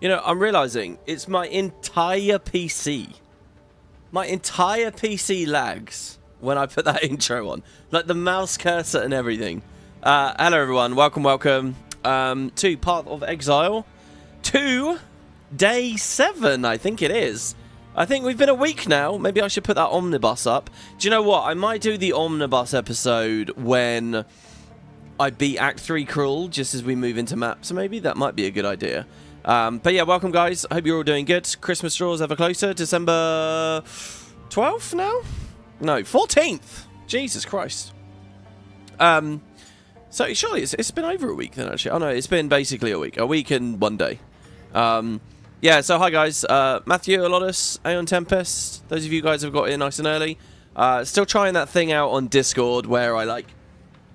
You know, I'm realizing it's my entire PC. My entire PC lags when I put that intro on. Like the mouse cursor and everything. Hello everyone, welcome to part of Exile. To day 7, I think it is. I think we've been a week now. Maybe I should put that omnibus up. Do you know what? I might do the omnibus episode when I beat Act 3 Cruel, just as we move into maps. So maybe that might be a good idea. But yeah, welcome guys. I hope you're all doing good. Christmas draws ever closer. December 12th now? No, 14th. Jesus Christ. So surely it's been over a week then, actually. Oh no, it's been basically a week. A week and 1 day. Yeah, so hi guys. Matthew, Alotus, Aeon Tempest. Those of you guys have got in nice and early. Still trying that thing out on Discord where I like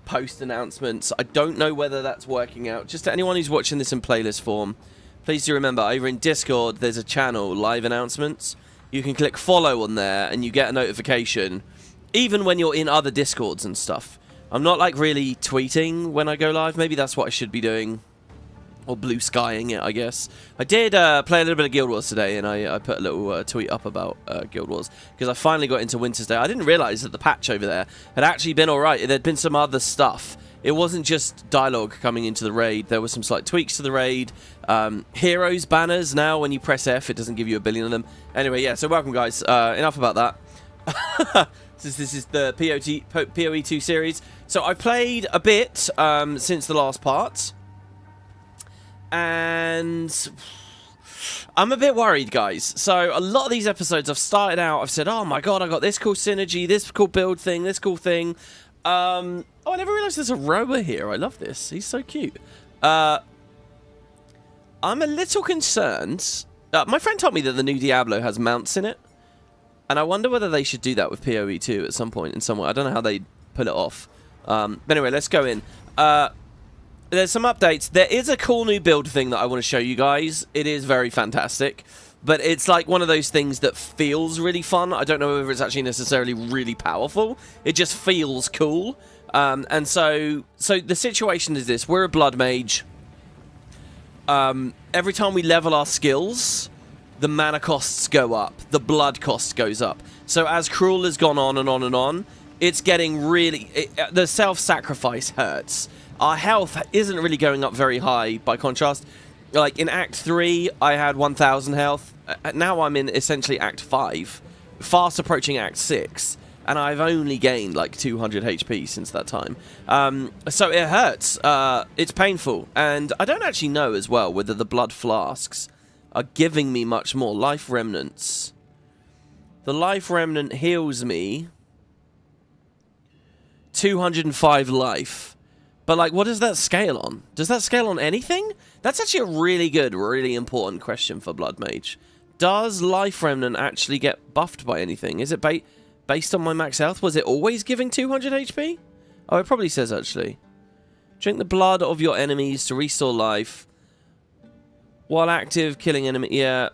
post announcements. I don't know whether that's working out. Just to anyone who's watching this in playlist form, please do remember, over in Discord, there's a channel, live announcements. You can click follow on there, and you get a notification, even when you're in other Discords and stuff. I'm not, like, really tweeting when I go live. Maybe that's what I should be doing. Or blue skying it, I guess. I did play a little bit of Guild Wars today, and I put a little tweet up about Guild Wars, because I finally got into Winter's Day. I didn't realise that the patch over there had actually been alright. There'd been some other stuff. It wasn't just dialogue coming into the raid. There were some slight tweaks to the raid. Heroes banners now, when you press F, it doesn't give you a billion of them. Anyway, yeah, so welcome, guys. Enough about that. Since this is the PoE2 series. So I played a bit since the last part. And I'm a bit worried, guys. So a lot of these episodes I've started out, I've said, oh my god, I got this cool synergy, this cool build thing, this cool thing. Oh, I never realised there's a rower here. I love this. He's so cute. I'm a little concerned. My friend told me that the new Diablo has mounts in it. And I wonder whether they should do that with PoE2 at some point in some way. I don't know how they pull it off. But anyway, let's go in. There's some updates. There is a cool new build thing that I want to show you guys. It is very fantastic. But it's like one of those things that feels really fun. I don't know whether it's actually necessarily really powerful. It just feels cool. And so the situation is this. We're a blood mage. Every time we level our skills, the mana costs go up. The blood cost goes up. So as Cruel has gone on and on and on, it's getting really... the self-sacrifice hurts. Our health isn't really going up very high by contrast. Like in Act 3, I had 1,000 health. Now I'm in essentially Act 5. Fast approaching Act 6. And I've only gained like 200 HP since that time. So it hurts. It's painful. And I don't actually know as well whether the blood flasks are giving me much more. Life remnants. The life remnant heals me 205 life. But, like, what does that scale on? Does that scale on anything? That's actually a really good, really important question for Blood Mage. Does Life Remnant actually get buffed by anything? Is it based on my max health? Was it always giving 200 HP? Oh, it probably says, actually. Drink the blood of your enemies to restore life. While active, killing enemy... Yeah.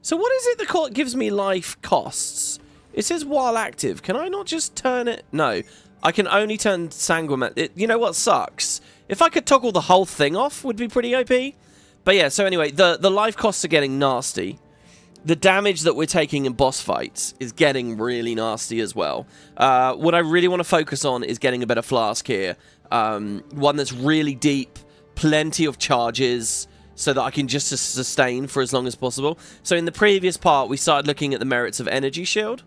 So what is it that gives me life costs? It says while active. Can I not just turn it? No. I can only turn Sanguiment. You know what sucks? If I could toggle the whole thing off, would be pretty OP. But yeah, so anyway, the life costs are getting nasty. The damage that we're taking in boss fights is getting really nasty as well. What I really want to focus on is getting a better flask here. One that's really deep, plenty of charges, so that I can just sustain for as long as possible. So in the previous part, we started looking at the merits of Energy Shield.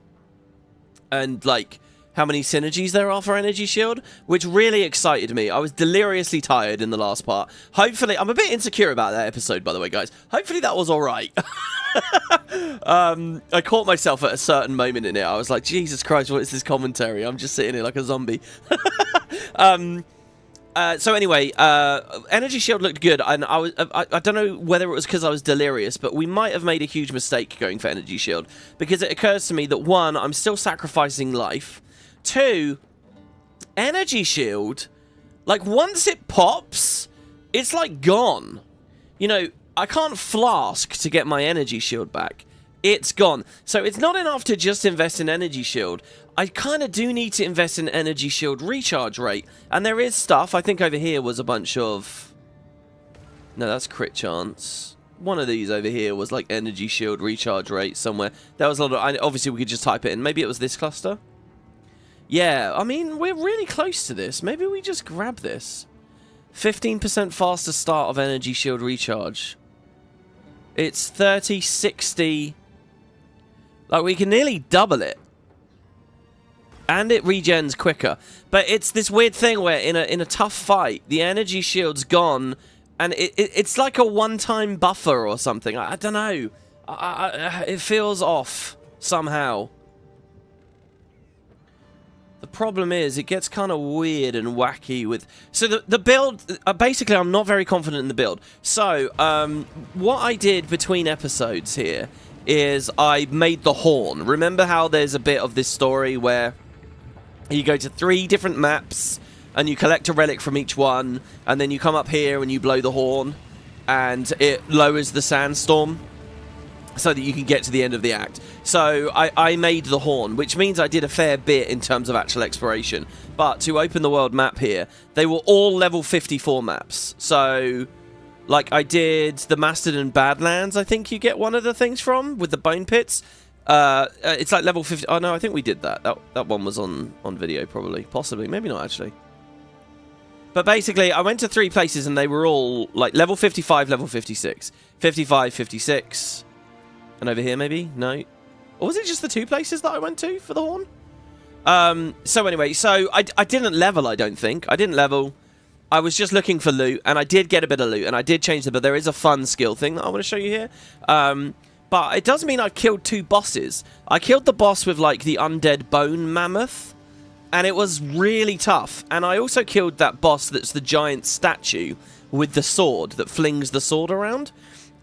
And, like, how many synergies there are for Energy Shield, which really excited me. I was deliriously tired in the last part. Hopefully, I'm a bit insecure about that episode, by the way, guys. Hopefully that was alright. I caught myself at a certain moment in it. I was like, Jesus Christ, what is this commentary? I'm just sitting here like a zombie. So anyway, Energy Shield looked good, and I don't know whether it was because I was delirious, but we might have made a huge mistake going for Energy Shield, because it occurs to me that, one, I'm still sacrificing life, two, Energy Shield, like, once it pops, it's, like, gone. You know, I can't flask to get my Energy Shield back. It's gone. So it's not enough to just invest in energy shield. I kind of do need to invest in energy shield recharge rate. And there is stuff. I think over here was a bunch of... No, that's crit chance. One of these over here was like energy shield recharge rate somewhere. There was a lot of... Obviously, we could just type it in. Maybe it was this cluster. Yeah, I mean, we're really close to this. Maybe we just grab this. 15% faster start of energy shield recharge. It's 30, 60... Like, we can nearly double it. And it regens quicker. But it's this weird thing where in a tough fight, the energy shield's gone, and it's like a one-time buffer or something. I don't know. It feels off somehow. The problem is, it gets kind of weird and wacky with... So the build... basically, I'm not very confident in the build. So, what I did between episodes here is I made the horn. Remember how there's a bit of this story where you go to 3 different maps and you collect a relic from each one, and then you come up here and you blow the horn and it lowers the sandstorm so that you can get to the end of the act. So I made the horn, which means I did a fair bit in terms of actual exploration. But to open the world map here, they were all level 54 maps. So... Like, I did the Mastodon Badlands, I think you get one of the things from, with the bone pits. It's like level 50... Oh, no, I think we did that. That one was on video, probably. Possibly. Maybe not, actually. But basically, I went to 3 places, and they were all, like, level 55, level 56. 55, 56. And over here, maybe? No. Or was it just the 2 places that I went to for the horn? So anyway, so I didn't level, I don't think. I didn't level... I was just looking for loot, and I did get a bit of loot, and I did change but there is a fun skill thing that I want to show you here. But it does mean I killed 2 bosses. I killed the boss with, like, the undead bone mammoth, and it was really tough. And I also killed that boss that's the giant statue with the sword that flings the sword around.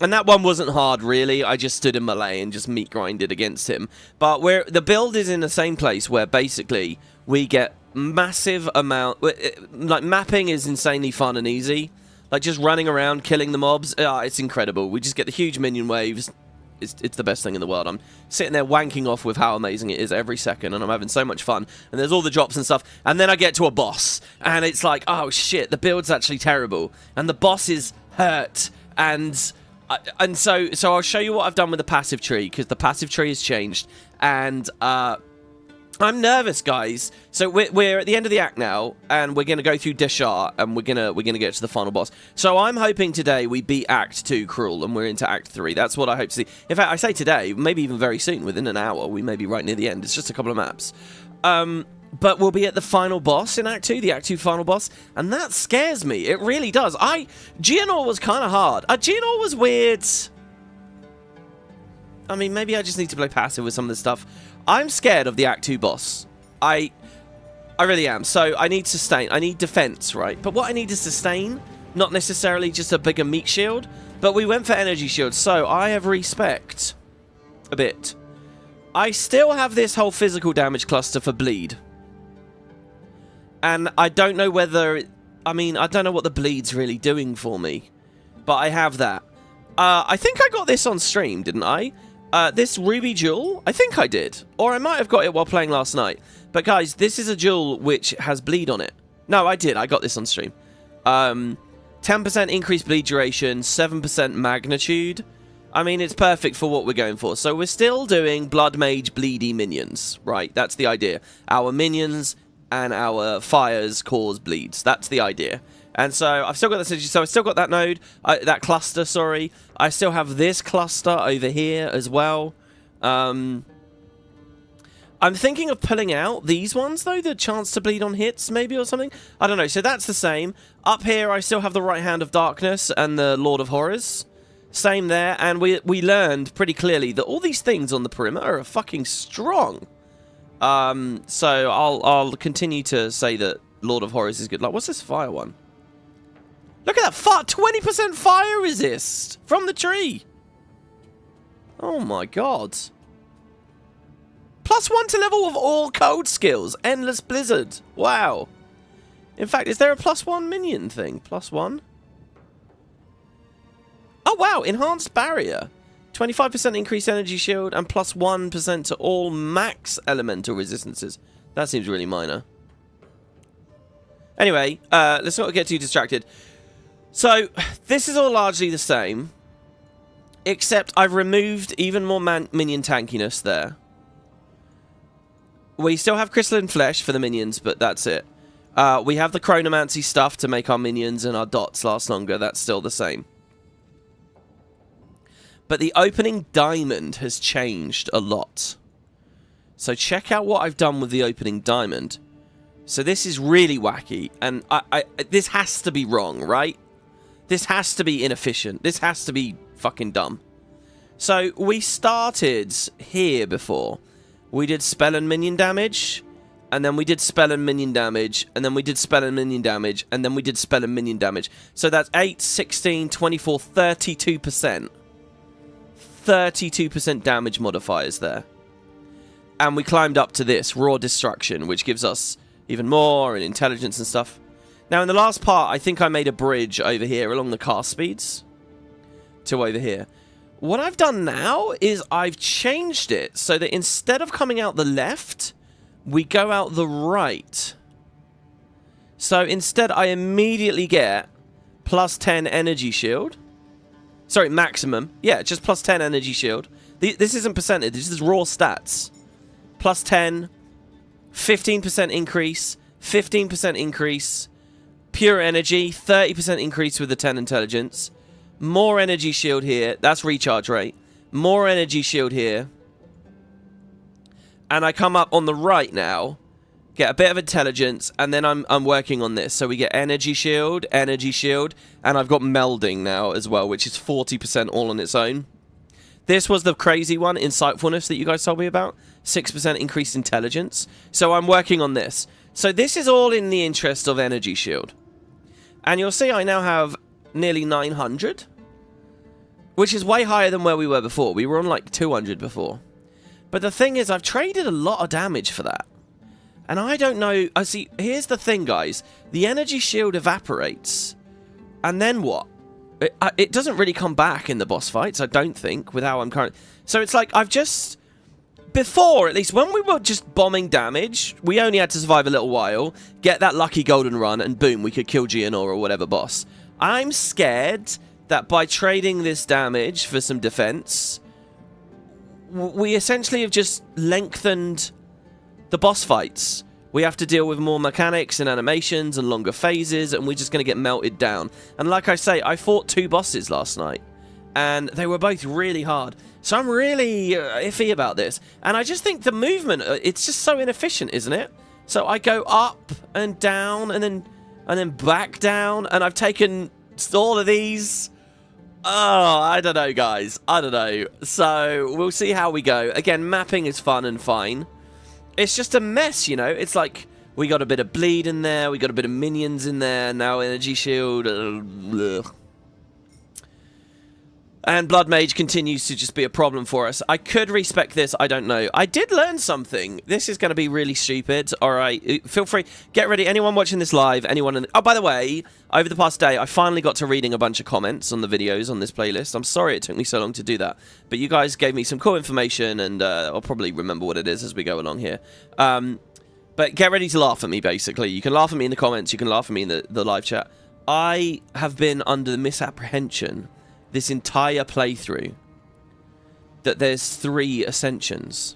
And that one wasn't hard, really. I just stood in melee and just meat grinded against him. But the build is in the same place where, basically, we get... massive amount, like, mapping is insanely fun and easy, like just running around killing the mobs. It's incredible. We just get the huge minion waves. It's the best thing in the world. I'm sitting there wanking off with how amazing it is every second, and I'm having so much fun, and there's all the drops and stuff, and then I get to a boss and it's like, oh shit, the build's actually terrible and the boss is hurt, and so I'll show you what I've done with the passive tree, because the passive tree has changed, and I'm nervous, guys. So we're at the end of the act now, and we're gonna go through Deshart, and we're gonna get to the final boss. So I'm hoping today we beat Act 2 Cruel, and we're into Act 3. That's what I hope to see. In fact, I say today, maybe even very soon, within an hour. We may be right near the end. It's just a couple of maps. But we'll be at the final boss in Act 2, the Act 2 final boss, and that scares me. It really does. Geonor was kind of hard. Geonor was weird. I mean, maybe I just need to play passive with some of this stuff. I'm scared of the Act 2 boss. I really am. So I need sustain. I need defense, right? But what I need is sustain, not necessarily just a bigger meat shield. But we went for energy shield, so I have respect a bit. I still have this whole physical damage cluster for bleed. And I don't know whether... I mean, I don't know what the bleed's really doing for me. But I have that. I think I got this on stream, didn't I? This ruby jewel, I think I did. Or I might have got it while playing last night. But guys, this is a jewel which has bleed on it. No, I did. I got this on stream. 10% increased bleed duration, 7% magnitude. I mean, it's perfect for what we're going for. So we're still doing Blood Mage bleedy minions, right? That's the idea. Our minions and our fires cause bleeds. That's the idea. And so I've still got this. So I've still got that node, that cluster. Sorry, I still have this cluster over here as well. I'm thinking of pulling out these ones though. The chance to bleed on hits, maybe, or something. I don't know. So that's the same. Up here, I still have the Right Hand of Darkness and the Lord of Horrors. Same there. And we learned pretty clearly that all these things on the perimeter are fucking strong. So I'll continue to say that Lord of Horrors is good. Like, what's this fire one? Look at that, 20% fire resist from the tree. Oh my god. +1 to level of all code skills. Endless Blizzard. Wow. In fact, is there a +1 minion thing? +1? Oh wow, enhanced barrier. 25% increased energy shield and plus 1% to all max elemental resistances. That seems really minor. Anyway, let's not get too distracted. So, this is all largely the same, except I've removed even more minion tankiness there. We still have crystalline flesh for the minions, but that's it. We have the chronomancy stuff to make our minions and our dots last longer. That's still the same. But the opening diamond has changed a lot. So check out what I've done with the opening diamond. So this is really wacky, and this has to be wrong, right? This has to be inefficient. This has to be fucking dumb. So we started here before. We did spell and minion damage, and then we did spell and minion damage, and then we did spell and minion damage, and then we did spell and minion damage. So that's 8, 16, 24, 32%. 32% damage modifiers there. And we climbed up to this, Raw Destruction, which gives us even more, and intelligence and stuff. Now, in the last part, I think I made a bridge over here along the cast speeds to over here. What I've done now is I've changed it so that instead of coming out the left, we go out the right. So instead, I immediately get plus 10 energy shield. Sorry, maximum. Yeah, just plus 10 energy shield. This isn't percentage. This is raw stats. Plus 10, 15% increase, 15% increase, pure energy, 30% increase with the 10 intelligence, more energy shield here. That's recharge rate. More energy shield here. And I come up on the right now, get a bit of intelligence, and then I'm working on this. So we get energy shield, and I've got melding now as well, which is 40% all on its own. This was the crazy one, insightfulness, that you guys told me about. 6% increased intelligence. So I'm working on this. So this is all in the interest of energy shield. And you'll see I now have nearly 900, which is way higher than where we were before. We were on like 200 before. But the thing is, I've traded a lot of damage for that. And I don't know... I see, here's the thing, guys. The energy shield evaporates. And then what? It doesn't really come back in the boss fights, I don't think, with how I'm currently... So it's like, I've just... Before, at least, when we were just bombing damage, we only had to survive a little while, get that lucky golden run, and boom, we could kill Gianor or whatever boss. I'm scared that by trading this damage for some defense, we essentially have just lengthened the boss fights. We have to deal with more mechanics and animations and longer phases, and we're just going to get melted down. And like I say, I fought 2 bosses last night, and they were both really hard. So I'm really iffy about this. And I just think the movement, it's just so inefficient, isn't it? So I go up and down and then back down, and I've taken all of these. Oh, I don't know, guys. I don't know. So we'll see how we go. Again, mapping is fun and fine. It's just a mess, you know? It's like we got a bit of bleed in there, we got a bit of minions in there, now energy shield. And Blood Mage continues to just be a problem for us. I could respec this, I don't know. I did learn something. This is going to be really stupid. Alright, feel free. Get ready. Anyone watching this live, anyone... Oh, by the way, over the past day, I finally got to reading a bunch of comments on the videos on this playlist. I'm sorry it took me so long to do that. But you guys gave me some cool information, and I'll probably remember what it is as we go along here. But get ready to laugh at me, basically. You can laugh at me in the comments. You can laugh at me in the live chat. I have been under the misapprehension this entire playthrough that there's 3 ascensions.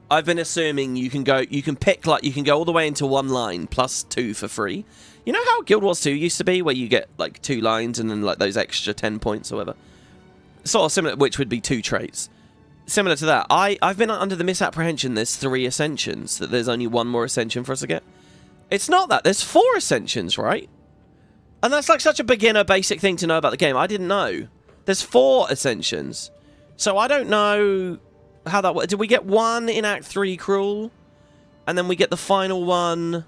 I've been assuming you can pick, like, you can go all the way into 1 line plus 2 for free. You know how Guild Wars 2 used to be, where you get like 2 lines and then like those extra 10 points or whatever? Sort of similar, which would be 2 traits. Similar to that. I've been under the misapprehension there's 3 ascensions, that there's only 1 more ascension for us to get. It's not that. There's 4 ascensions, right? And that's like such a beginner basic thing to know about the game. I didn't know. There's 4 ascensions. So I don't know how that works. Did we get 1 in Act 3 Cruel? And then we get the final one...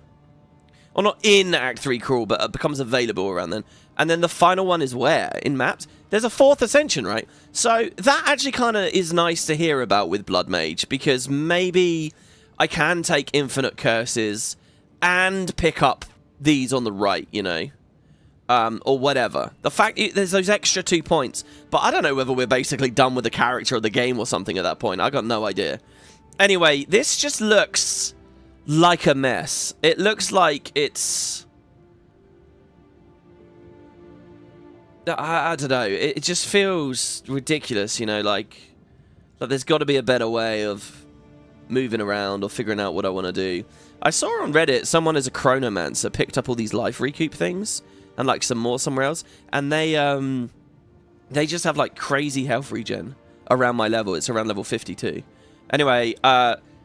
Or not in Act 3 Cruel, but it becomes available around then. And then the final one is where? In maps? There's a 4th ascension, right? So that actually kind of is nice to hear about with Blood Mage, because maybe I can take Infinite Curses and pick up these on the right, you know? or whatever. The fact there's those extra 2 points, but I don't know whether we're basically done with the character of the game or something at that point. I got no idea. Anyway, this just looks like a mess. It looks like it's... I don't know. It just feels ridiculous, you know, like there's got to be a better way of moving around or figuring out what I want to do. I saw on Reddit someone as a chronomancer picked up all these life recoup things and like some more somewhere else, and they just have like crazy health regen around my level. It's around level 52. Anyway,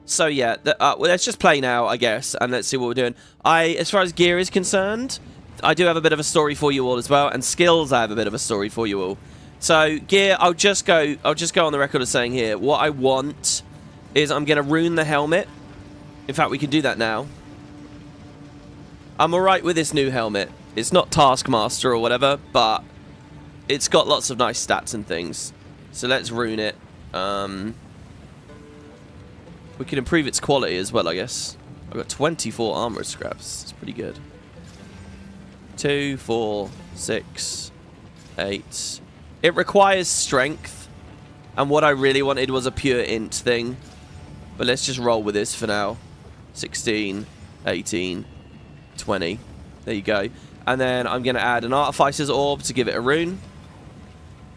so yeah, well, let's just play now, I guess, and let's see what we're doing. As far as gear is concerned, I do have a bit of a story for you all as well, and skills I have a bit of a story for you all. So gear, I'll just go on the record of saying here, what I want is I'm gonna rune the helmet. In fact, we can do that now. I'm alright with this new helmet. It's not Taskmaster or whatever, but it's got lots of nice stats and things. So let's rune it. We can improve its quality as well, I guess. I've got 24 armor scraps. It's pretty good. 2, 4, 6, 8. It requires strength, and what I really wanted was a pure int thing. But let's just roll with this for now. 16, 18, 20. There you go. And then I'm going to add an Artificer's Orb to give it a rune.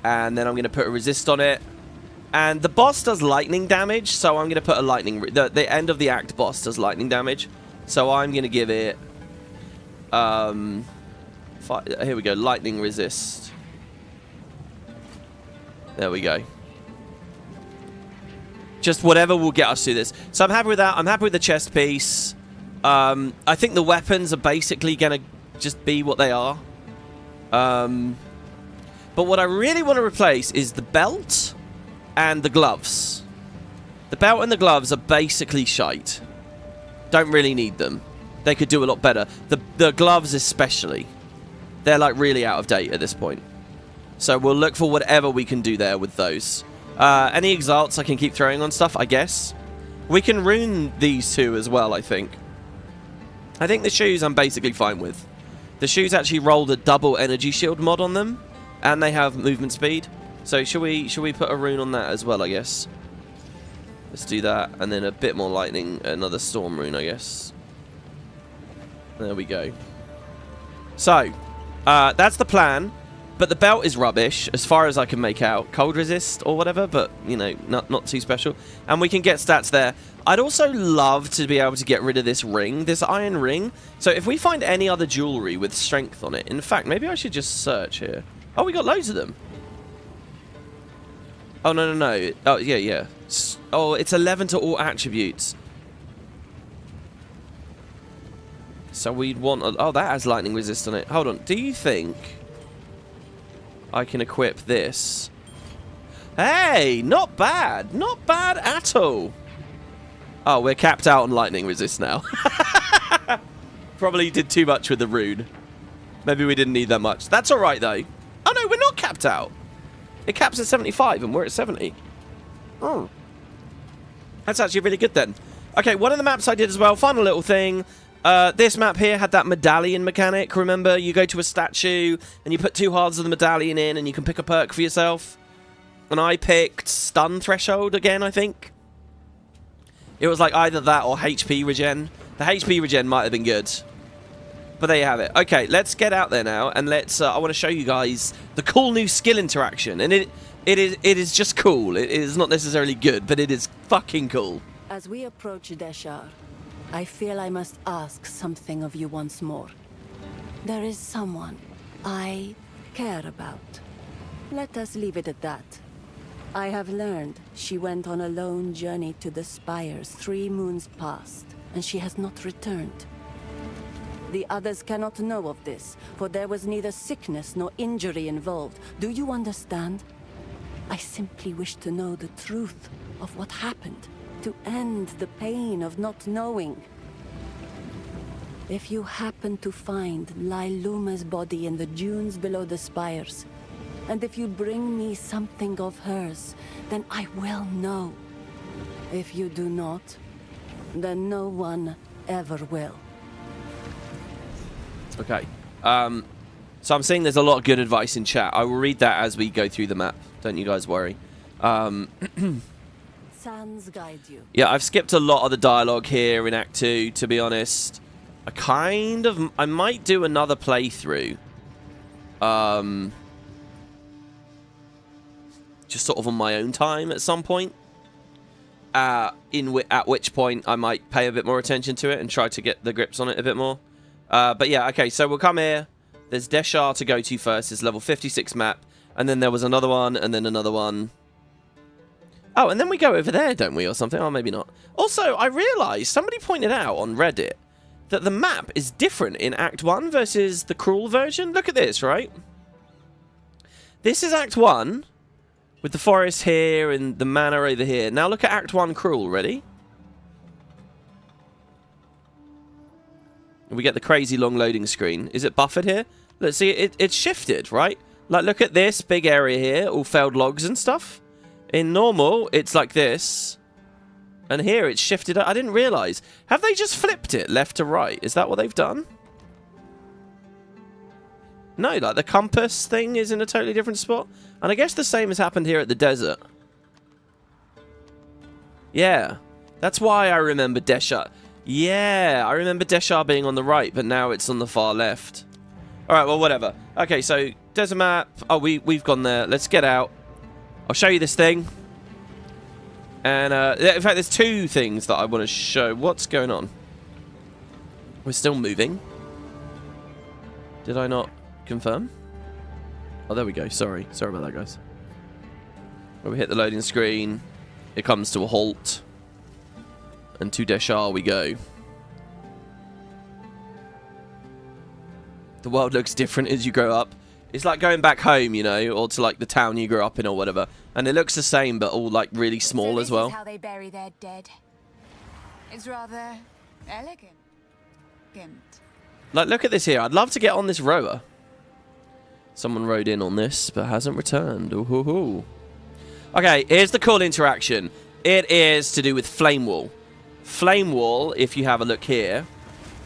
And then I'm going to put a resist on it. And the boss does lightning damage, so I'm going to put a lightning... The end of the act boss does lightning damage. So I'm going to give it... here we go, lightning resist. There we go. Just whatever will get us through this. So I'm happy with that. I'm happy with the chest piece. I think the weapons are basically going to just be what they are. But what I really want to replace is the belt and the gloves. The belt and the gloves are basically shite. Don't really need them. They could do a lot better. The gloves especially. They're like really out of date at this point. So we'll look for whatever we can do there with those. Any exalts I can keep throwing on stuff, I guess. We can rune these two as well, I think. I think the shoes I'm basically fine with. The shoes actually rolled a double energy shield mod on them. And they have movement speed. So should we put a rune on that as well, I guess? Let's do that. And then a bit more lightning. Another storm rune, I guess. There we go. So, that's the plan. But the belt is rubbish, as far as I can make out. Cold resist or whatever, but, you know, not too special. And we can get stats there. I'd also love to be able to get rid of this ring, this iron ring. So if we find any other jewelry with strength on it... In fact, maybe I should just search here. Oh, we got loads of them. Oh, no. Oh, yeah. Oh, it's 11 to all attributes. So we'd want... Oh, that has lightning resist on it. Hold on. Do you think I can equip this? Hey, not bad. Not bad at all. Oh, we're capped out on lightning resist now. Probably did too much with the rune. Maybe we didn't need that much. That's all right, though. Oh, no, we're not capped out. It caps at 75, and we're at 70. Oh. That's actually really good, then. Okay, one of the maps I did as well, final little thing. This map here had that medallion mechanic. Remember, you go to a statue, and you put 2 halves of the medallion in, and you can pick a perk for yourself. And I picked Stun Threshold again, I think. It was like either that or HP Regen. The HP Regen might have been good. But there you have it. Okay, let's get out there now, and let's... I want to show you guys the cool new skill interaction. And it is just cool. It is not necessarily good, but it is fucking cool. As we approach Deshar, I feel I must ask something of you once more. There is someone I care about. Let us leave it at that. I have learned she went on a lone journey to the Spires 3 moons past, and she has not returned. The others cannot know of this, for there was neither sickness nor injury involved. Do you understand? I simply wish to know the truth of what happened, to end the pain of not knowing. If you happen to find Lailuma's body in the dunes below the spires, and if you bring me something of hers, then I will know. If you do not, then no one ever will. Okay. So I'm seeing there's a lot of good advice in chat. I will read that as we go through the map. Don't you guys worry. Sands guide you. Yeah, I've skipped a lot of the dialogue here in Act 2, to be honest. I might do another playthrough. Just sort of on my own time at some point. At which point I might pay a bit more attention to it and try to get the grips on it a bit more. But yeah, okay, so we'll come here. There's Deshar to go to first. It's level 56 map. And then there was another one, and then another one. Oh, and then we go over there, don't we, or something? Oh, maybe not. Also, I realised, somebody pointed out on Reddit, that the map is different in Act 1 versus the Cruel version. Look at this, right? This is Act 1, with the forest here and the manor over here. Now look at Act 1 Cruel, ready? We get the crazy long loading screen. Is it buffered here? Let's see, it's shifted, right? Like, look at this big area here, all failed logs and stuff. In normal, it's like this. And here, it's shifted. I didn't realise. Have they just flipped it left to right? Is that what they've done? No, like the compass thing is in a totally different spot. And I guess the same has happened here at the desert. Yeah. That's why I remember Deshar. Yeah, I remember Deshar being on the right, but now it's on the far left. Alright, well, whatever. Okay, so, desert map. Oh, we've gone there. Let's get out. I'll show you this thing. And, in fact, there's two things that I want to show. What's going on? We're still moving. Did I not confirm? Oh, there we go. Sorry. Sorry about that, guys. When we hit the loading screen, it comes to a halt. And to Deshar we go. The world looks different as you grow up. It's like going back home, you know, or to like the town you grew up in or whatever. And it looks the same, but all like really small as well. This is how they bury their dead. It's rather elegant. Like, look at this here. I'd love to get on this rower. Someone rode in on this, but hasn't returned. Ooh hoo hoo. Okay, here's the cool interaction. It is to do with Flame Wall. Flame Wall, if you have a look here,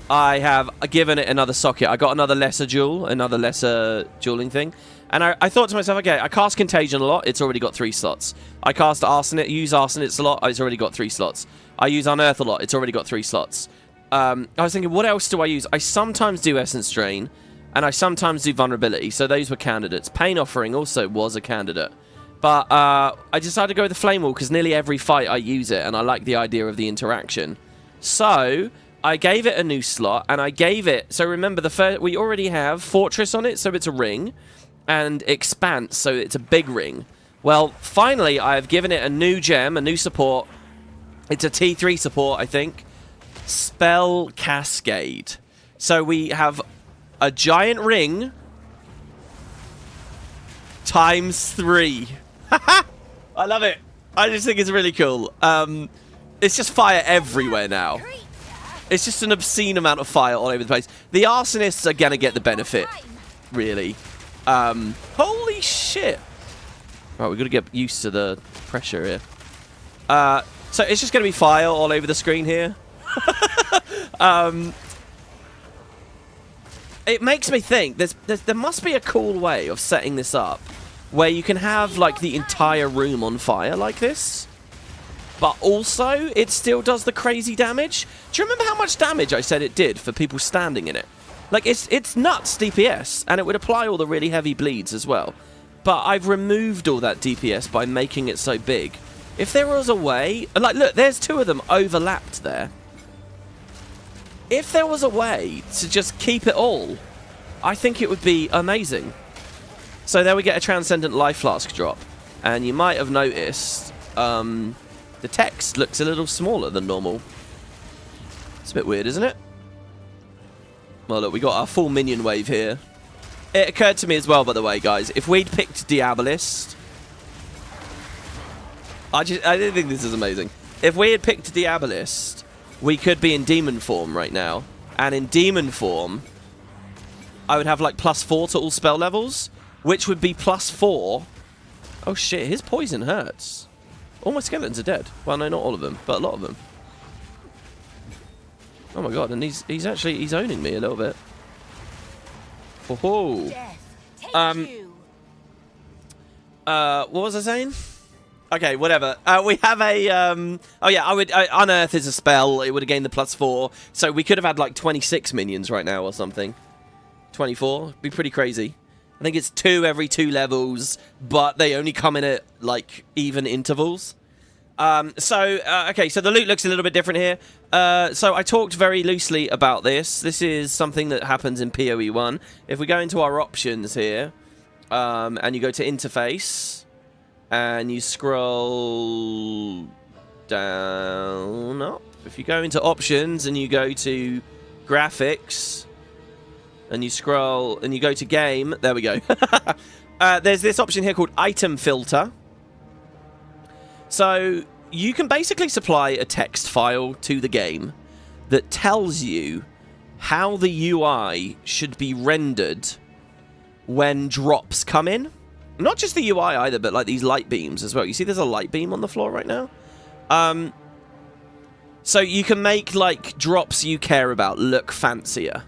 I have given it another socket. I got another lesser dueling thing. And I thought to myself, okay, I cast Contagion a lot. It's already got 3 slots. I cast Arsonite, use Arsonite a lot. It's already got 3 slots. I use Unearth a lot. It's already got 3 slots. I was thinking, what else do I use? I sometimes do Essence Drain, and I sometimes do Vulnerability. So those were candidates. Pain Offering also was a candidate. But I decided to go with the Flame Wall because nearly every fight I use it, and I like the idea of the interaction. So I gave it a new slot, and I gave it... So remember, we already have Fortress on it, so it's a ring, and Expanse, so it's a big ring. Well, finally, I've given it a new gem, a new support. It's a T3 support, I think. Spell Cascade. So we have a giant ring times 3. I love it. I just think it's really cool. It's just fire everywhere now. It's just an obscene amount of fire all over the place. The arsonists are going to get the benefit, really. Holy shit. Right, we've got to get used to the pressure here. So it's just going to be fire all over the screen here. It makes me think there must be a cool way of setting this up where you can have like the entire room on fire like this, but also it still does the crazy damage. Do you remember how much damage I said it did for people standing in it? Like, it's nuts DPS, and it would apply all the really heavy bleeds as well. But I've removed all that DPS by making it so big. If there was a way... Like, look, there's 2 of them overlapped there. If there was a way to just keep it all, I think it would be amazing. So there we get a Transcendent Life Flask drop. And you might have noticed the text looks a little smaller than normal. It's a bit weird, isn't it? Well, look, we got our full minion wave here. It occurred to me as well, by the way, guys, if we'd picked Diabolist... I didn't think this is amazing. If we had picked Diabolist, we could be in demon form right now. And in demon form, I would have like +4 to all spell levels, which would be +4. Oh shit, his poison hurts. All my skeletons are dead. Well, no, not all of them, but a lot of them. Oh my god, and he's owning me a little bit. Oh, Death What was I saying? Okay, whatever. We have a, oh yeah, Unearth is a spell. It would have gained the +4. So we could have had like 26 minions right now or something. 24? Be pretty crazy. I think it's 2 every 2 levels, but they only come in at like even intervals. Okay, so the loot looks a little bit different here. So I talked very loosely about this. This is something that happens in PoE 1. If we go into our options here, and you go to interface, and you scroll down, up. If you go into options and you go to graphics, and you scroll and you go to game, there we go. There's this option here called item filter. So you can basically supply a text file to the game that tells you how the UI should be rendered when drops come in. Not just the UI either, but like these light beams as well. You see there's a light beam on the floor right now? So you can make like drops you care about look fancier.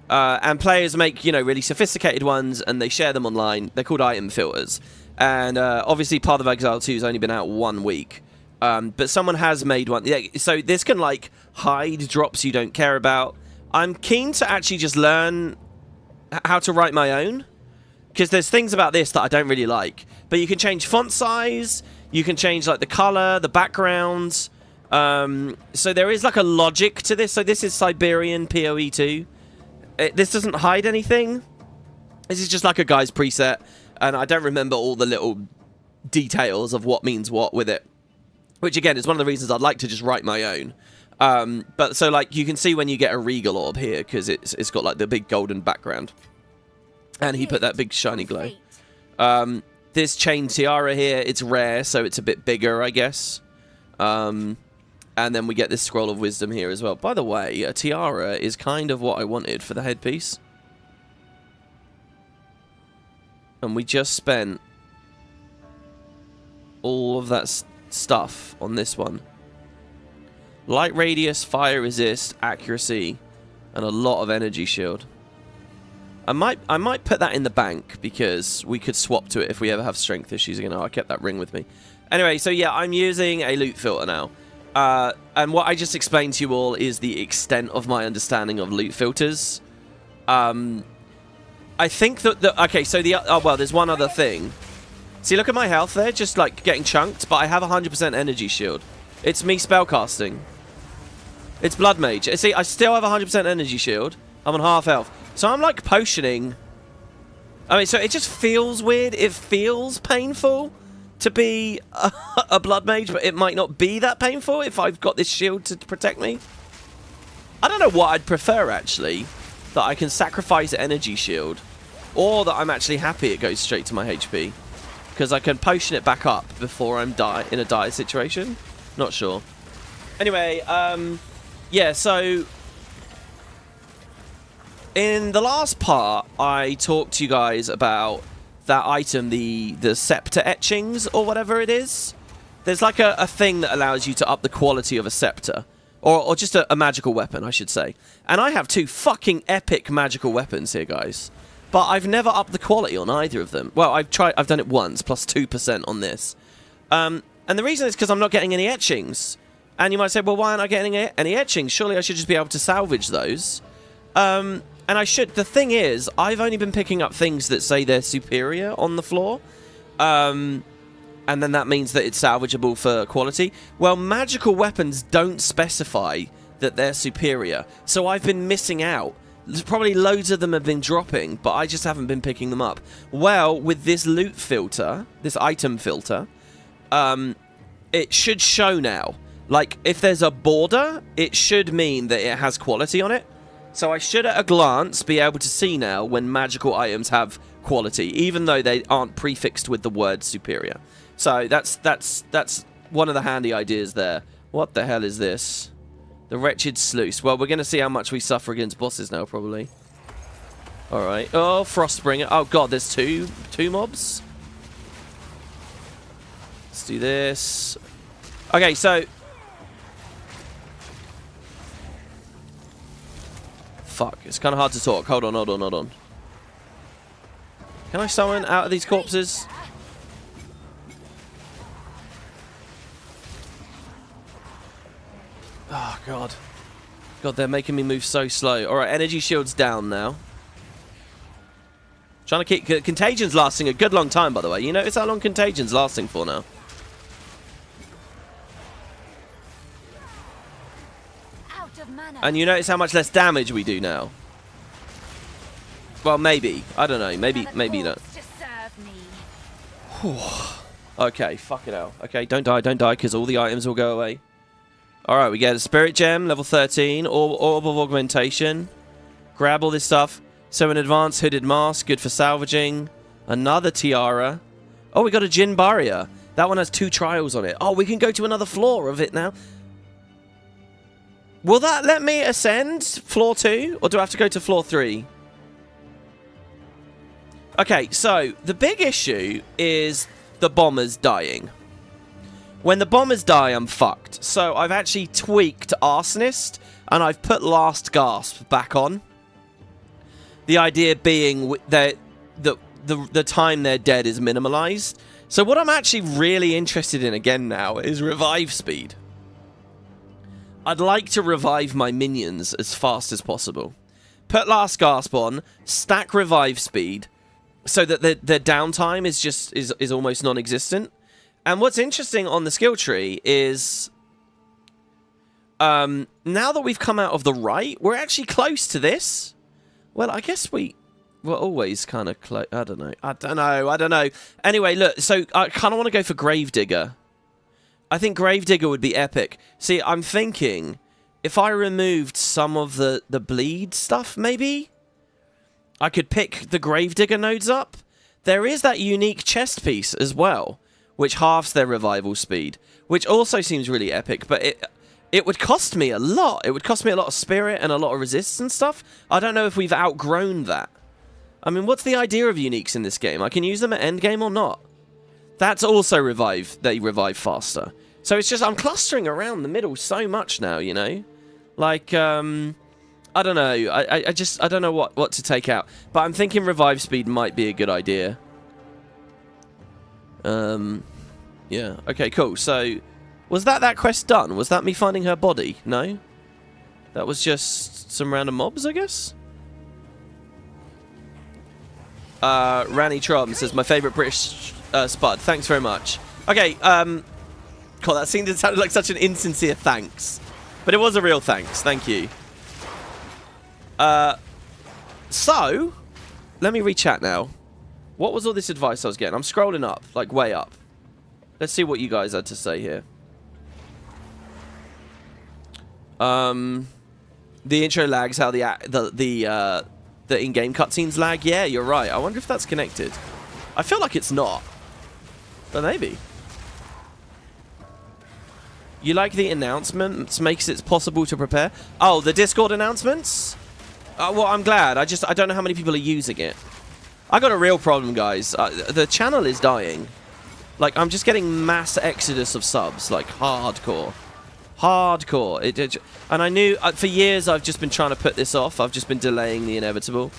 And players make, you know, really sophisticated ones and they share them online. They're called item filters. And obviously Path of Exile 2 has only been out 1 week. But someone has made one. Yeah, so this can like hide drops you don't care about. I'm keen to actually just learn how to write my own, because there's things about this that I don't really like. But you can change font size, you can change like the color, the backgrounds. So there is like a logic to this. So this is Siberian PoE 2. This doesn't hide anything. This is just like a guy's preset, and I don't remember all the little details of what means what with it. Which again is one of the reasons I'd like to just write my own. But so like you can see when you get a regal orb here, because it's got like the big golden background, and he put that big shiny glow. This chain tiara here, it's rare, so it's a bit bigger, I guess. And then we get this scroll of wisdom here as well. By the way, a tiara is kind of what I wanted for the headpiece. And we just spent all of that stuff on this one. Light radius, fire resist, accuracy, and a lot of energy shield. I might put that in the bank because we could swap to it if we ever have strength issues again. Oh, I kept that ring with me. Anyway, so yeah, I'm using a loot filter now. And what I just explained to you all is the extent of my understanding of loot filters. I think that okay, so well, there's one other thing. See, look at my health there, just like getting chunked, but I have 100% energy shield. It's me spellcasting. It's Blood Mage. See, I still have 100% energy shield. I'm on half health. So I'm like potioning. I mean, so it just feels weird. It feels painful to be a Blood Mage, but it might not be that painful if I've got this shield to protect me. I don't know what I'd prefer, actually. That I can sacrifice energy shield, or that I'm actually happy it goes straight to my HP. Because I can potion it back up before I'm in a dire situation. Not sure. Anyway, yeah, so in the last part, I talked to you guys about that item, the scepter etchings, or whatever it is. There's like a thing that allows you to up the quality of a scepter. Or just a magical weapon, I should say. And I have 2 fucking epic magical weapons here, guys. But I've never upped the quality on either of them. Well, I've done it once, plus 2% on this. And the reason is because I'm not getting any etchings. And you might say, well, why aren't I getting any etchings? Surely I should just be able to salvage those. And I should. The thing is, I've only been picking up things that say they're superior on the floor. And then that means that it's salvageable for quality. Well, magical weapons don't specify that they're superior. So I've been missing out. There's probably loads of them have been dropping, but I just haven't been picking them up. Well, with this loot filter, this item filter, it should show now. Like, if there's a border, it should mean that it has quality on it. So I should, at a glance, be able to see now when magical items have quality, even though they aren't prefixed with the word superior. So that's one of the handy ideas there. What the hell is this? The Wretched Sluice. Well, we're going to see how much we suffer against bosses now, probably. Alright. Oh, Frostbringer. Oh, God, there's two mobs. Let's do this. Okay, so... Fuck, it's kind of hard to talk. Hold on. Can I summon out of these corpses? Oh, God. God, they're making me move so slow. Alright, energy shield's down now. Trying to keep... Contagion's lasting a good long time, by the way. You notice how long Contagion's lasting for now? Out of mana. And you notice how much less damage we do now? Well, maybe. I don't know. Maybe not. Okay, fuck it out. Okay, don't die, because all the items will go away. Alright, we get a Spirit Gem, level 13, Orb of Augmentation. Grab all this stuff. So an Advanced Hooded Mask, good for salvaging. Another Tiara. Oh, we got a Jin Barrier. That one has 2 trials on it. Oh, we can go to another floor of it now. Will that let me ascend floor 2? Or do I have to go to floor 3? Okay, so the big issue is the bombers dying. When the bombers die, I'm fucked. So I've actually tweaked Arsonist, and I've put Last Gasp back on. The idea being that the time they're dead is minimalized. So what I'm actually really interested in again now is revive speed. I'd like to revive my minions as fast as possible. Put Last Gasp on, stack revive speed, so that their downtime is almost non-existent. And what's interesting on the skill tree is, now that we've come out of the right, we're actually close to this. Well, I guess we're always kind of close. I don't know. Anyway, look, so I kind of want to go for Gravedigger. I think Gravedigger would be epic. See, I'm thinking if I removed some of the bleed stuff, maybe I could pick the Gravedigger nodes up. There is that unique chest piece as well, which halves their revival speed, which also seems really epic, but it would cost me a lot. It would cost me a lot of spirit and a lot of resist and stuff. I don't know if we've outgrown that. I mean, what's the idea of uniques in this game? I can use them at endgame or not. That's also revive. They revive faster. So it's just, I'm clustering around the middle so much now, you know? Like, I don't know. I don't know what to take out. But I'm thinking revive speed might be a good idea. Yeah. Okay, cool. So, was that quest done? Was that me finding her body? No? That was just some random mobs, I guess? Ranny Trom says, my favourite British spud. Thanks very much. Okay, God, that sounded like such an insincere thanks. But it was a real thanks. Thank you. So, let me re-chat now. What was all this advice I was getting? I'm scrolling up, like way up. Let's see what you guys had to say here. The intro lags how the in-game cutscenes lag. Yeah, you're right. I wonder if that's connected. I feel like it's not. But maybe. You like the announcements? Makes it possible to prepare? Oh, the Discord announcements? Well, I'm glad. I don't know how many people are using it. I got a real problem, guys. The channel is dying. Like, I'm just getting mass exodus of subs. Like, hardcore. Hardcore. And I knew... for years, I've just been trying to put this off. I've just been delaying the inevitable.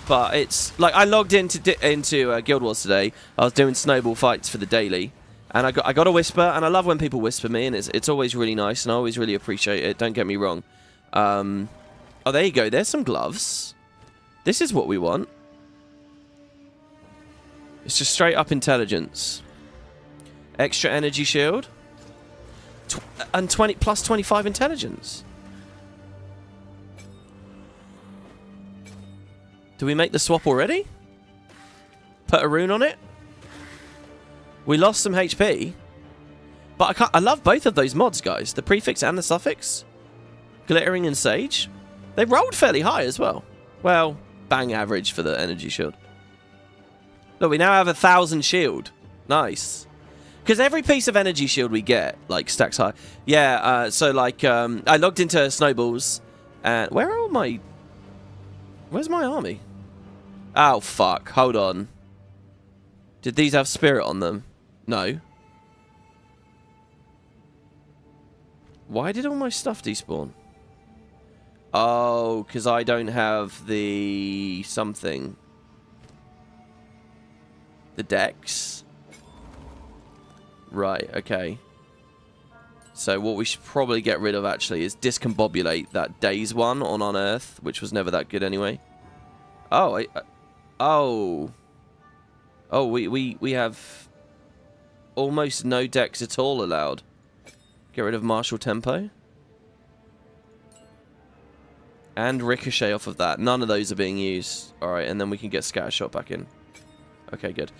But it's... Like, I logged into Guild Wars today. I was doing snowball fights for the daily. And I got a whisper. And I love when people whisper me. And it's always really nice. And I always really appreciate it. Don't get me wrong. Oh, there you go. There's some gloves. This is what we want. It's just straight up intelligence. Extra energy shield. And plus 25 intelligence. Do we make the swap already? Put a rune on it? We lost some HP. But I love both of those mods, guys. The prefix and the suffix. Glittering and Sage. They rolled fairly high as well. Well, bang average for the energy shield. Look, we now have 1,000 shield. Nice. Because every piece of energy shield we get, like, stacks high. Yeah, so, like, I logged into Snowballs. And where are all my... Where's my army? Oh, fuck. Hold on. Did these have spirit on them? No. Why did all my stuff despawn? Oh, because I don't have the something. the decks. Right, okay. So what we should probably get rid of, actually, is discombobulate that Days one on Unearth, which was never that good anyway. Oh, Oh, we have almost no decks at all allowed. Get rid of Martial Tempo. And Ricochet off of that. None of those are being used. Alright, and then we can get Scattershot back in. Okay, good.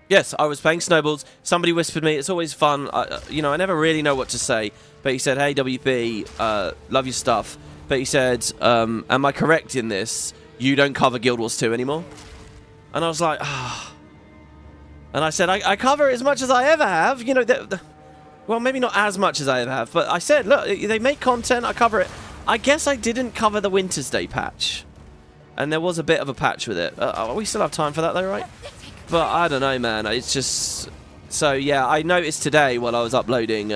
Yes, I was playing Snowballs. Somebody whispered me. It's always fun. You know, I never really know what to say. But he said, hey, WP, love your stuff. But he said, am I correct in this? You don't cover Guild Wars 2 anymore? And I was like, ah. And I said, I cover it as much as I ever have. You know, well, maybe not as much as I ever have. But I said, look, they make content. I cover it. I guess I didn't cover the Winter's Day patch. And there was a bit of a patch with it. We still have time for that, though, right? But I don't know, man. It's just... So, yeah, I noticed today while I was uploading,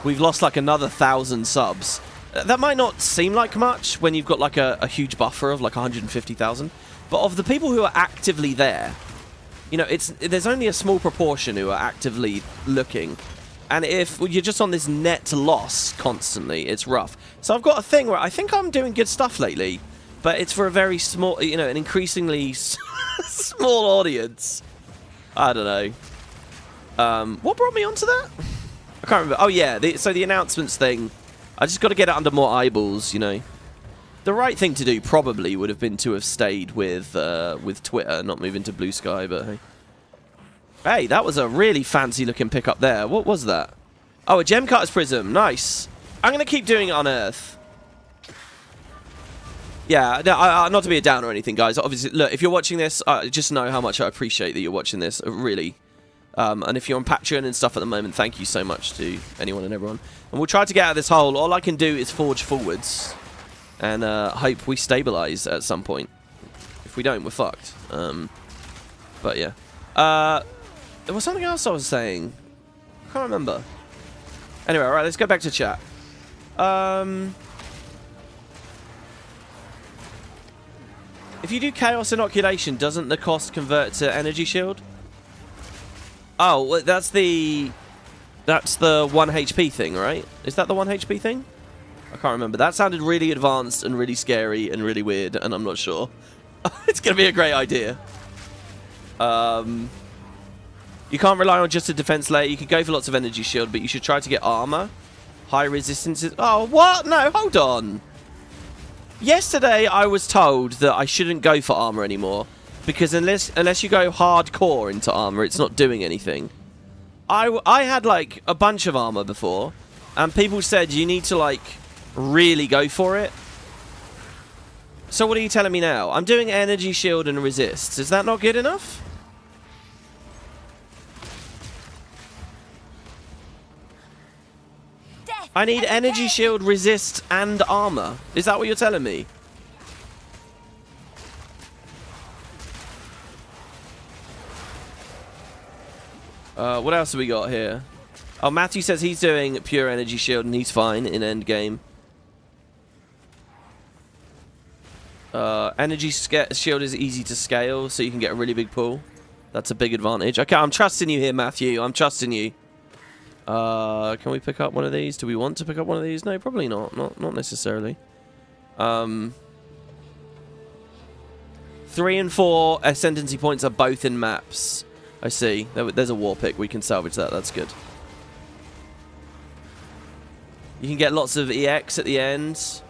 we've lost like another 1,000 subs. That might not seem like much when you've got like a huge buffer of like 150,000. But of the people who are actively there, you know, there's only a small proportion who are actively looking. And if you're just on this net loss constantly, it's rough. So I've got a thing where I think I'm doing good stuff lately. But it's for a very small, you know, an increasingly small audience. I don't know. What brought me onto that? I can't remember. Oh, yeah. So the announcements thing. I just got to get it under more eyeballs, you know. The right thing to do probably would have been to have stayed with Twitter, not move into Blue Sky, but hey. Hey, that was a really fancy looking pickup there. What was that? Oh, a Gem Cutter's Prism. Nice. I'm going to keep doing it on Earth. Yeah, no, not to be a downer or anything, guys. Obviously, look, if you're watching this, just know how much I appreciate that you're watching this, really. And if you're on Patreon and stuff at the moment, thank you so much to anyone and everyone. And we'll try to get out of this hole. All I can do is forge forwards and hope we stabilize at some point. If we don't, we're fucked. But yeah. There was something else I was saying. I can't remember. Anyway, alright, let's go back to chat. If you do Chaos Inoculation, doesn't the cost convert to Energy Shield? Oh, well, that's the 1 HP thing, right? Is that the 1 HP thing? I can't remember. That sounded really advanced and really scary and really weird, and I'm not sure. It's going to be a great idea. You can't rely on just a defense layer. You could go for lots of Energy Shield, but you should try to get armor. High resistances. Oh, what? No, hold on. Yesterday, I was told that I shouldn't go for armor anymore. Because unless you go hardcore into armor, it's not doing anything. I had, like, a bunch of armor before. And people said you need to, like, really go for it. So what are you telling me now? I'm doing Energy Shield and Resist. Is that not good enough? I need Energy Shield, Resist, and armor. Is that what you're telling me? What else have we got here? Oh, Matthew says he's doing pure Energy Shield and he's fine in endgame. Energy Shield is easy to scale, so you can get a really big pull. That's a big advantage. Okay, I'm trusting you here, Matthew. I'm trusting you. Can we pick up one of these? Do we want to pick up one of these? No, probably not. Not necessarily. 3 and 4 ascendancy points are both in maps. I see. There's a war pick. We can salvage that. That's good. You can get lots of EX at the end.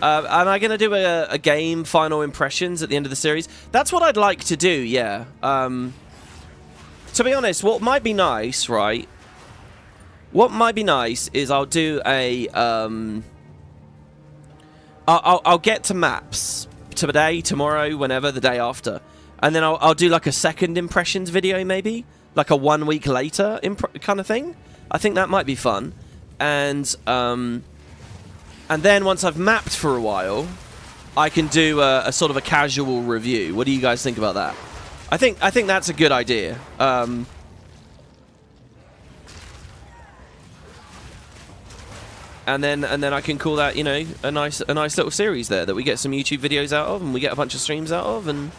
Am I going to do a game final impressions at the end of the series? That's what I'd like to do, yeah. To be honest, what might be nice, right? What might be nice is I'll do a... I'll get to maps today, tomorrow, whenever, the day after. And then I'll do like a second impressions video, maybe? Like a 1 week later kind of thing. I think that might be fun. And then once I've mapped for a while, I can do a sort of a casual review. What do you guys think about that? I think that's a good idea. And then I can call that, you know, a nice little series there that we get some YouTube videos out of and we get a bunch of streams out of, and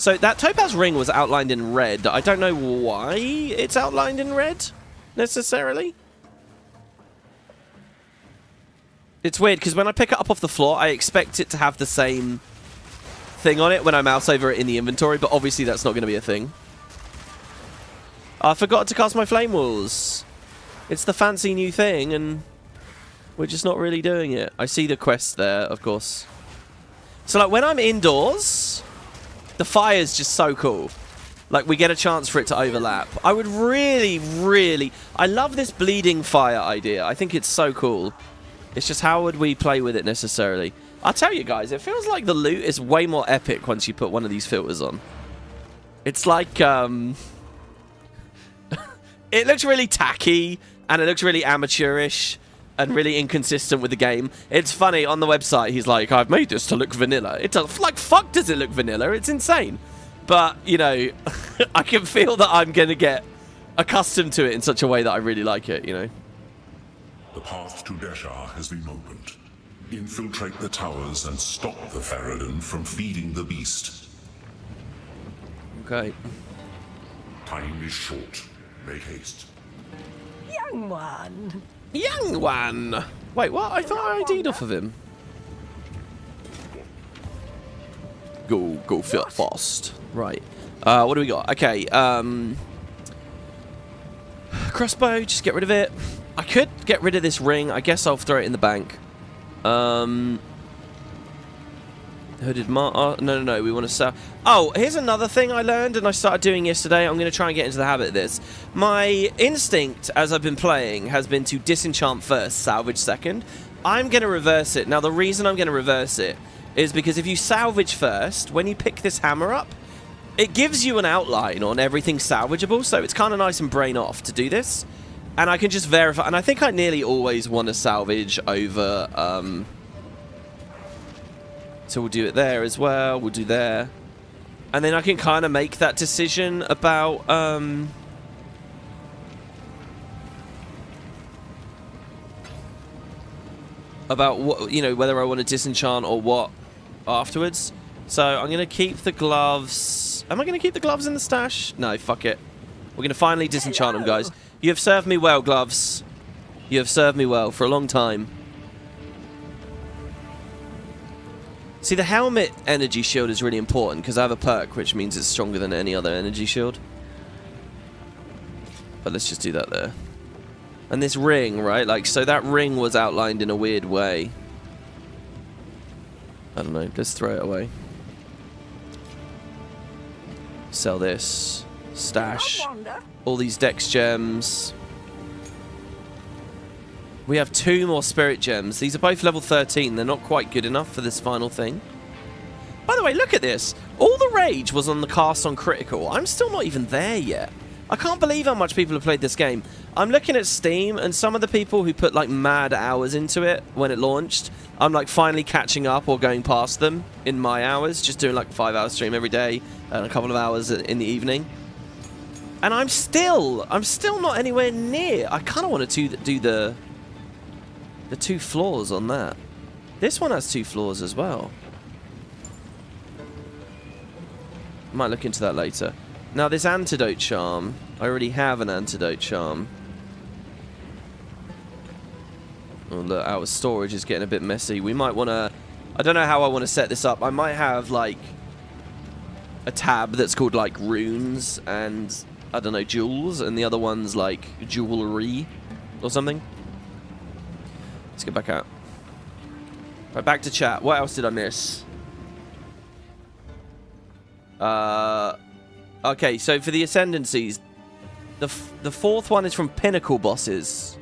So that topaz ring was outlined in red. I don't know why it's outlined in red, necessarily. It's weird, because when I pick it up off the floor, I expect it to have the same thing on it when I mouse over it in the inventory, but obviously that's not going to be a thing. I forgot to cast my flame walls. It's the fancy new thing, and we're just not really doing it. I see the quest there, of course. So, like, when I'm indoors, the fire's just so cool. Like, we get a chance for it to overlap. I would really... I love this bleeding fire idea. I think it's so cool. It's just how would we play with it necessarily? I'll tell you guys, it feels like the loot is way more epic once you put one of these filters on. It's like, it looks really tacky, and it looks really amateurish, and really inconsistent with the game. It's funny, on the website, he's like, I've made this to look vanilla. It does, like, fuck does it look vanilla? It's insane. But, you know, I can feel that I'm going to get accustomed to it in such a way that I really like it, you know? The path to Deshar has been opened. Infiltrate the towers and stop the Farad'n from feeding the beast. Okay. Time is short. Make haste. Young one. Young one! Wait, what? I thought I ID'd off of him. Go fit fast. Right. What do we got? Okay, crossbow, just get rid of it. I could get rid of this ring. I guess I'll throw it in the bank. Hooded no, we want to sell. Oh, here's another thing I learned and I started doing yesterday. I'm going to try and get into the habit of this. My instinct, as I've been playing, has been to disenchant first, salvage second. I'm going to reverse it. Now, the reason I'm going to reverse it is because if you salvage first, when you pick this hammer up, it gives you an outline on everything salvageable, so it's kind of nice and brain off to do this. And I can just verify, and I think I nearly always want to salvage over, so we'll do it there as well, we'll do there. And then I can kind of make that decision about, what, you know, whether I want to disenchant or what afterwards. So I'm going to keep the gloves. Am I going to keep the gloves in the stash? No, fuck it. We're going to finally disenchant them, guys. You have served me well, gloves. You have served me well for a long time. See, the helmet energy shield is really important because I have a perk, which means it's stronger than any other energy shield. But let's just do that there. And this ring, right? Like, so that ring was outlined in a weird way. I don't know. Let's throw it away. Sell this. Stash. All these dex gems. We have 2 more spirit gems. These are both level 13. They're not quite good enough for this final thing. By the way, look at this. All the rage was on the cast on critical. I'm still not even there yet. I can't believe how much people have played this game. I'm looking at Steam, and some of the people who put, like, mad hours into it when it launched, I'm, like, finally catching up or going past them in my hours, just doing, like, a 5-hour stream every day and a couple of hours in the evening. And I'm still not anywhere near. I kind of want to do the 2 floors on that. This one has 2 floors as well. Might look into that later. Now, this antidote charm. I already have an antidote charm. Oh, look, our storage is getting a bit messy. We might want to... I don't know how I want to set this up. I might have, like, a tab that's called, like, runes and, I don't know, jewels. And the other one's, like, jewelry or something. Let's get back out. Right, back to chat. What else did I miss? Okay, so for the ascendancies, the 4th one is from pinnacle bosses.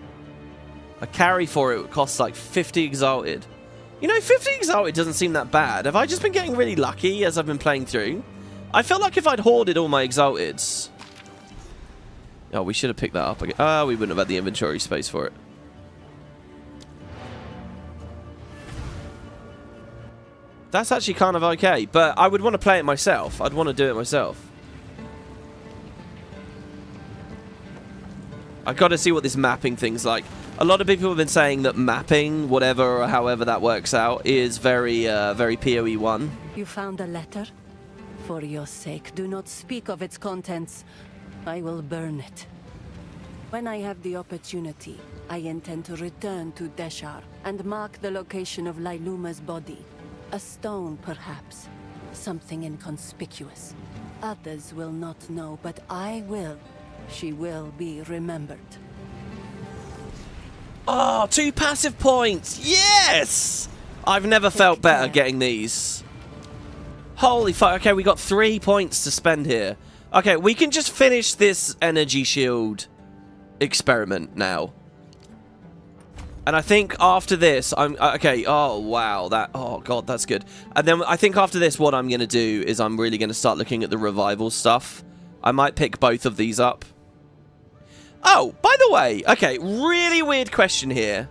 A carry for it costs like 50 exalted. You know, 50 exalted doesn't seem that bad. Have I just been getting really lucky as I've been playing through? I felt like if I'd hoarded all my exalteds... Oh, we should have picked that up again. Oh, we wouldn't have had the inventory space for it. That's actually kind of okay, but I would want to play it myself. I'd want to do it myself. I've got to see what this mapping thing's like. A lot of people have been saying that mapping, whatever or however that works out, is very PoE1. You found a letter? For your sake, do not speak of its contents. I will burn it. When I have the opportunity, I intend to return to Deshar and mark the location of Lailuma's body. A stone, perhaps. Something inconspicuous. Others will not know, but I will. She will be remembered. Oh, 2 passive points! Yes! I've never felt better getting these. Holy fuck, okay, we got 3 points to spend here. Okay, we can just finish this energy shield experiment now. And I think after this, okay, oh wow, oh god, that's good. And then I think after this, what I'm going to do is I'm really going to start looking at the revival stuff. I might pick both of these up. Oh, by the way, okay, really weird question here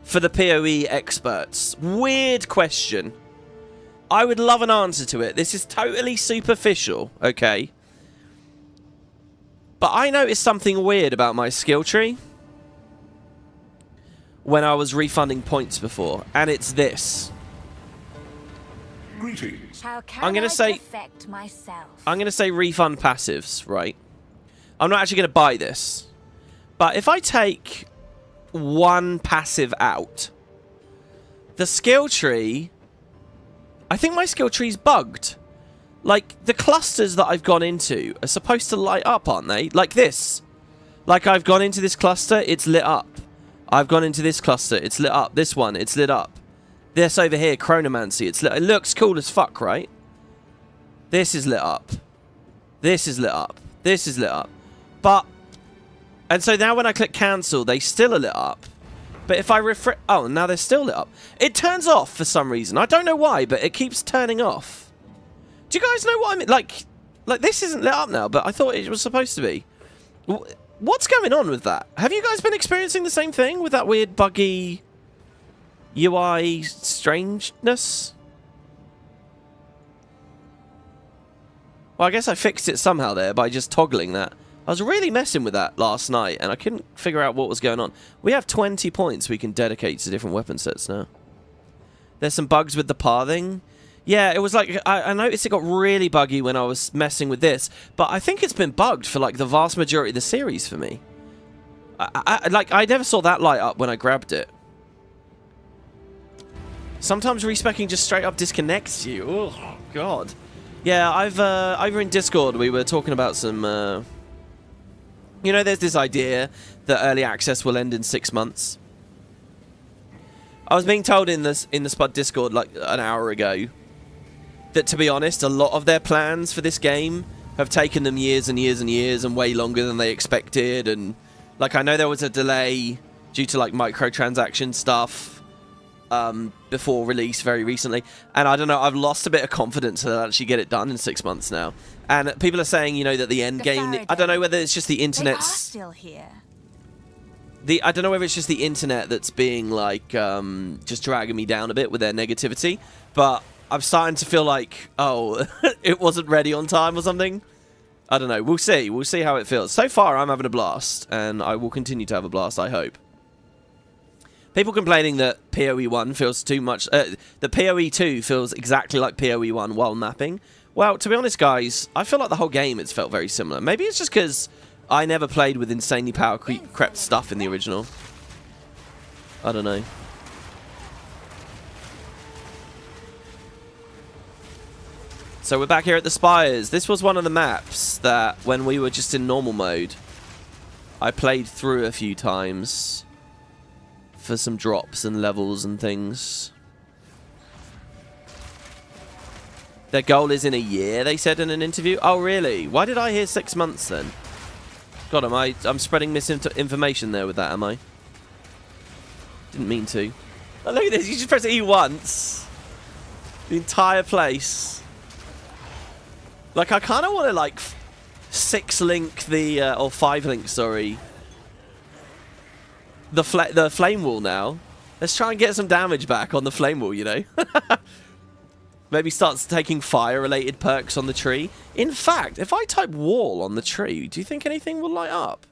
for the PoE experts. Weird question. I would love an answer to it. This is totally superficial, okay? But I noticed something weird about my skill tree when I was refunding points before, and it's this. Greetings. How can I'm gonna I say- perfect myself? I'm going to say refund passives, right? I'm not actually going to buy this. But if I take 1 passive out, the skill tree, I think my skill tree's bugged. Like, the clusters that I've gone into are supposed to light up, aren't they? Like this. Like, I've gone into this cluster, it's lit up. I've gone into this cluster, it's lit up. This one, it's lit up. This over here, Chronomancy, it's lit. It looks cool as fuck, right? This is lit up. This is lit up. This is lit up. But, and so now when I click cancel, they still are lit up. But if I refresh, oh, now they're still lit up. It turns off for some reason. I don't know why, but it keeps turning off. Do you guys know what I mean? Like this isn't lit up now, but I thought it was supposed to be. What's going on with that? Have you guys been experiencing the same thing with that weird buggy UI strangeness? Well, I guess I fixed it somehow there by just toggling that. I was really messing with that last night, and I couldn't figure out what was going on. We have 20 points we can dedicate to different weapon sets now. There's some bugs with the pathing. Yeah, it was like, I noticed it got really buggy when I was messing with this, but I think it's been bugged for like the vast majority of the series for me. I never saw that light up when I grabbed it. Sometimes respecking just straight up disconnects you. Oh, God. Yeah, over in Discord, we were talking about some, you know, there's this idea that early access will end in 6 months. I was being told in the Spud Discord like an hour ago that, to be honest, a lot of their plans for this game have taken them years and years and years and way longer than they expected. And like, I know there was a delay due to like microtransaction stuff before release very recently, and I don't know, I've lost a bit of confidence that I'll actually get it done in 6 months now. And people are saying, you know, that the end game, I don't know whether it's just the internet's still here. I don't know whether it's just the internet that's being like just dragging me down a bit with their negativity, but I'm starting to feel like, oh, it wasn't ready on time or something. I don't know. We'll see. We'll see how it feels. So far, I'm having a blast, and I will continue to have a blast, I hope. People complaining that PoE 1 feels too much... that PoE 2 feels exactly like PoE 1 while napping. Well, to be honest, guys, I feel like the whole game has felt very similar. Maybe it's just because I never played with insanely power-crept stuff in the original. I don't know. So we're back here at the Spires. This was one of the maps that, when we were just in normal mode, I played through a few times for some drops and levels and things. Their goal is in a year, they said in an interview. Oh, really? Why did I hear 6 months then? God, I'm spreading misinformation there with that, am I? Didn't mean to. Oh, look at this. You just press E once. The entire place. Like, I kind of want to, like, 6-link the... or 5-link, sorry. The flame wall now. Let's try and get some damage back on the flame wall, you know? Maybe starts taking fire-related perks on the tree. In fact, if I type wall on the tree, do you think anything will light up?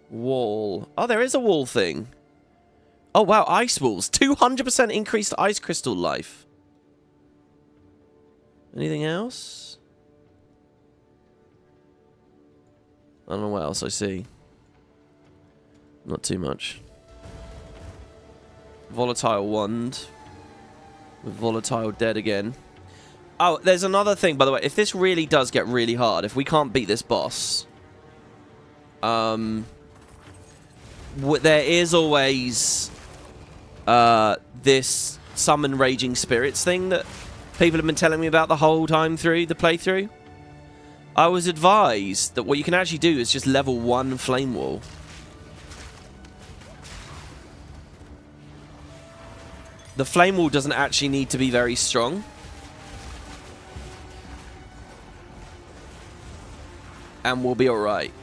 Wall. Oh, there is a wall thing. Oh, wow, ice walls. 200% increased ice crystal life. Anything else? I don't know what else I see. Not too much. Volatile wand. With volatile dead again. Oh, there's another thing, by the way. If this really does get really hard, if we can't beat this boss, there is always this summon raging spirits thing that people have been telling me about the whole time through the playthrough. I was advised that what you can actually do is just level 1 flame wall. The flame wall doesn't actually need to be very strong. And we'll be alright.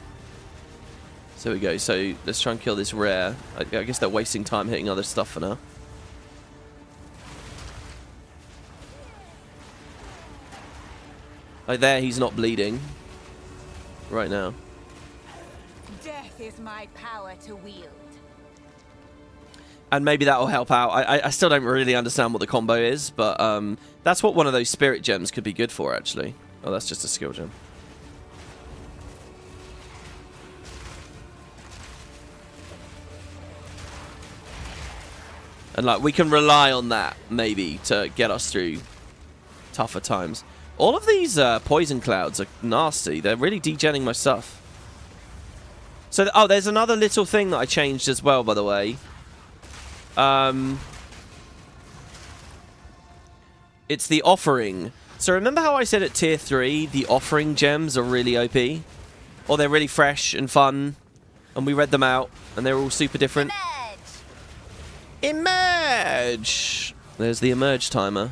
So we go. So let's try and kill this rare. I guess they're wasting time hitting other stuff for now. Like there, he's not bleeding. Right now. Death is my power to wield. And maybe that will help out. I still don't really understand what the combo is, but that's what one of those spirit gems could be good for, actually. Oh, that's just a skill gem. And like we can rely on that maybe to get us through tougher times. All of these poison clouds are nasty. They're really degenning my stuff. So, oh, there's another little thing that I changed as well, by the way. It's the offering. So remember how I said at tier 3 the offering gems are really OP? Or they're really fresh and fun. And we read them out. And they're all super different. Emerge! There's the emerge timer.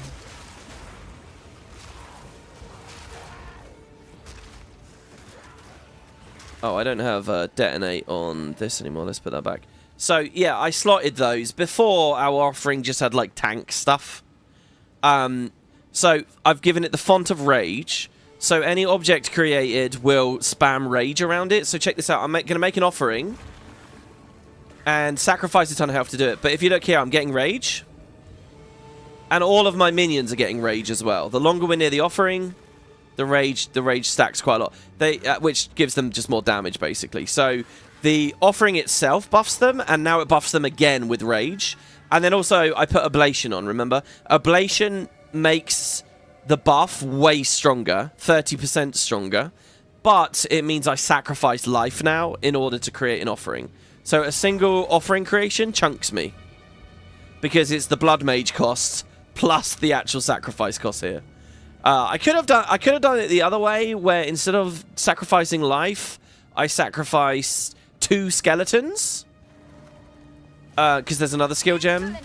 Oh, I don't have detonate on this anymore. Let's put that back. So, yeah, I slotted those. Before, our offering just had, like, tank stuff. So, I've given it the font of rage. So, any object created will spam rage around it. So, check this out. I'm going to make an offering. And sacrifice a ton of health to do it. But if you look here, I'm getting rage. And all of my minions are getting rage as well. The longer we're near the offering, the rage stacks quite a lot. Which gives them just more damage, basically. So, the offering itself buffs them, and now it buffs them again with rage. And then also, I put Ablation on, remember? Ablation makes the buff way stronger, 30% stronger. But it means I sacrifice life now in order to create an offering. So a single offering creation chunks me. Because it's the Blood Mage cost plus the actual sacrifice cost here. I could have done it the other way, where instead of sacrificing life, I sacrificed 2 skeletons. Because there's another skill gem.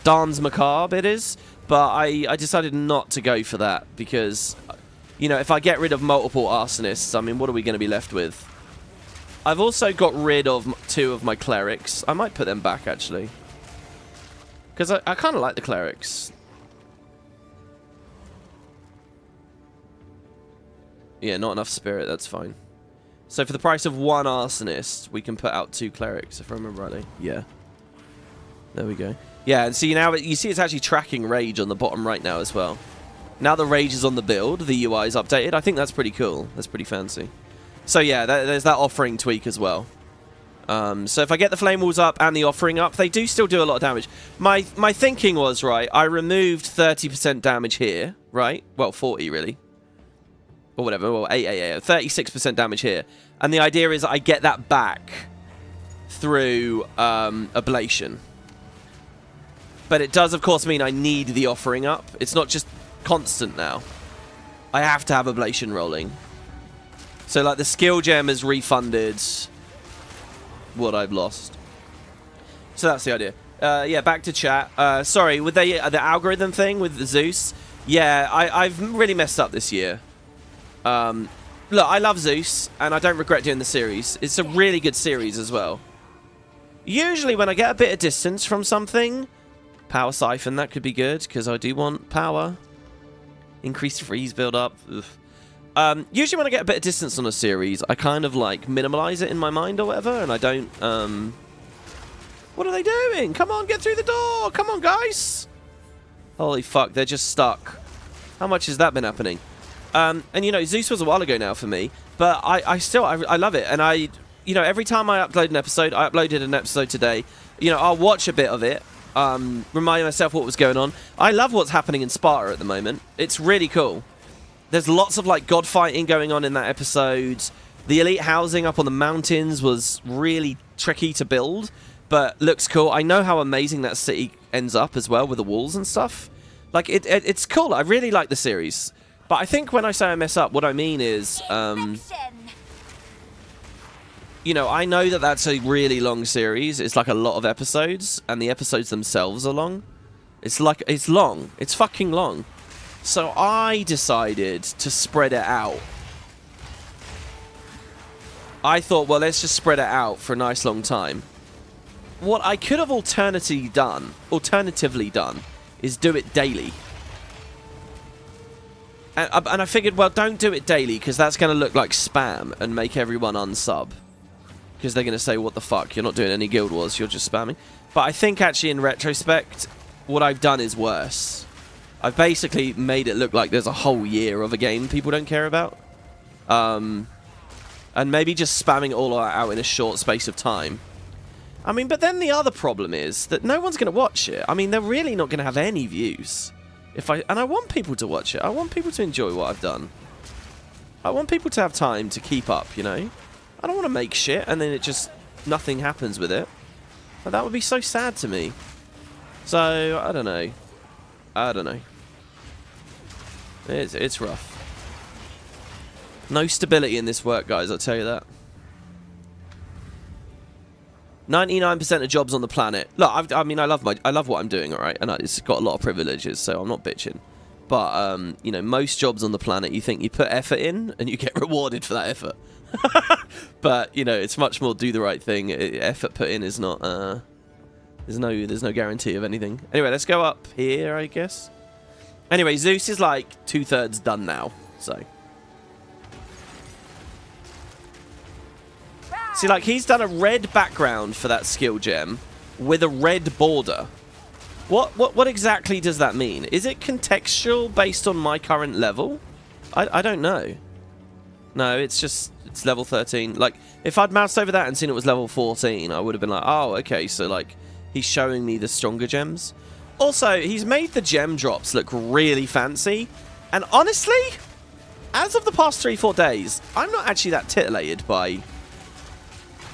Dan's Macabre it is. But I decided not to go for that. Because, you know, if I get rid of multiple arsonists, I mean, what are we going to be left with? I've also got rid of 2 of my clerics. I might put them back, actually. Because I kind of like the clerics. Yeah, not enough spirit, that's fine. So for the price of 1 arsonist, we can put out 2 clerics, if I remember rightly. Yeah. There we go. Yeah, and see now, you see it's actually tracking rage on the bottom right now as well. Now the rage is on the build, the UI is updated. I think that's pretty cool. That's pretty fancy. So yeah, there's that offering tweak as well. So if I get the flame walls up and the offering up, they do still do a lot of damage. My thinking was, right, I removed 30% damage here, right? Well, 40 really. Or whatever, well, 36% damage here. And the idea is I get that back through Ablation. But it does, of course, mean I need the offering up. It's not just constant now. I have to have Ablation rolling. So, like, the skill gem has refunded what I've lost. So that's the idea. Yeah, back to chat. Sorry, with the algorithm thing with the Zeus, yeah, I've really messed up this year. Look, I love Zeus, and I don't regret doing the series. It's a really good series as well. Usually when I get a bit of distance from something, Power Siphon, that could be good, because I do want power. Increased freeze build-up. Usually when I get a bit of distance on a series, I kind of, like, minimalize it in my mind or whatever, and I don't, What are they doing? Come on, get through the door! Come on, guys! Holy fuck, they're just stuck. How much has that been happening? And, you know, Zeus was a while ago now for me, but I still love it. And you know, every time I upload an episode, I uploaded an episode today, you know, I'll watch a bit of it, remind myself what was going on. I love what's happening in Sparta at the moment. It's really cool. There's lots of, like, god fighting going on in that episode. The elite housing up on the mountains was really tricky to build, but looks cool. I know how amazing that city ends up as well with the walls and stuff. Like, it's cool. I really like the series. But I think when I say I mess up, what I mean is, you know, I know that that's a really long series. It's like a lot of episodes, and the episodes themselves are long. It's long. It's fucking long. So I decided to spread it out. I thought, well, let's just spread it out for a nice long time. What I could have alternatively done is do it daily. And I figured, well, don't do it daily, because that's going to look like spam and make everyone unsub. Because they're going to say, what the fuck, you're not doing any Guild Wars, you're just spamming. But I think, actually, in retrospect, what I've done is worse. I've basically made it look like there's a whole year of a game people don't care about. And maybe just spamming all out in a short space of time. I mean, but then the other problem is that no one's going to watch it. I mean, they're really not going to have any views. And I want people to watch it. I want people to enjoy what I've done. I want people to have time to keep up, you know? I don't want to make shit and then nothing happens with it. But that would be so sad to me. So, I don't know. It's rough. No stability in this work, guys, I'll tell you that. 99% of jobs on the planet. Look, I mean, I love what I'm doing, alright? And it's got a lot of privileges, so I'm not bitching. But, you know, most jobs on the planet, you think you put effort in, and you get rewarded for that effort. But, you know, it's much more do the right thing. Effort put in is not, there's no guarantee of anything. Anyway, let's go up here, I guess. Anyway, Zeus is like 2/3 done now, so. See, like, he's done a red background for that skill gem with a red border. What exactly does that mean? Is it contextual based on my current level? I don't know. No, it's level 13. Like, if I'd moused over that and seen it was level 14, I would have been like, oh, okay, so, like, he's showing me the stronger gems. Also, he's made the gem drops look really fancy. And honestly, as of the past 3-4 days, I'm not actually that titillated by...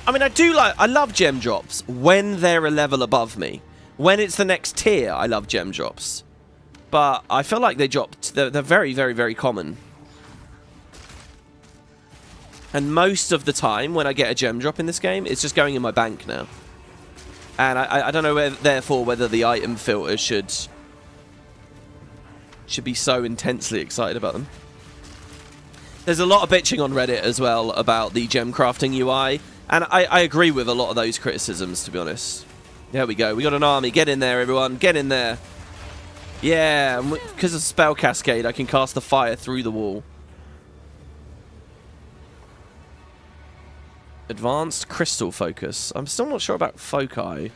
I mean, I love gem drops when they're a level above me. When it's the next tier, I love gem drops. But I feel like they're very, very, very common. And most of the time, when I get a gem drop in this game, it's just going in my bank now. And I don't know, therefore, whether the item filter should be so intensely excited about them. There's a lot of bitching on Reddit as well about the gem crafting UI. And I agree with a lot of those criticisms, to be honest. There we go. We got an army. Get in there, everyone. Get in there. Yeah, because of Spell Cascade, I can cast the fire through the wall. Advanced Crystal Focus. I'm still not sure about Foci.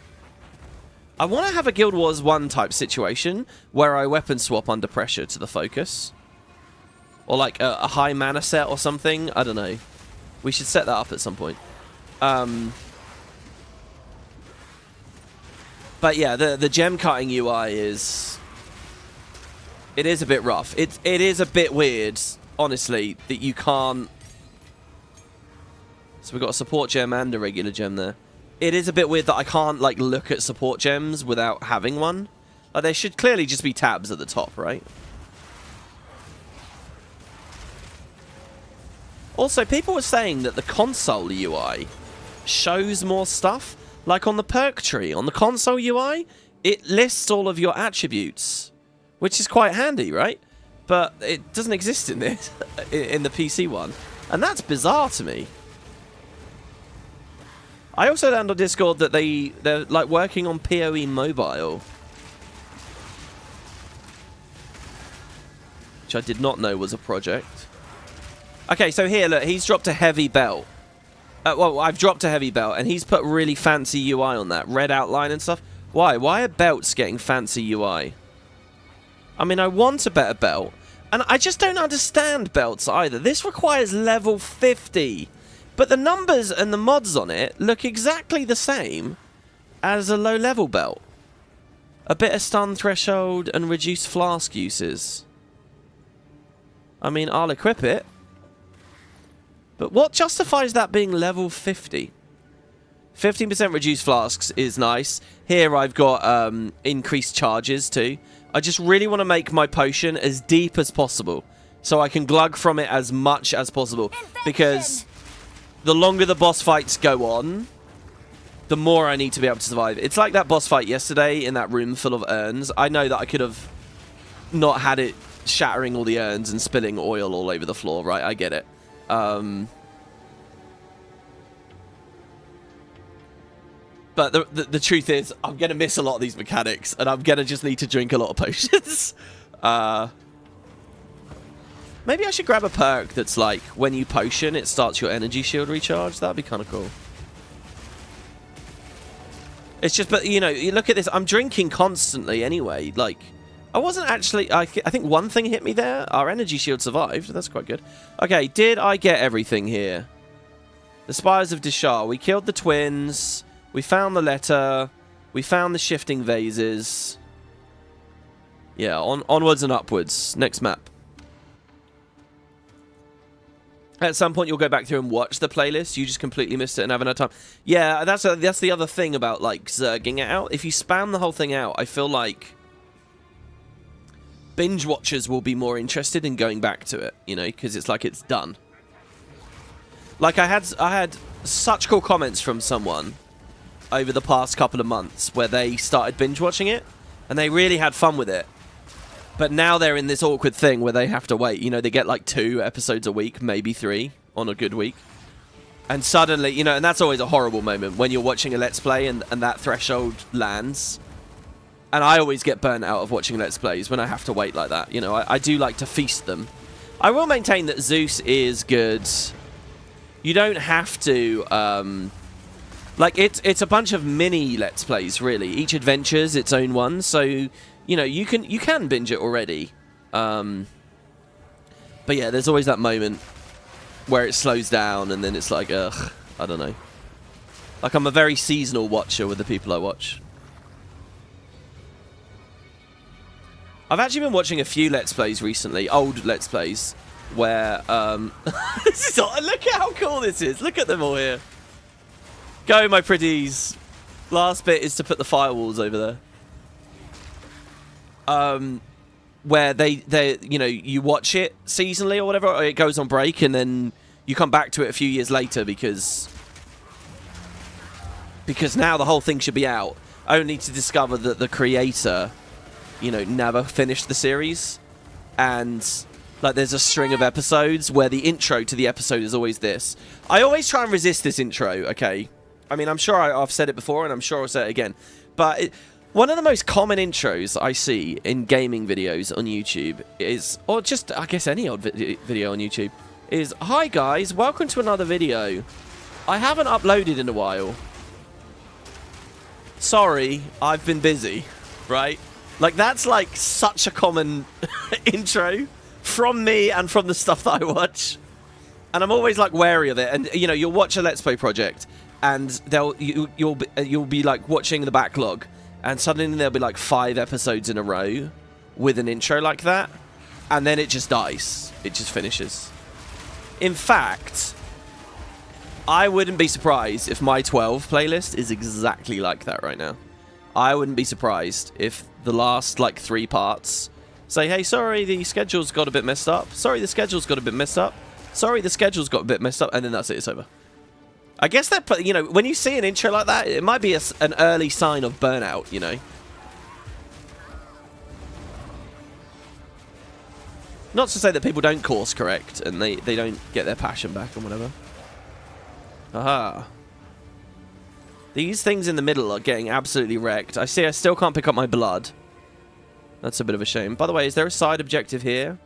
I want to have a Guild Wars 1 type situation where I weapon swap under pressure to the Focus. Or like a high mana set or something. I don't know. We should set that up at some point. But yeah, the gem cutting UI is... It is a bit rough. It is a bit weird, honestly, that you can't... So we've got a support gem and a regular gem there. It is a bit weird that I can't, like, look at support gems without having one. Like, there should clearly just be tabs at the top, right? Also, people were saying that the console UI shows more stuff. Like on the perk tree, on the console UI, it lists all of your attributes, which is quite handy, right? But it doesn't exist in this, in the PC one. And that's bizarre to me. I also learned on Discord that they're like working on PoE Mobile, which I did not know was a project. Okay, so here, look, he's dropped a heavy belt. Well, I've dropped a heavy belt, and he's put really fancy UI on that. Red outline and stuff. Why? Why are belts getting fancy UI? I mean, I want a better belt, And I just don't understand belts either. This requires level 50. But the numbers and the mods on it look exactly the same as a low-level belt. A bit of stun threshold and reduced flask uses. I mean, I'll equip it. But what justifies that being level 50? 15% reduced flasks is nice. Here I've got increased charges too. I just really want to make my potion as deep as possible, so I can glug from it as much as possible. Because the longer the boss fights go on, the more I need to be able to survive. It's like that boss fight yesterday in that room full of urns. I know that I could have not had it shattering all the urns and spilling oil all over the floor, right? I get it. But the truth is, I'm going to miss a lot of these mechanics, and I'm going to just need to drink a lot of potions. Maybe I should grab a perk that's like, when you potion, it starts your energy shield recharge. That'd be kind of cool. It's just, but, you know, you look at this. I'm drinking constantly anyway. Like, I wasn't actually... I think one thing hit me there. Our energy shield survived. That's quite good. Okay, did I get everything here? The Spires of Deshar. We killed the twins... We found the letter. We found the shifting vases. Yeah, onwards and upwards. Next map. At some point, you'll go back through and watch the playlist. You just completely missed it and haven't had time. Yeah, that's the other thing about, like, zerging it out. If you spam the whole thing out, I feel like binge watchers will be more interested in going back to it, you know, because it's like it's done. Like, I had such cool comments from someone over the past couple of months where they started binge watching it and they really had fun with it, but now they're in this awkward thing where they have to wait. You know, they get like 2 episodes a week, maybe 3 on a good week, and suddenly, you know, and that's always a horrible moment when you're watching a Let's Play and that threshold lands. And I always get burnt out of watching Let's Plays when I have to wait like that. You know, I do like to feast them. I will maintain that Zeus is good. You don't have to like, it's a bunch of mini Let's Plays, really. Each adventure's its own one, so, you know, you can binge it already. But yeah, there's always that moment where it slows down, and then it's like, ugh, I don't know. Like, I'm a very seasonal watcher with the people I watch. I've actually been watching a few Let's Plays recently, old Let's Plays, where, this is all, look at how cool this is. Look at them all here. Go, my pretties. Last bit is to put the firewalls over there. Where they you know, you watch it seasonally or whatever, or it goes on break, and then you come back to it a few years later because now the whole thing should be out, only to discover that the creator, you know, never finished the series. And like, there's a string of episodes where the intro to the episode is always this. I always try and resist this intro, okay? I mean, I'm sure I've said it before, and I'm sure I'll say it again. But one of the most common intros I see in gaming videos on YouTube is, or just, I guess, any old video on YouTube, is, "Hi guys, welcome to another video. I haven't uploaded in a while. Sorry, I've been busy," right? Like, that's like such a common intro from me and from the stuff that I watch. And I'm always like wary of it. And, you know, you'll watch a Let's Play project, and you'll be like watching the backlog, and suddenly there'll be like 5 episodes in a row with an intro like that, and then it just dies. It just finishes. In fact, I wouldn't be surprised if my 12 playlist is exactly like that right now. I wouldn't be surprised if the last like 3 parts say, "Hey, sorry, the schedule's got a bit messed up. Sorry, the schedule's got a bit messed up. Sorry, the schedule's got a bit messed up," and then that's it. It's over. I guess that, you know, when you see an intro like that, it might be an early sign of burnout, you know. Not to say that people don't course correct and they don't get their passion back or whatever. Aha. These things in the middle are getting absolutely wrecked. I see I still can't pick up my blood. That's a bit of a shame. By the way, is there a side objective here?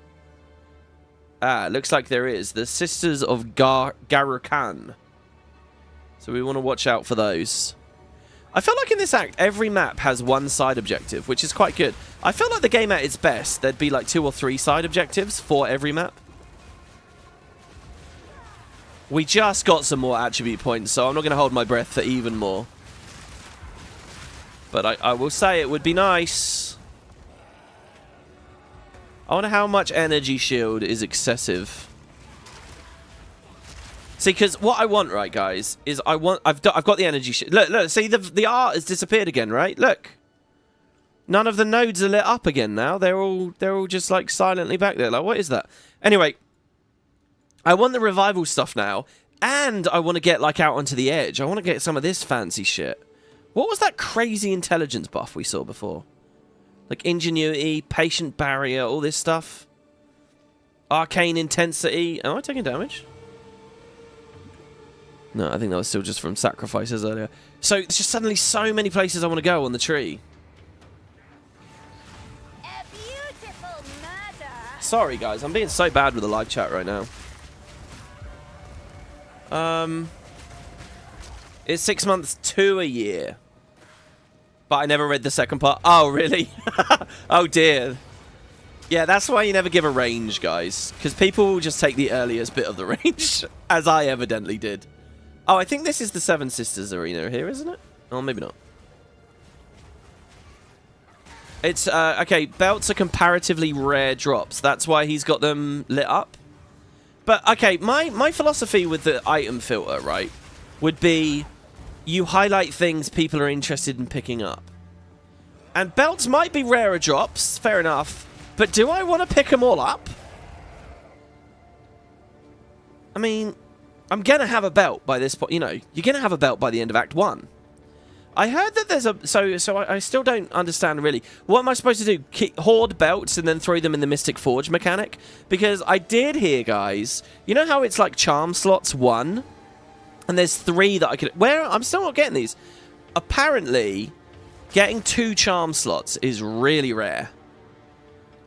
Ah, looks like there is. The Sisters of Garukan. So we want to watch out for those. I feel like in this act, every map has one side objective, which is quite good. I feel like the game at its best, there'd be like 2 or 3 side objectives for every map. We just got some more attribute points, so I'm not going to hold my breath for even more. But I will say it would be nice. I wonder how much energy shield is excessive. See, because what I want, right, guys, is I've got the energy shield. Look, see, the art has disappeared again, right? Look. None of the nodes are lit up again now. They're all just, like, silently back there. Like, what is that? Anyway, I want the revival stuff now, and I want to get, like, out onto the edge. I want to get some of this fancy shit. What was that crazy intelligence buff we saw before? Like ingenuity, patient barrier, all this stuff. Arcane intensity. Am I taking damage? No, I think that was still just from sacrifices earlier. So, there's just suddenly so many places I want to go on the tree. A beautiful murder. Sorry, guys. I'm being so bad with the live chat right now. It's 6 months to a year. But I never read the second part. Oh, really? Oh, dear. Yeah, that's why you never give a range, guys. Because people will just take the earliest bit of the range. As I evidently did. Oh, I think this is the Seven Sisters arena here, isn't it? Oh, maybe not. It's, okay, belts are comparatively rare drops. That's why he's got them lit up. But, okay, my philosophy with the item filter, right, would be you highlight things people are interested in picking up. And belts might be rarer drops, fair enough. But do I want to pick them all up? I mean, I'm going to have a belt by this point. You know, you're going to have a belt by the end of Act 1. I heard that there's a... So I still don't understand, really. What am I supposed to do? Hoard belts and then throw them in the Mystic Forge mechanic? Because I did hear, guys... You know how it's like charm slots 1? And there's 3 that I could... Where? I'm still not getting these. Apparently, getting 2 charm slots is really rare.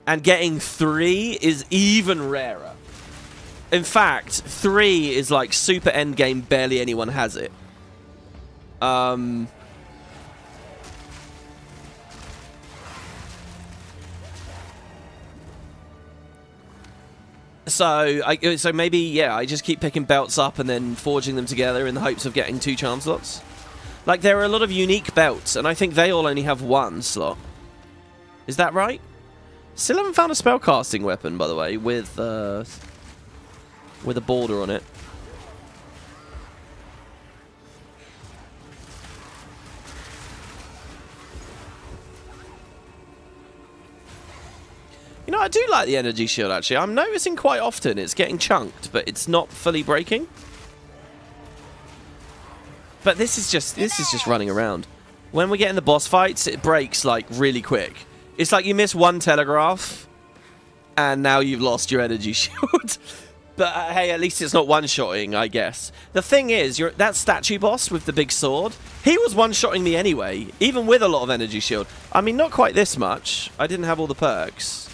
And getting 3 is even rarer. In fact, 3 is like super endgame, barely anyone has it. So maybe, yeah, I just keep picking belts up and then forging them together in the hopes of getting 2 charm slots. Like, there are a lot of unique belts, and I think they all only have 1 slot. Is that right? Still haven't found a spellcasting weapon, by the way, with a border on it. You know, I do like the energy shield, actually. I'm noticing quite often it's getting chunked, but it's not fully breaking. But this is just running around. When we get in the boss fights, it breaks, like, really quick. It's like you miss 1 telegraph, and now you've lost your energy shield. But, hey, at least it's not one-shotting, I guess. The thing is, that statue boss with the big sword, he was one-shotting me anyway, even with a lot of energy shield. I mean, not quite this much. I didn't have all the perks.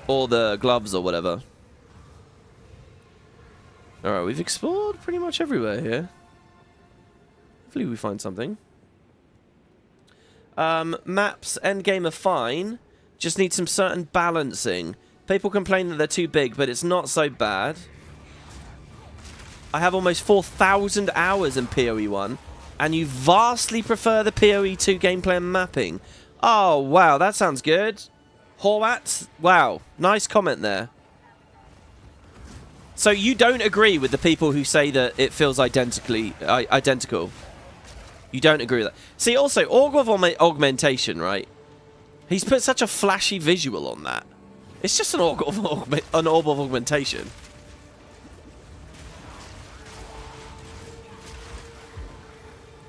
Or the gloves or whatever. Alright, we've explored pretty much everywhere here. Hopefully we find something. Maps, endgame are fine. Just need some certain balancing. People complain that they're too big, but it's not so bad. I have almost 4,000 hours in PoE 1, and you vastly prefer the PoE 2 gameplay and mapping. Oh, wow, that sounds good. Horwat, wow, nice comment there. So you don't agree with the people who say that it feels identical? You don't agree with that? See, also, Orb of Augmentation, right? He's put such a flashy visual on that. It's just an orb of augmentation.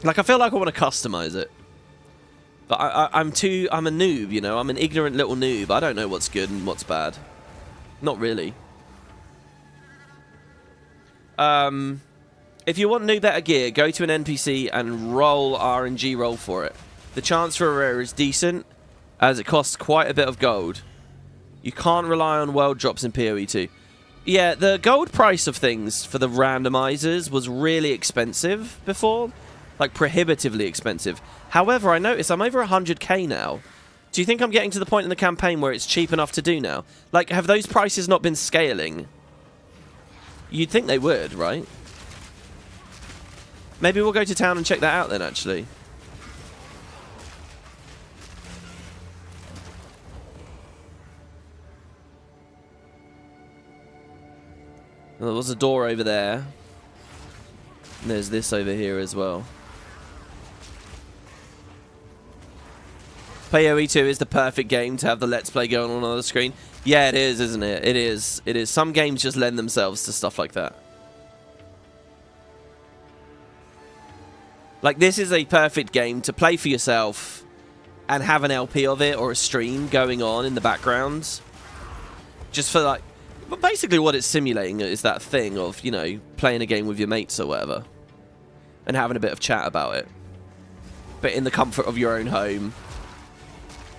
Like, I feel like I want to customize it. But I'm a noob, you know? I'm an ignorant little noob. I don't know what's good and what's bad. Not really. If you want new better gear, go to an NPC and roll RNG roll for it. The chance for a rare is decent, as it costs quite a bit of gold. You can't rely on world drops in PoE 2. Yeah, the gold price of things for the randomizers was really expensive before. like prohibitively expensive. However, I notice I'm over 100k now. Do you think I'm getting to the point in the campaign where it's cheap enough to do now? Like, have those prices not been scaling? You'd think they would, right? Maybe we'll go to town and check that out then, actually. Well, there was a door over there. And there's this over here as well. PoE 2 is the perfect game to have the Let's Play going on the screen. Yeah, it is, isn't it? It is. It is. Some games just lend themselves to stuff like that. Like, this is a perfect game to play for yourself and have an LP of it or a stream going on in the background. Just for, like... But basically what it's simulating is that thing of, you know, playing a game with your mates or whatever. And having a bit of chat about it. But in the comfort of your own home.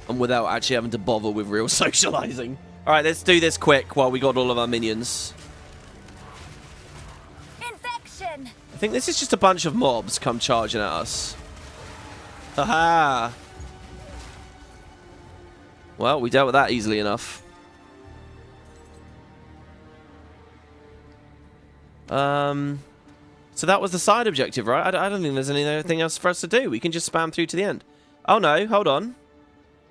And without actually having to bother with real socializing. Alright, let's do this quick while we got all of our minions. Infection! I think this is just a bunch of mobs come charging at us. Aha! Well, we dealt with that easily enough. So that was the side objective, right? I don't think there's anything else for us to do. We can just spam through to the end. Oh no, hold on.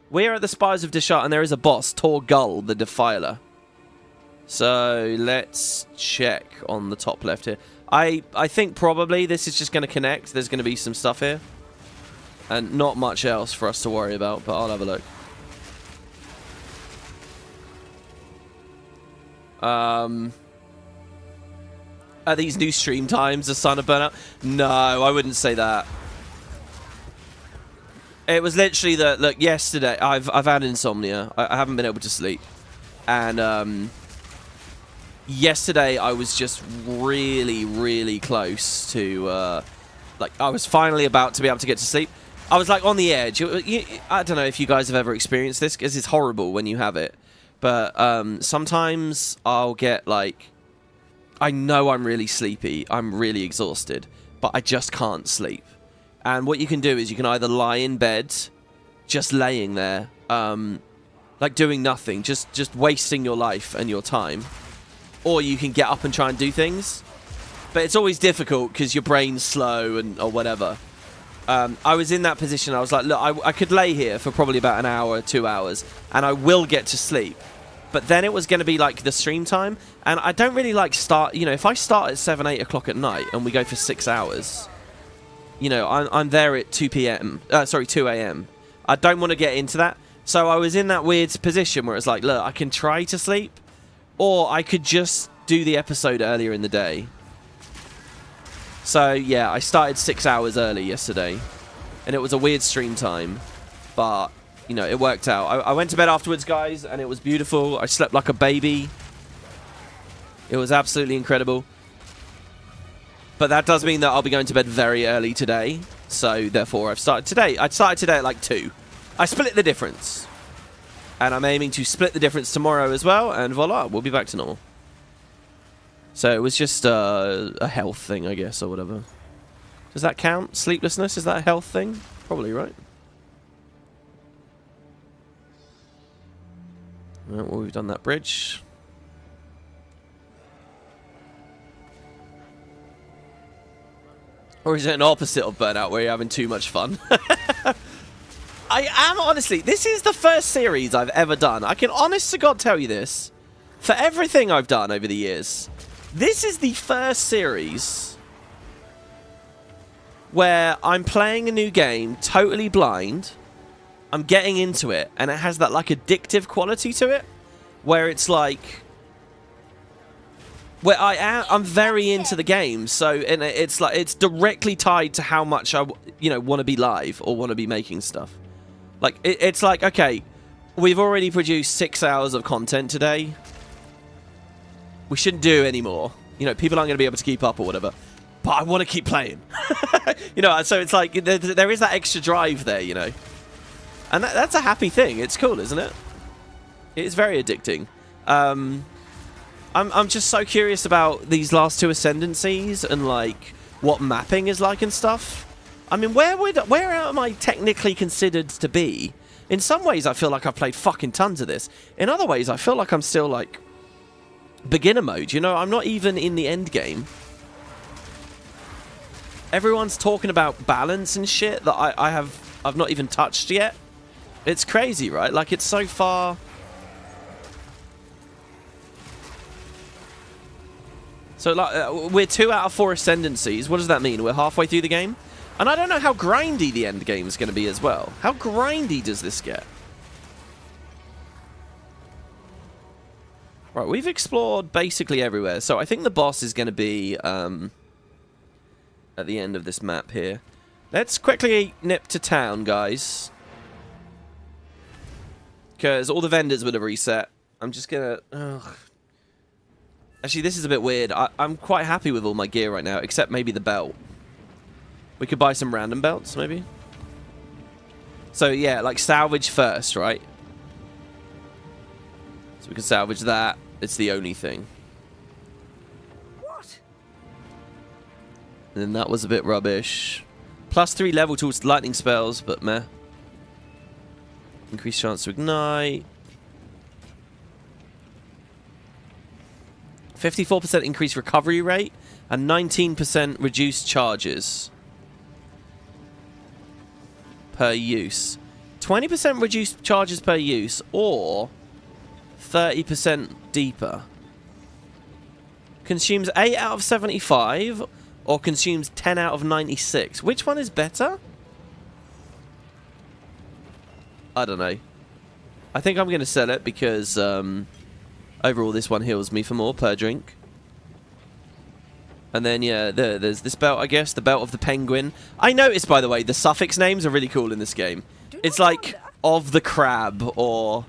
We're at the Spires of Deshart, and there is a boss, Tor Gull, the Defiler. So let's check on the top left here. I think probably this is just going to connect. There's going to be some stuff here. And not much else for us to worry about, but I'll have a look. Are these new stream times a sign of burnout? No, I wouldn't say that. It was literally that, look, yesterday, I've had insomnia. I haven't been able to sleep. And yesterday I was just really, really close to, like, I was finally about to be able to get to sleep. I was, like, on the edge. I don't know if you guys have ever experienced this, because it's horrible when you have it. But sometimes I'll get, like... I know I'm really sleepy, I'm really exhausted, but I just can't sleep. And what you can do is you can either lie in bed, just laying there, like doing nothing, just wasting your life and your time. Or you can get up and try and do things. But it's always difficult because your brain's slow or whatever. I was in that position, I was like, look, I could lay here for probably about an hour, 2 hours, and I will get to sleep. But then it was going to be like the stream time, and I don't really like start, you know, if I start at 7, 8 o'clock at night and we go for 6 hours, you know, I'm there at 2 p.m., sorry, 2 a.m. I don't want to get into that. So I was in that weird position where it's like, look, I can try to sleep, or I could just do the episode earlier in the day. So yeah, I started 6 hours early yesterday, and it was a weird stream time, but... You know, it worked out. I went to bed afterwards, guys, and it was beautiful. I slept like a baby. It was absolutely incredible. But that does mean that I'll be going to bed very early today. So, therefore, I've started today. I started today at like 2. I split the difference. And I'm aiming to split the difference tomorrow as well. And voila, we'll be back to normal. So, it was just a health thing, I guess, or whatever. Does that count? Sleeplessness? Is that a health thing? Probably, right? Right, well, we've done that bridge. Or is it an opposite of burnout where you're having too much fun? I am, honestly, this is the first series I've ever done. I can honest to God tell you this. For everything I've done over the years, this is the first series where I'm playing a new game totally blind. I'm getting into it, and it has that, like, addictive quality to it, where it's like... Where I'm very into the game, so and it's like it's directly tied to how much I, you know, want to be live or want to be making stuff. Like, it's like, okay, we've already produced 6 hours of content today. We shouldn't do any more. You know, people aren't going to be able to keep up or whatever. But I want to keep playing. You know, so it's like, there is that extra drive there, you know. And that's a happy thing. It's cool, isn't it? It is very addicting. I'm just so curious about these last 2 ascendancies and, like, what mapping is like and stuff. I mean, where am I technically considered to be? In some ways, I feel like I've played fucking tons of this. In other ways, I feel like I'm still, like, beginner mode. You know, I'm not even in the end game. Everyone's talking about balance and shit that I've not even touched yet. It's crazy, right? Like, it's so far. So, like, we're 2 out of 4 ascendancies. What does that mean? We're halfway through the game? And I don't know how grindy the end game is going to be as well. How grindy does this get? Right, we've explored basically everywhere. So I think the boss is going to be at the end of this map here. Let's quickly nip to town, guys. Because all the vendors would have reset. I'm just going to... Actually, this is a bit weird. I'm quite happy with all my gear right now, except maybe the belt. We could buy some random belts, maybe. So, yeah, like salvage first, right? So we can salvage that. It's the only thing. What? And then that was a bit rubbish. +3 level tools, lightning spells, but meh. Increased chance to ignite. 54% increased recovery rate and 19% reduced charges per use. 20% reduced charges per use, or 30% deeper. Consumes 8 out of 75, or consumes 10 out of 96. Which one is better? I don't know. I think I'm going to sell it because overall this one heals me for more per drink. And then, yeah, there's this belt, I guess. The Belt of the Penguin. I noticed, by the way, the suffix names are really cool in this game. It's like, of the crab, or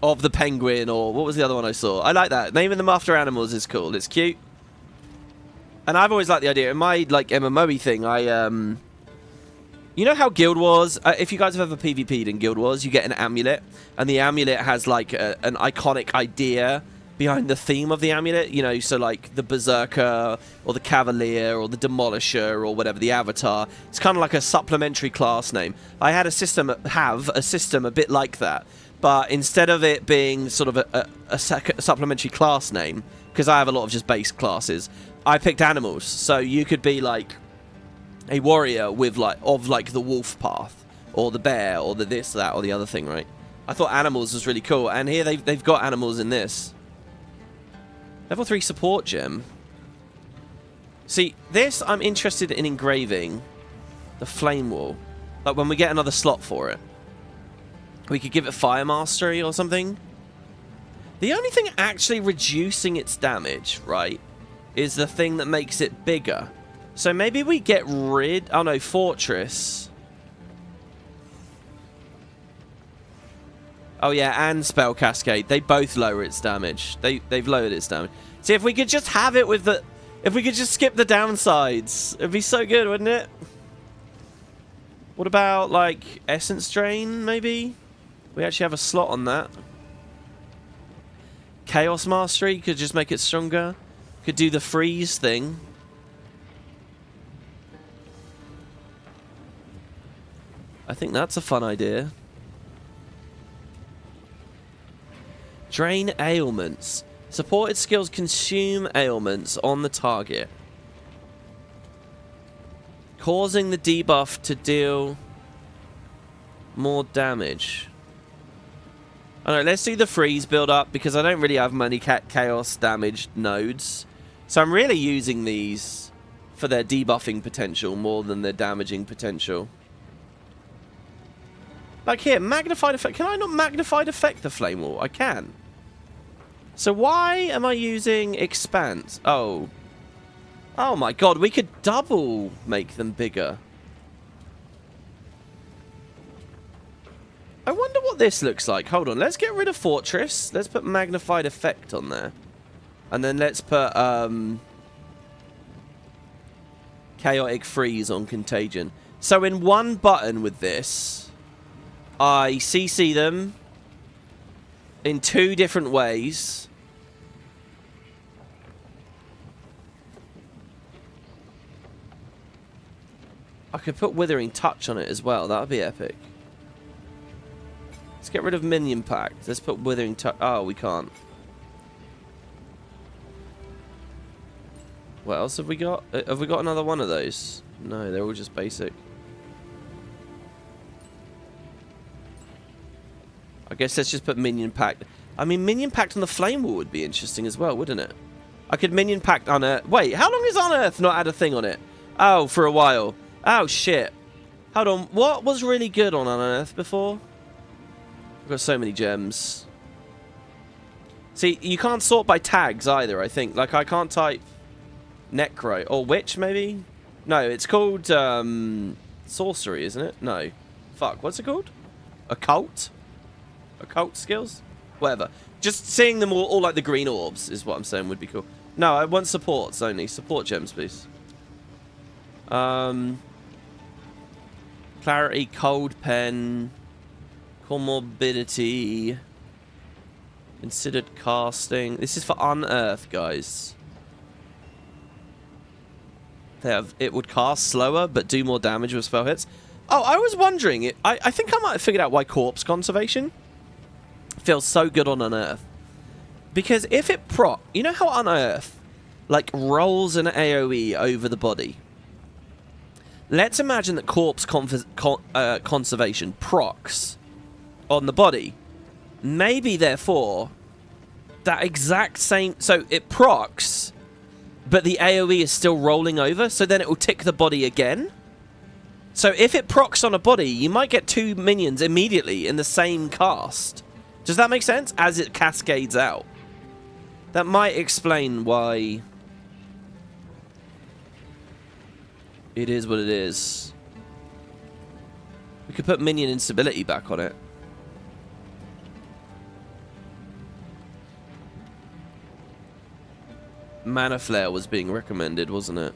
of the penguin, or what was the other one I saw? I like that. Naming them after animals is cool. It's cute. And I've always liked the idea. In my, like, MMO-y thing, you know how Guild Wars... if you guys have ever PvP'd in Guild Wars, you get an amulet. And the amulet has, like, an iconic idea behind the theme of the amulet, you know, so like the Berserker or the Cavalier or the Demolisher or whatever, the Avatar. It's kind of like a supplementary class name. I had a system a bit like that, but instead of it being sort of a supplementary class name, because I have a lot of just base classes, I picked animals. So you could be like a warrior with like the wolf path or the bear or the this, that, or the other thing, right? I thought animals was really cool, and here they've got animals in this. Level 3 support gem. See, this I'm interested in engraving the flame wall. Like when we get another slot for it. We could give it fire mastery or something. The only thing actually reducing its damage, right, is the thing that makes it bigger. So maybe we get rid... Oh no, fortress. Oh yeah, and Spell Cascade. They both lower its damage. They've lowered its damage. See, if we could just have it with the... If we could just skip the downsides, it'd be so good, wouldn't it? What about, like, Essence Drain, maybe? We actually have a slot on that. Chaos Mastery could just make it stronger. Could do the freeze thing. I think that's a fun idea. Drain ailments. Supported skills consume ailments on the target, causing the debuff to deal more damage. Alright, let's do the freeze build up because I don't really have many chaos damaged nodes. So I'm really using these for their debuffing potential more than their damaging potential. Like here, magnified effect. Can I not magnified effect the flame wall? I can. So why am I using expanse? Oh. Oh my god, we could double make them bigger. I wonder what this looks like. Hold on, let's get rid of fortress. Let's put magnified effect on there. And then let's put chaotic freeze on contagion. So in one button with this, I CC them in 2 different ways. I could put Withering Touch on it as well. That would be epic. Let's get rid of Minion Pact. Let's put Withering Touch. Oh, we can't. What else have we got? Have we got another one of those? No, they're all just basic. I guess let's just put Minion Pact. I mean, Minion Pact on the Flame Wall would be interesting as well, wouldn't it? I could Minion Pact Unearth. Wait, how long has Unearth not had a thing on it? Oh, for a while. Oh, shit. Hold on. What was really good on Unearth before? I've got so many gems. See, you can't sort by tags either, I think. Like, I can't type Necro. Or Witch, maybe? No, it's called Sorcery, isn't it? No. Fuck, what's it called? Occult? Occult skills? Whatever. Just seeing them all like the green orbs is what I'm saying would be cool. No, I want supports only. Support gems, please. Clarity, Cold Pen, Comorbidity, Considered Casting. This is for Unearth, guys. It would cast slower, but do more damage with spell hits. Oh, I was wondering. I think I might have figured out why Corpse Conservation feels so good on Unearth. Because if it proc... You know how Unearth, like, rolls an AoE over the body? Let's imagine that Corpse Conservation procs on the body. Maybe, therefore, that exact same... So, it procs, but the AoE is still rolling over, so then it will tick the body again. So, if it procs on a body, you might get 2 minions immediately in the same cast. Does that make sense? As it cascades out. That might explain why it is what it is. We could put minion instability back on it. Mana Flare was being recommended, wasn't it?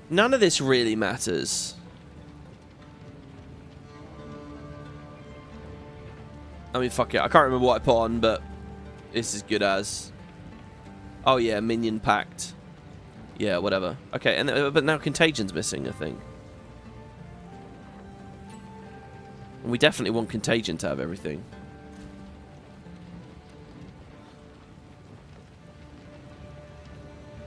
None of this really matters. I mean, fuck it. I can't remember what I put on, but this is good as. Oh, yeah, Minion Pact. Yeah, whatever. Okay, and but now Contagion's missing, I think. And we definitely want Contagion to have everything.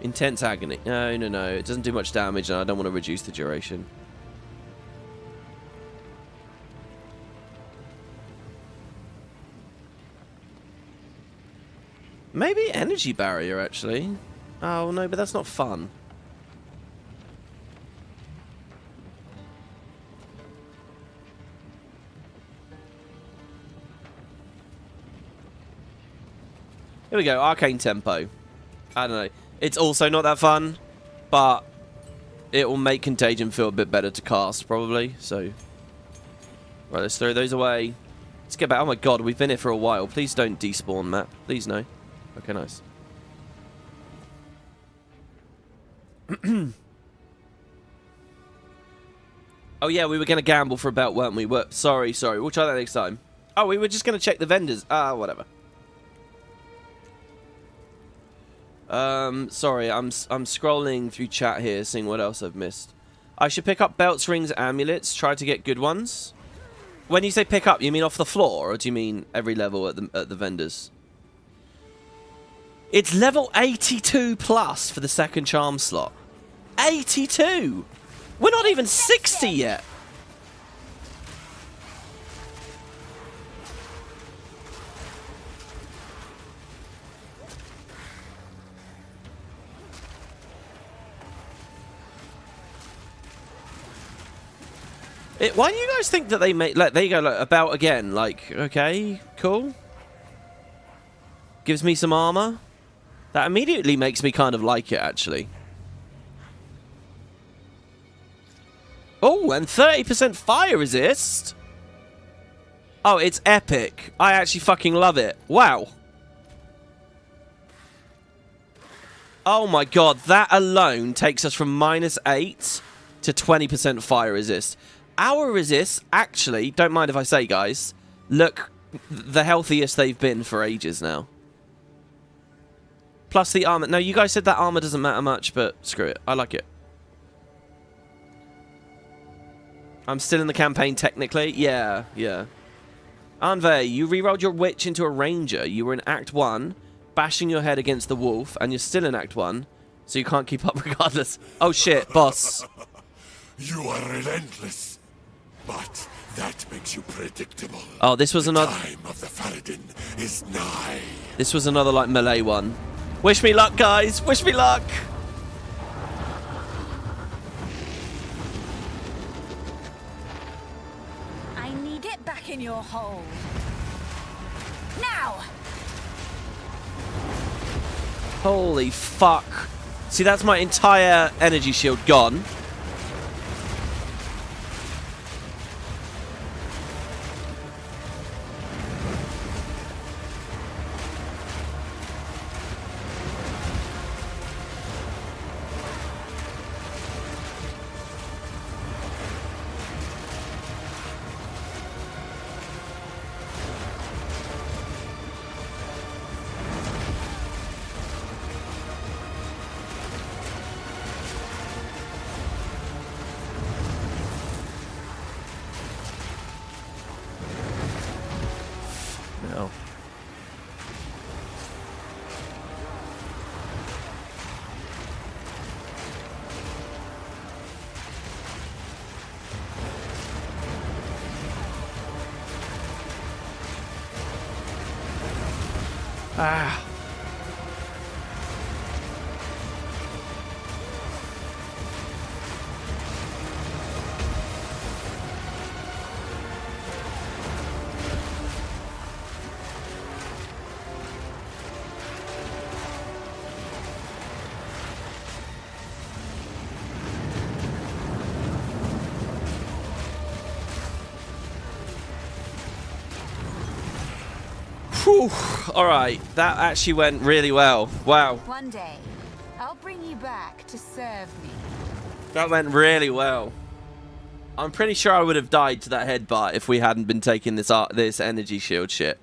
Intense Agony. No, no, no. It doesn't do much damage, and I don't want to reduce the duration. Maybe Energy Barrier, actually. Oh, no, but that's not fun. Here we go, Arcane Tempo. I don't know. It's also not that fun, but it will make Contagion feel a bit better to cast, probably. So, right, let's throw those away. Let's get back. Oh my god, we've been here for a while. Please don't despawn, map. Please, no. Okay, nice. Oh yeah, we were going to gamble for a belt, weren't we? Sorry. We'll try that next time. Oh, we were just going to check the vendors. Ah, whatever. Sorry, I'm scrolling through chat here, seeing what else I've missed. I should pick up belts, rings, amulets, try to get good ones. When you say pick up, you mean off the floor, or do you mean every level at the vendors? It's level 82 plus for the second charm slot. 82! We're not even 60 yet! Why do you guys think that they make... Like, there you go, like, about again. Like, okay, cool. Gives me some armor. That immediately makes me kind of like it, actually. Oh, and 30% fire resist. Oh, it's epic. I actually fucking love it. Wow. Oh my god, that alone takes us from -8 to 20% fire resist. Our resists, actually, don't mind if I say, guys, look the healthiest they've been for ages now. Plus the armor. No, you guys said that armor doesn't matter much, but screw it. I like it. I'm still in the campaign, technically. Yeah, yeah. Anve, you rerolled your witch into a ranger. You were in Act 1, bashing your head against the wolf, and you're still in Act 1, so you can't keep up regardless. Oh shit, boss. You are relentless, but that makes you predictable. Oh, this was another... time of the Faradin is nigh. This was another, like, melee one. Wish me luck, guys. Wish me luck. I need it back in your hole. Now! Holy fuck. See, that's my entire energy shield gone. No. Ah. Whew. Alright, that actually went really well. Wow. One day, I'll bring you back to serve me. That went really well. I'm pretty sure I would have died to that headbutt if we hadn't been taking this energy shield shit.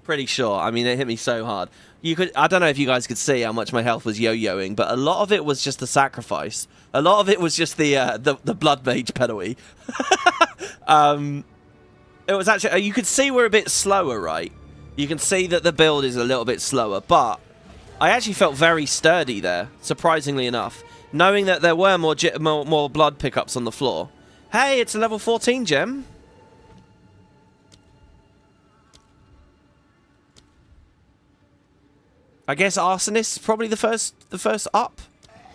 Pretty sure. I mean, it hit me so hard. You could. I don't know if you guys could see how much my health was yo-yoing, but a lot of it was just the sacrifice. A lot of it was just the blood mage penalty. It was actually. You could see we're a bit slower, right? You can see that the build is a little bit slower, but I actually felt very sturdy there, surprisingly enough, knowing that there were more blood pickups on the floor. Hey, it's a level 14 gem. I guess Arsonist is probably the first up.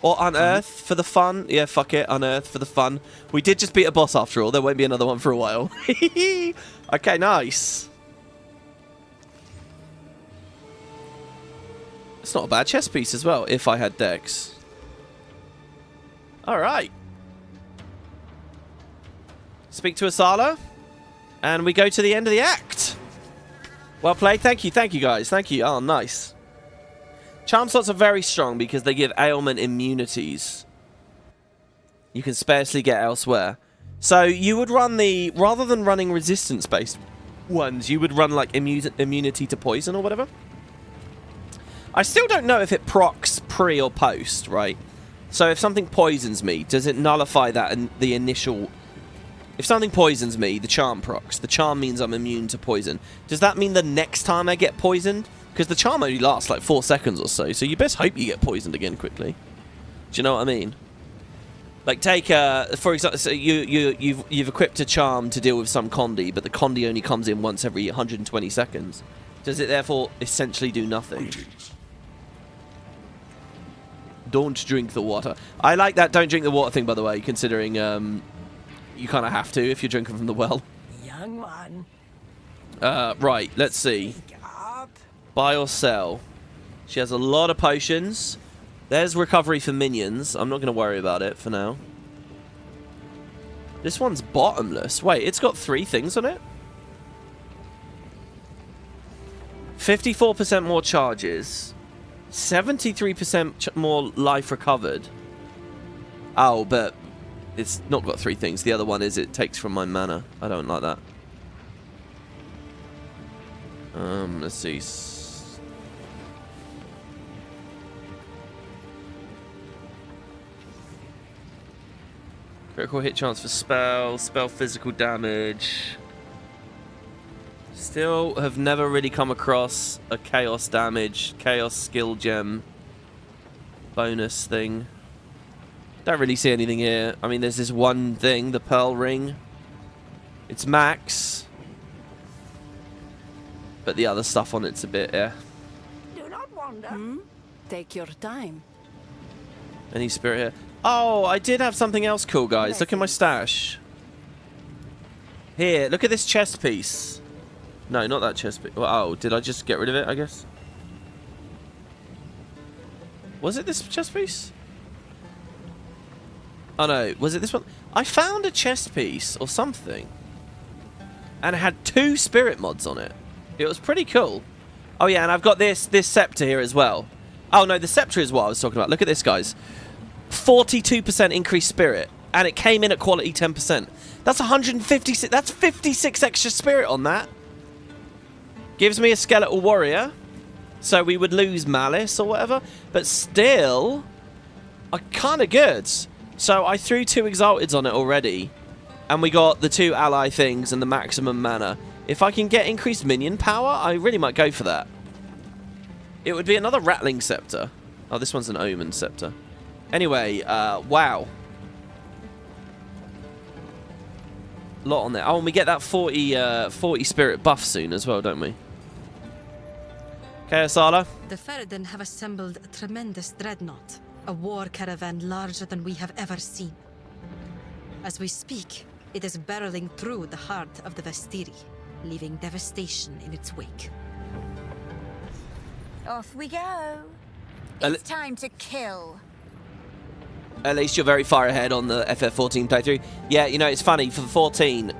Or Unearth for the fun. Yeah, fuck it, Unearth for the fun. We did just beat a boss after all. There won't be another one for a while. Okay, nice. It's not a bad chess piece as well, if I had Dex. Alright. Speak to Asala. And we go to the end of the act. Well played. Thank you guys. Thank you. Oh, nice. Charm slots are very strong because they give ailment immunities. You can scarcely get elsewhere. So you would run the... Rather than running resistance-based ones, you would run like immunity to poison or whatever. I still don't know if it procs pre or post, right? So if something poisons me, does it nullify that in the initial... If something poisons me, the charm procs. The charm means I'm immune to poison. Does that mean the next time I get poisoned? Because the charm only lasts like 4 seconds or so you best hope you get poisoned again quickly. Do you know what I mean? Like take, for example, so you've equipped a charm to deal with some condi, but the condi only comes in once every 120 seconds. Does it therefore essentially do nothing? Greetings. Don't drink the water. I like that don't drink the water thing, by the way, considering you kind of have to if you're drinking from the well. Young one. Right, let's see. Buy or sell. She has a lot of potions. There's recovery for minions. I'm not going to worry about it for now. This one's bottomless. Wait, it's got 3 things on it? 54% more charges. 73% more life recovered. Oh, but it's not got 3 things. The other one is it takes from my mana. I don't like that. Let's see. Critical hit chance for spell. Spell physical damage. Still have never really come across a chaos damage, chaos skill gem bonus thing. Don't really see anything here. I mean, there's this one thing, the pearl ring. It's max. But the other stuff on it's a bit, yeah. Do not wander. Take your time. Any spirit here? Oh, I did have something else cool, guys. Look at my stash. Here, look at this chest piece. No, not that chest piece. Oh, did I just get rid of it, I guess? Was it this chest piece? Oh no, was it this one? I found a chest piece or something. And it had 2 spirit mods on it. It was pretty cool. Oh yeah, and I've got this scepter here as well. Oh no, the scepter is what I was talking about. Look at this, guys. 42% increased spirit. And it came in at quality 10%. That's 156. That's 56 extra spirit on that. Gives me a skeletal warrior. So we would lose malice or whatever. But still, kind of good. So I threw 2 exalteds on it already. And we got the 2 ally things and the maximum mana. If I can get increased minion power, I really might go for that. It would be another rattling scepter. Oh, this one's an omen scepter. Anyway, wow. Lot on there. Oh, and we get that 40 spirit buff soon as well, don't we? Okay, Asala. The Ferryden have assembled a tremendous dreadnought, a war caravan larger than we have ever seen. As we speak, it is barreling through the heart of the Vestiri, leaving devastation in its wake. Off we go. It's time to kill. At least you're very far ahead on the FF14 playthrough. Yeah, you know, it's funny. For 14,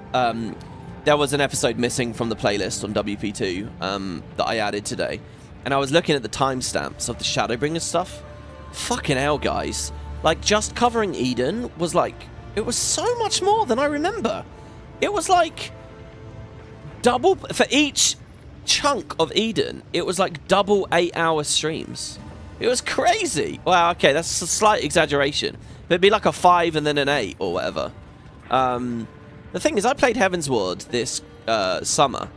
there was an episode missing from the playlist on WP2 that I added today. And I was looking at the timestamps of the Shadowbringer stuff. Fucking hell, guys. Like, just covering Eden was like... It was so much more than I remember. It was like... double... For each chunk of Eden, it was like double 8-hour streams. It was crazy. Well, okay, that's a slight exaggeration. But it'd be like a 5 and then an 8 or whatever. The thing is, I played Heavensward this summer.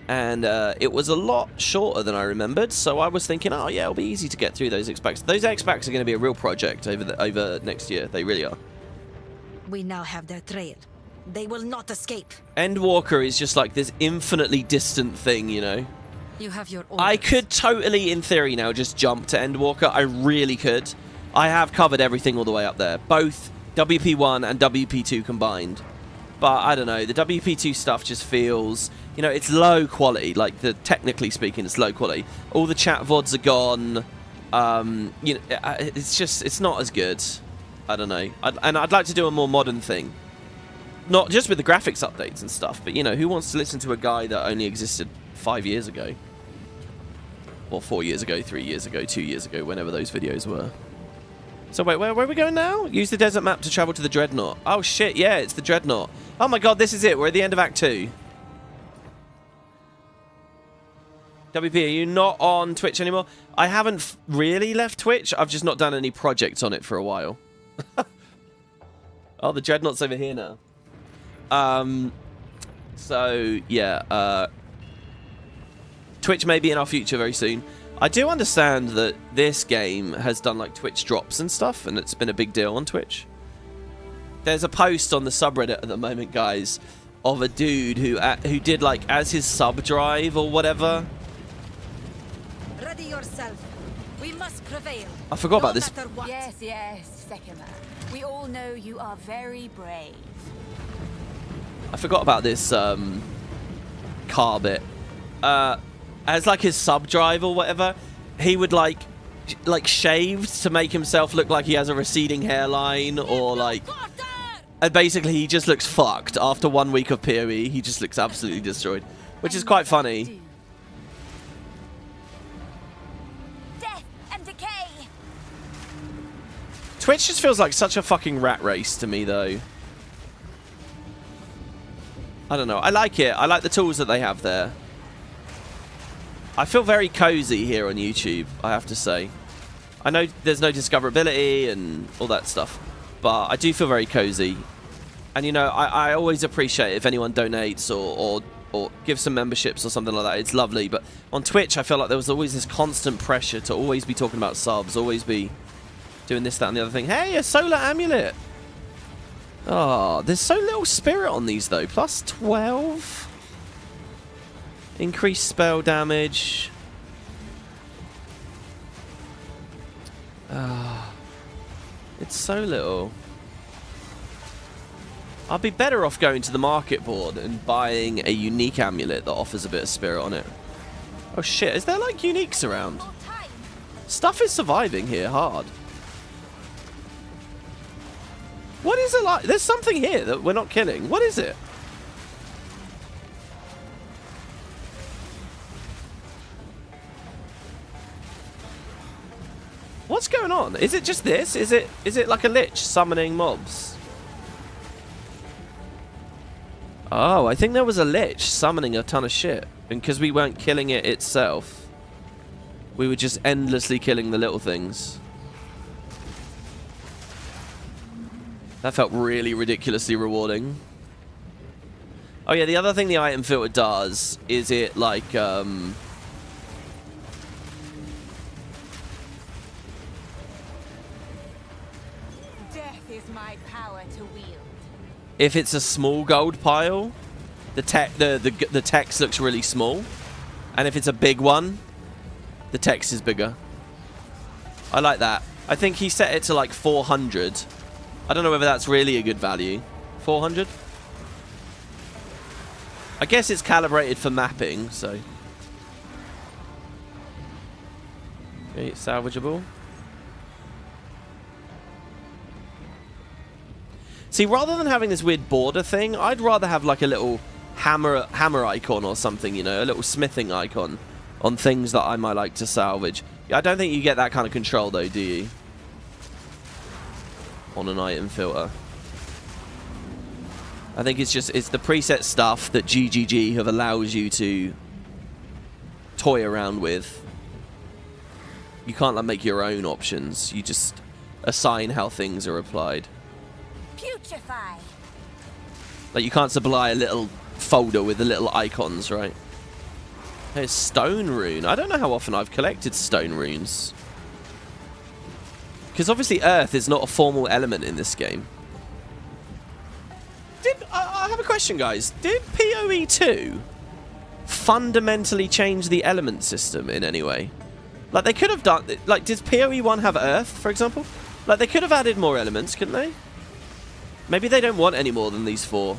And it was a lot shorter than I remembered. So I was thinking, oh yeah, it'll be easy to get through those X-Packs. Those X-Packs are going to be a real project over next year. They really are. We now have their trail. They will not escape. Endwalker is just like this infinitely distant thing, you know? You have your orders. I could totally, in theory now, just jump to Endwalker. I really could. I have covered everything all the way up there. Both WP1 and WP2 combined. But I don't know. The WP2 stuff just feels... You know, it's low quality. Like, technically speaking, it's low quality. All the chat VODs are gone. You know, it's just... It's not as good. I don't know. I'd like to do a more modern thing. Not just with the graphics updates and stuff, but, you know, who wants to listen to a guy that only existed 5 years ago? Or 4 years ago, 3 years ago, 2 years ago, whenever those videos were. So wait, where are we going now? Use the desert map to travel to the Dreadnought. Oh shit, yeah, it's the Dreadnought. Oh my god, this is it. We're at the end of Act 2. WP, are you not on Twitch anymore? I haven't really left Twitch. I've just not done any projects on it for a while. Oh, the Dreadnought's over here now. So, yeah, Twitch may be in our future very soon. I do understand that this game has done, like, Twitch drops and stuff, and it's been a big deal on Twitch. There's a post on the subreddit at the moment, guys, of a dude who did, like, as his sub drive or whatever. Ready yourself. We must prevail. I forgot about this. Yes, yes, Sekima. We all know you are very brave. I forgot about this car bit. As like his sub drive or whatever, he would like shaved to make himself look like he has a receding hairline, or like, and basically he just looks fucked after 1 week of PoE. He just looks absolutely destroyed, which is quite funny. Death and decay. Twitch just feels like such a fucking rat race to me, though. I don't know. I like it. I like the tools that they have there. I feel very cozy here on YouTube, I have to say. I know there's no discoverability and all that stuff, but I do feel very cozy. And, you know, I always appreciate if anyone donates or gives some memberships or something like that. It's lovely. But on Twitch, I felt like there was always this constant pressure to always be talking about subs, always be doing this, that, and the other thing. Hey, a solar amulet. Oh, there's so little spirit on these, though. Plus 12. Increased spell damage. It's so little. I'll be better off going to the market board and buying a unique amulet that offers a bit of spirit on it. Oh shit, is there like uniques around? Stuff is surviving here hard. What is it like? There's something here that we're not killing. What is it? What's going on? Is it just this? Is it like a lich summoning mobs? Oh, I think there was a lich summoning a ton of shit. And because we weren't killing it itself, we were just endlessly killing the little things. That felt really ridiculously rewarding. Oh yeah, the other thing the item filter does is it like Death is my power to wield. if it's a small gold pile, the text looks really small, and if it's a big one, the text is bigger. I like that. I think he set it to like 400. I don't know whether that's really a good value. 400? I guess it's calibrated for mapping, so. Okay, it's salvageable. See, rather than having this weird border thing, I'd rather have like a little hammer icon or something, you know, a little smithing icon on things that I might like to salvage. I don't think you get that kind of control though, do you? On an item filter. I think it's the preset stuff that GGG have allows you to toy around with. You can't like make your own options. You just assign how things are applied. Putrefy. Like you can't supply a little folder with the little icons, right? There's stone rune. I don't know how often I've collected stone runes. Because obviously earth is not a formal element in this game. I have a question, guys. Did PoE 2 fundamentally change the element system in any way? Like they could have done... Like, did PoE 1 have earth, for example? Like they could have added more elements, couldn't they? Maybe they don't want any more than these 4.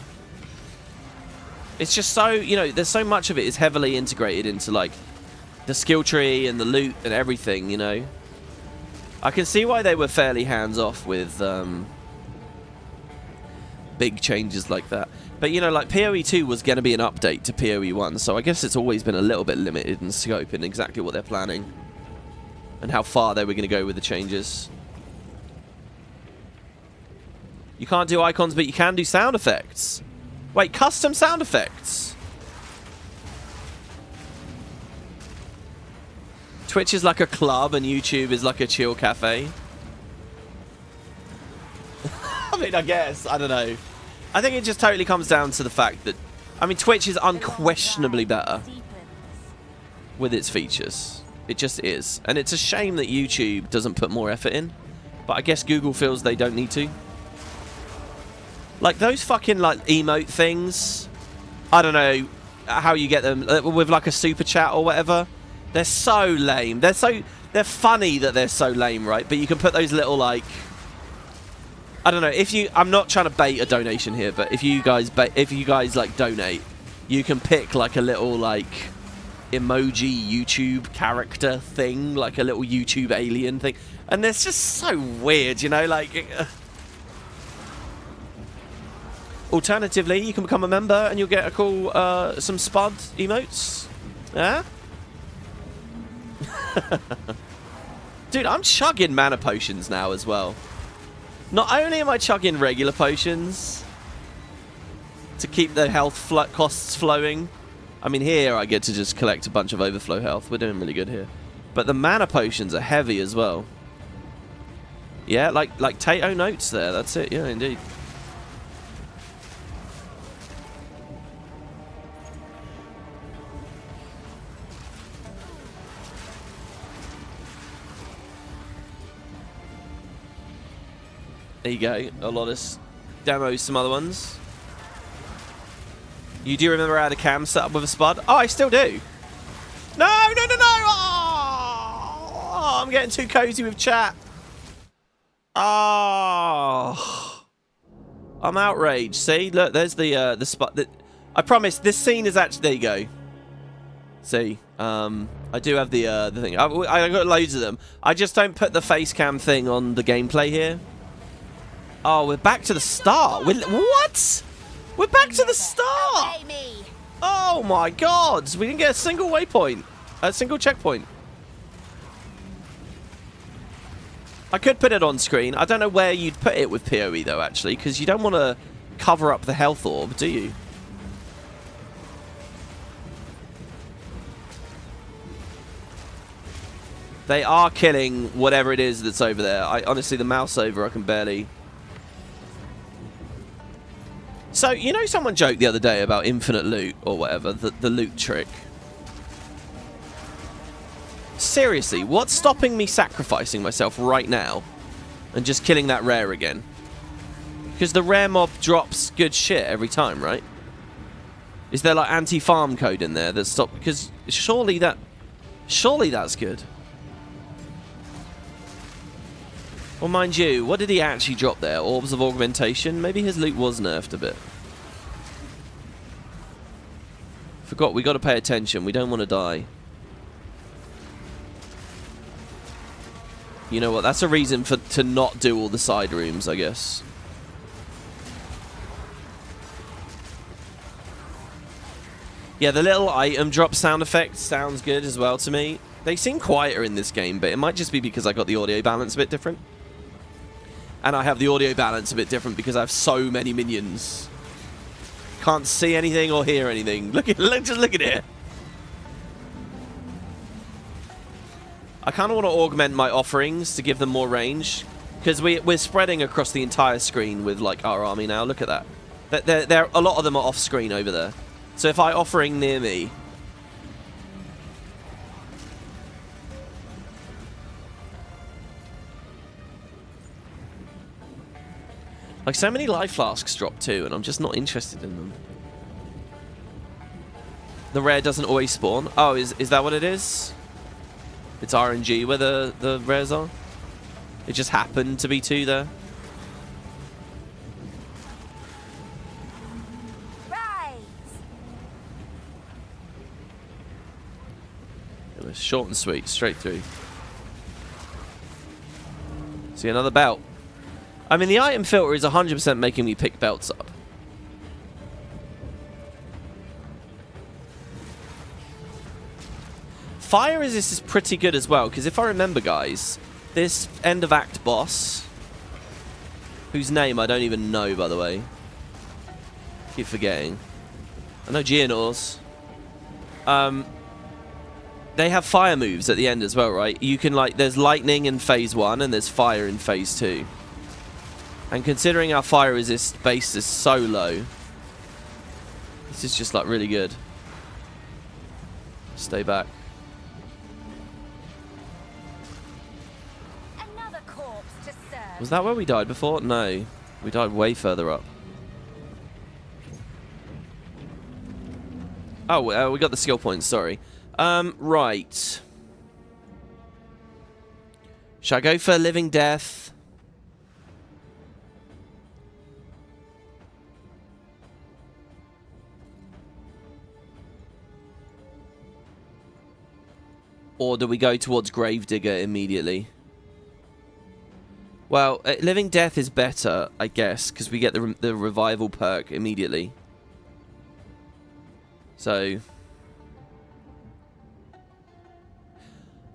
It's just so, you know, there's so much of it is heavily integrated into, like, the skill tree and the loot and everything, you know? I can see why they were fairly hands-off with big changes like that. But, you know, like, PoE 2 was going to be an update to PoE 1, so I guess it's always been a little bit limited in scope in exactly what they're planning and how far they were going to go with the changes. You can't do icons, but you can do sound effects. Wait, custom sound effects. Twitch is like a club and YouTube is like a chill cafe. I mean, I guess. I don't know. I think it just totally comes down to the fact that... I mean, Twitch is unquestionably better with its features. It just is. And it's a shame that YouTube doesn't put more effort in. But I guess Google feels they don't need to. Like, those fucking, like, emote things, I don't know how you get them, with, like, a super chat or whatever. They're so lame. They're funny that they're so lame, right? But you can put those little, like, I don't know, I'm not trying to bait a donation here, but if you guys, like, donate, you can pick, like, a little, like, emoji YouTube character thing, like a little YouTube alien thing. And it's just so weird, you know, like... Alternatively, you can become a member and you'll get a cool, some spud emotes. Yeah? Dude, I'm chugging mana potions now as well. Not only am I chugging regular potions to keep the health costs flowing. I mean, here I get to just collect a bunch of overflow health. We're doing really good here. But the mana potions are heavy as well. Yeah, like Tato notes there. That's it. Yeah, indeed. There you go. A lot of demos, some other ones. You do remember I had a cam set up with a spud? Oh, I still do. No, no, no, no! Oh, I'm getting too cozy with chat. Oh, I'm outraged. See, look, there's the spot. I promise this scene is actually. There you go. See, I do have the thing. I got loads of them. I just don't put the face cam thing on the gameplay here. Oh, we're back to the start. What? We're back to the start. Oh my God! We didn't get a single waypoint, a single checkpoint. I could put it on screen. I don't know where you'd put it with PoE though, actually, because you don't want to cover up the health orb, do you? They are killing whatever it is that's over there. Honestly, the mouse over, I can barely. So, you know, someone joked the other day about infinite loot or whatever, the loot trick. Seriously, what's stopping me sacrificing myself right now and just killing that rare again? Because the rare mob drops good shit every time, right? Is there like anti-farm code in there that stop? Because surely that's good. Well, mind you, what did he actually drop there? Orbs of augmentation? Maybe his loot was nerfed a bit. Forgot, we got to pay attention. We don't want to die. You know what? That's a reason to not do all the side rooms, I guess. Yeah, the little item drop sound effect sounds good as well to me. They seem quieter in this game, but it might just be because I got the audio balance a bit different. And I have the audio balance a bit different because I have so many minions. Can't see anything or hear anything. Just look at it. I kind of want to augment my offerings to give them more range, because we're spreading across the entire screen with like our army now. Look at that. A lot of them are off screen over there. So if I offering near me. Like, so many life flasks drop too, and I'm just not interested in them. The rare doesn't always spawn. Oh, is that what it is? It's RNG where the rares are? It just happened to be 2 there? Rise. It was short and sweet, straight through. See, another belt. I mean, the item filter is 100% making me pick belts up. Fire resist is pretty good as well, because if I remember, guys, this end of act boss, whose name I don't even know, by the way. Keep forgetting. I know Geonaurs. They have fire moves at the end as well, right? You can, like, there's lightning in phase 1 and there's fire in phase 2. And considering our fire resist base is so low, this is just like really good. Stay back. Another corpse to serve. Was that where we died before? No, we died way further up. Oh, we got the skill points. Sorry. Right. Should I go for Living Death? Or do we go towards Gravedigger immediately? Well, Living Death is better, I guess, because we get the revival perk immediately. So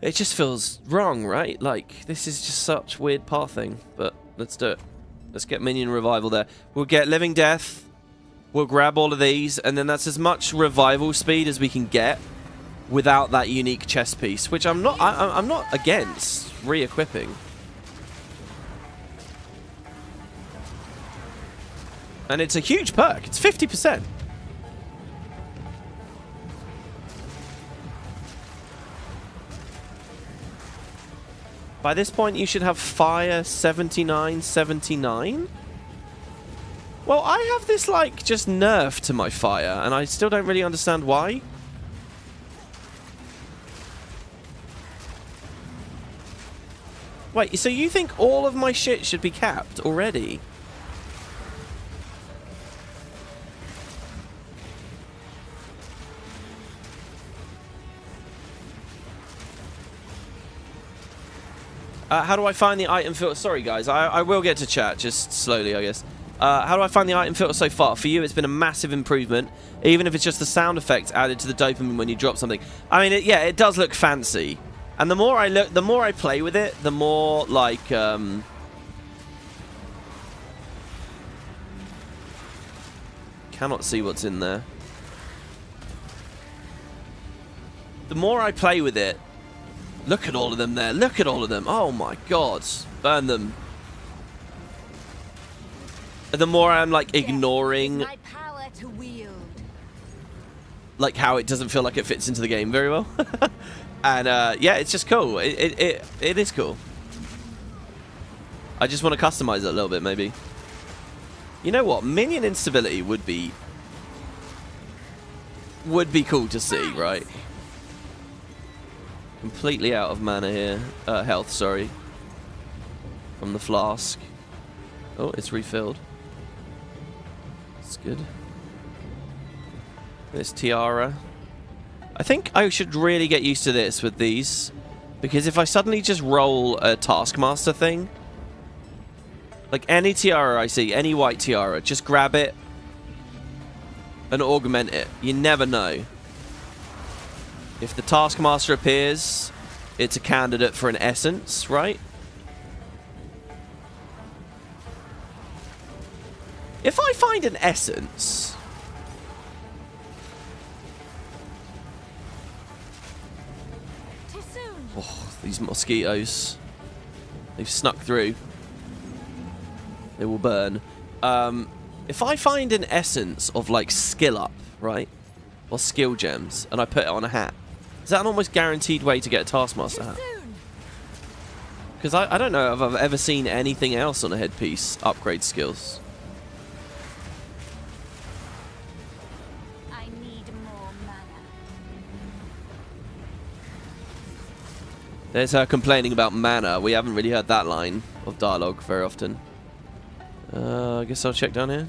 it just feels wrong, right? Like, this is just such weird pathing. But let's do it. Let's get minion revival there. We'll get Living Death. We'll grab all of these, and then that's as much revival speed as we can get without that unique chest piece, which I'm not against re-equipping. And it's a huge perk. It's 50%. By this point, you should have fire 79, 79. Well, I have this, like, just nerf to my fire, and I still don't really understand why. Wait, so you think all of my shit should be capped already? How do I find the item filter? Sorry, guys. I will get to chat, just slowly, I guess. How do I find the item filter so far? For you, it's been a massive improvement, even if it's just the sound effects added to the dopamine when you drop something. I mean, yeah, it does look fancy. And the more I play with it, the more, like, cannot see what's in there. The more I play with it, look at all of them there. Look at all of them. Oh my god. Burn them. The more I'm like ignoring My power to wield. like how it doesn't feel like it fits into the game very well. And yeah, it's just cool. It is cool. I just want to customize it a little bit maybe. You know what? Minion instability would be cool to see, right? Completely out of mana here. Health, sorry. From the flask. Oh, it's refilled. It's good. This tiara. I think I should really get used to this with these. Because if I suddenly just roll a Taskmaster thing, like any tiara I see, any white tiara, just grab it and augment it. You never know. If the Taskmaster appears, it's a candidate for an essence, right? If I find an essence... Too soon. Oh, these mosquitoes. They've snuck through. They will burn. If I find an essence of, like, skill up, right? Or skill gems, and I put it on a hat, is that an almost guaranteed way to get a Taskmaster hat? Because I don't know if I've ever seen anything else on a headpiece upgrade skills. I need more mana. There's her complaining about mana. We haven't really heard that line of dialogue very often. I guess I'll check down here.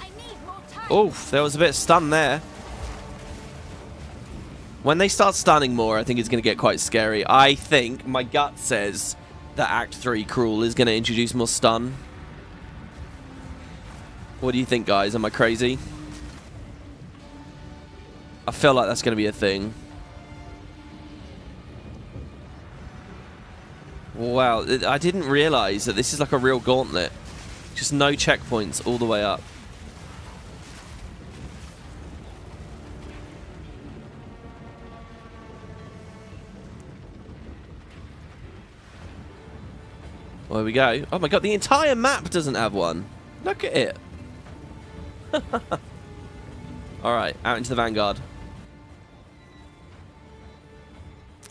I need more time. Oh, there was a bit of stun there. When they start stunning more, I think it's going to get quite scary. I think my gut says that Act 3 Cruel is going to introduce more stun. What do you think, guys? Am I crazy? I feel like that's going to be a thing. Wow, I didn't realize that this is like a real gauntlet. Just no checkpoints all the way up. There we go. Oh my god, the entire map doesn't have one. Look at it. Alright, out into the Vanguard.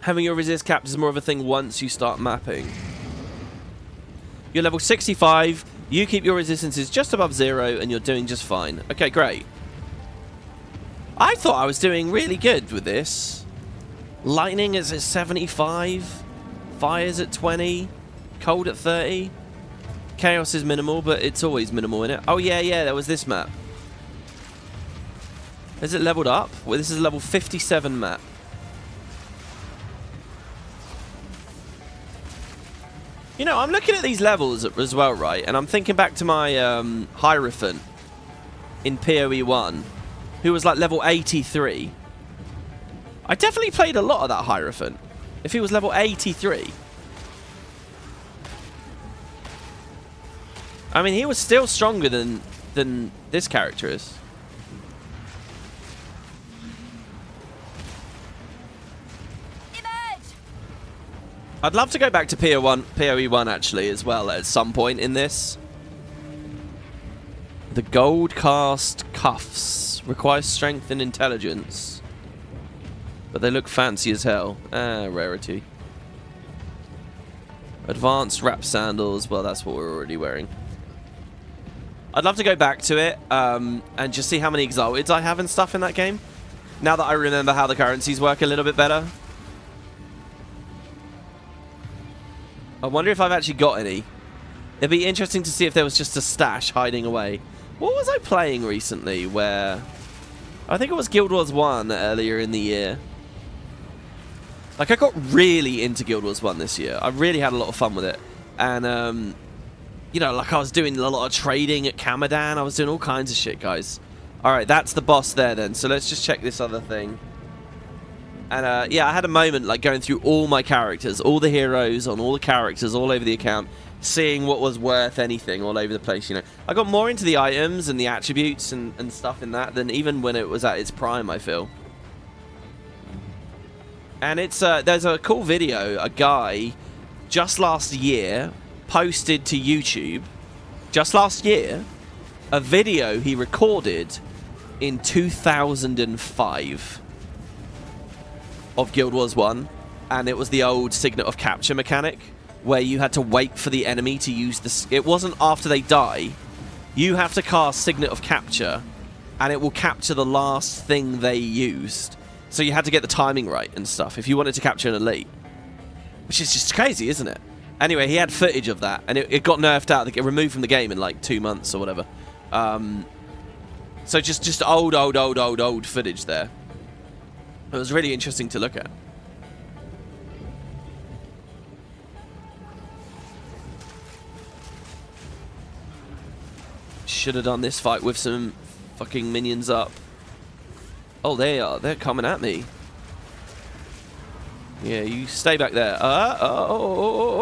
Having your resist capped is more of a thing once you start mapping. You're level 65, you keep your resistances just above 0, and you're doing just fine. Okay, great. I thought I was doing really good with this. Lightning is at 75, fire's at 20, cold at 30. Chaos is minimal, but it's always minimal in it. Oh yeah, there was this map. Is it leveled up? Well, this is a level 57 map. You know, I'm looking at these levels as well, right? And I'm thinking back to my Hierophant in PoE 1, who was like level 83. I definitely played a lot of that Hierophant, if he was level 83. I mean, he was still stronger than this character is. I'd love to go back to PoE 1 actually as well at some point in this. The gold cast cuffs requires strength and intelligence, but they look fancy as hell. Rarity. Advanced wrap sandals. Well, that's what we're already wearing. I'd love to go back to it and just see how many exalteds I have and stuff in that game. Now that I remember how the currencies work a little bit better. I wonder if I've actually got any. It'd be interesting to see if there was just a stash hiding away. What was I playing recently where... I think it was Guild Wars 1 earlier in the year. Like, I got really into Guild Wars 1 this year. I really had a lot of fun with it. And, you know, like I was doing a lot of trading at Kamadan. I was doing all kinds of shit, guys. Alright, that's the boss there then. So let's just check this other thing. And, yeah, I had a moment, like, going through all my characters, all the heroes on all the characters all over the account, seeing what was worth anything all over the place, you know. I got more into the items and the attributes and stuff in that than even when it was at its prime, I feel. And it's, there's a cool video, a guy, just last year, posted to YouTube, just last year, a video he recorded in 2005 of Guild Wars 1, and it was the old Signet of Capture mechanic, where you had to wait for the enemy to use the... It wasn't after they die. You have to cast Signet of Capture, and it will capture the last thing they used. So you had to get the timing right and stuff if you wanted to capture an elite. Which is just crazy, isn't it? Anyway, he had footage of that, and it got nerfed out, removed from the game in like 2 months or whatever. So just old footage there. It was really interesting to look at. Should have done this fight with some fucking minions up. Oh, they are. They're coming at me. Yeah, you stay back there. Oh.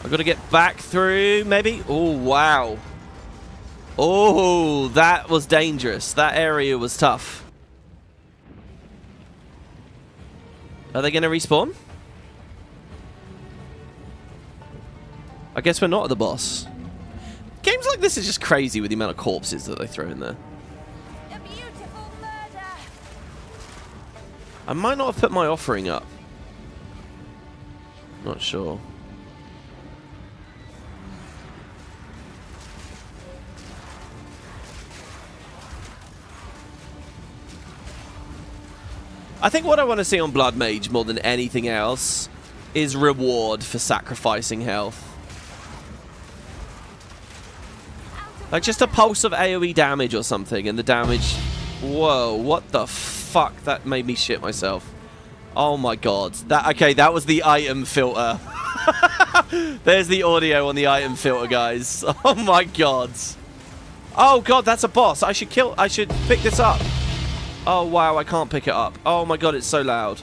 I've got to get back through, maybe? Oh, wow. Oh, that was dangerous. That area was tough. Are they going to respawn? I guess we're not at the boss. Games like this are just crazy with the amount of corpses that they throw in there. A beautiful murder. I might not have put my offering up. Not sure. I think what I want to see on Blood Mage more than anything else is reward for sacrificing health. Like just a pulse of AoE damage or something, and the damage... Whoa, what the fuck? That made me shit myself. Oh my god. Okay, that was the item filter. There's the audio on the item filter, guys. Oh my god. Oh god, that's a boss. I should pick this up. Oh wow, I can't pick it up. Oh my god, it's so loud.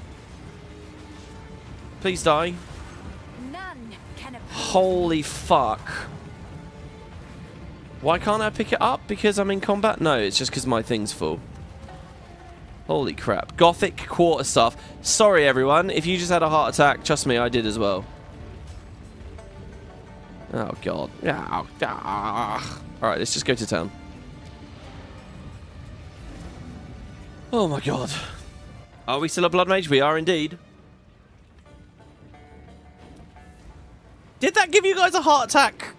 Please die. None can appease. Holy fuck. Why can't I pick it up? Because I'm in combat? No, it's just because my thing's full. Holy crap. Gothic quarterstaff. Sorry, everyone. If you just had a heart attack, trust me, I did as well. Oh, God. Alright, let's just go to town. Oh, my God. Are we still a Blood Mage? We are indeed. Did that give you guys a heart attack?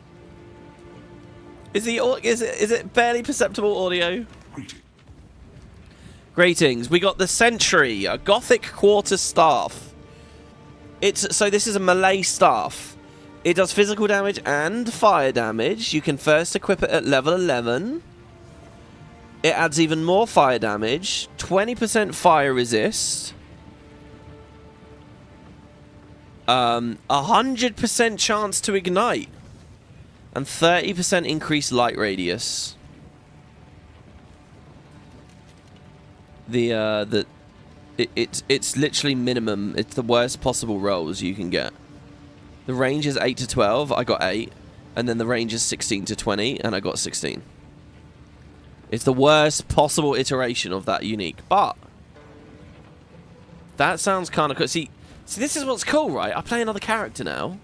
Is it barely perceptible audio? Greetings. We got the Sentry, a Gothic quarter staff. So this is a melee staff. It does physical damage and fire damage. You can first equip it at level 11. It adds even more fire damage. 20% fire resist. 100% chance to ignite. And 30% increased light radius. It's literally minimum. It's the worst possible rolls you can get. The range is 8 to 12. I got 8. And then the range is 16 to 20. And I got 16. It's the worst possible iteration of that unique. But that sounds kind of cool. See, this is what's cool, right? I play another character now.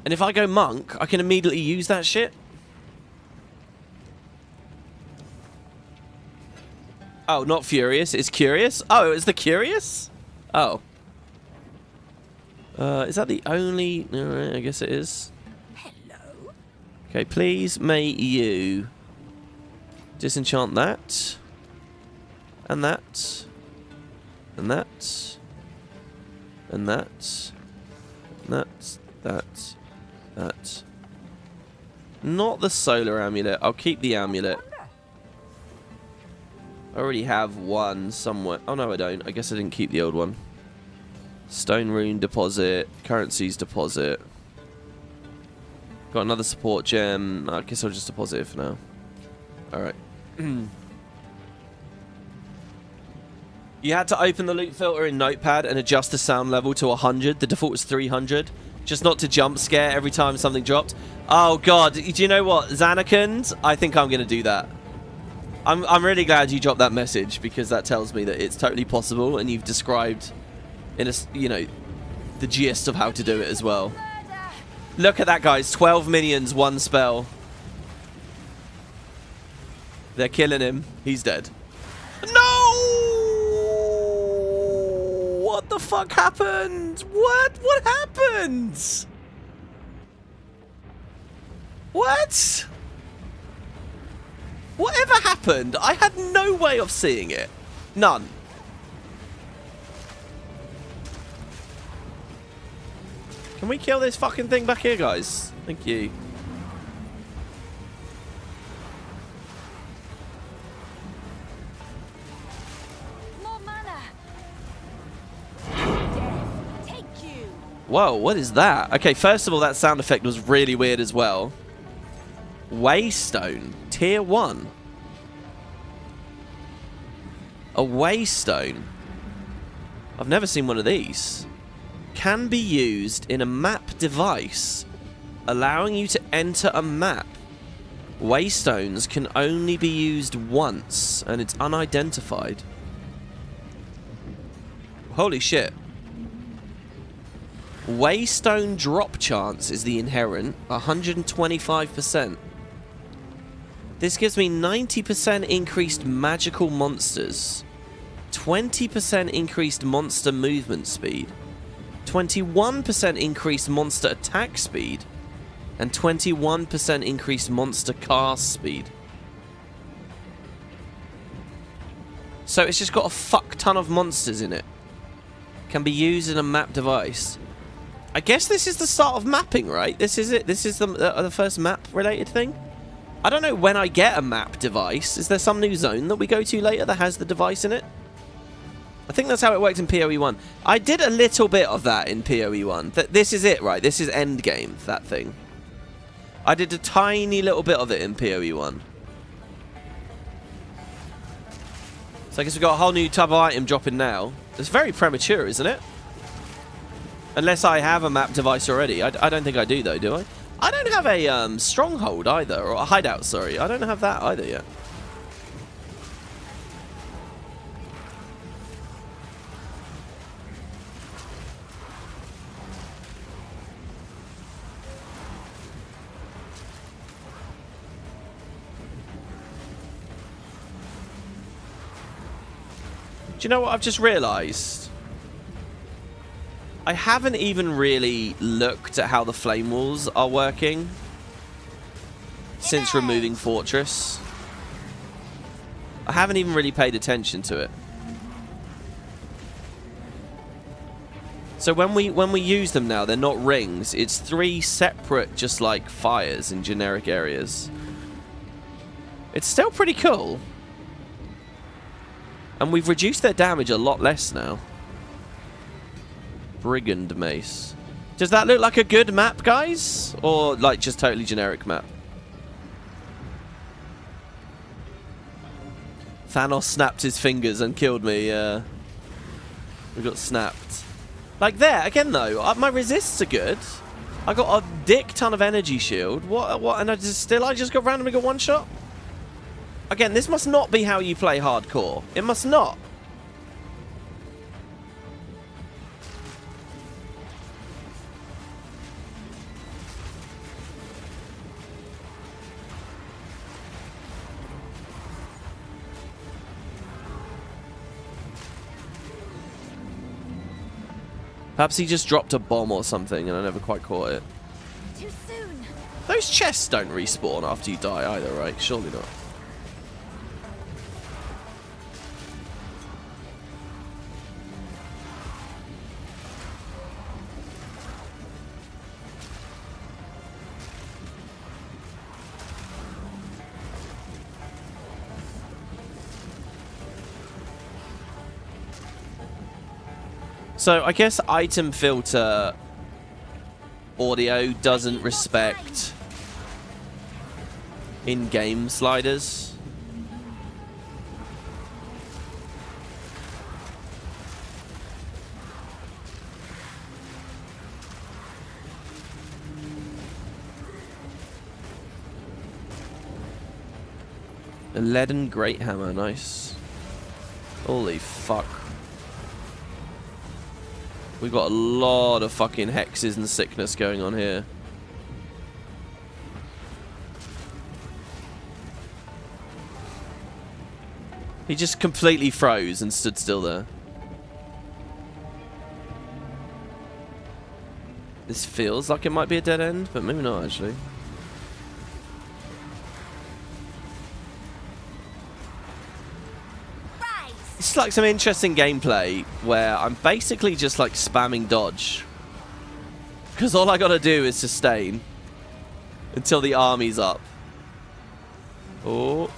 And if I go monk, I can immediately use that shit. Oh, not furious. It's curious. Oh, it's the curious? Oh. Is that the only... No, I guess it is. Hello. Okay, please may you disenchant that. And that. And that. And that. And that. That. Not the solar amulet. I'll keep the amulet. I already have one somewhere. Oh, no, I don't. I guess I didn't keep the old one. Stone rune deposit. Currencies deposit. Got another support gem. I guess I'll just deposit it for now. Alright. You had to open the loot filter in Notepad and adjust the sound level to 100. The default was 300. Just not to jump scare every time something dropped. Oh, God. Do you know what? Zanarkand? I think I'm going to do that. I'm really glad you dropped that message, because that tells me that it's totally possible, and you've described, in a, you know, the gist of how to do it as well. Look at that, guys. 12 minions, one spell. They're killing him. He's dead. No! What the fuck happened? What happened? What? Whatever happened? I had no way of seeing it. None. Can we kill this fucking thing back here, guys? Thank you. More mana. Death, take you. Whoa, what is that? Okay, first of all, that sound effect was really weird as well. Waystone. Tier 1. A waystone. I've never seen one of these. Can be used in a map device, allowing you to enter a map. Waystones can only be used once, and it's unidentified. Holy shit. Waystone drop chance is the inherent, 125%. This gives me 90% increased magical monsters, 20% increased monster movement speed, 21% increased monster attack speed, and 21% increased monster cast speed. So it's just got a fuck ton of monsters in it. Can be used in a map device. I guess this is the start of mapping, right? This is it. This is the first map related thing. I don't know when I get a map device. Is there some new zone that we go to later that has the device in it? I think that's how it worked in PoE 1. I did a little bit of that in PoE 1. This is it, right? This is endgame, that thing. I did a tiny little bit of it in PoE 1. So I guess we've got a whole new type of item dropping now. It's very premature, isn't it? Unless I have a map device already. I don't think I do, though, do I? I don't have a stronghold either, or a hideout, sorry. I don't have that either yet. Do you know what I've just realised? I haven't even really looked at how the flame walls are working since removing Fortress. I haven't even really paid attention to it. So when we use them now, they're not rings. It's 3 separate, just like fires in generic areas. It's still pretty cool. And we've reduced their damage a lot less now. Brigand Mace. Does that look like a good map, guys? Or like just totally generic map? Thanos snapped his fingers and killed me. We got snapped. Like there, again though, my resists are good. I got a dick ton of energy shield. What? And I just got randomly got one shot? Again, this must not be how you play hardcore. It must not. Perhaps he just dropped a bomb or something and I never quite caught it. Too soon. Those chests don't respawn after you die either, right? Surely not. So I guess item filter audio doesn't respect in-game sliders. A leaden great hammer, nice. Holy fuck. We've got a lot of fucking hexes and sickness going on here. He just completely froze and stood still there. This feels like it might be a dead end, but maybe not actually. It's like some interesting gameplay where I'm basically just like spamming dodge. Because all I gotta do is sustain until the army's up. Oh.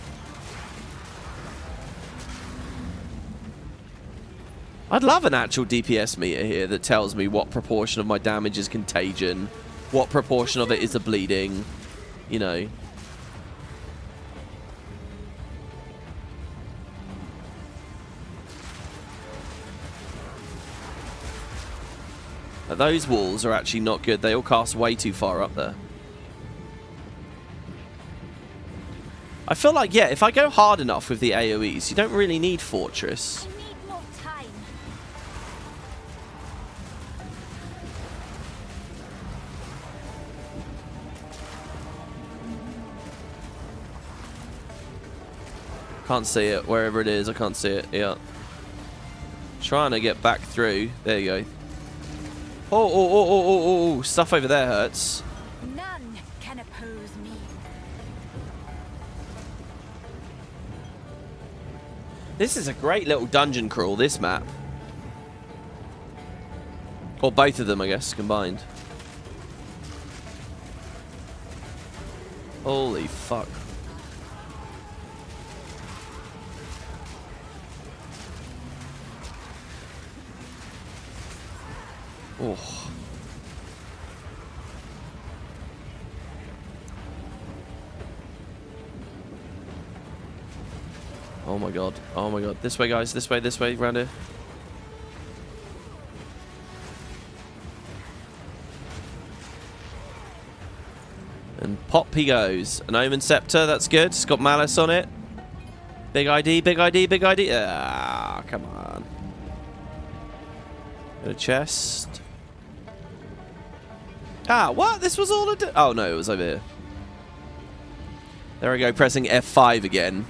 I'd love an actual DPS meter here that tells me what proportion of my damage is contagion, what proportion of it is the bleeding, you know. Those walls are actually not good. They all cast way too far up there. I feel like, yeah, if I go hard enough with the AoEs, you don't really need Fortress. I need more time. Can't see it. Wherever it is, I can't see it. Yeah. Trying to get back through. There you go. Oh, stuff over there hurts. None can oppose me. This is a great little dungeon crawl, this map. Or both of them, I guess, combined. Holy fuck. Oh. Oh my god. Oh my god. This way, guys. This way, round here. And pop he goes. An Omen Scepter, that's good. It's got Malice on it. Big ID, big ID, big ID. Ah, come on. Got a chest. Ah, what? This was all oh no, it was over here. There we go, pressing F5 again.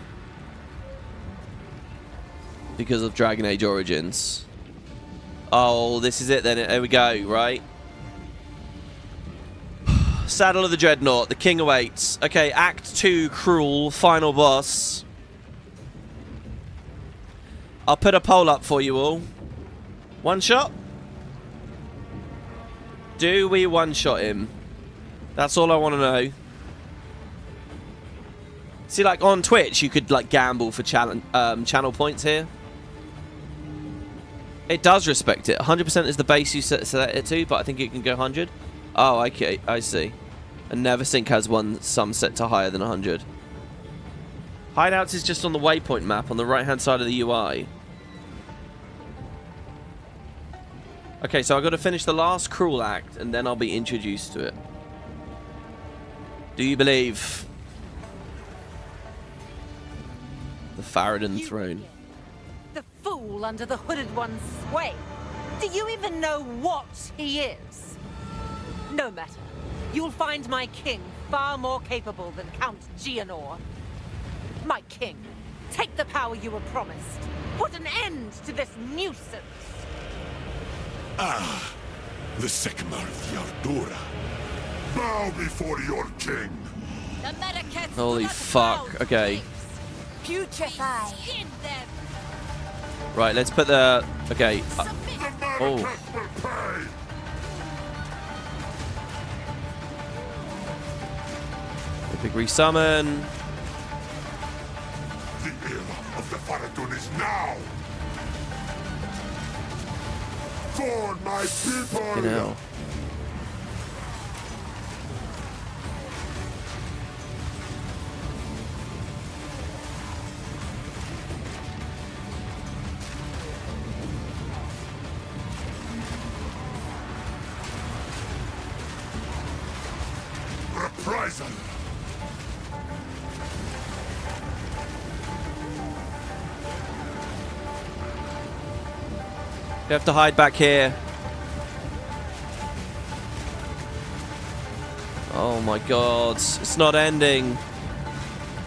Because of Dragon Age Origins. Oh, this is it then. There we go, right? Saddle of the Dreadnought, the King awaits. Okay, Act 2, Cruel, final boss. I'll put a poll up for you all. One shot? Do we one-shot him? That's all I want to know. See, like on Twitch, you could like gamble for channel points here. It does respect it. 100% is the base you set it to, but I think it can go 100. Oh, okay, I see. And Neversink has some set to higher than 100. Hideouts is just on the waypoint map on the right-hand side of the UI. Okay, so I've got to finish the last Cruel Act, and then I'll be introduced to it. Do you believe? The Farad'n throne. The fool under the Hooded One's sway. Do you even know what he is? No matter. You'll find my king far more capable than Count Geonor. My king, take the power you were promised. Put an end to this nuisance. Ah, The Sycamore of Yardura. Bow before your king. The Medicats Holy do not fuck. bow, Okay. putrefy. Skin them. Right, let's put the... Okay. The Oh. Medicats will pay. Big resummon. The era of the Faradun is now. For my people. You know. Reprisal. You have to hide back here. Oh my god. It's not ending.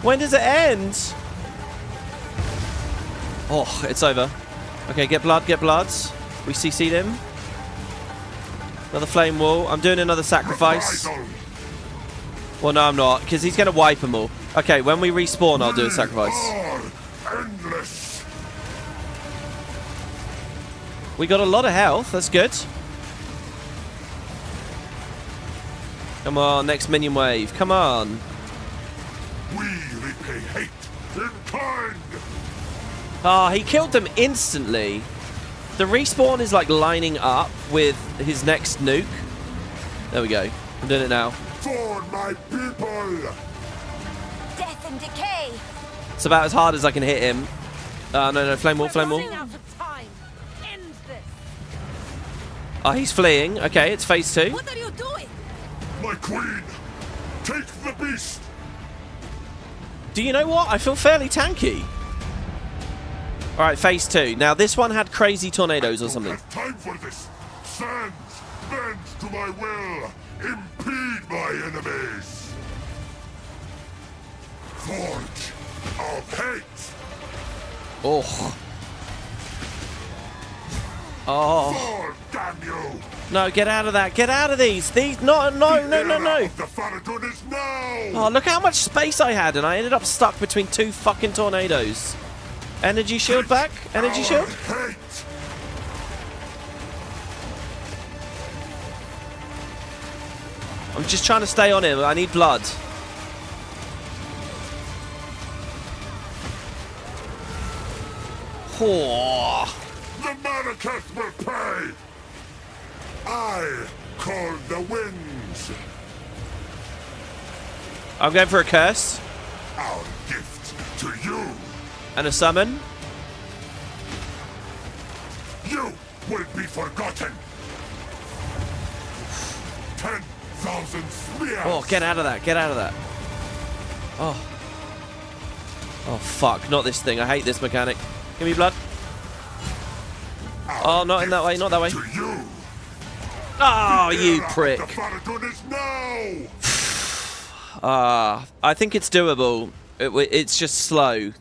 When does it end? Oh, it's over. Okay, get blood, get bloods. We CC'd him. Another flame wall. I'm doing another sacrifice. Reprisal. Well, no, I'm not, because he's going to wipe them all. Okay, when we respawn, I'll do a sacrifice. Are endless. We got a lot of health. That's good. Come on, next minion wave. Come on. We repay hate in kind. Ah, he killed them instantly. The respawn is like lining up with his next nuke. There we go. I'm doing it now. For my people. Death and decay. It's about as hard as I can hit him. No, flame wall, flame wall. Running out of time. End this. Oh, he's fleeing. Okay, it's phase 2. What are you doing? My queen. Take the beast. Do you know what? I feel fairly tanky. Alright, phase 2. Now, this one had crazy tornadoes or something. Have time for this. Sands bend to my will. Impede my enemies. Forge of hate. Oh. Oh. Fall, damn you. No, get out of that. Get out of these. These. No. The era of the Faradun is now. Oh, look how much space I had, and I ended up stuck between 2 fucking tornadoes. Energy shield back. Energy Our shield. hate. I'm just trying to stay on him. I need blood. Oh. The Manaketh will pay. I call the winds. I'm going for a curse Our gift to you. and a summon. You will be forgotten. 10,000 spears. Oh, get out of that. Get out of that. Oh. Oh, fuck. Not this thing. I hate this mechanic. Give me blood. Our Oh, not in that way. Not that way. to you. Oh, you Era of prick. The Faradun is now. I think it's doable. It's just slow.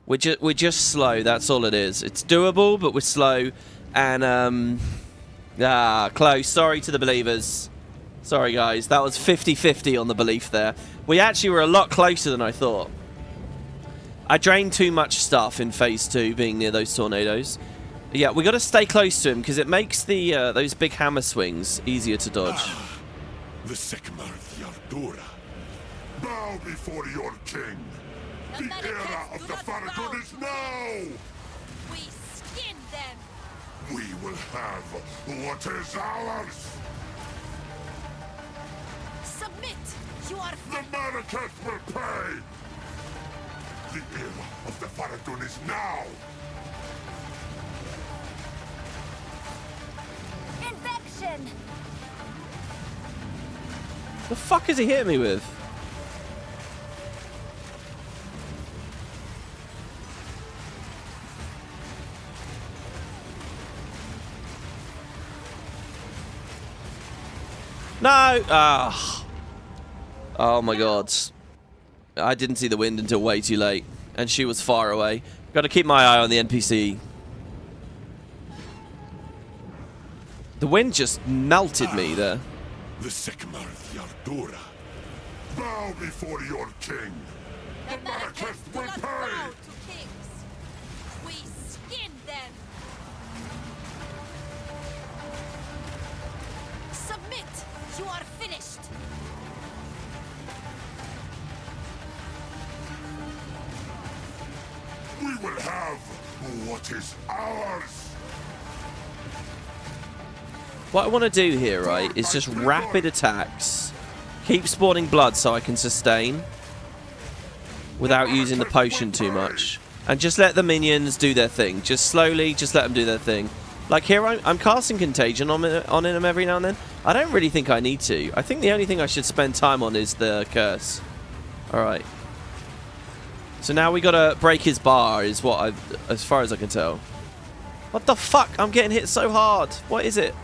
We're just slow. That's all it is. It's doable, but we're slow. And close. Sorry to the believers. Sorry, guys. That was 50-50 on the belief there. We actually were a lot closer than I thought. I drained too much stuff in phase 2, being near those tornadoes. Yeah, we got to stay close to him because it makes the those big hammer swings easier to dodge. The Sycamore of Yardura. Bow before your king. The era of the Faradun is now. We skin them. We will have what is ours. Submit. You are The Manaketh will pay. The era of the Faradun is now. infection. The fuck is he hitting me with? No! Ah. Oh my god. I didn't see the wind until way too late. And she was far away. Got to keep my eye on the NPC. The wind just melted me there. The Sycamore of Yardora. Bow before your king. The Marraketh will pay! We skin them. Submit. You are finished. We will have what is ours. What I want to do here, right, is just rapid attacks. Keep spawning blood so I can sustain without using the potion too much. And just let the minions do their thing. Just slowly, just let them do their thing. Like here, I'm casting Contagion on them every now and then. I don't really think I need to. I think the only thing I should spend time on is the curse. Alright. So now we gotta break his bar, is what as far as I can tell. What the fuck? I'm getting hit so hard. What is it?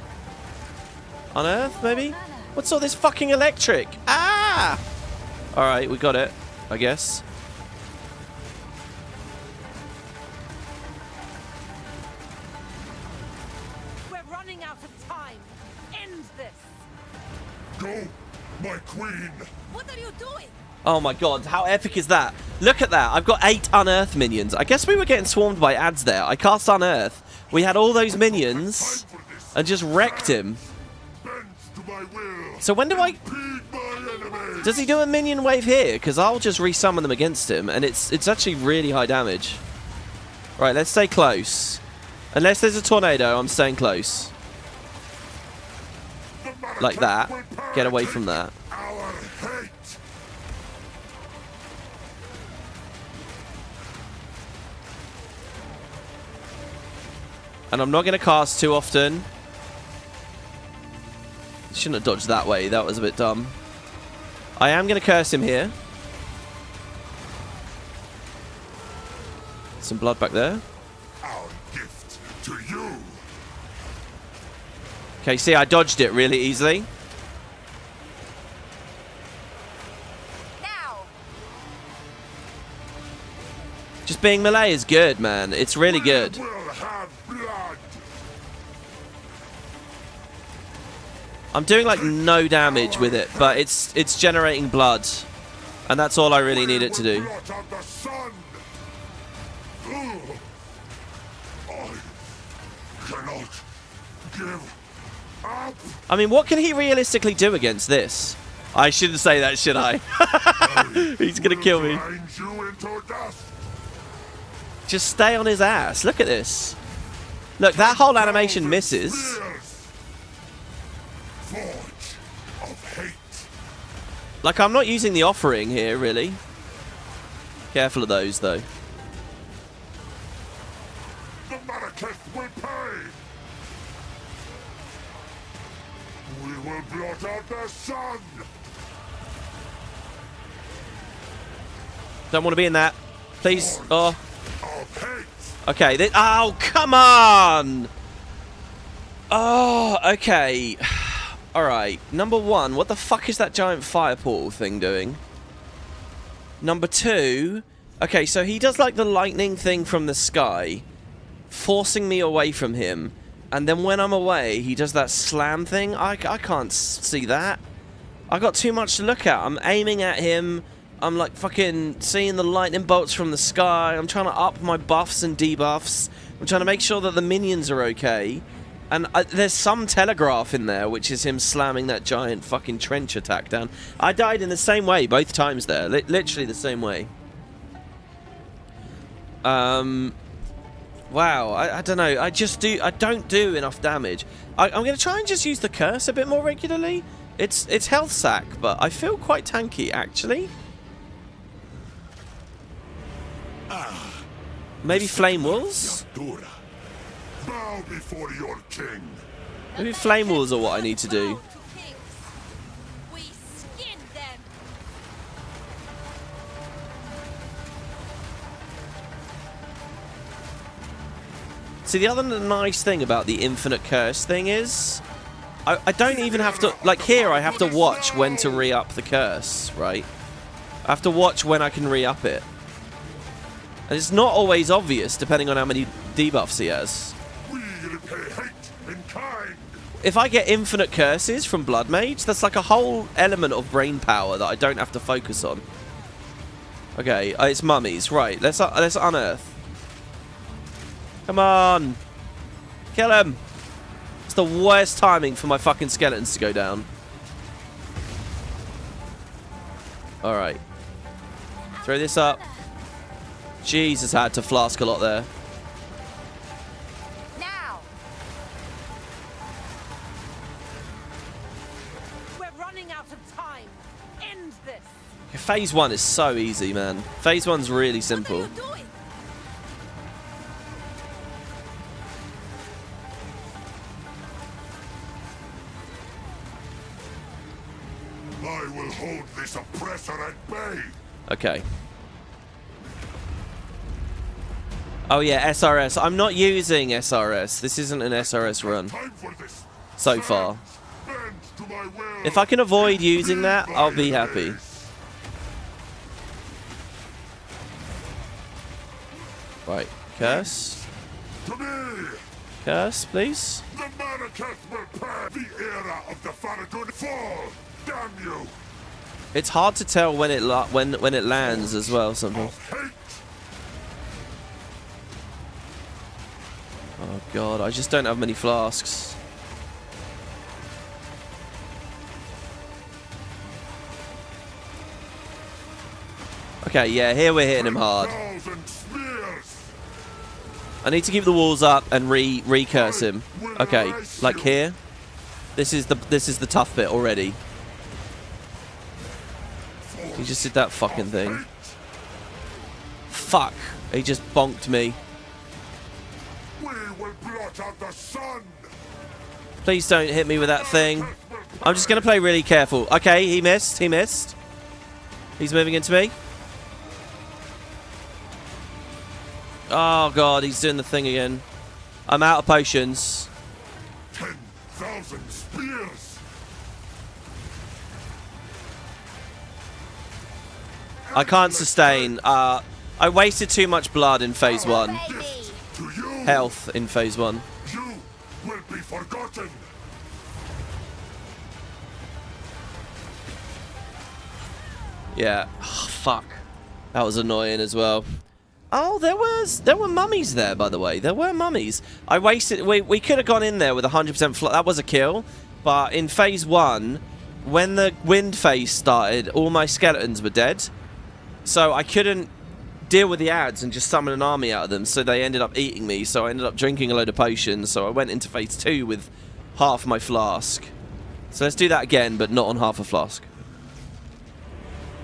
Unearth, maybe? What's all this fucking electric? Ah! Alright, we got it, I guess. We're running out of time. End this. Go, my queen. What are you doing? Oh my god, how epic is that? Look at that, I've got 8 Unearth minions. I guess we were getting swarmed by ads there. I cast Unearth. We had all those minions and just wrecked him. So when do I... Does he do a minion wave here? Because I'll just resummon them against him, and it's actually really high damage. Right, let's stay close. Unless there's a tornado, I'm staying close. Like that. Get away from that. And I'm not going to cast too often. Shouldn't have dodged that way. That was a bit dumb. I am going to curse him here. Some blood back there. Our gift to you. Okay, see, I dodged it really easily. Now. Just being melee is good, man. It's really good. We'll have blood. I'm doing like no damage with it, but it's generating blood. And that's all I really need it to do. Blot out the sun. I cannot give up. I mean, what can he realistically do against this? I shouldn't say that, should I? He's gonna kill me. Grind you into dust. Just stay on his ass. Look at this. Look, that whole animation misses. Forge of hate. Like, I'm not using the offering here, really. Careful of those, though. The Marraketh will pay. We will blot out the sun. Don't want to be in that. Please. Oh. Of hate. Okay. Oh, come on. Oh, okay. Alright. Number 1, what the fuck is that giant fire portal thing doing? Number 2, okay, so he does like the lightning thing from the sky, forcing me away from him. And then when I'm away, he does that slam thing. I can't see that. I got too much to look at. I'm aiming at him. I'm like fucking seeing the lightning bolts from the sky. I'm trying to up my buffs and debuffs. I'm trying to make sure that the minions are okay. And there's some telegraph in there, which is him slamming that giant fucking trench attack down. I died in the same way both times there. Literally the same way. Wow, I don't know. I don't do enough damage. I'm going to try and just use the curse a bit more regularly. It's health sack, but I feel quite tanky, actually. Maybe Flame Wolves? Yardora. Bow before your king. Maybe Flame Wolves are what I need to do. We skin them. See, the other nice thing about the infinite curse thing is I don't even have to, like here I have to watch when to re-up the curse, right? I have to watch when I can re-up it. And it's not always obvious depending on how many debuffs he has. We repay hate in kind. if I get infinite curses from Blood Mage, that's like a whole element of brain power that I don't have to focus on. Okay, it's mummies. Right, let's unearth. Come on. Kill him. It's the worst timing for my fucking skeletons to go down. Alright. Throw this up. Jesus, I had to flask a lot there. Now! We're running out of time. End this. Phase 1 is so easy, man. Phase 1's really simple. What are you doing? I will hold this oppressor at bay. Okay. Oh yeah, SRS. I'm not using SRS. This isn't an SRS run Time for this. so far. Bend to my will. If I can avoid using that, I'll be happy. Right. Curse. To me, Curse, please. the Manaketh will pay. The era of the Faradun fall. Damn you. It's hard to tell when it when it lands as well sometimes. Of hate. Oh god, I just don't have many flasks. Okay, yeah, here we're hitting him hard. 1,000 spears. I need to keep the walls up and recurse him. Okay, like here. This is the tough bit already. He just did that fucking thing. Fuck. He just bonked me. We will blot out the sun. Please don't hit me with that thing. I'm just going to play really careful. Okay, he missed. He missed. He's moving into me. Oh, God. He's doing the thing again. I'm out of potions. 10,000 spears. I can't sustain. I wasted too much blood in phase 1. To you. Health in phase 1. You will be forgotten. Yeah. Oh, fuck. That was annoying as well. Oh, there were mummies there, by the way. There were mummies. I wasted. We could have gone in there with 100% that was a kill, but in phase 1, when the wind phase started, all my skeletons were dead, so I couldn't deal with the ads and just summon an army out of them. So they ended up eating me. So I ended up drinking a load of potions. So I went into phase 2 with half my flask. So let's do that again, but not on half a flask.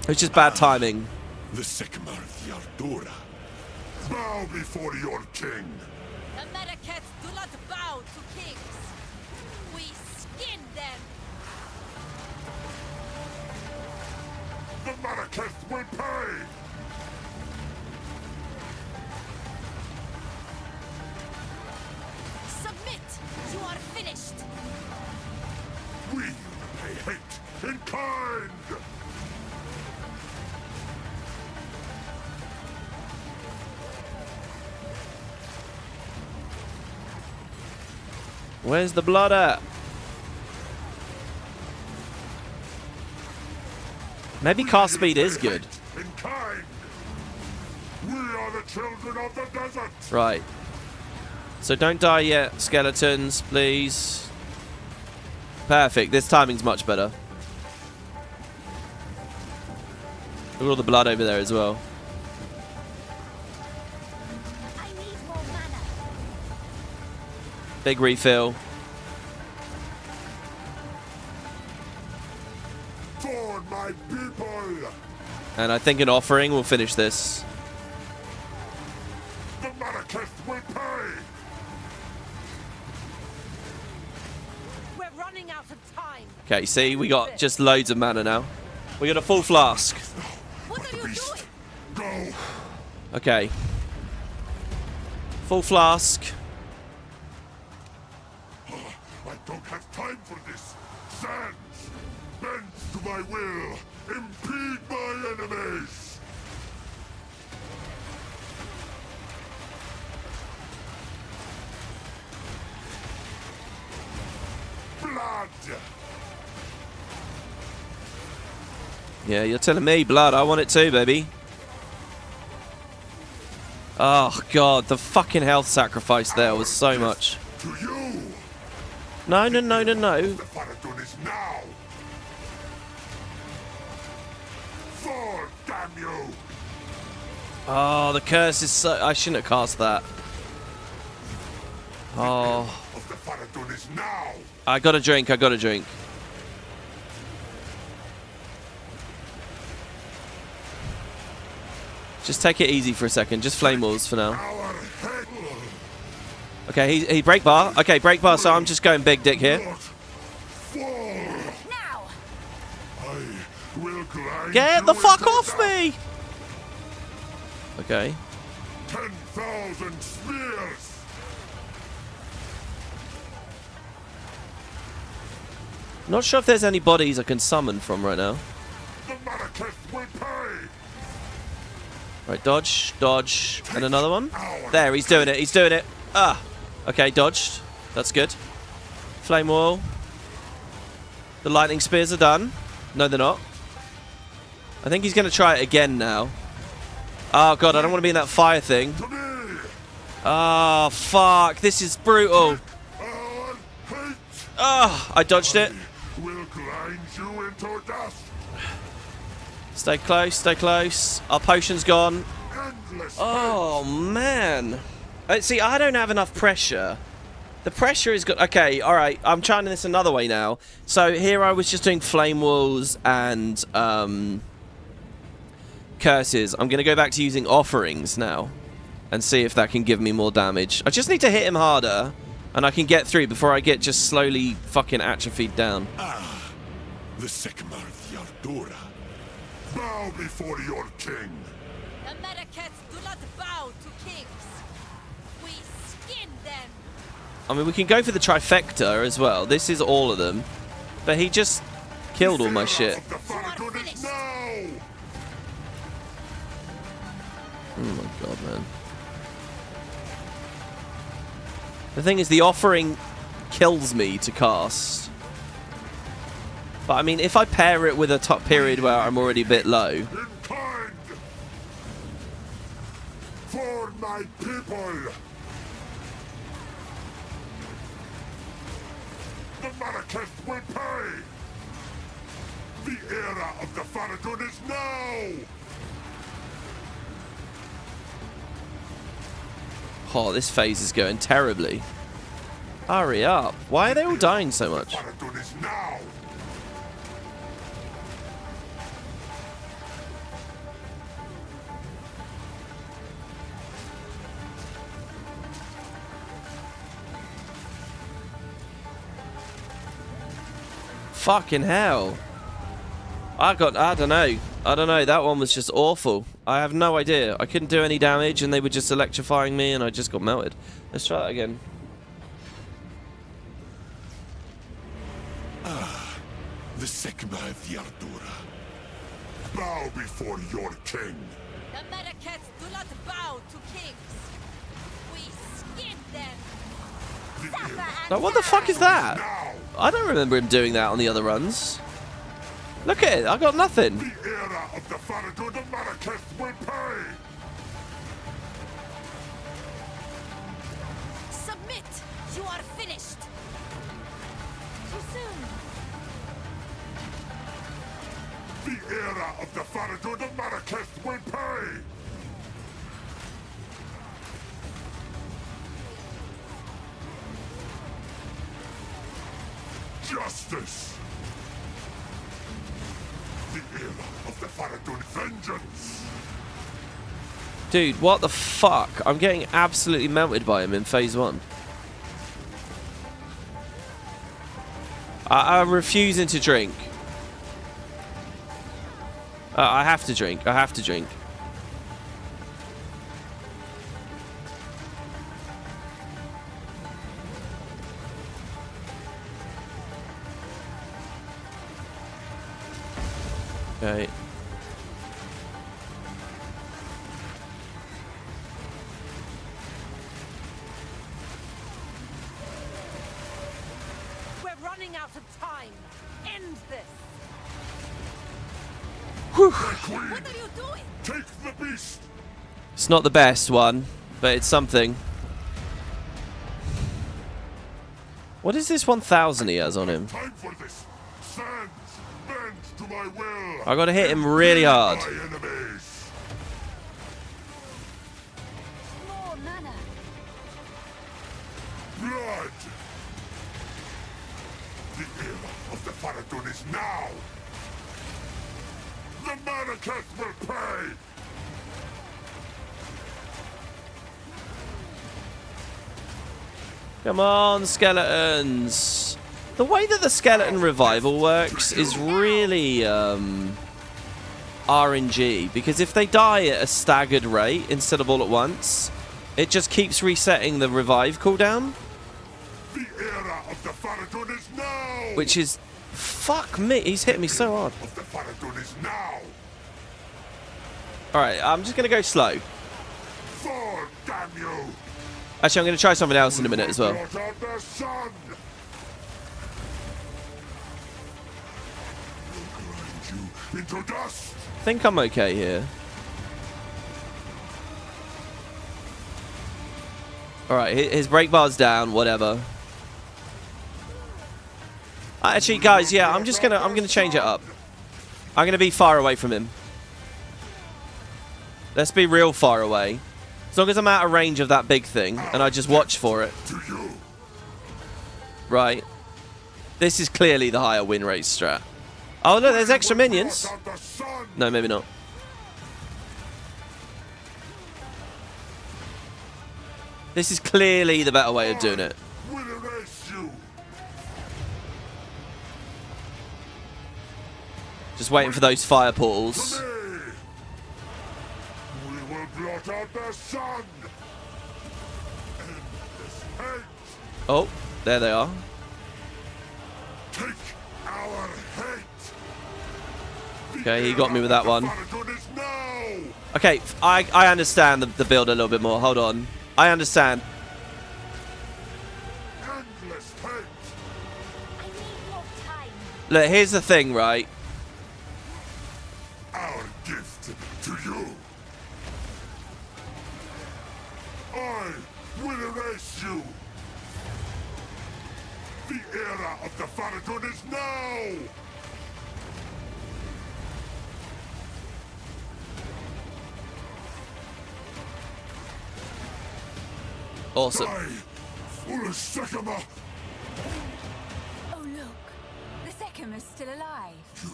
It's just bad timing. The Sycamore of Yardora. Bow before your king. The Manaketh do not bow to kings. We skin them. The Manaketh will pay. Submit. You are finished. We pay hate in kind. Where's the blood at? Maybe cast speed is good. In kind. We are the children of the desert. Right. So don't die yet, skeletons, please. Perfect. This timing's much better. Look at all the blood over there as well. I need more mana. Big refill. For my people. And I think an offering will finish this. The Manaketh will pay. We're running out of time. Okay, see, we got just loads of mana now. We got a full flask. What are you doing? Go. Okay. Full flask. I don't have time for this. Sands, bend to my will. Impede my enemies. Yeah, you're telling me, blood. I want it too, baby. Oh, God. The fucking health sacrifice there was so much. To you! No, no, no, no, no. The Faradun is now! Fall, damn you! Oh, the curse is so... I shouldn't have cast that. Oh. Of the Faradun is now! I got a drink. I got a drink. Just take it easy for a second. Just flame walls for now. Our head! Okay, he break bar. Okay, break bar. So I'm just going big dick here. Not fall! Now! I will grind Get you the fuck into off dust. me! Okay. 10,000 spears! Not sure if there's any bodies I can summon from right now. The Marraketh will pay! Right, dodge, dodge, and another one. There, he's doing it. He's doing it. Ah. Okay, dodged. That's good. Flame wall. The lightning spears are done. No, they're not. I think he's going to try it again now. Oh, God, I don't want to be in that fire thing. To me! Oh, fuck. This is brutal. Our hate! Oh, I dodged it. Will grind you into dust! Stay close, stay close. Our potion's gone. Endless Oh, man. See, I don't have enough pressure. The pressure is good. Okay, all right. I'm trying this another way now. So here I was just doing flame walls and curses. I'm going to go back to using offerings now and see if that can give me more damage. I just need to hit him harder and I can get through before I get just slowly fucking atrophied down. The Sycamore of Yardora. Bow before your king. The Marrakets do not bow to kings. We skin them. I mean, we can go for the trifecta as well. This is all of them. But he just killed all my shit. Of the Faradun is now! Oh my god, man. The thing is, the offering kills me to cast. But I mean, if I pair it with a top period where I'm already a bit low. In kind! For my people! The Marraketh will pay! The era of the Faradun is now! Oh, this phase is going terribly. Hurry up. Why are they all dying so much? Faradun is now! Fucking hell. I don't know. That one was just awful. I have no idea. I couldn't do any damage and they were just electrifying me and I just got melted. Let's try that again. The Sycamore of Yardora. Bow before your king. The Marrakets do not bow to kings. We skin them. Suffer and Now, what the fuck is that? Now! I don't remember him doing that on the other runs. Look at it. I got nothing. The era of the Faradun, the Marraketh will pay! submit. You are finished. Too soon. The era of the Faradun, the Marraketh will pay! Justice! The era of the Faradun vengeance! Dude, what the fuck? I'm getting absolutely melted by him in phase 1. I'm refusing to drink. I have to drink. I have to drink. Okay. We're running out of time. time. End this. What are you doing? Take the beast! It's not the best one, but it's something. What is this 1000 he has on him? Time for this! Sands, bend to my will! I gotta hit him really hard. My enemies! More mana. Blood! The era of the Faradun is now! The Manaketh will pay! Come on, skeletons. The way that the skeleton revival works is really RNG, because if they die at a staggered rate instead of all at once, it just keeps resetting the revive cooldown. The era of the Faradun is now! Which is... Fuck me, he's hitting me so hard. Of the Faradun is now! Alright, I'm just going to go slow. Fall, damn you! Actually, I'm going to try something else in a minute as well. Blot out the sun! We'll grind you into dust! I think I'm okay here. Alright, his break bar's down, whatever. Actually, guys, yeah, I'm gonna change it up. I'm gonna be far away from him. Let's be real far away. As long as I'm out of range of that big thing, and I just watch for it. To you! Right. This is clearly the higher win rate strat. Oh, look, there's extra minions. Blot out the sun! No, maybe not. This is clearly the better way of doing it. Will erase you! Just waiting for those fire portals. To me! We will blot out the sun! Endless hate! Oh, there they are. Take our hate! Okay, he got me with that one. Faradun is now! Okay, I understand the build a little bit more. Hold on. I understand. Endless hate! I need more time. Look, here's the thing, right? Our gift to you! I will erase you! The era of the Faradun is now! Awesome. Die, foolish sycamore! Oh look, the Sycamore's still alive. You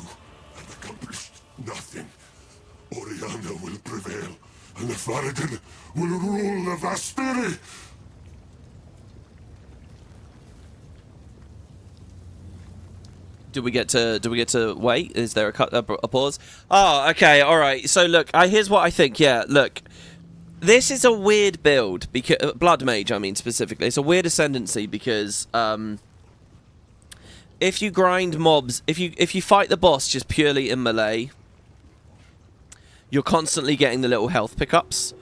have accomplished nothing. Oriana will prevail, and the Faradun will rule the Vastiri! Do we get to wait? Is there a pause? Oh, okay, all right. So look, here's what I think. Yeah, look, this is a weird build because Blood Mage, I mean specifically, it's a weird ascendancy because if you grind mobs, if you fight the boss just purely in melee, you're constantly getting the little health pickups.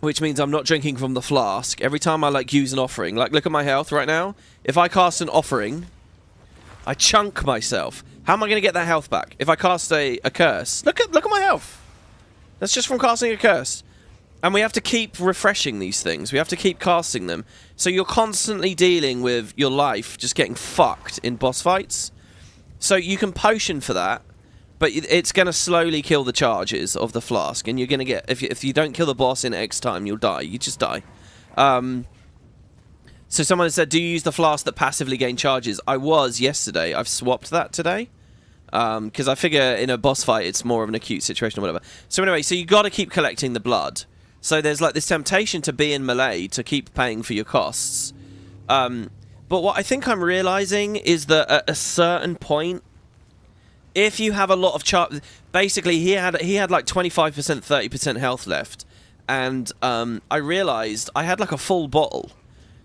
Which means I'm not drinking from the flask. Every time I like use an offering, like look at my health right now. If I cast an offering, I chunk myself. How am I going to get that health back? If I cast a curse, look at my health. That's just from casting a curse. And we have to keep refreshing these things. We have to keep casting them. So you're constantly dealing with your life just getting fucked in boss fights. So you can potion for that. But it's going to slowly kill the charges of the flask. And you're going to get... If you don't kill the boss in X time, you'll die. You just die. So someone said, do you use the flask that passively gain charges? I was yesterday. I've swapped that today. Because I figure in a boss fight, it's more of an acute situation or whatever. So anyway, so you got to keep collecting the blood. So there's like this temptation to be in melee to keep paying for your costs. But what I think I'm realizing is that at a certain point, if you have a lot of basically he had like 25%, 30% health left, and I realized I had like a full bottle.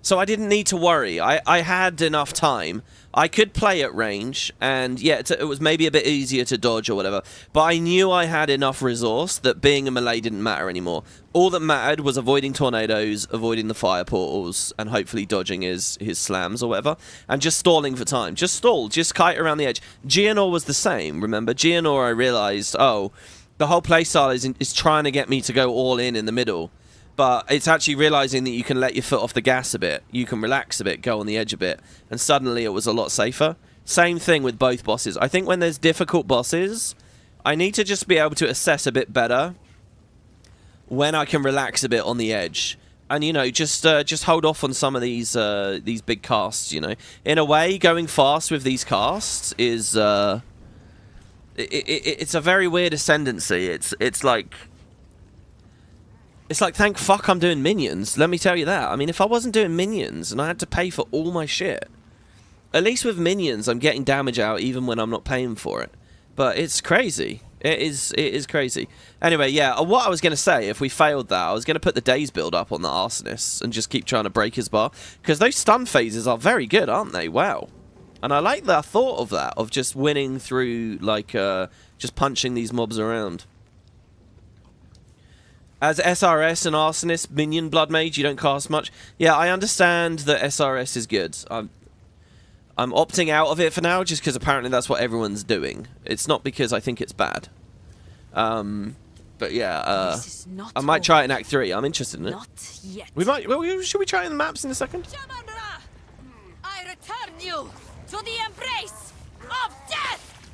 So I didn't need to worry. I had enough time. I could play at range, and yeah, it was maybe a bit easier to dodge or whatever, but I knew I had enough resource that being a melee didn't matter anymore. All that mattered was avoiding tornadoes, avoiding the fire portals, and hopefully dodging his slams or whatever, and just stalling for time. Just stall, just kite around the edge. Geonor was the same, remember? Geonor, I realised, oh, the whole playstyle is trying to get me to go all in the middle. But it's actually realising that you can let your foot off the gas a bit. You can relax a bit, go on the edge a bit. And suddenly it was a lot safer. Same thing with both bosses. I think when there's difficult bosses, I need to just be able to assess a bit better when I can relax a bit on the edge. And, you know, just hold off on some of these big casts, you know. In a way, going fast with these casts is... it's a very weird ascendancy. It's like... It's like, thank fuck I'm doing minions. Let me tell you that. I mean, if I wasn't doing minions and I had to pay for all my shit, at least with minions, I'm getting damage out even when I'm not paying for it. But it's crazy. It is crazy. Anyway, yeah, what I was going to say, if we failed that, I was going to put the days build up on the Arsonist and just keep trying to break his bar. Because those stun phases are very good, aren't they? Wow. And I like the thought of that, of just winning through, like, just punching these mobs around. As SRS and Arsonist minion blood mage, you don't cast much. Yeah, I understand that SRS is good. I'm opting out of it for now, just because apparently that's what everyone's doing. It's not because I think it's bad. But yeah, I might try it in Act 3. I'm interested in it. Not yet. We might. Well, should we try it in the maps in a second? Shamanra! I return you to the embrace of death!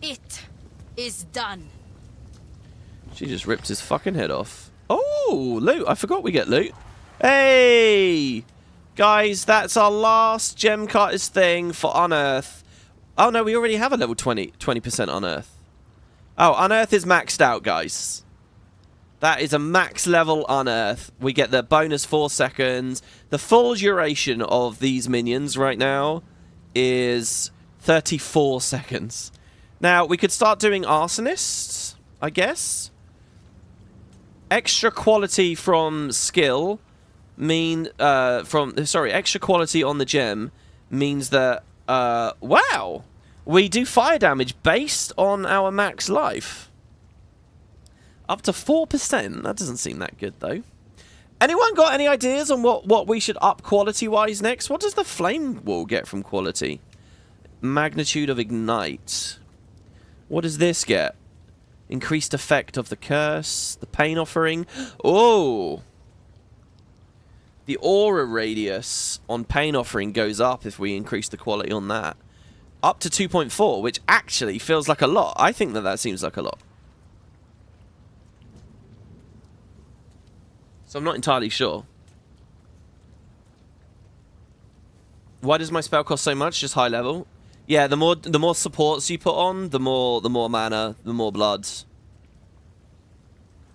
It is done. She just ripped his fucking head off. Oh, loot. I forgot we get loot. Hey! Guys, that's our last gem cutters thing for Unearth. Oh, no, we already have a level 20% Unearth. Oh, Unearth is maxed out, guys. That is a max level Unearth. We get the bonus 4 seconds. The full duration of these minions right now is 34 seconds. Now, we could start doing Arsonists, I guess. Extra quality from skill extra quality on the gem means that wow, we do fire damage based on our max life. Up to 4%. That doesn't seem that good though. Anyone got any ideas on what we should up quality wise next? What does the flame wall get from quality? Magnitude of ignite. What does this get? Increased effect of the curse. The pain offering. Oh! The aura radius on pain offering goes up if we increase the quality on that. Up to 2.4, which actually feels like a lot. I think that seems like a lot. So I'm not entirely sure. Why does my spell cost so much? Just high level? Yeah, the more supports you put on, the more mana, the more blood.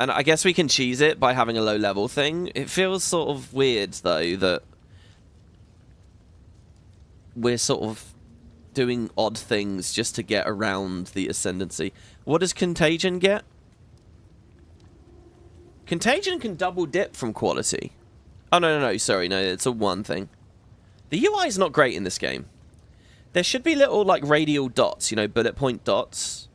And I guess we can cheese it by having a low level thing. It feels sort of weird though that we're sort of doing odd things just to get around the ascendancy. What does Contagion get? Contagion can double dip from quality. Oh no, sorry, no, it's a one thing. The UI is not great in this game. There should be little, like, radial dots, you know, bullet point dots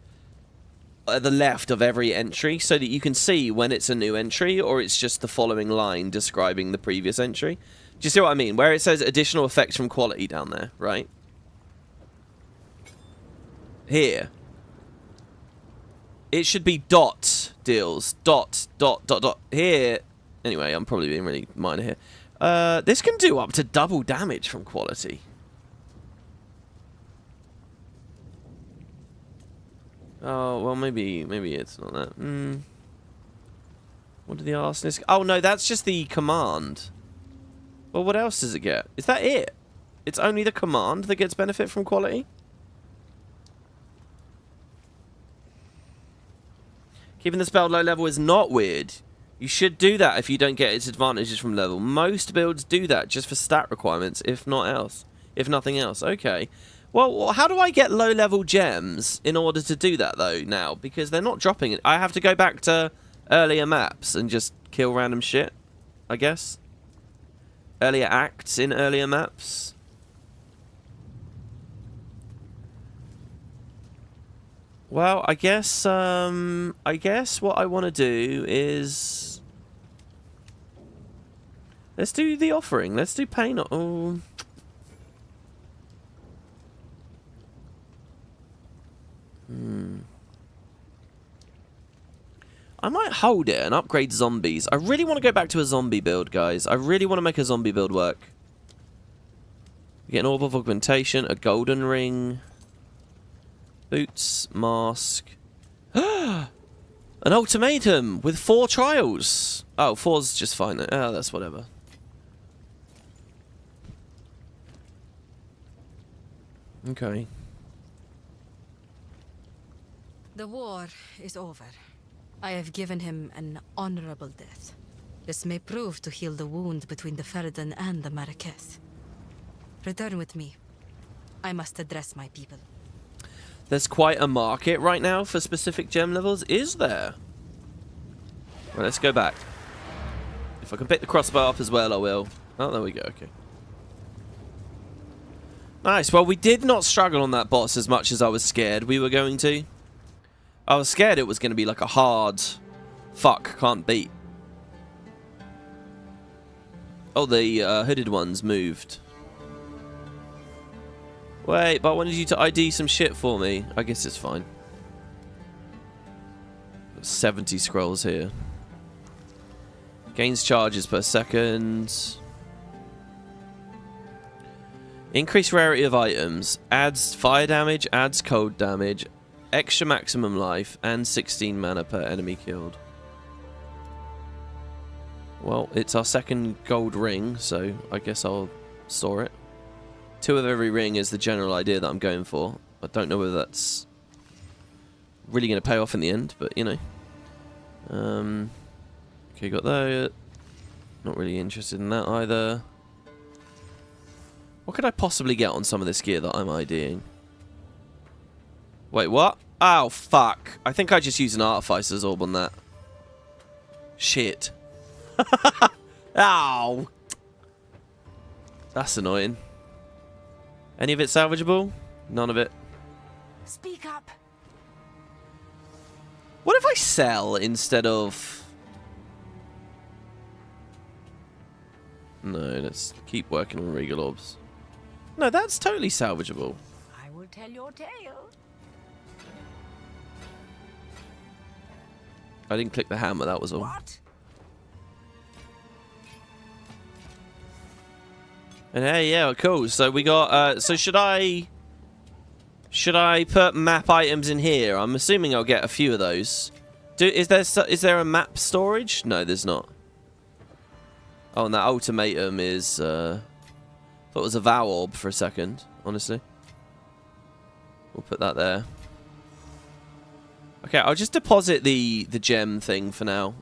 at the left of every entry so that you can see when it's a new entry or it's just the following line describing the previous entry. Do you see what I mean? Where it says additional effects from quality down there, right? Here. It should be dot deals. Dot. Here. Anyway, I'm probably being really minor here. This can do up to double damage from quality. Oh, well, maybe it's not that. What did the Arsonist... Oh, no, that's just the command. Well, what else does it get? Is that it? It's only the command that gets benefit from quality? Keeping the spell low level is not weird. You should do that if you don't get its advantages from level. Most builds do that just for stat requirements, if not else. If nothing else. Okay. Well, how do I get low-level gems in order to do that, though, now? Because they're not dropping it. I have to go back to earlier maps and just kill random shit. I guess. Earlier acts in earlier maps. Well, I guess what I want to do is let's do the offering. Let's do pain. Oh. I might hold it and upgrade zombies. I really want to go back to a zombie build, guys. I really want to make a zombie build work. We get an orb of augmentation, a golden ring, boots, mask. An ultimatum with 4 trials. Oh, 4's just fine. Oh, that's whatever. Okay. The war is over. I have given him an honorable death. This may prove to heal the wound between the Ferrodon and the Marraketh. Return with me. I must address my people. There's quite a market right now for specific gem levels, is there? Well, let's go back. If I can pick the crossbow up as well, I will. Oh, there we go, okay. Nice, well, we did not struggle on that boss as much as I was scared we were going to. I was scared it was going to be like a hard fuck, can't beat. Oh, the hooded ones moved. Wait, but I wanted you to ID some shit for me. I guess it's fine. 70 scrolls here. Gains charges per second. Increased rarity of items. Adds fire damage, adds cold damage. Extra maximum life, and 16 mana per enemy killed. Well, it's our second gold ring, so I guess I'll store it. 2 of every ring is the general idea that I'm going for. I don't know whether that's really going to pay off in the end, but you know. Okay, got that. Not really interested in that either. What could I possibly get on some of this gear that I'm IDing? Wait, what? Oh, fuck. I think I just used an Artificer's Orb on that. Shit. Ow. That's annoying. Any of it salvageable? None of it. Speak up. What if I sell instead of... No, let's keep working on Regal Orbs. No, that's totally salvageable. I will tell your tale. I didn't click the hammer, that was all. What? And hey, yeah, cool. So we got, so should I put map items in here? I'm assuming I'll get a few of those. Is there a map storage? No, there's not. Oh, and that ultimatum is, thought it was a vow orb for a second, honestly. We'll put that there. Okay, I'll just deposit the gem thing for now.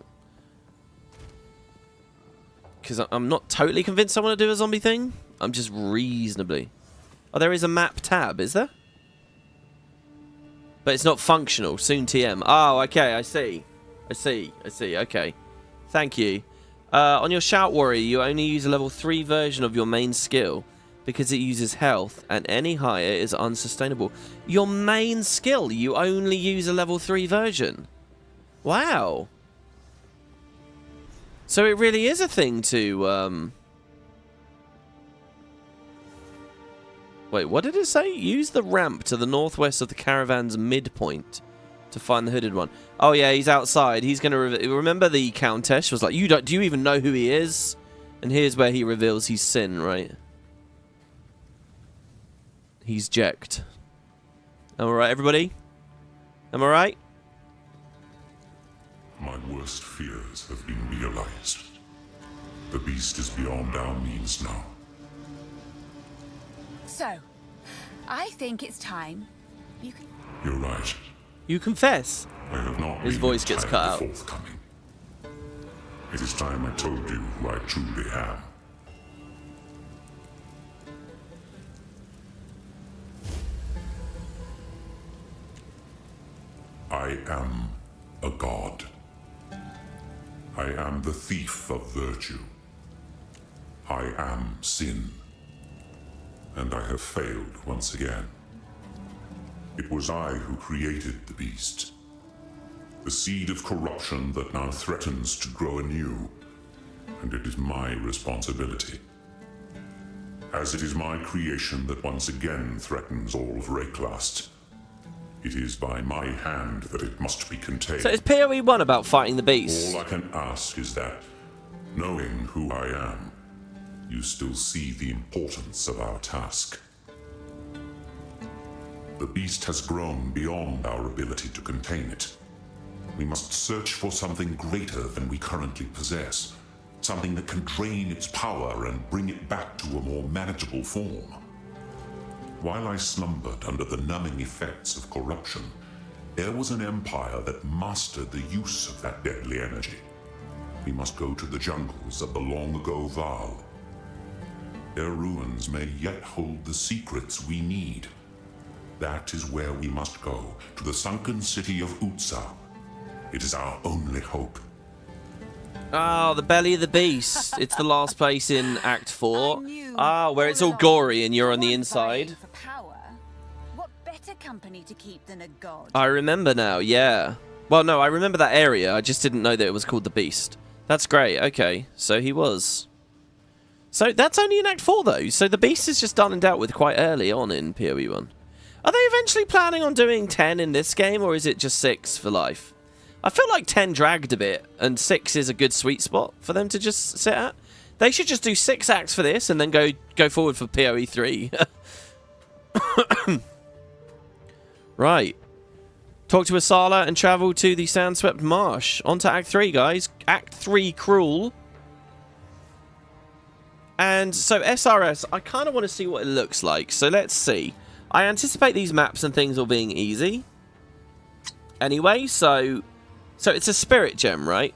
Because I'm not totally convinced I want to do a zombie thing. I'm just reasonably. Oh, there is a map tab, is there? But it's not functional. Soon TM. Oh, okay, I see. Okay. Thank you. On your Shout Warrior, you only use a level 3 version of your main skill because it uses health, and any higher is unsustainable. Your main skill, you only use a level 3 version. Wow. So it really is a thing to, Wait, what did it say? Use the ramp to the northwest of the caravan's midpoint to find the hooded one. Oh yeah, he's outside. He's gonna remember the Countess was like, do you even know who he is? And here's where he reveals he's Sin, right? He's Jecht. Am I right, everybody? Am I right? My worst fears have been realized. The beast is beyond our means now. So, I think it's time you can... You're right. You confess. I have not His been voice gets entirely cut out. forthcoming. It is time I told you who I truly am. I am a god. I am the thief of virtue. I am sin. And I have failed once again. It was I who created the beast. The seed of corruption that now threatens to grow anew. And it is my responsibility. As it is my creation that once again threatens all of Rayclast. It is by my hand that it must be contained. So is PoE 1 about fighting the beast? All I can ask is that, knowing who I am, you still see the importance of our task. The beast has grown beyond our ability to contain it. We must search for something greater than we currently possess. Something that can drain its power and bring it back to a more manageable form. While I slumbered under the numbing effects of corruption, there was an empire that mastered the use of that deadly energy. We must go to the jungles of the long-ago Val. Their ruins may yet hold the secrets we need. That is where we must go, to the sunken city of Utsa. It is our only hope. Ah, the belly of the beast. It's the last place in Act 4. Ah, where it's all gory and you're on the inside. For power. What better company to keep than a god? I remember now, yeah. Well, no, I remember that area. I just didn't know that it was called the Beast. That's great. Okay, so he was. So that's only in Act 4, though. So the Beast is just done and dealt with quite early on in PoE 1. Are they eventually planning on doing 10 in this game, or is it just 6 for life? I feel like 10 dragged a bit, and 6 is a good sweet spot for them to just sit at. They should just do 6 acts for this, and then go forward for PoE 3. Right. Talk to Asala and travel to the Sandswept Marsh. On to Act 3, guys. Act 3 Cruel. And so SRS, I kind of want to see what it looks like. So let's see. I anticipate these maps and things all being easy. Anyway, so it's a spirit gem, right?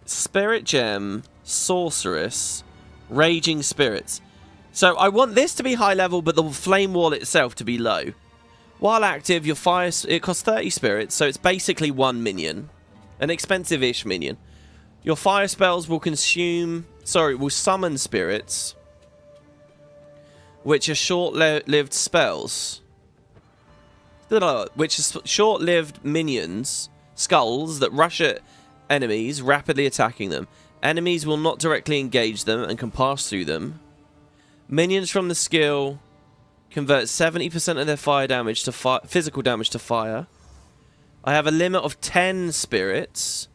Spirit gem, sorceress, raging spirits. So I want this to be high level, but the flame wall itself to be low. While active, your fire, it costs 30 spirits, so it's basically 1 minion. An expensive-ish minion. Your fire spells will will summon spirits, which are short-lived spells. Which is short-lived minions, skulls that rush at enemies, rapidly attacking them. Enemies will not directly engage them and can pass through them. Minions from the skill convert 70% of their fire damage to physical damage to fire. I have a limit of 10 spirits.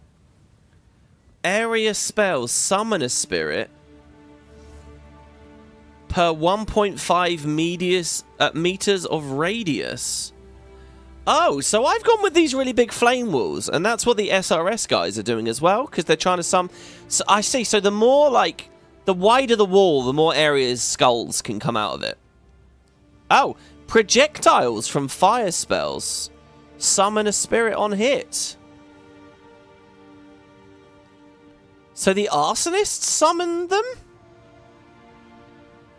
Area spells summon a spirit per 1.5 meters of radius. Oh, so I've gone with these really big flame walls, and that's what the SRS guys are doing as well, because they're trying to So I see. So the more, like, the wider the wall, the more areas skulls can come out of it. Oh, projectiles from fire spells. Summon a spirit on hit. So the arsonists summon them?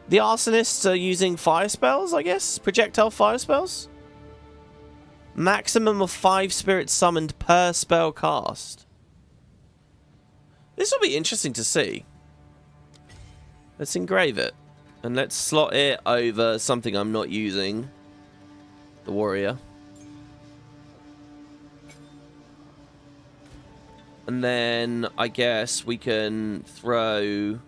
The arsonists are using fire spells, I guess? Projectile fire spells? Maximum of 5 spirits summoned per spell cast. This will be interesting to see. Let's engrave it. And let's slot it over something I'm not using. The warrior. And then I guess we can throw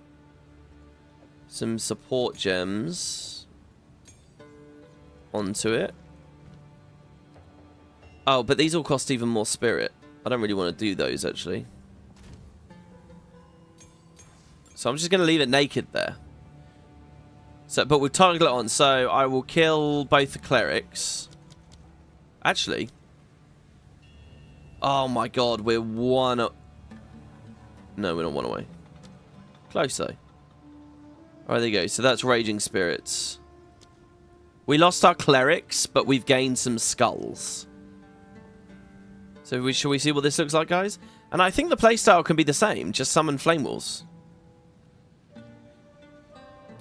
some support gems onto it. Oh, but these all cost even more spirit. I don't really want to do those, actually. So I'm just going to leave it naked there. So, but we'll toggle it on. So I will kill both the clerics. Actually. Oh my god, we're one... No, we're not one away. Close, though. Alright, there you go. So that's Raging Spirits. We lost our clerics, but we've gained some skulls. So shall we see what this looks like, guys? And I think the playstyle can be the same. Just summon flame walls.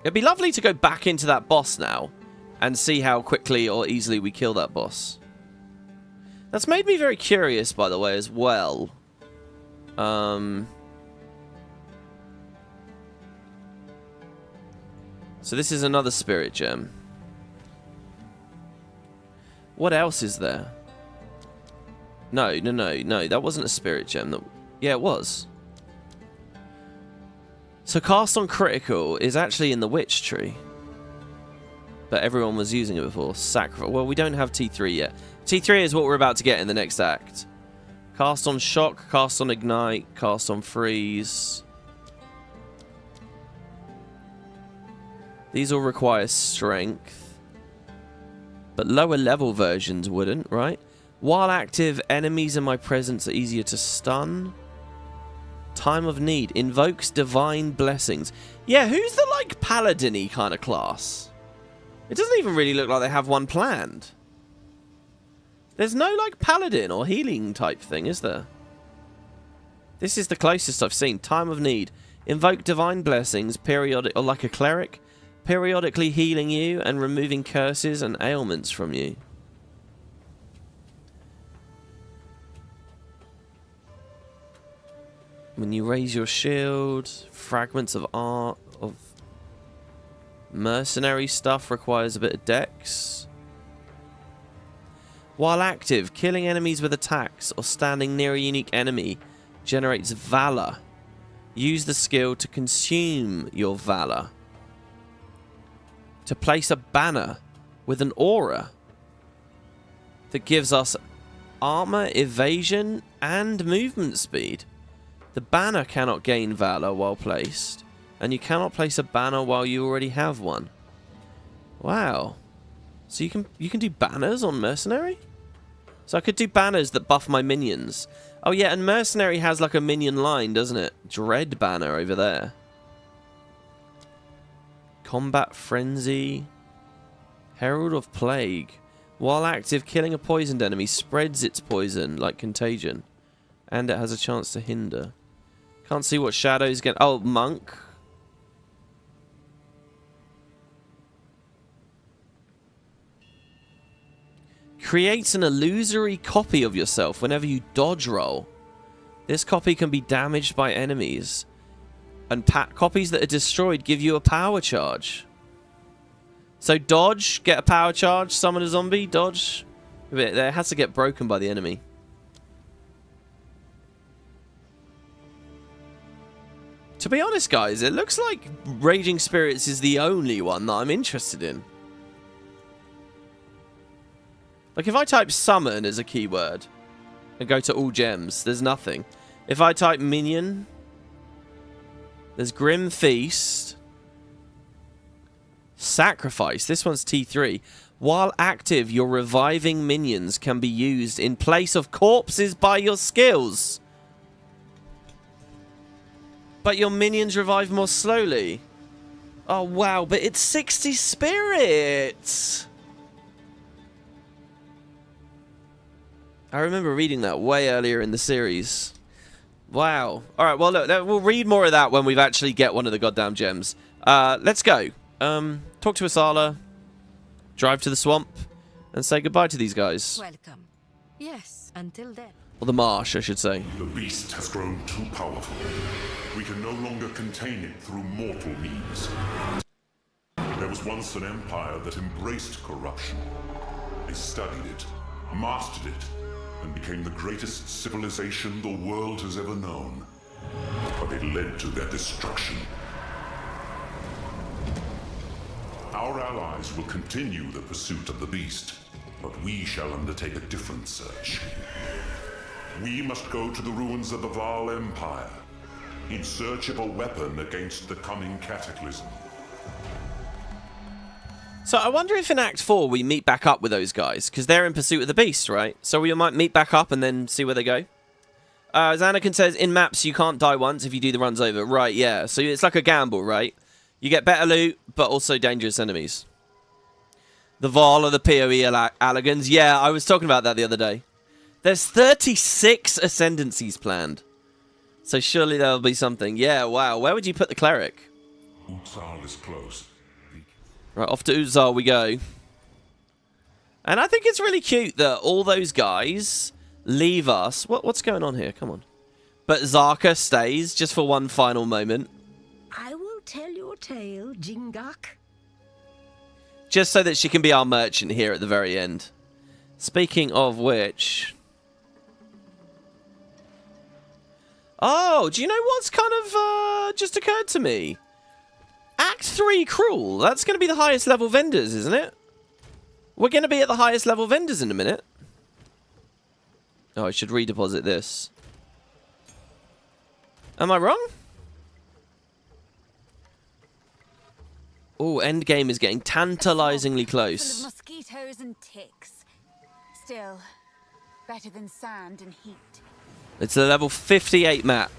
It'd be lovely to go back into that boss now and see how quickly or easily we kill that boss. That's made me very curious, by the way, as well. So this is another spirit gem. What else is there? No. That wasn't a spirit gem. Yeah, it was. So cast on critical is actually in the witch tree. But everyone was using it before. Sacrifice. Well, we don't have T3 yet. T3 is what we're about to get in the next act. Cast on shock, cast on ignite, cast on freeze. These all require strength. But lower level versions wouldn't, right? While active, enemies in my presence are easier to stun. Time of need. Invokes divine blessings. Yeah, who's the, like, paladin-y kind of class? It doesn't even really look like they have one planned. There's no, like, paladin or healing type thing, is there? This is the closest I've seen. Time of need. Invoke divine blessings, periodic, or like a cleric, periodically healing you and removing curses and ailments from you. When you raise your shield, fragments of art, of mercenary stuff requires a bit of dex. While active, killing enemies with attacks or standing near a unique enemy generates valor. Use the skill to consume your valor. To place a banner with an aura that gives us armor, evasion, and movement speed. The banner cannot gain valor while placed, and you cannot place a banner while you already have one. Wow. So you can do banners on Mercenary? So I could do banners that buff my minions. Oh yeah, and Mercenary has like a minion line, doesn't it? Dread banner over there. Combat Frenzy. Herald of Plague. While active, killing a poisoned enemy spreads its poison like contagion. And it has a chance to hinder. Can't see what shadows get. Oh, Monk. Creates an illusory copy of yourself whenever you dodge roll. This copy can be damaged by enemies. And copies that are destroyed give you a power charge. So dodge, get a power charge, summon a zombie, dodge. It has to get broken by the enemy. To be honest, guys, it looks like Raging Spirits is the only one that I'm interested in. Like, if I type summon as a keyword and go to all gems, there's nothing. If I type minion, there's Grim Feast. Sacrifice. This one's T3. While active, your reviving minions can be used in place of corpses by your skills. But your minions revive more slowly. Oh, wow. But it's 60 spirits. I remember reading that way earlier in the series. Wow. All right, well, look, we'll read more of that when we actually get one of the goddamn gems. Let's go. Talk to Asala. Drive to the swamp. And say goodbye to these guys. Welcome. Yes, until then. Or the marsh, I should say. The beast has grown too powerful. We can no longer contain it through mortal means. There was once an empire that embraced corruption. They studied it, mastered it, and became the greatest civilization the world has ever known. But it led to their destruction. Our allies will continue the pursuit of the beast, but we shall undertake a different search. We must go to the ruins of the Vaal Empire, in search of a weapon against the coming cataclysm. So I wonder if in Act 4 we meet back up with those guys, because they're in pursuit of the beast, right? So we might meet back up and then see where they go. As Anakin says, in maps you can't die once if you do the runs over. Right, yeah. So it's like a gamble, right? You get better loot, but also dangerous enemies. The Vaal are the PoE Alligans. Yeah, I was talking about that the other day. There's 36 ascendancies planned. So surely there'll be something. Yeah, wow. Where would you put the cleric? Exile is close. Right, off to Uzal we go. And I think it's really cute that all those guys leave us. What's going on here? Come on. But Zarka stays just for one final moment. I will tell your tale, Jingak. Just so that she can be our merchant here at the very end. Speaking of which... Oh, do you know what's kind of just occurred to me? Act 3 Cruel. That's going to be the highest level vendors, isn't it? We're going to be at the highest level vendors in a minute. Oh, I should redeposit this. Am I wrong? Oh, endgame is getting tantalizingly Full of close. mosquitoes and ticks. Still, better than sand and heat. It's a level 58 map.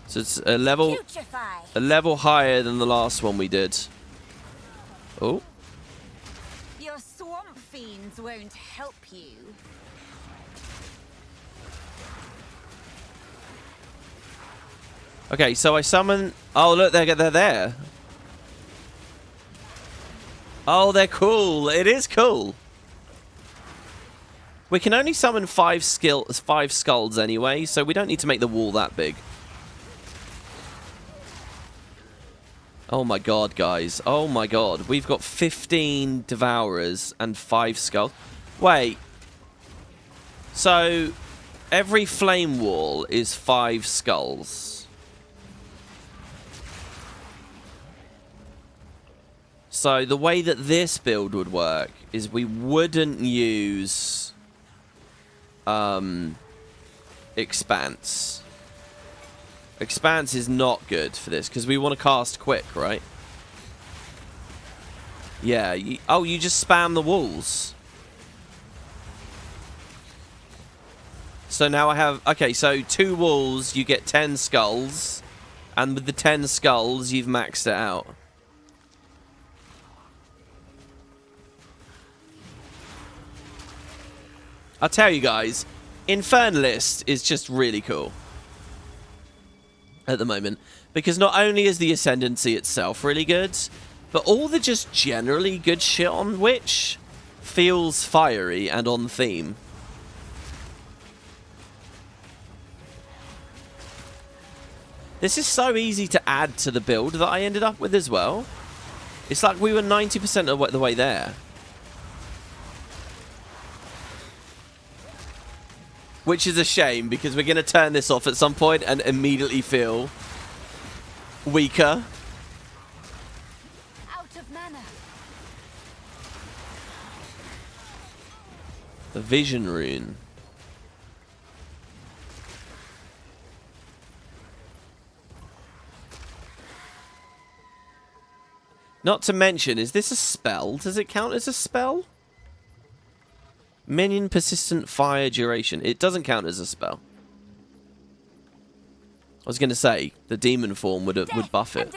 So it's a level higher than the last one we did. Oh. Your swamp fiends won't help you. Okay, so I summon... Oh, look, they're there. Oh, they're cool. It is cool. We can only summon 5 skulls anyway, so we don't need to make the wall that big. Oh my god, guys. Oh my god. We've got 15 Devourers and 5 skulls. Wait. So, every flame wall is 5 skulls. So, the way that this build would work is we wouldn't use... Expanse. Expanse is not good for this, because we want to cast quick, right? Yeah. You just spam the walls. So now I have... Okay, so 2 walls, you get 10 skulls. And with the 10 skulls, you've maxed it out. I'll tell you guys, Infernalist is just really cool at the moment, because not only is the Ascendancy itself really good, but all the just generally good shit on Witch feels fiery and on theme. This is so easy to add to the build that I ended up with as well. It's like we were 90% of the way there. Which is a shame, because we're going to turn this off at some point and immediately feel weaker. Out of mana. The Vision Rune. Not to mention, is this a spell? Does it count as a spell? Minion persistent fire duration. It doesn't count as a spell. I was going to say, the demon form would buff it.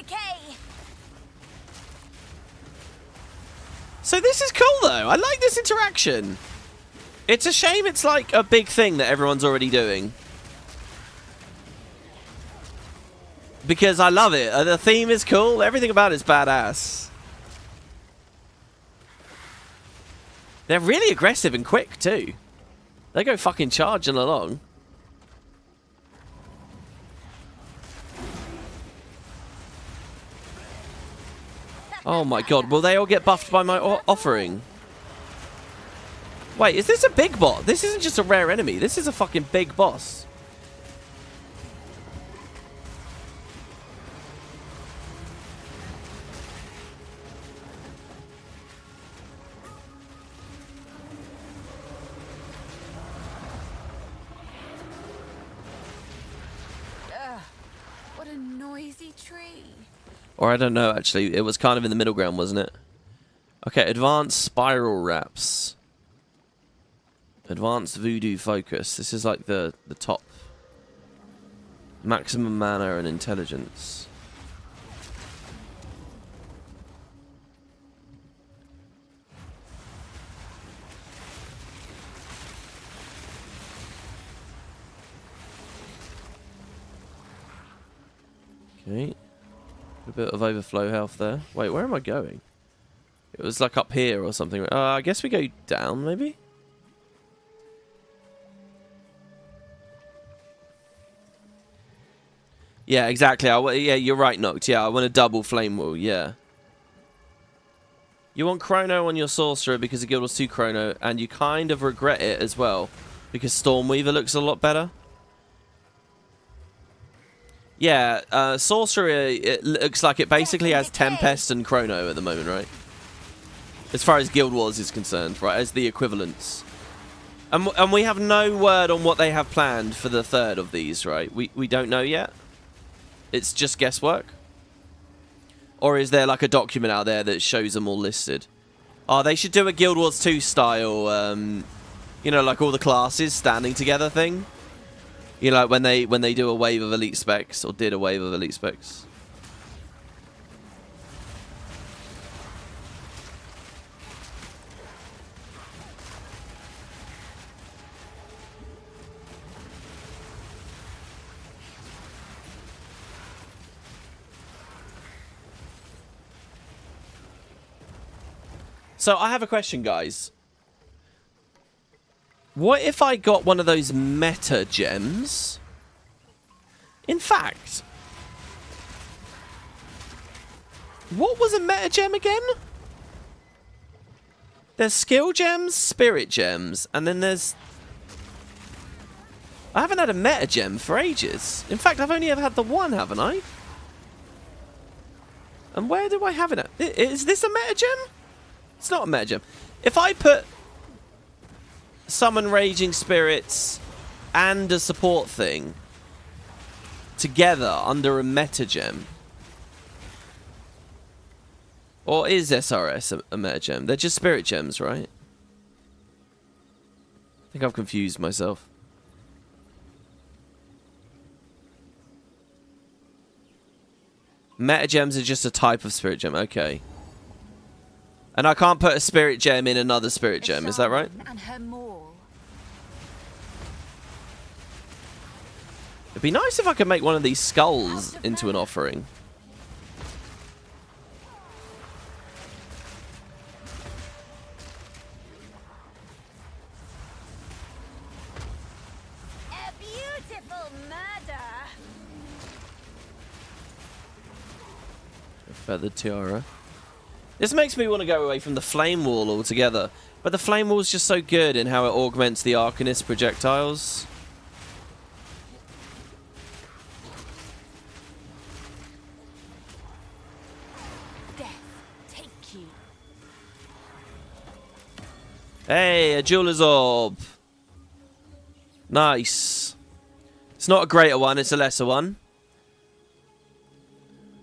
So this is cool, though. I like this interaction. It's a shame it's like a big thing that everyone's already doing. Because I love it. The theme is cool. Everything about it's badass. They're really aggressive and quick, too. They go fucking charging along. Oh my god, will they all get buffed by my offering? Wait, is this a big boss? This isn't just a rare enemy. This is a fucking big boss. What a noisy tree. Or I don't know, actually. It was kind of in the middle ground, wasn't it? Okay, advanced spiral wraps. Advanced voodoo focus. This is like the top. Maximum mana and intelligence. Okay. A bit of overflow health there. Wait, where am I going? It was like up here or something. I guess we go down, maybe? Yeah, exactly. Yeah, you're right, Noct. Yeah, I want a double flame wheel, yeah. You want Chrono on your Sorcerer because the Guild Wars 2 Chrono, and you kind of regret it as well because Stormweaver looks a lot better. Yeah, Sorcerer, it looks like it basically has Tempest and Chrono at the moment, right? As far as Guild Wars is concerned, right? As the equivalents. And we have no word on what they have planned for the third of these, right? We don't know yet. It's just guesswork. Or is there like a document out there that shows them all listed? Oh, they should do a Guild Wars 2 style, you know, like all the classes standing together thing. You know, like when they do a wave of elite specs, or did a wave of elite specs. So I have a question, guys. What if I got one of those meta gems? In fact, what was a meta gem again? There's skill gems, spirit gems, and then there's... I haven't had a meta gem for ages. In fact, I've only ever had the one, haven't I? And where do I have it at? Is this a meta gem? It's not a meta gem. If I put Summon Raging Spirits and a support thing together under a meta gem, or is SRS a meta gem? They're just spirit gems, right? I think I've confused myself. Meta gems are just a type of spirit gem. Okay. And I can't put a spirit gem in another spirit gem, is that right? And her maul. It'd be nice if I could make one of these skulls into an offering. A beautiful murder. A feathered tiara. This makes me want to go away from the flame wall altogether. But the flame wall is just so good in how it augments the Arcanist projectiles. Death, take you. Hey, a Jeweler's Orb. Nice. It's not a greater one, it's a lesser one.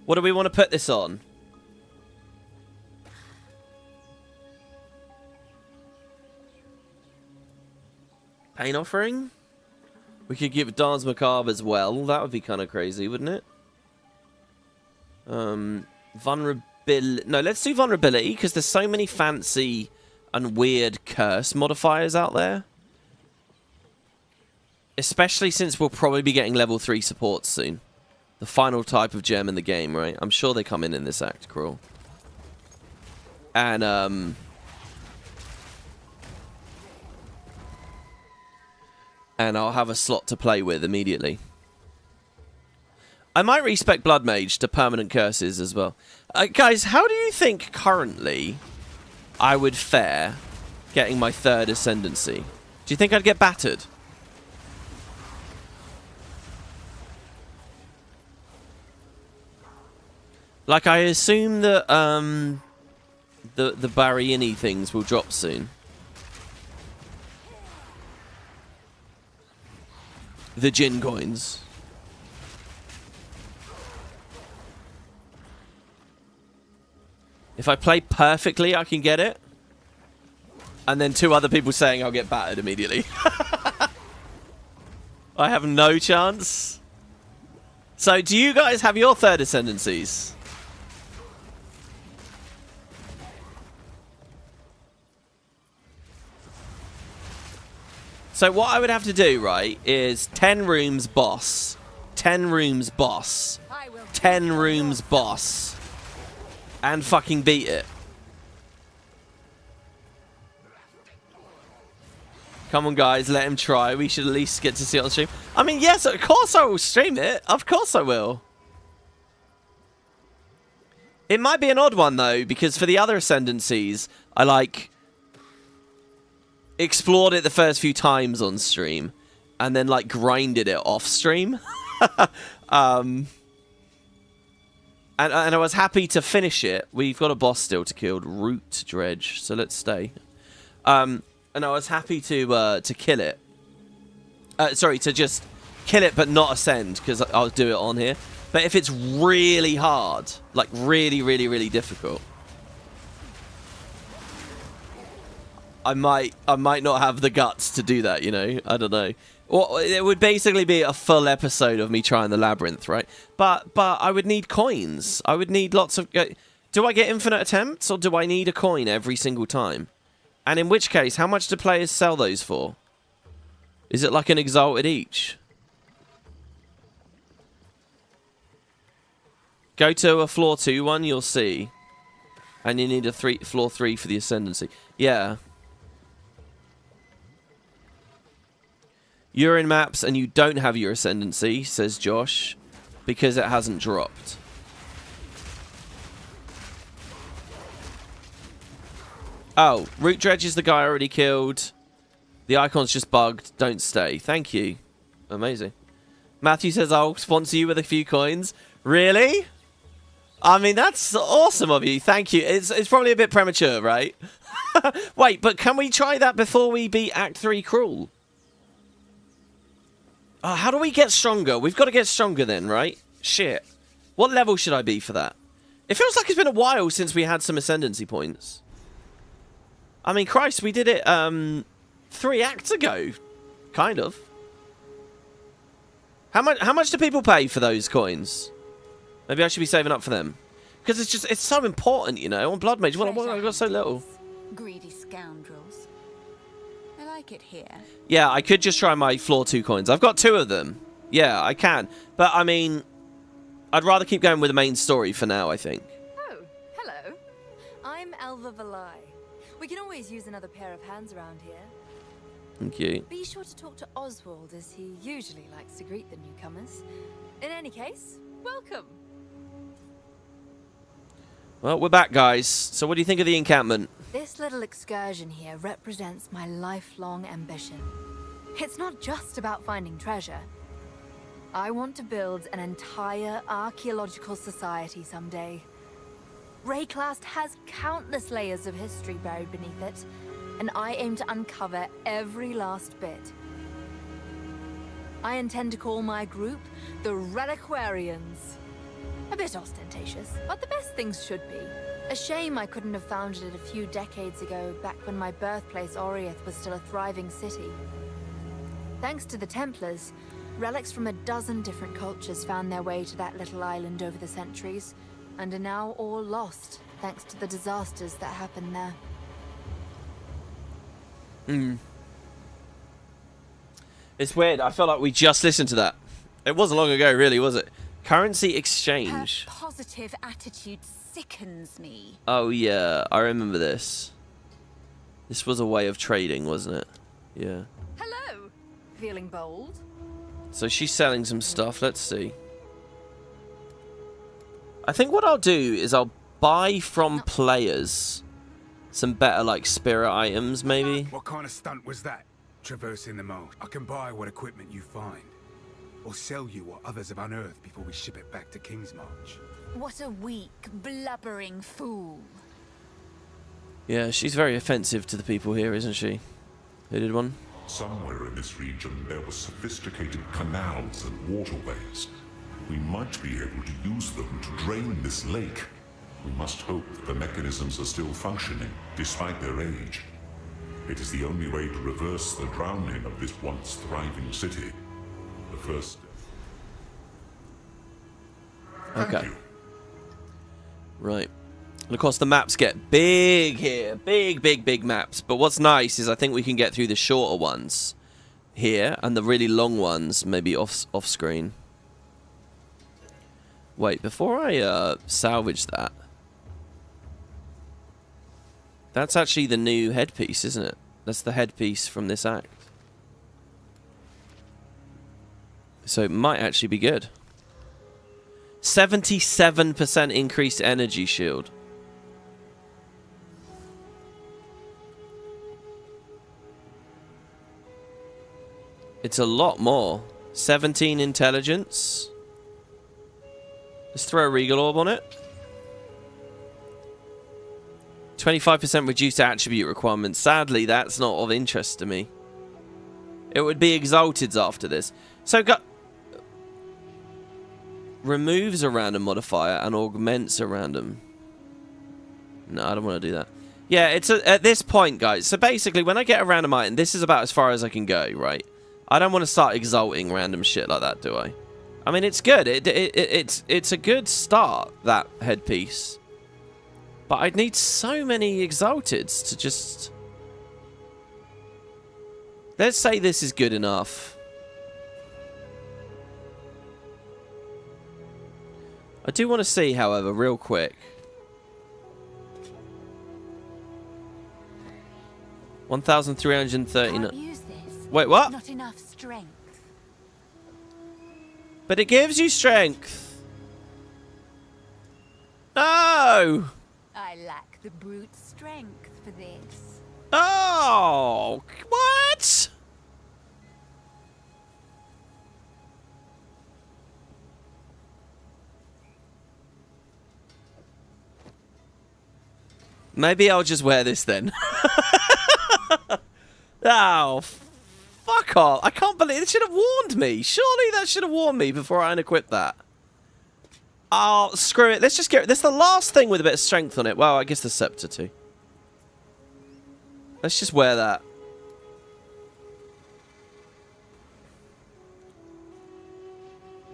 What do we want to put this on? Pain Offering? We could give Dance Macabre as well. That would be kind of crazy, wouldn't it? Vulnerability. No, let's do Vulnerability, because there's so many fancy and weird curse modifiers out there. Especially since we'll probably be getting level 3 supports soon. The final type of gem in the game, right? I'm sure they come in this act crawl. And, and I'll have a slot to play with immediately. I might respec Blood Mage to permanent curses as well. Guys, how do you think currently I would fare getting my 3rd Ascendancy? Do you think I'd get battered? Like, I assume that the Barriini things will drop soon. The Jin coins. If I play perfectly, I can get it. And then 2 other people saying I'll get battered immediately. I have no chance. So, do you guys have your 3rd Ascendancies? So what I would have to do, right, is 10 rooms boss, 10 rooms boss, 10 rooms boss, and fucking beat it. Come on, guys, let him try. We should at least get to see it on stream. I mean, yes, of course I will stream it. Of course I will. It might be an odd one, though, because for the other ascendancies, I, like, explored it the first few times on stream, and then, like, grinded it off stream. And I was happy to finish it. We've got a boss still to kill, Root Dredge, so let's stay. And I was happy to kill it. Sorry, to just kill it but not ascend, because I'll do it on here. But if it's really hard, like really, really, really difficult, I might not have the guts to do that, you know? I don't know. Well, it would basically be a full episode of me trying the labyrinth, right? But I would need coins. I would need lots of... Do I get infinite attempts, or do I need a coin every single time? And in which case, how much do players sell those for? Is it like an exalted each? Go to a floor 2 one, you'll see. And you need a floor 3 for the ascendancy. Yeah. You're in maps and you don't have your ascendancy, says Josh, because it hasn't dropped. Oh, Root Dredge is the guy I already killed. The icon's just bugged. Don't stay. Thank you. Amazing. Matthew says, I'll sponsor you with a few coins. Really? I mean, that's awesome of you. Thank you. It's probably a bit premature, right? Wait, but can we try that before we beat Act 3 Cruel? How do we get stronger? We've got to get stronger then, right? Shit. What level should I be for that? It feels like it's been a while since we had some ascendancy points. I mean, Christ, we did it 3 acts ago. Kind of. How much do people pay for those coins? Maybe I should be saving up for them. Because it's so important, you know, on Blood Mage. Well, I've got so little. Greedy scoundrels. I like it here. Yeah, I could just try my floor 2 coins. I've got 2 of them. Yeah, I can. But, I mean, I'd rather keep going with the main story for now, I think. Oh, hello. I'm Elva Valai. We can always use another pair of hands around here. Thank you. Be sure to talk to Oswald, as he usually likes to greet the newcomers. In any case, welcome. Well, we're back, guys. So what do you think of the encampment? This little excursion here represents my lifelong ambition. It's not just about finding treasure. I want to build an entire archaeological society someday. Rayclast has countless layers of history buried beneath it, and I aim to uncover every last bit. I intend to call my group the Reliquarians. A bit ostentatious, but the best things should be. A shame I couldn't have founded it a few decades ago, back when my birthplace Oriath was still a thriving city. Thanks to the Templars, relics from a dozen different cultures found their way to that little island over the centuries, and are now all lost, thanks to the disasters that happened there. It's weird. I feel like we just listened to that. It wasn't long ago, really, was it? Currency exchange. Her positive attitude sickens me. Oh, yeah. I remember this. This was a way of trading, wasn't it? Yeah. Hello! Feeling bold? So she's selling some stuff. Let's see. I think what I'll do is I'll buy from players some better, like, spirit items, maybe. What kind of stunt was that? Traversing the moat. I can buy what equipment you find. Or sell you what others have unearthed before we ship it back to Kingsmarch. What a weak, blubbering fool. Yeah, she's very offensive to the people here, isn't she? Who did one? Somewhere in this region there were sophisticated canals and waterways. We might be able to use them to drain this lake. We must hope that the mechanisms are still functioning, despite their age. It is the only way to reverse the drowning of this once thriving city. The first... Thank Okay. you. Right. And of course the maps get big here. Big, big, big maps. But what's nice is I think we can get through the shorter ones here, and the really long ones maybe off screen. Wait, before I salvage that, that's actually the new headpiece, isn't it? That's the headpiece from this act. So it might actually be good. 77% increased energy shield. It's a lot more. 17 intelligence. Let's throw a Regal Orb on it. 25% reduced attribute requirements. Sadly, that's not of interest to me. It would be Exalteds after this. So, removes a random modifier and augments a random. No, I don't want to do that. Yeah, it's at this point, guys. So basically, when I get a random item, this is about as far as I can go, right? I don't want to start exalting random shit like that, do I? I mean, it's good. It's a good start, that headpiece. But I'd need so many Exalteds to just... Let's say this is good enough. I do want to see, however, real quick. 1,339. Wait, what? Not enough strength. But it gives you strength. No! I lack the brute strength for this. Oh! What? Maybe I'll just wear this then. Oh, fuck off. I can't believe it. Should have warned me. Surely that should have warned me before I unequip that. Oh, screw it. Let's just get... That's the last thing with a bit of strength on it. Well, I guess the scepter too. Let's just wear that.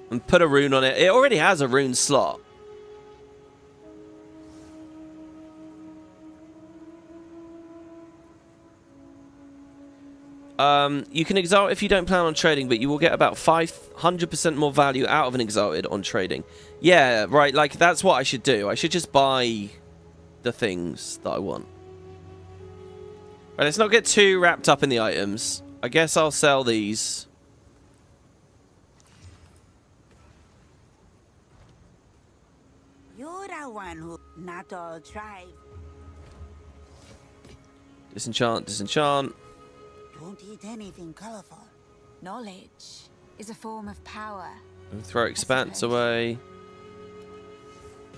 And put a rune on it. It already has a rune slot. You can exalt if you don't plan on trading, but you will get about 500% more value out of an exalted on trading. Yeah, right, like, that's what I should do. I should just buy the things that I want. Right, let's not get too wrapped up in the items. I guess I'll sell these. You're the one who not all tribe. Disenchant, disenchant. Don't eat anything colorful. Knowledge is a form of power. And throw expanse away.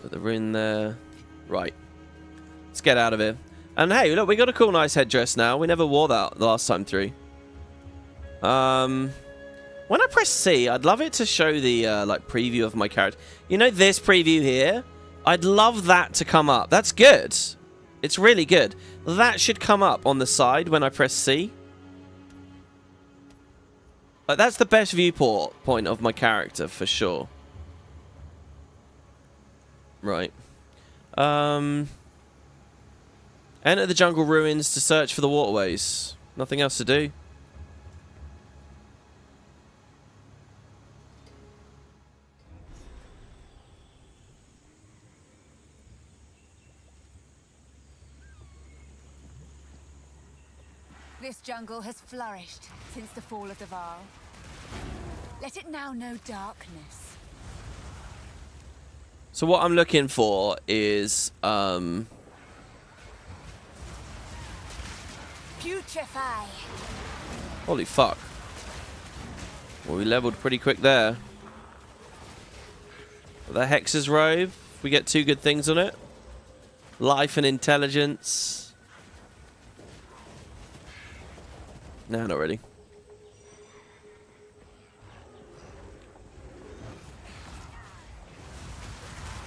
Put the rune there. Right. Let's get out of here. And hey, look, we got a cool, nice headdress now. We never wore that the last time through. When I press C, I'd love it to show the like preview of my character. You know this preview here? I'd love that to come up. That's good. It's really good. That should come up on the side when I press C. Like, that's the best viewport point of my character for sure. Right. Enter the jungle ruins to search for the waterways. Nothing else to do. This jungle has flourished since the fall of the Varl. Let it now know darkness. So what I'm looking for is Putrefy. holy fuck. Well, we leveled pretty quick there. The Hex's robe. We get two good things on it. Life and intelligence. Nah, not really.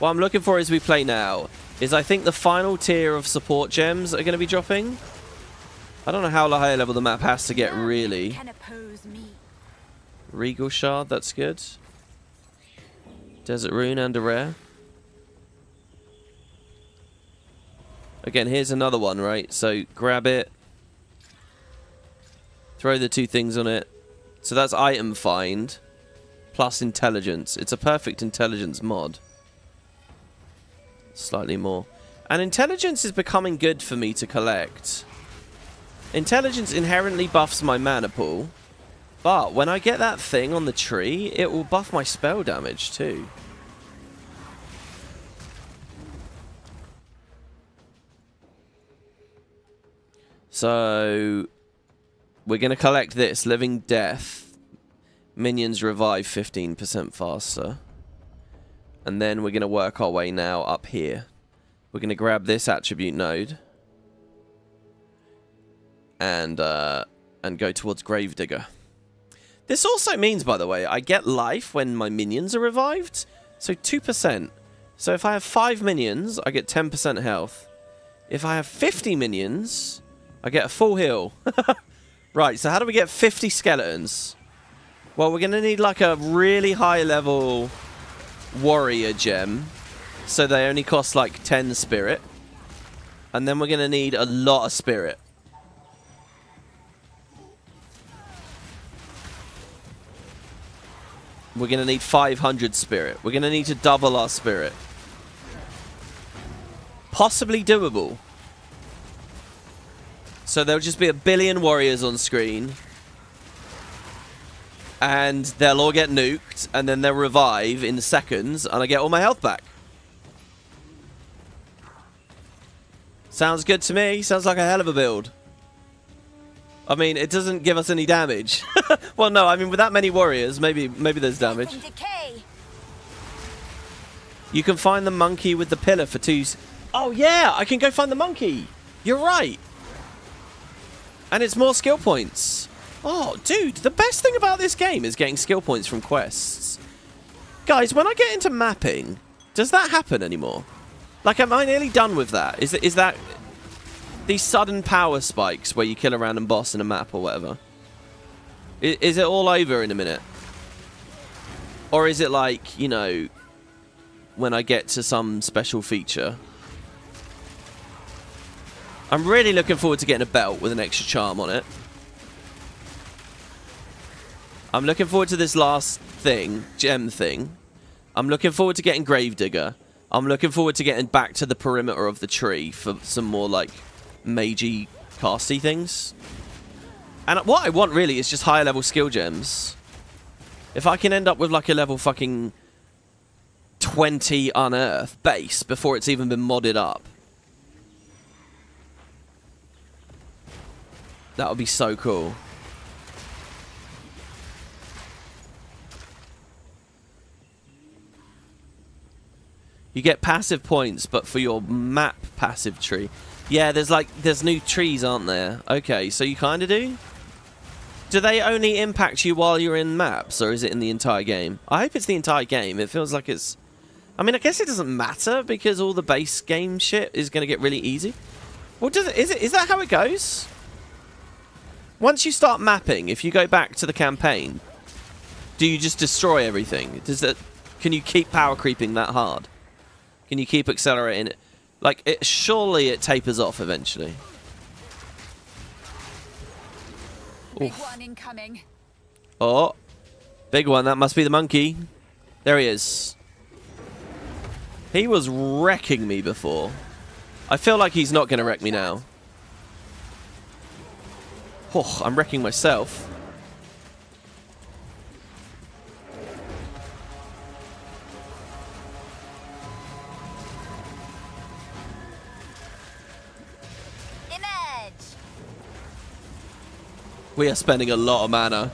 What I'm looking for as we play now is I think the final tier of support gems are going to be dropping. I don't know how high level the map has to get, really. Can oppose me. Regal Shard, that's good. Desert Rune and a rare. Again, here's another one, right? So grab it. Throw the two things on it. So that's item find plus intelligence. It's a perfect intelligence mod. Slightly more. And intelligence is becoming good for me to collect. Intelligence inherently buffs my mana pool. But when I get that thing on the tree, it will buff my spell damage too. So we're going to collect this. Living Death. Minions revive 15% faster. And then we're going to work our way now up here. We're going to grab this attribute node. And go towards Gravedigger. This also means, by the way, I get life when my minions are revived. So 2%. So if I have 5 minions, I get 10% health. If I have 50 minions, I get a full heal. Right, so how do we get 50 skeletons? Well, we're going to need like a really high level warrior gem. So they only cost like 10 spirit. And then we're going to need a lot of spirit. We're going to need 500 spirit. We're going to need to double our spirit. Possibly doable. So there'll just be a billion warriors on screen. And they'll all get nuked. And then they'll revive in seconds. And I get all my health back. Sounds good to me. Sounds like a hell of a build. I mean, it doesn't give us any damage. Well, no, I mean, with that many warriors, maybe there's damage. You can find the monkey with the pillar for 2... Oh, yeah, I can go find the monkey. You're right. And it's more skill points. Oh, dude, the best thing about this game is getting skill points from quests. Guys, when I get into mapping, does that happen anymore? Like, am I nearly done with that? Is that... These sudden power spikes where you kill a random boss in a map or whatever. Is it all over in a minute? Or is it like, you know, when I get to some special feature? I'm really looking forward to getting a belt with an extra charm on it. I'm looking forward to this last thing, gem thing. I'm looking forward to getting Gravedigger. I'm looking forward to getting back to the perimeter of the tree for some more, like, magey, casty things. And what I want, really, is just higher level skill gems. If I can end up with, like, a level fucking 20 unearth base before it's even been modded up. That would be so cool. You get passive points, but for your map passive tree. Yeah, there's new trees, aren't there? Okay, so you kind of do? Do they only impact you while you're in maps, or is it in the entire game? I hope it's the entire game. It feels like it's... I mean, I guess it doesn't matter, because all the base game shit is going to get really easy. Well, is that how it goes? Once you start mapping, if you go back to the campaign, do you just destroy everything? Can you keep power creeping that hard? Can you keep accelerating it? Like, surely it tapers off eventually. Big one incoming. Oh, big one. That must be the monkey. There he is. He was wrecking me before. I feel like he's not going to wreck me now. Oh, I'm wrecking myself. We are spending a lot of mana.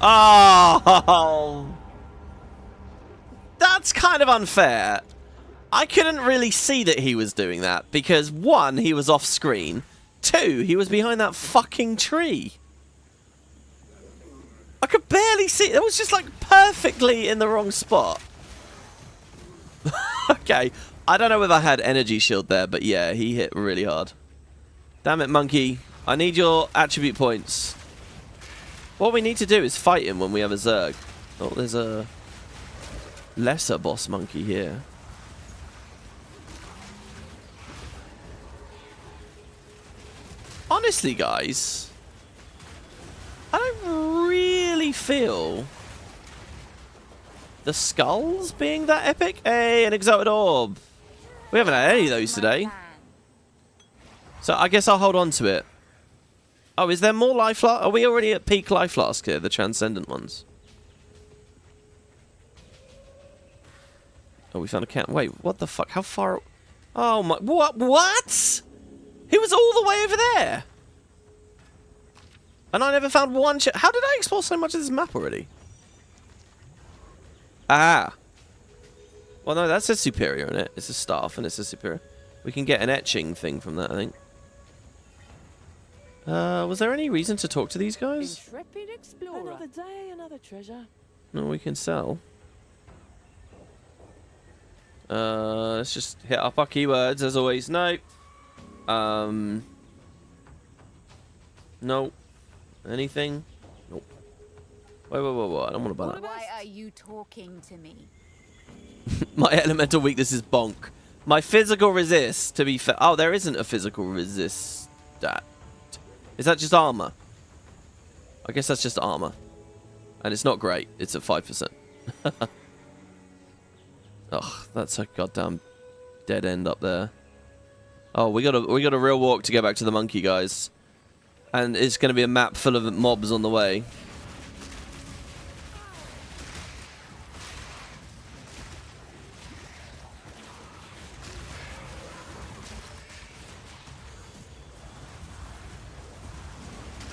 Oh! That's kind of unfair. I couldn't really see that he was doing that because 1, he was off screen. 2, he was behind that fucking tree. I could barely see it. It was just like perfectly in the wrong spot. Okay. I don't know whether I had energy shield there, but yeah, he hit really hard. Damn it, monkey. I need your attribute points. What we need to do is fight him when we have a Zerg. Oh, there's a lesser boss monkey here. Honestly, guys, I don't really feel the skulls being that epic. Hey, an exalted orb. We haven't had any of those today. So I guess I'll hold on to it. Oh, is there more life flask? Are we already at peak life flask here, the transcendent ones? Oh, we found a cat. Wait, what the fuck? How far? Oh my... What? He was all the way over there. And I never found one... How did I explore so much of this map already? Ah. Well, no, that's a superior, isn't it? It's a staff and it's a superior. We can get an etching thing from that, I think. Was there any reason to talk to these guys? Intrepid explorer. Another day, another treasure. No, we can sell. Let's just hit up our keywords as always. No. No. Anything? Nope. Wait. I don't want to buy that. Why are you talking to me? My elemental weakness is bonk. My physical resist, to be fair. Oh, there isn't a physical resist. Is that just armor? I guess that's just armor. And it's not great. It's at 5%. Oh, that's a goddamn dead end up there. Oh, we got a real walk to get back to the monkey, guys. And it's going to be a map full of mobs on the way.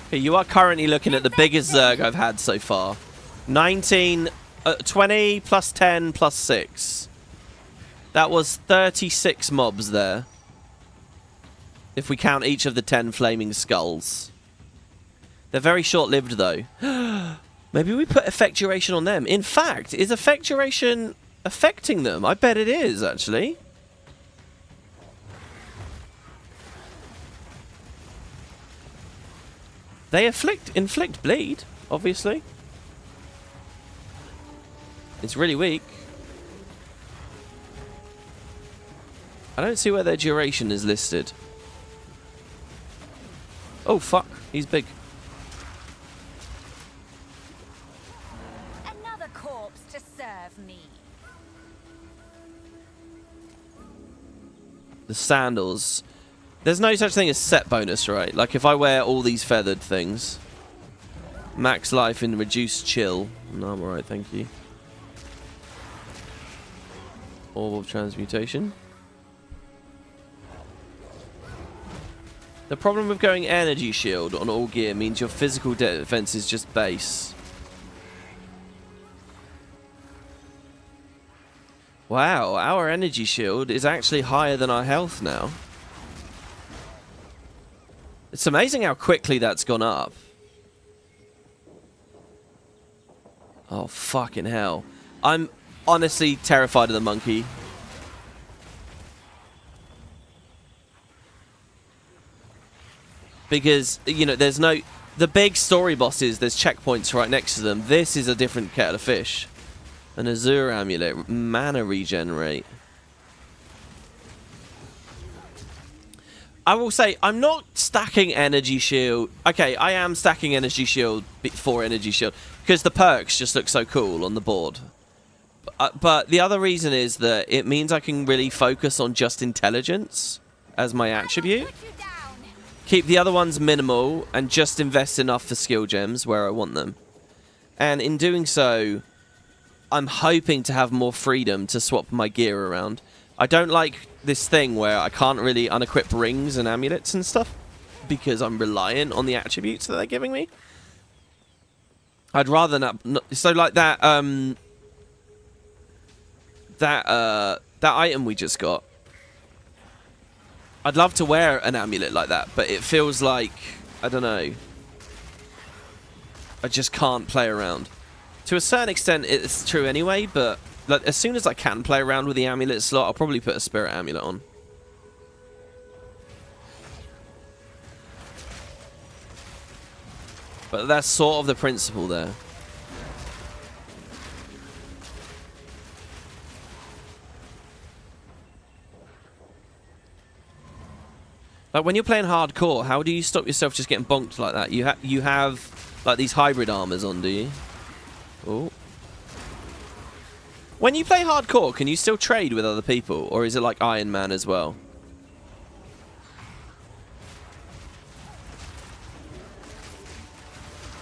Okay, you are currently looking at the biggest Zerg I've had so far. 20 plus 10 plus 6. That was 36 mobs there. If we count each of the 10 flaming skulls. They're very short-lived, though. Maybe we put effect duration on them. In fact, is effect duration affecting them? I bet it is, actually. They inflict bleed, obviously. It's really weak. I don't see where their duration is listed. Oh, fuck. He's big. Another corpse to serve me. The sandals. There's no such thing as set bonus, right? Like, if I wear all these feathered things. Max life and reduced chill. No, I'm alright, thank you. Orb of transmutation. The problem with going energy shield on all gear means your physical defense is just base. Wow, our energy shield is actually higher than our health now. It's amazing how quickly that's gone up. Oh, fucking hell. I'm honestly terrified of the monkey. Because, you know, there's no... The big story bosses, there's checkpoints right next to them. This is a different kettle of fish. An Azure Amulet. Mana regenerate. I will say, I'm not stacking Energy Shield. Okay, I am stacking Energy Shield for Energy Shield. Because the perks just look so cool on the board. But the other reason is that it means I can really focus on just intelligence as my attribute. Keep the other ones minimal and just invest enough for skill gems where I want them. And in doing so, I'm hoping to have more freedom to swap my gear around. I don't like this thing where I can't really unequip rings and amulets and stuff because I'm reliant on the attributes that they're giving me. I'd rather not so like that that item we just got. I'd love to wear an amulet like that, but it feels like, I don't know, I just can't play around. To a certain extent, it's true anyway, but like, as soon as I can play around with the amulet slot, I'll probably put a spirit amulet on. But that's sort of the principle there. Like, when you're playing hardcore, how do you stop yourself just getting bonked like that? You have like these hybrid armors on, do you? Oh. When you play hardcore, can you still trade with other people, or is it like Iron Man as well?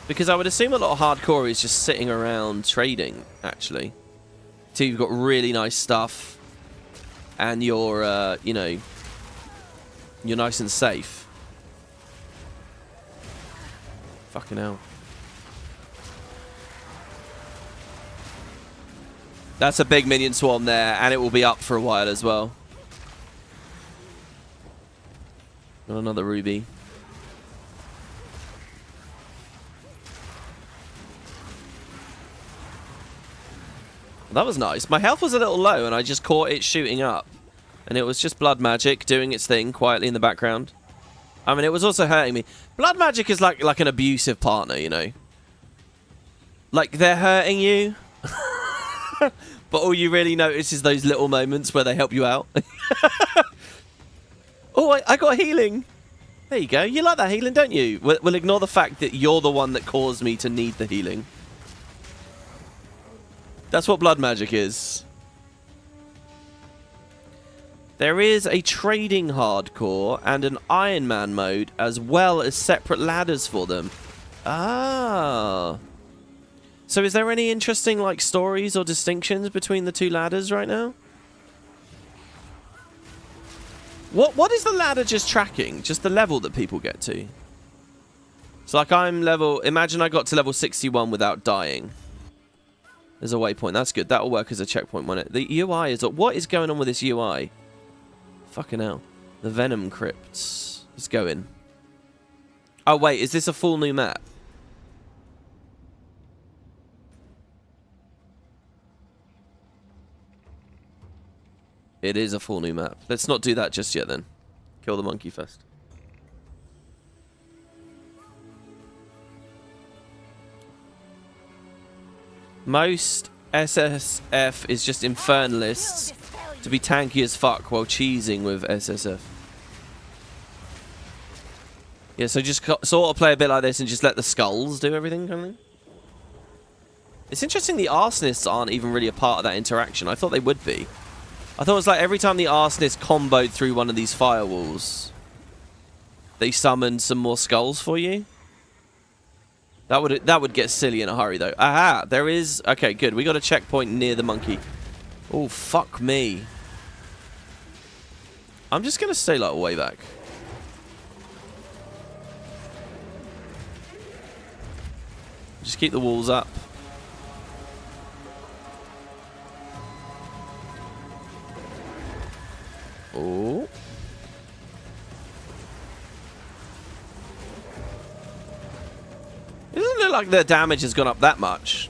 Because I would assume a lot of hardcore is just sitting around trading, actually. So you've got really nice stuff, and you're, you know, You're nice and safe. Fucking hell. That's a big minion swarm there, and it will be up for a while as well. Got another ruby. That was nice. My health was a little low, and I just caught it shooting up. And it was just blood magic doing its thing quietly in the background. I mean, it was also hurting me. Blood magic is like an abusive partner, you know? Like, they're hurting you. But all you really notice is those little moments where they help you out. Oh, I got healing. There you go. You like that healing, don't you? We'll ignore the fact that you're the one that caused me to need the healing. That's what blood magic is. There is a trading hardcore and an Iron Man mode, as well as separate ladders for them. Ah. So is there any interesting, like, stories or distinctions between the two ladders right now? What is the ladder just tracking? Just the level that people get to? So, like, I'm level... Imagine I got to level 61 without dying. There's a waypoint. That's good. That'll work as a checkpoint, won't it? The UI is... What is going on with this UI? Fucking hell. The Venom Crypts. Let's go in. Oh, wait. Is this a full new map? It is a full new map. Let's not do that just yet, then. Kill the monkey first. Most SSF is just Infernalists to be tanky as fuck while cheesing with SSF. Yeah, so just sort of play a bit like this and just let the skulls do everything, kind of thing. It's interesting the arsonists aren't even really a part of that interaction. I thought they would be. I thought it was like every time the arsonist comboed through one of these firewalls, they summoned some more skulls for you. That would get silly in a hurry, though. Aha! There is... Okay, good. We got a checkpoint near the monkey. Oh, fuck me. I'm just going to stay, like, way back. Just keep the walls up. Oh. It doesn't look like the damage has gone up that much.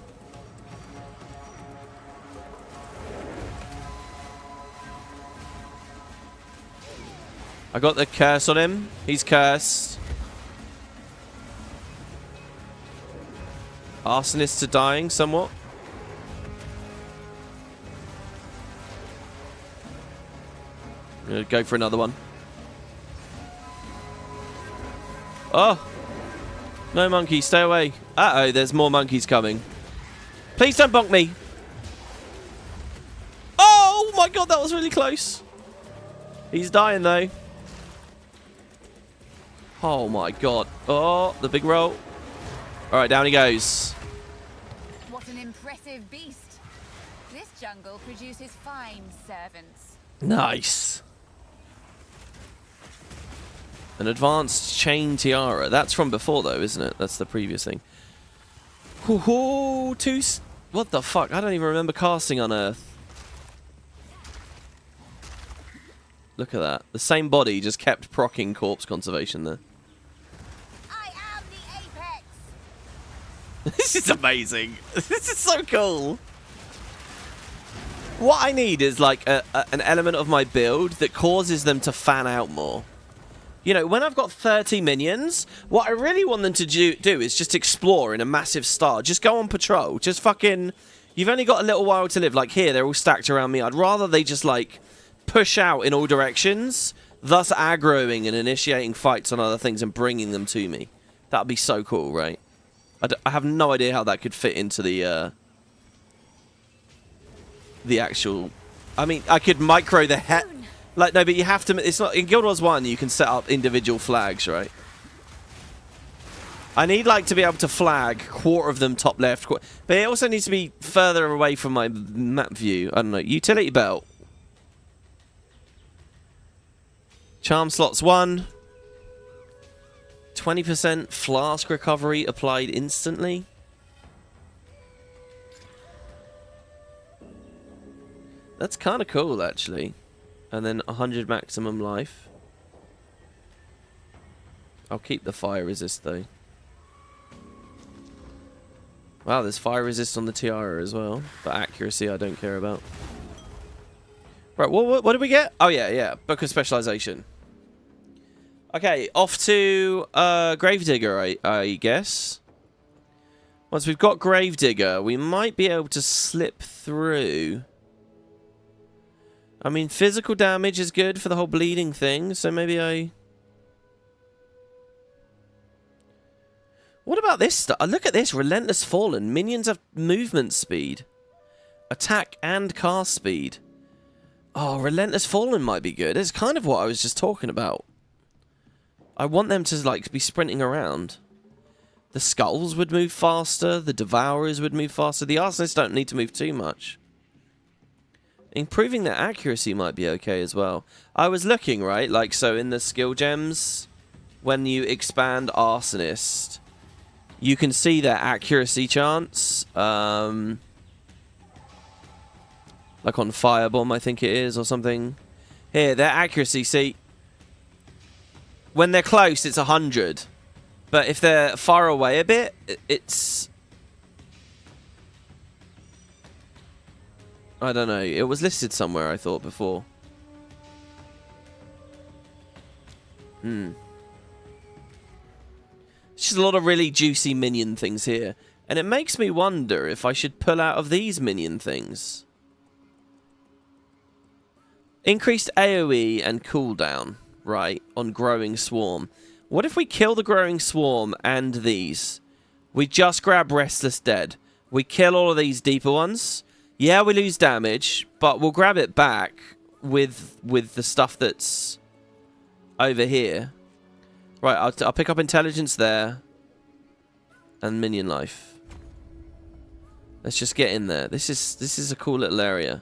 I got the curse on him. He's cursed. Arsonists are dying somewhat. I'm gonna go for another one. Oh! No monkey, stay away. Uh-oh, there's more monkeys coming. Please don't bonk me. Oh my god, that was really close. He's dying though. Oh my god. Oh, the big roll. Alright, down he goes. What an impressive beast. This jungle produces fine servants. Nice. An advanced chain tiara. That's from before, though, isn't it? That's the previous thing. Hoo-hoo! What the fuck? I don't even remember casting Unearth. Look at that. The same body just kept proccing corpse conservation there. I am the apex. This is amazing. This is so cool. What I need is like an element of my build that causes them to fan out more. You know, when I've got 30 minions, what I really want them to do is just explore in a massive star. Just go on patrol. Just fucking... You've only got a little while to live. Like here, they're all stacked around me. I'd rather they just, like, push out in all directions, thus aggroing and initiating fights on other things and bringing them to me. That'd be so cool, right? I have no idea how that could fit into the actual... I mean, I could micro the head... Like, no, but you have to... It's not... In Guild Wars 1, you can set up individual flags, right? I need, like, to be able to flag quarter of them top left. But it also needs to be further away from my map view. I don't know. Utility belt. Charm slots 1. 20% flask recovery applied instantly. That's kind of cool, actually. And then 100 maximum life. I'll keep the fire resist, though. Wow, there's fire resist on the tiara as well. But accuracy I don't care about. Right, what did we get? Oh, yeah. Book of Specialization. Okay, off to Gravedigger, I guess. Once we've got Gravedigger, we might be able to slip through. I mean, physical damage is good for the whole bleeding thing, so maybe I... What about this stuff? Look at this, Relentless Fallen. Minions have movement speed. Attack and cast speed. Oh, Relentless Fallen might be good. It's kind of what I was just talking about. I want them to, like, be sprinting around. The Skulls would move faster. The Devourers would move faster. The Arsonists don't need to move too much. Improving their accuracy might be okay as well. I was looking, right? Like, so in the skill gems, when you expand Arsonist, you can see their accuracy chance. Like on Firebomb, I think it is, or something. Here, their accuracy, see... When they're close, it's 100. But if they're far away a bit, it's... I don't know. It was listed somewhere, I thought, before. There's just a lot of really juicy minion things here. And it makes me wonder if I should pull out of these minion things. Increased AoE and cooldown. Right, on Growing Swarm. What if we kill the Growing Swarm and these? We just grab Restless Dead. We kill all of these deeper ones. Yeah, we lose damage, but we'll grab it back with the stuff that's over here. Right, I'll pick up Intelligence there. And Minion Life. Let's just get in there. This is a cool little area.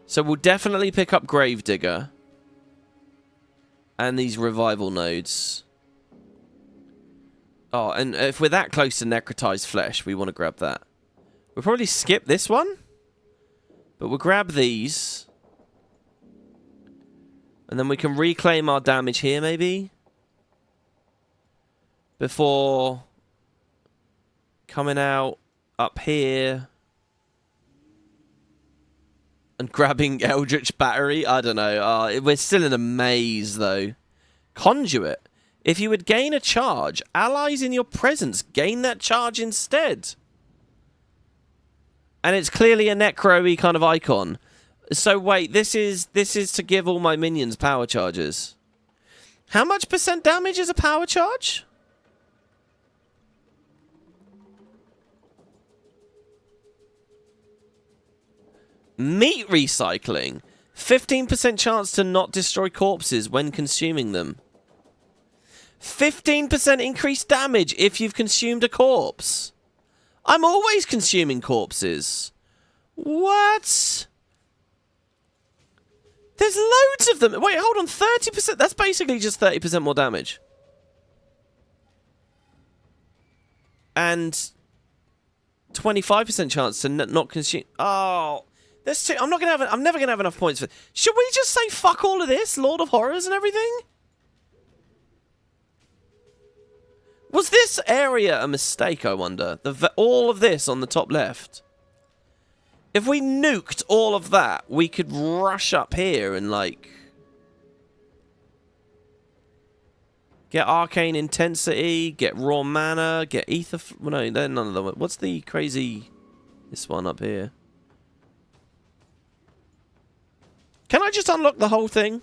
So we'll definitely pick up Gravedigger. And these revival nodes. Oh, and if we're that close to necrotized flesh, we want to grab that. We'll probably skip this one. But we'll grab these. And then we can reclaim our damage here, maybe. Before coming out up here. And grabbing Eldritch Battery? I don't know. We're still in a maze, though. Conduit. If you would gain a charge, allies in your presence gain that charge instead. And it's clearly a necro-y kind of icon. So wait, this is to give all my minions power charges. How much % damage is a power charge? Meat recycling. 15% chance to not destroy corpses when consuming them. 15% increased damage if you've consumed a corpse. I'm always consuming corpses. What? There's loads of them. Wait, hold on. 30%. That's basically just 30% more damage. And 25% chance to not consume. Oh. There's two. I'm never gonna have enough points for. Should we just say fuck all of this, Lord of Horrors and everything? Was this area a mistake? I wonder. All of this on the top left. If we nuked all of that, we could rush up here and like get arcane intensity, get raw mana, get ether. No, they're none of them. What's the crazy? This one up here. Can I just unlock the whole thing?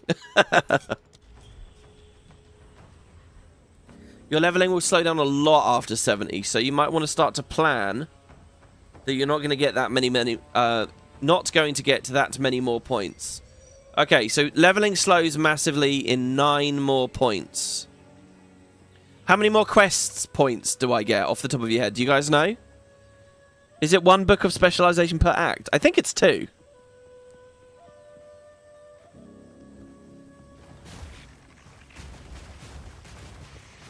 Your leveling will slow down a lot after 70, so you might want to start to plan that you're not going to get that many, not going to get to that many more points. Okay, so leveling slows massively in 9 more points. How many more quests points do I get off the top of your head? Do you guys know? Is it 1 book of specialization per act? I think it's 2.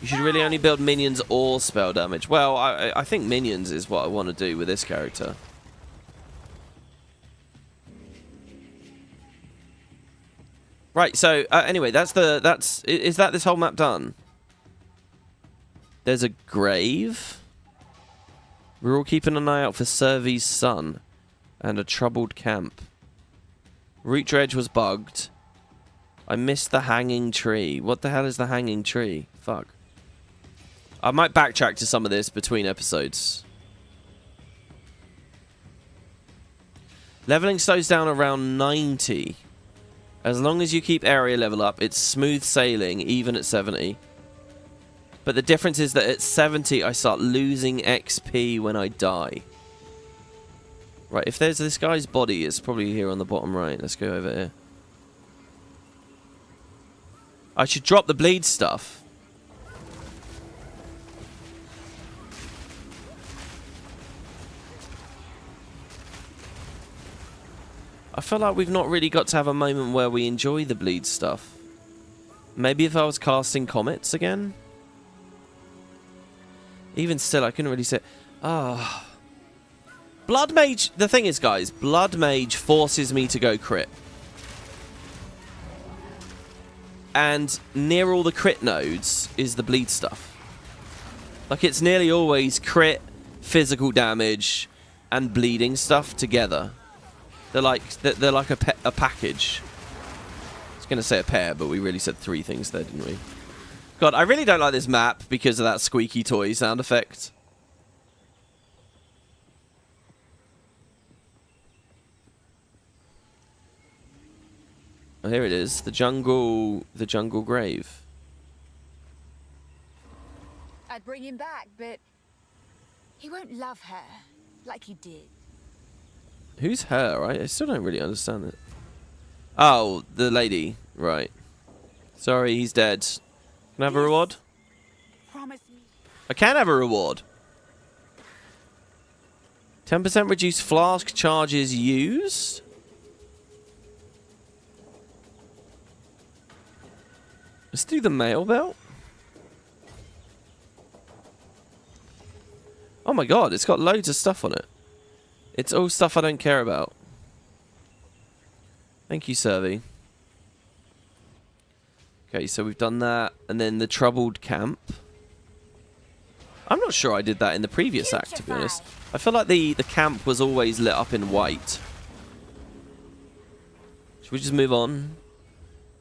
You should really only build minions or spell damage. Well, I think minions is what I want to do with this character. Right, so anyway, is that this whole map done? There's a grave. We're all keeping an eye out for Servy's son and a troubled camp. Root dredge was bugged. I missed the hanging tree. What the hell is the hanging tree? Fuck. I might backtrack to some of this between episodes. Leveling slows down around 90. As long as you keep area level up, it's smooth sailing, even at 70. But the difference is that at 70, I start losing XP when I die. Right, if there's this guy's body, it's probably here on the bottom right. Let's go over here. I should drop the bleed stuff. I feel like we've not really got to have a moment where we enjoy the bleed stuff. Maybe if I was casting comets again? Even still, I couldn't really say... Ah... Blood Mage... The thing is, guys, Blood Mage forces me to go crit. And near all the crit nodes is the bleed stuff. Like, it's nearly always crit, physical damage, and bleeding stuff together. They're like a package. I was going to say a pair, but we really said 3 things there, didn't we? God, I really don't like this map because of that squeaky toy sound effect. Oh, here it is. The jungle grave. I'd bring him back, but he won't love her like you did. Who's her? I still don't really understand it. Oh, the lady. Right. Sorry, he's dead. Can I have a reward? Promise me. I can have a reward. 10% reduced flask charges used. Let's do the mail belt. Oh my god, it's got loads of stuff on it. It's all stuff I don't care about. Thank you, Servy. Okay, so we've done that. And then the troubled camp. I'm not sure I did that in the previous act, to be honest. I feel like the camp was always lit up in white. Should we just move on?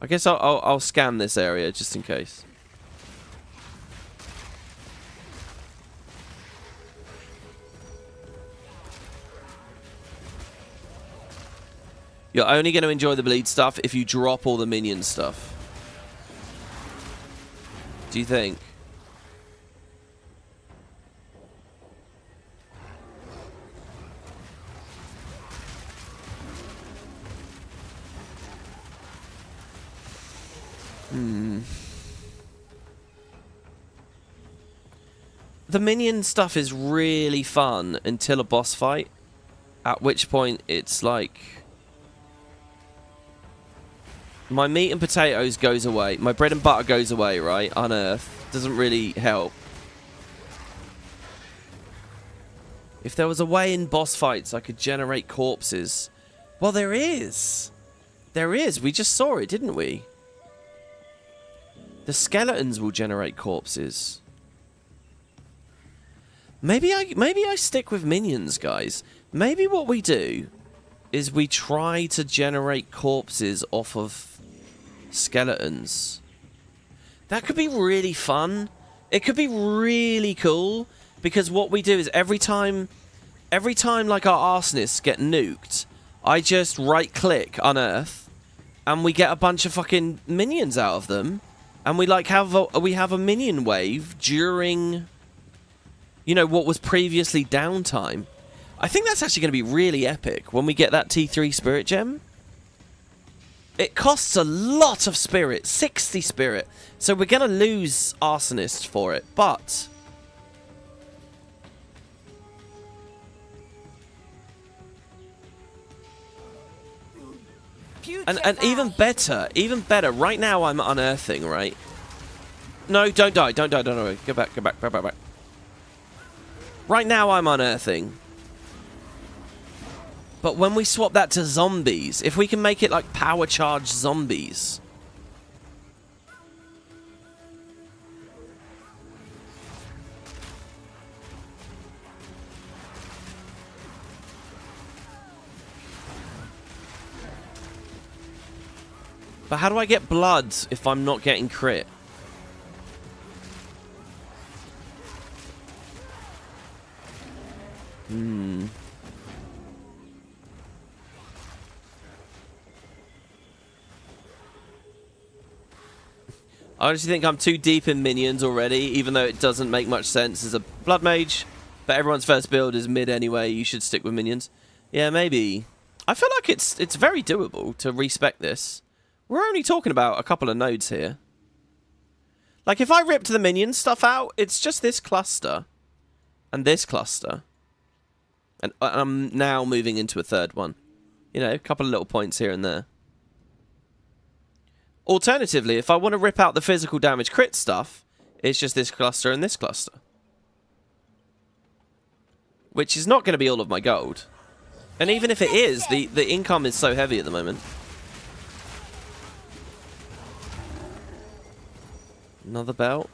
I guess I'll scan this area just in case. You're only going to enjoy the bleed stuff if you drop all the minion stuff. Do you think? The minion stuff is really fun until a boss fight, at which point it's like my meat and potatoes goes away, my bread and butter goes away, right? Unearth doesn't really help. If there was a way in boss fights I could generate corpses, well, there is. There is. We just saw it, didn't we? The skeletons will generate corpses. Maybe I stick with minions, guys. Maybe what we do is we try to generate corpses off of skeletons. That could be really fun. It could be really cool because what we do is every time like our arsonists get nuked, I just right click unearth and we get a bunch of fucking minions out of them, and we like have a minion wave during, you know, what was previously downtime. I think that's actually going to be really epic when we get that T3 spirit gem. It costs a lot of spirit, 60 spirit, so we're going to lose arsonists for it, but and even better, right now I'm unearthing, right? no, don't die. Don't die, don't die. Go back, go back, go back, back. Right now I'm unearthing. But when we swap that to zombies, if we can make it like power charged zombies. But how do I get blood if I'm not getting crit? I honestly think I'm too deep in minions already, even though it doesn't make much sense as a blood mage. But everyone's first build is mid anyway. You should stick with minions. Yeah, maybe. I feel like it's very doable to respec this. We're only talking about a couple of nodes here. Like, if I ripped the minion stuff out, it's just this cluster. And this cluster. And I'm now moving into a third one. You know, a couple of little points here and there. Alternatively, if I want to rip out the physical damage crit stuff, it's just this cluster and this cluster. Which is not going to be all of my gold. And even if it is, the income is so heavy at the moment. Another belt.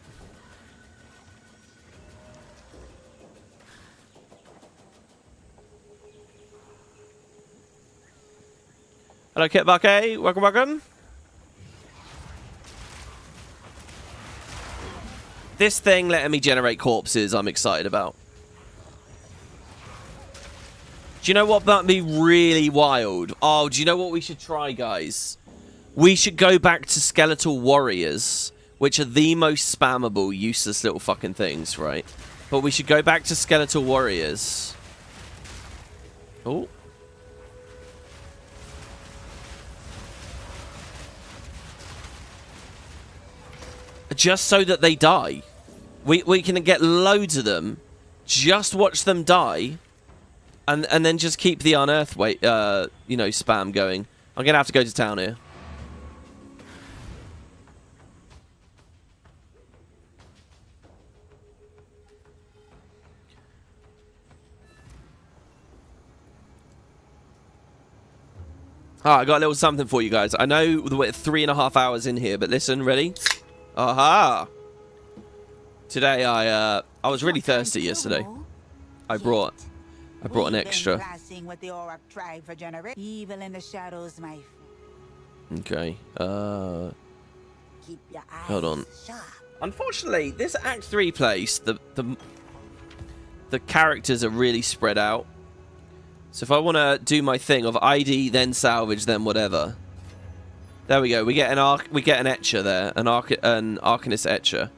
Hello, Kitbucket. Welcome, welcome. This thing letting me generate corpses, I'm excited about. Do you know what might be really wild? Oh, do you know what we should try, guys? We should go back to Skeletal Warriors, which are the most spammable, useless little fucking things, right? But we should go back to Skeletal Warriors. Oh. Just so that they die. We can get loads of them. Just watch them die. And then just keep the unearth you know, spam going. I'm gonna have to go to town here. Ah, I got a little something for you guys. I know we're 3.5 hours in here, but listen, ready? Aha! Today I was really thirsty yesterday. I brought an extra. Okay. Hold on. Unfortunately, this Act 3 place, the characters are really spread out. So if I want to do my thing of ID, then salvage, then whatever. There we go. We get an etcher there, an Arcanist etcher.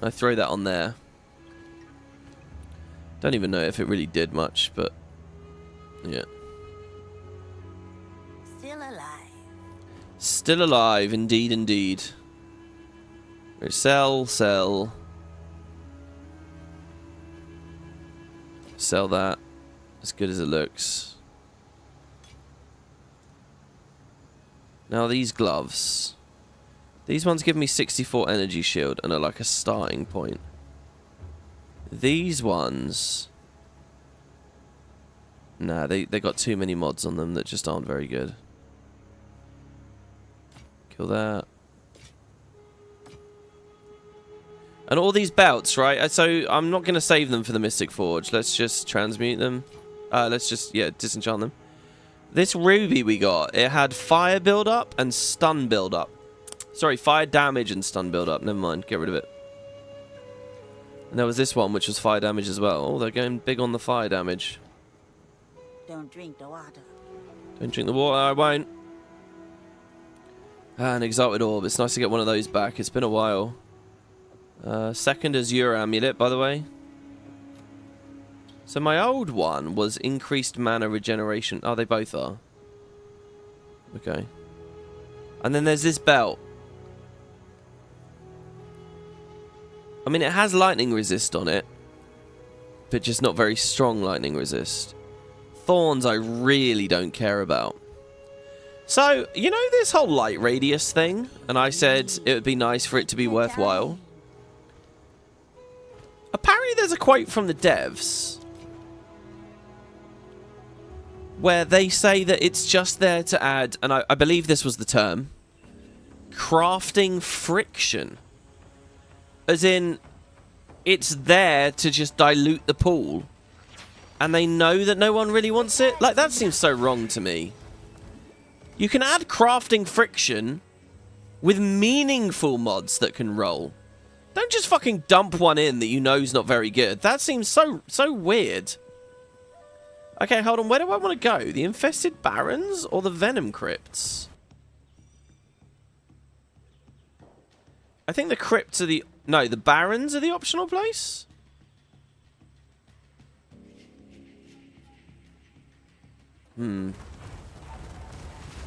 I throw that on there. Don't even know if it really did much, but yeah. Still alive. Still alive, indeed, indeed. Sell, sell. Sell that. As good as it looks. Now these gloves. These ones give me 64 energy shield and are like a starting point. These ones... Nah, they got too many mods on them that just aren't very good. Kill that. And all these belts, right? So I'm not going to save them for the Mystic Forge. Let's just transmute them. Let's just, yeah, disenchant them. This ruby we got, it had fire build-up and stun build-up. Sorry, fire damage and stun build-up. Never mind, get rid of it. And there was this one, which was fire damage as well. Oh, they're going big on the fire damage. Don't drink the water. Don't drink the water, I won't. Ah, an Exalted Orb. It's nice to get one of those back. It's been a while. Second Azure Amulet, by the way. So my old one was increased mana regeneration. Oh, they both are. Okay. And then there's this belt. I mean, it has lightning resist on it. But just not very strong lightning resist. Thorns I really don't care about. So, you know this whole light radius thing? And I said it would be nice for it to be worthwhile. Apparently there's a quote from the devs where they say that it's just there to add, and I believe this was the term, crafting friction. As in, it's there to just dilute the pool. And they know that no one really wants it? Like, that seems so wrong to me. You can add crafting friction with meaningful mods that can roll. Don't just fucking dump one in that you know is not very good. That seems so weird. Okay, hold on. Where do I want to go? The Infested Barrens or the Venom Crypts? I think the Crypts are the... No, the Barrens are the optional place? Well,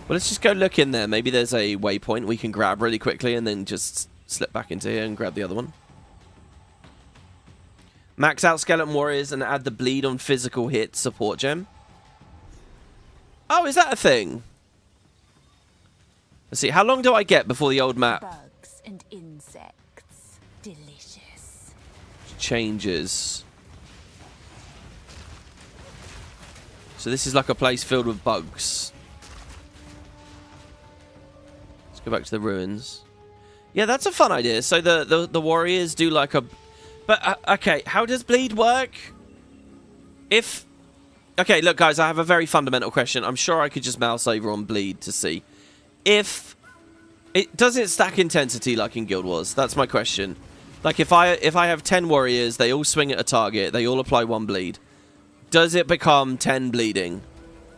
let's just go look in there. Maybe there's a waypoint we can grab really quickly and then just slip back into here and grab the other one. Max out Skeleton Warriors and add the bleed on physical hit support gem. Oh, is that a thing? Let's see. How long do I get before the old map Bugs and insects. Delicious. changes? So this is like a place filled with bugs. Let's go back to the ruins. Yeah, that's a fun idea. So the warriors do like a... But, okay, how does bleed work? If... Okay, look, guys, I have a very fundamental question. I'm sure I could just mouse over on bleed to see. If... Does it stack intensity like in Guild Wars? That's my question. Like, if I have 10 warriors, they all swing at a target, they all apply 1 bleed. Does it become 10 bleeding?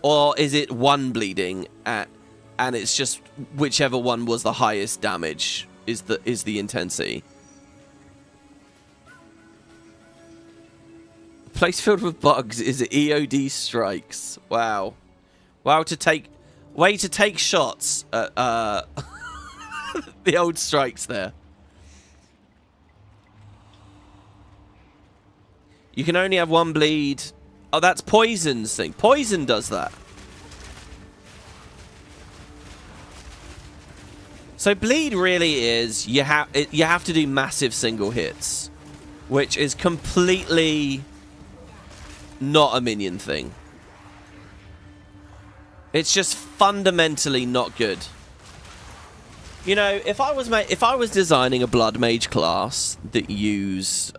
Or is it 1 bleeding and it's just whichever one was the highest damage is the intensity? Place filled with bugs is EOD strikes. Wow. Wow, way to take shots at the old strikes there. You can only have 1 bleed. Oh, that's Poison's thing. Poison does that. So bleed really is you have to do massive single hits, which is completely not a minion thing. It's just fundamentally not good. You know, if I was designing a blood mage class that used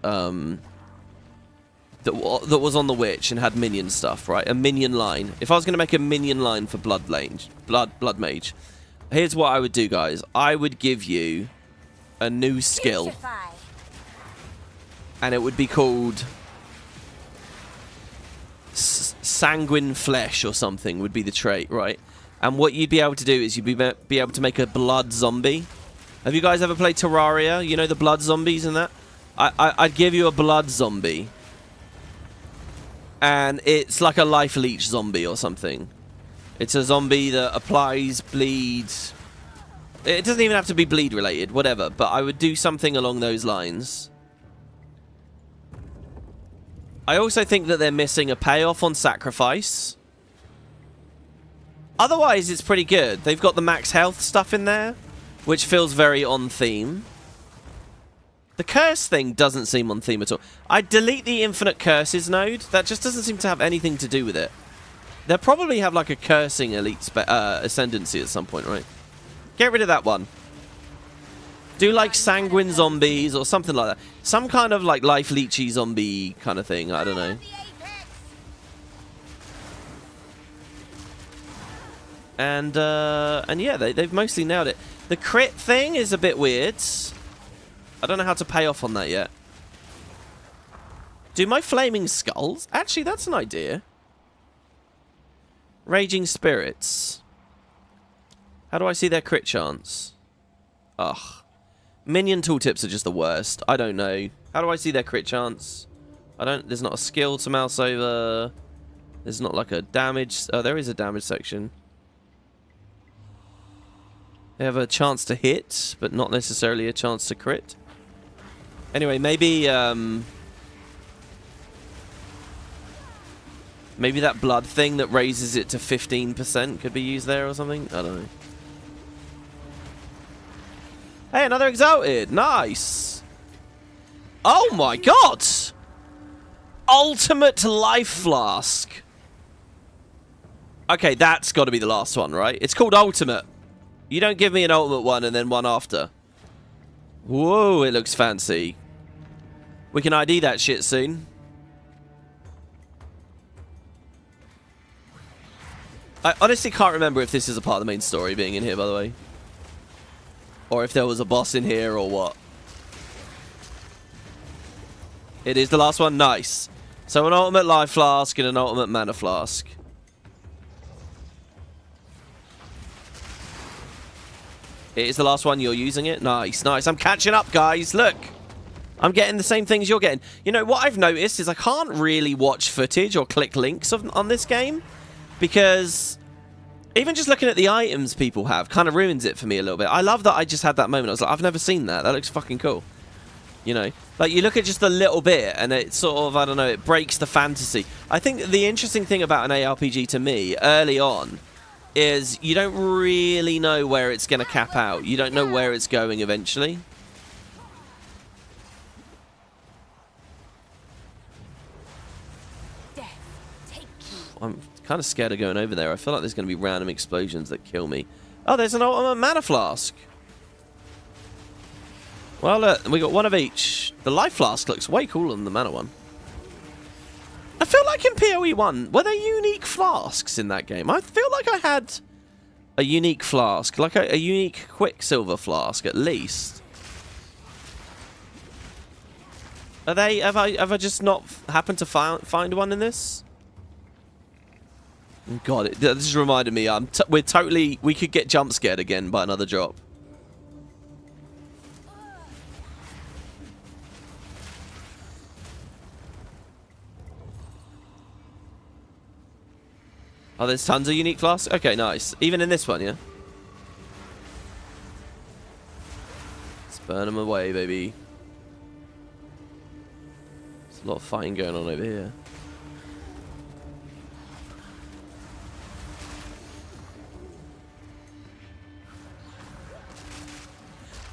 that was on the witch and had minion stuff, right? A minion line. If I was going to make a minion line for blood mage, here's what I would do, guys. I would give you a new skill, and it would be called Sanguine Flesh or something would be the trait, right? And what you'd be able to do is you'd be able to make a blood zombie. Have you guys ever played Terraria? You know the blood zombies and that? I'd give you a blood zombie. And it's like a life leech zombie or something. It's a zombie that applies bleed. It doesn't even have to be bleed related, whatever. But I would do something along those lines. I also think that they're missing a payoff on sacrifice. Otherwise, it's pretty good. They've got the max health stuff in there, which feels very on theme. The curse thing doesn't seem on theme at all. I'd delete the infinite curses node. That just doesn't seem to have anything to do with it. They'll probably have like a cursing elite ascendancy at some point, right? Get rid of that one. Do like sanguine zombies or something like that. Some kind of like life leechy zombie kind of thing. I don't know. And yeah, they've mostly nailed it. The crit thing is a bit weird. I don't know how to pay off on that yet. Do my flaming skulls? Actually, that's an idea. Raging spirits. How do I see their crit chance? Ugh. Minion tooltips are just the worst. I don't know. How do I see their crit chance? There's not a skill to mouse over. There's not like a damage. Oh, there is a damage section. They have a chance to hit, but not necessarily a chance to crit. Anyway, maybe Maybe that blood thing that raises it to 15% could be used there or something? I don't know. Hey, another Exalted. Nice. Oh my god! Ultimate Life Flask. Okay, that's got to be the last one, right? It's called Ultimate. You don't give me an Ultimate one and then one after. Whoa, it looks fancy. We can ID that shit soon. I honestly can't remember if this is a part of the main story being in here, by the way. Or if there was a boss in here or what. It is the last one. Nice. So an ultimate life flask and an ultimate mana flask. It is the last one. You're using it. Nice, nice. I'm catching up, guys. Look. I'm getting the same things you're getting. You know, what I've noticed is I can't really watch footage or click links on this game. Because even just looking at the items people have kind of ruins it for me a little bit. I love that I just had that moment. I was like, I've never seen that. That looks fucking cool. You know, like you look at just a little bit and it sort of, I don't know, it breaks the fantasy. I think the interesting thing about an ARPG to me early on is you don't really know where it's going to cap out. You don't know where it's going eventually. I'm kind of scared of going over there. I feel like there's going to be random explosions that kill me. Oh, there's an ultimate mana flask. Well, look, we got one of each. The life flask looks way cooler than the mana one. I feel like in PoE 1, were there unique flasks in that game? I feel like I had a unique flask, like a unique Quicksilver flask at least. Are they? Have I just not happened to find one in this? God, that just reminded me. We could get jump scared again by another drop. Oh, there's tons of unique flasks? Okay, nice. Even in this one, yeah? Let's burn them away, baby. There's a lot of fighting going on over here.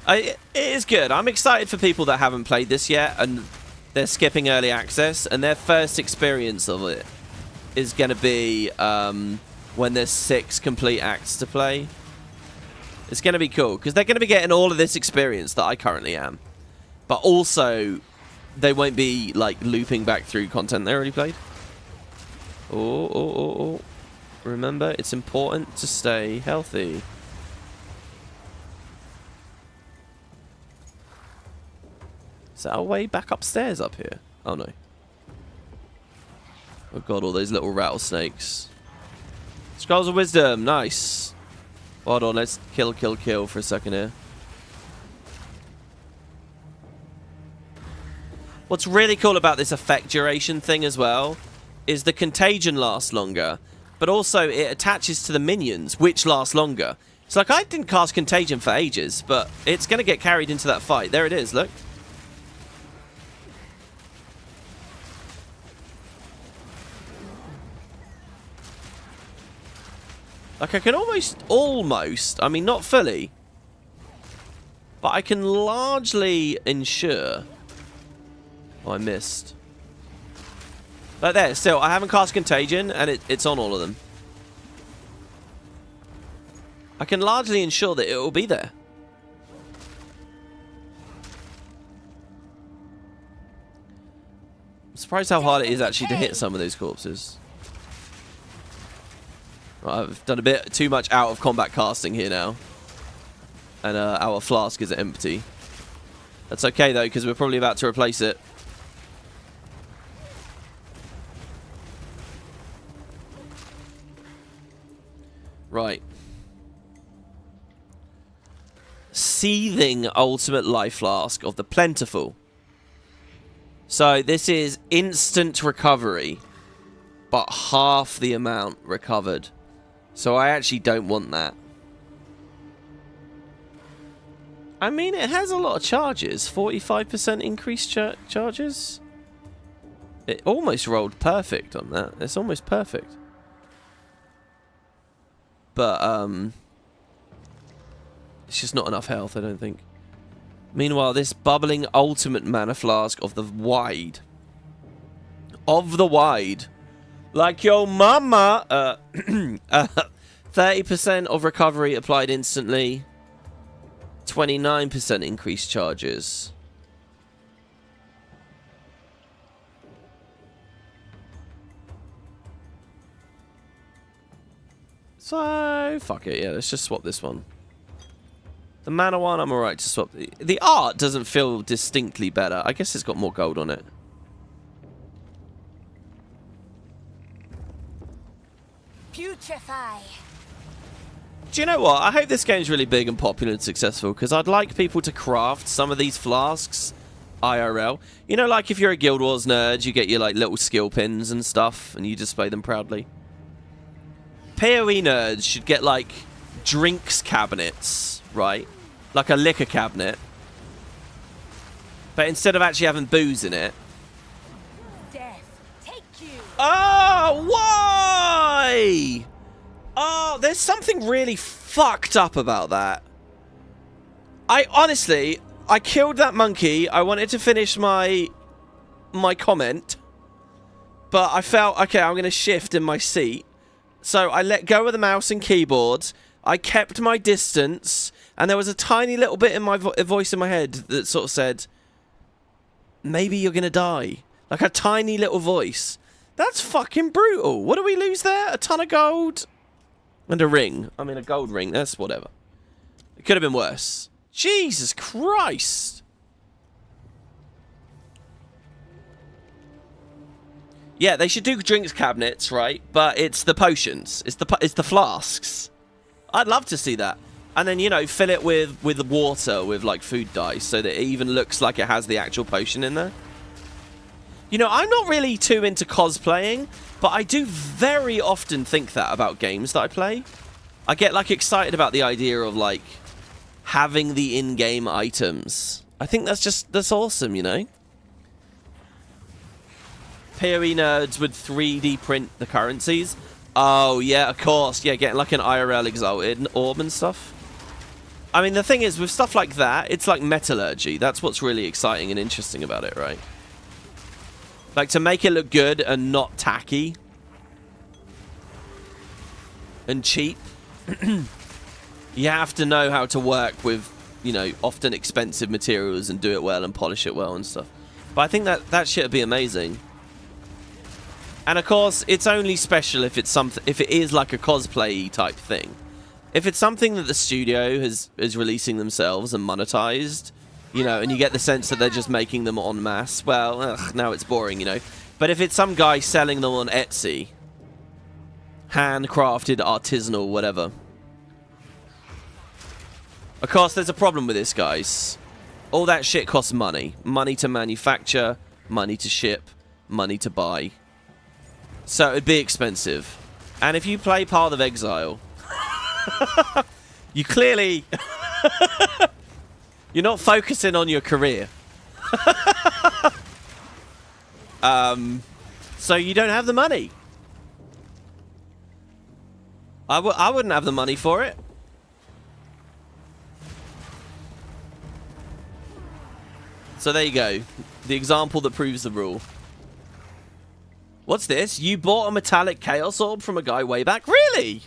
It is good. I'm excited for people that haven't played this yet and they're skipping early access and their first experience of it is going to be when there's 6 complete acts to play. It's going to be cool because they're going to be getting all of this experience that I currently am. But also, they won't be like looping back through content they already played. Oh. Remember, it's important to stay healthy. Is that our way back upstairs up here? Oh no. Oh god, all those little rattlesnakes. Scrolls of Wisdom, nice. Hold on, let's kill for a second here. What's really cool about this effect duration thing as well is the contagion lasts longer, but also it attaches to the minions, which last longer. It's like I didn't cast contagion for ages, but it's going to get carried into that fight. There it is, look. Like, I can almost, I mean, not fully, but I can largely ensure... Oh, I missed. Like there, still, I haven't cast Contagion, and it's on all of them. I can largely ensure that it will be there. I'm surprised how hard it is actually to hit some of those corpses. I've done a bit too much out of combat casting here now. And our flask is empty. That's okay though, because we're probably about to replace it. Right. Seething Ultimate Life Flask of the Plentiful. So this is instant recovery, but half the amount recovered. So I actually don't want that. I mean, it has a lot of charges. 45% increased charges. It almost rolled perfect on that. It's almost perfect. But, it's just not enough health, I don't think. Meanwhile, this bubbling ultimate mana flask of the wide. Of the wide. Like your mama. 30% of recovery applied instantly. 29% increased charges. So, fuck it, yeah, let's just swap this one. The mana one, I'm alright to swap. The art doesn't feel distinctly better. I guess it's got more gold on it. Putrefy. Do you know what? I hope this game's really big and popular and successful, because I'd like people to craft some of these flasks IRL. You know, like if you're a Guild Wars nerd, you get your like little skill pins and stuff, and you display them proudly. PoE nerds should get like drinks cabinets, right? Like a liquor cabinet. But instead of actually having booze in it. Death, take you. Oh, why? Oh, there's something really fucked up about that. I honestly, I killed that monkey. I wanted to finish my comment. But I felt, okay, I'm going to shift in my seat. So I let go of the mouse and keyboard. I kept my distance. And there was a tiny little bit in my voice in my head that sort of said, maybe you're going to die. Like a tiny little voice. That's fucking brutal. What do we lose there? A ton of gold? And a ring. I mean, a gold ring. That's whatever. It could have been worse. Jesus Christ. Yeah, they should do drinks cabinets, right? But it's the potions. It's the flasks. I'd love to see that. And then, you know, fill it with water, with, like, food dye, so that it even looks like it has the actual potion in there. You know, I'm not really too into cosplaying, but I do very often think that about games that I play. I get, like, excited about the idea of, like, having the in-game items. I think that's awesome, you know? PoE nerds would 3D print the currencies. Oh, yeah, of course. Yeah, getting, like, an IRL exalted orb and stuff. I mean, the thing is, with stuff like that, it's like metallurgy. That's what's really exciting and interesting about it, right? Like, to make it look good and not tacky. And cheap. You have to know how to work with, you know, often expensive materials and do it well and polish it well and stuff. But I think that shit would be amazing. And, of course, it's only special if it's if it is like a cosplay type thing. If it's something that the studio is releasing themselves and monetized, you know, and you get the sense that they're just making them en masse, well, now it's boring, you know. But if it's some guy selling them on Etsy, handcrafted, artisanal, whatever. Of course, there's a problem with this, guys. All that shit costs money. Money to manufacture, money to ship, money to buy. So it'd be expensive. And if you play Path of Exile... you clearly you're not focusing on your career. So you don't have the money. I wouldn't have the money for it. So there you go. The example that proves the rule. What's this? You bought a metallic chaos orb from a guy way back? Really?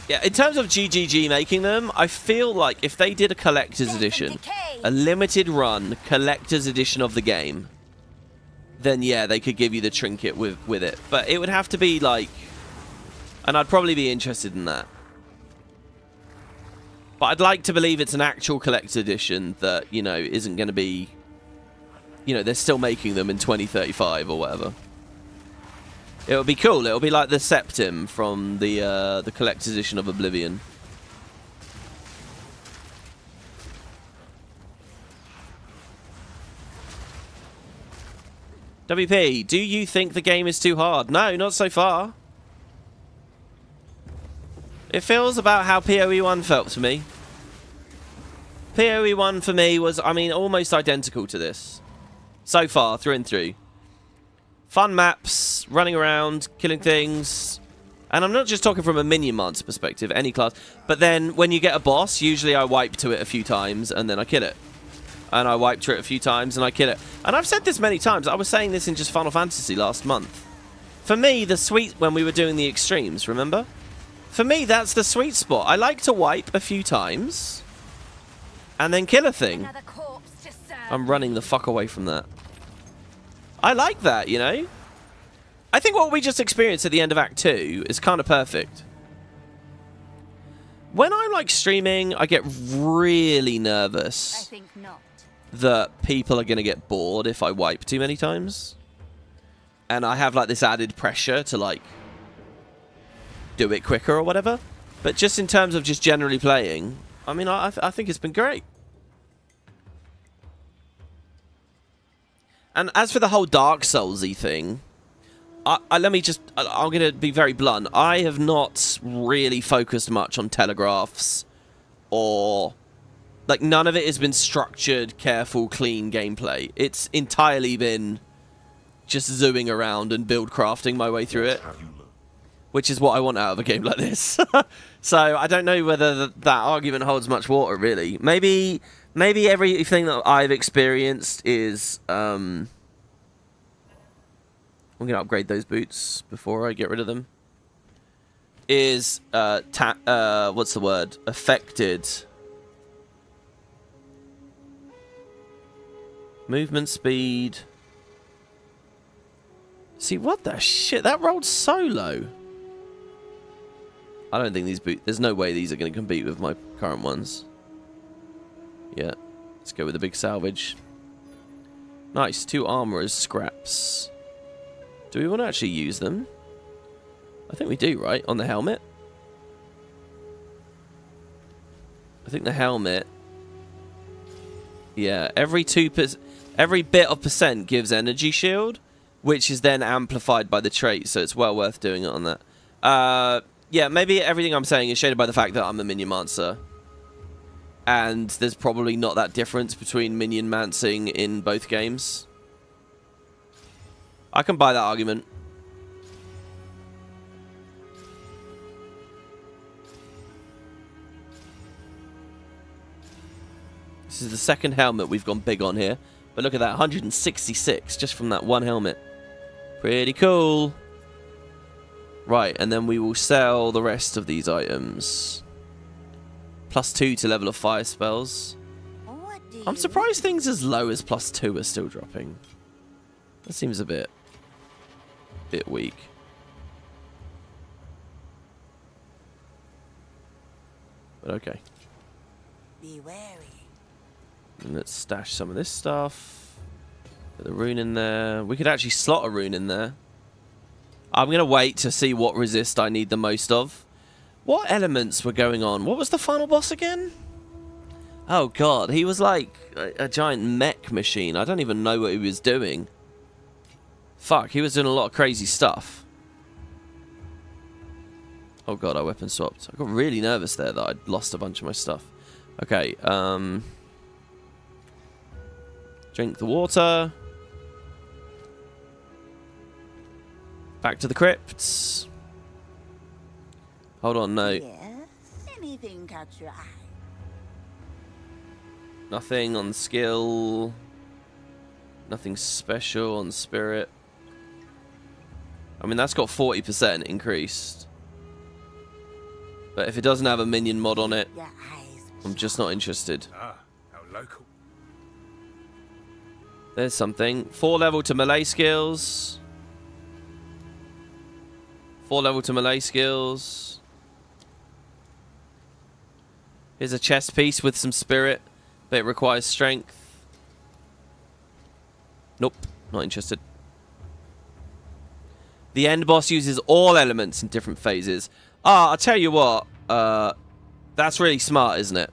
Yeah, in terms of GGG making them, I feel like if they did a collector's edition, a limited run collector's edition of the game, then yeah, they could give you the trinket with it. But it would have to be like... And I'd probably be interested in that. But I'd like to believe it's an actual collector's edition that, you know, isn't going to be... You know, they're still making them in 2035 or whatever. It would be cool. It would be like the Septim from the collector's edition of Oblivion. WP, do you think the game is too hard? No, not so far. It feels about how PoE 1 felt to me. PoE 1 for me was, I mean, almost identical to this. So far, through and through. Fun maps, running around, killing things. And I'm not just talking from a minion monster perspective, any class. But then, when you get a boss, usually I wipe to it a few times, and then I kill it. And I wipe to it a few times, and I kill it. And I've said this many times. I was saying this in just Final Fantasy last month. For me, the sweet, when we were doing the extremes, remember? For me, that's the sweet spot. I like to wipe a few times, and then kill a thing. I'm running the fuck away from that. I like that, you know? I think what we just experienced at the end of Act 2 is kind of perfect. When I'm, like, streaming, I get really nervous. I think not. That people are going to get bored if I wipe too many times. And I have, like, this added pressure to, like, do it quicker or whatever. But just in terms of just generally playing, I mean, I think it's been great. And as for the whole Dark Souls-y thing, I'm going to be very blunt. I have not really focused much on telegraphs or... Like, none of it has been structured, careful, clean gameplay. It's entirely been just zooming around and build crafting my way through it. Which is what I want out of a game like this. So, I don't know whether that argument holds much water, really. Maybe everything that I've experienced is... I'm going to upgrade those boots before I get rid of them. Is, what's the word? Affected... Movement speed. See, what the shit? That rolled so low. I don't think these boots... There's no way these are going to compete with my current ones. Yeah. Let's go with the big salvage. Nice. 2 armorers scraps. Do we want to actually use them? I think we do, right? On the helmet. I think the helmet... Yeah, every bit of percent gives energy shield, which is then amplified by the trait, so it's well worth doing it on that. Yeah, maybe everything I'm saying is shaded by the fact that I'm a minion mancer. And there's probably not that difference between minion mancing in both games. I can buy that argument. This is the second helmet we've gone big on here. But look at that, 166 just from that one helmet. Pretty cool. Right, and then we will sell the rest of these items. +2 to level of fire spells. I'm surprised things as low as +2 are still dropping. That seems a bit weak. But okay. Be wary. And let's stash some of this stuff. Put the rune in there. We could actually slot a rune in there. I'm going to wait to see what resist I need the most of. What elements were going on? What was the final boss again? Oh god, he was like a giant mech machine. I don't even know what he was doing. Fuck, he was doing a lot of crazy stuff. Oh god, I weapon swapped. I got really nervous there that I'd lost a bunch of my stuff. Okay, drink the water. Back to the crypts. Hold on, no. Yes? Anything catch your eye? Nothing on skill. Nothing special on spirit. I mean, that's got 40% increased. But if it doesn't have a minion mod on it, I'm just not interested. Ah, how local. There's something. 4 level to melee skills. 4 level to melee skills. Here's a chest piece with some spirit, but it requires strength. Nope, not interested. The end boss uses all elements in different phases. Ah, I'll tell you what. That's really smart, isn't it?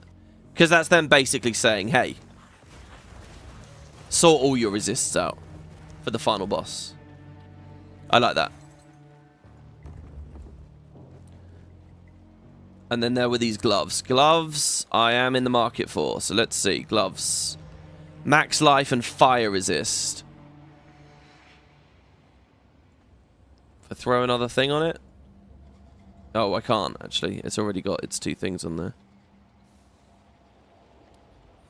Because that's them basically saying, hey, sort all your resists out for the final boss. I like that. And then there were these gloves. Gloves I am in the market for. So let's see. Gloves. Max life and fire resist. If I throw another thing on it. Oh, I can't actually. It's already got its 2 things on there.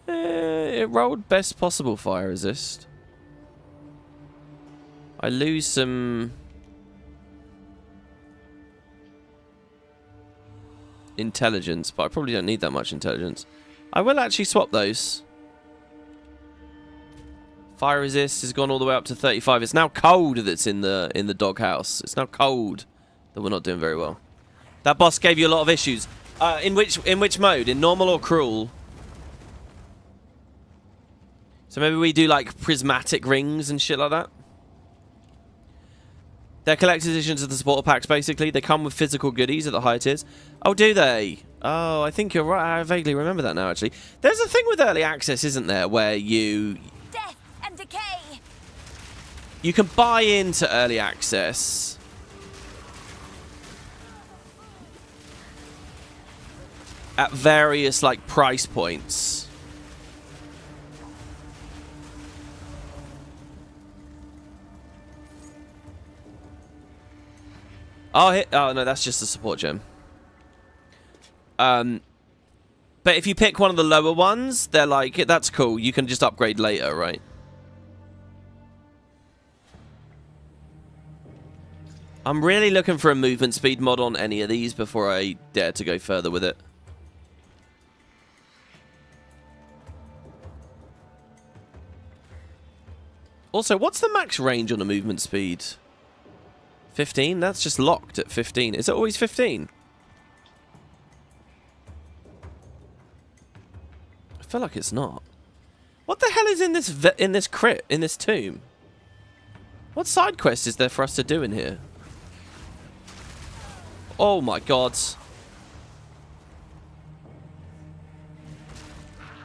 It rolled best possible fire resist. I lose some intelligence, but I probably don't need that much intelligence. I will actually swap those. Fire resist has gone all the way up to 35. It's now cold that's in the doghouse. It's now cold that we're not doing very well. That boss gave you a lot of issues. In which mode? In normal or cruel? So maybe we do like prismatic rings and shit like that. They're collector's editions of the supporter packs, basically. They come with physical goodies at the higher tiers. Oh, do they? Oh, I think you're right. I vaguely remember that now, actually. There's a thing with early access, isn't there, where you... Death and decay! You can buy into early access. At various, like, price points. Oh, no, that's just a support gem. But if you pick one of the lower ones, they're like, that's cool. You can just upgrade later, right? I'm really looking for a movement speed mod on any of these before I dare to go further with it. Also, what's the max range on a movement speed? 15? That's just locked at 15. Is it always 15? I feel like it's not. What the hell is in this crypt, in this tomb? What side quest is there for us to do in here? Oh my god.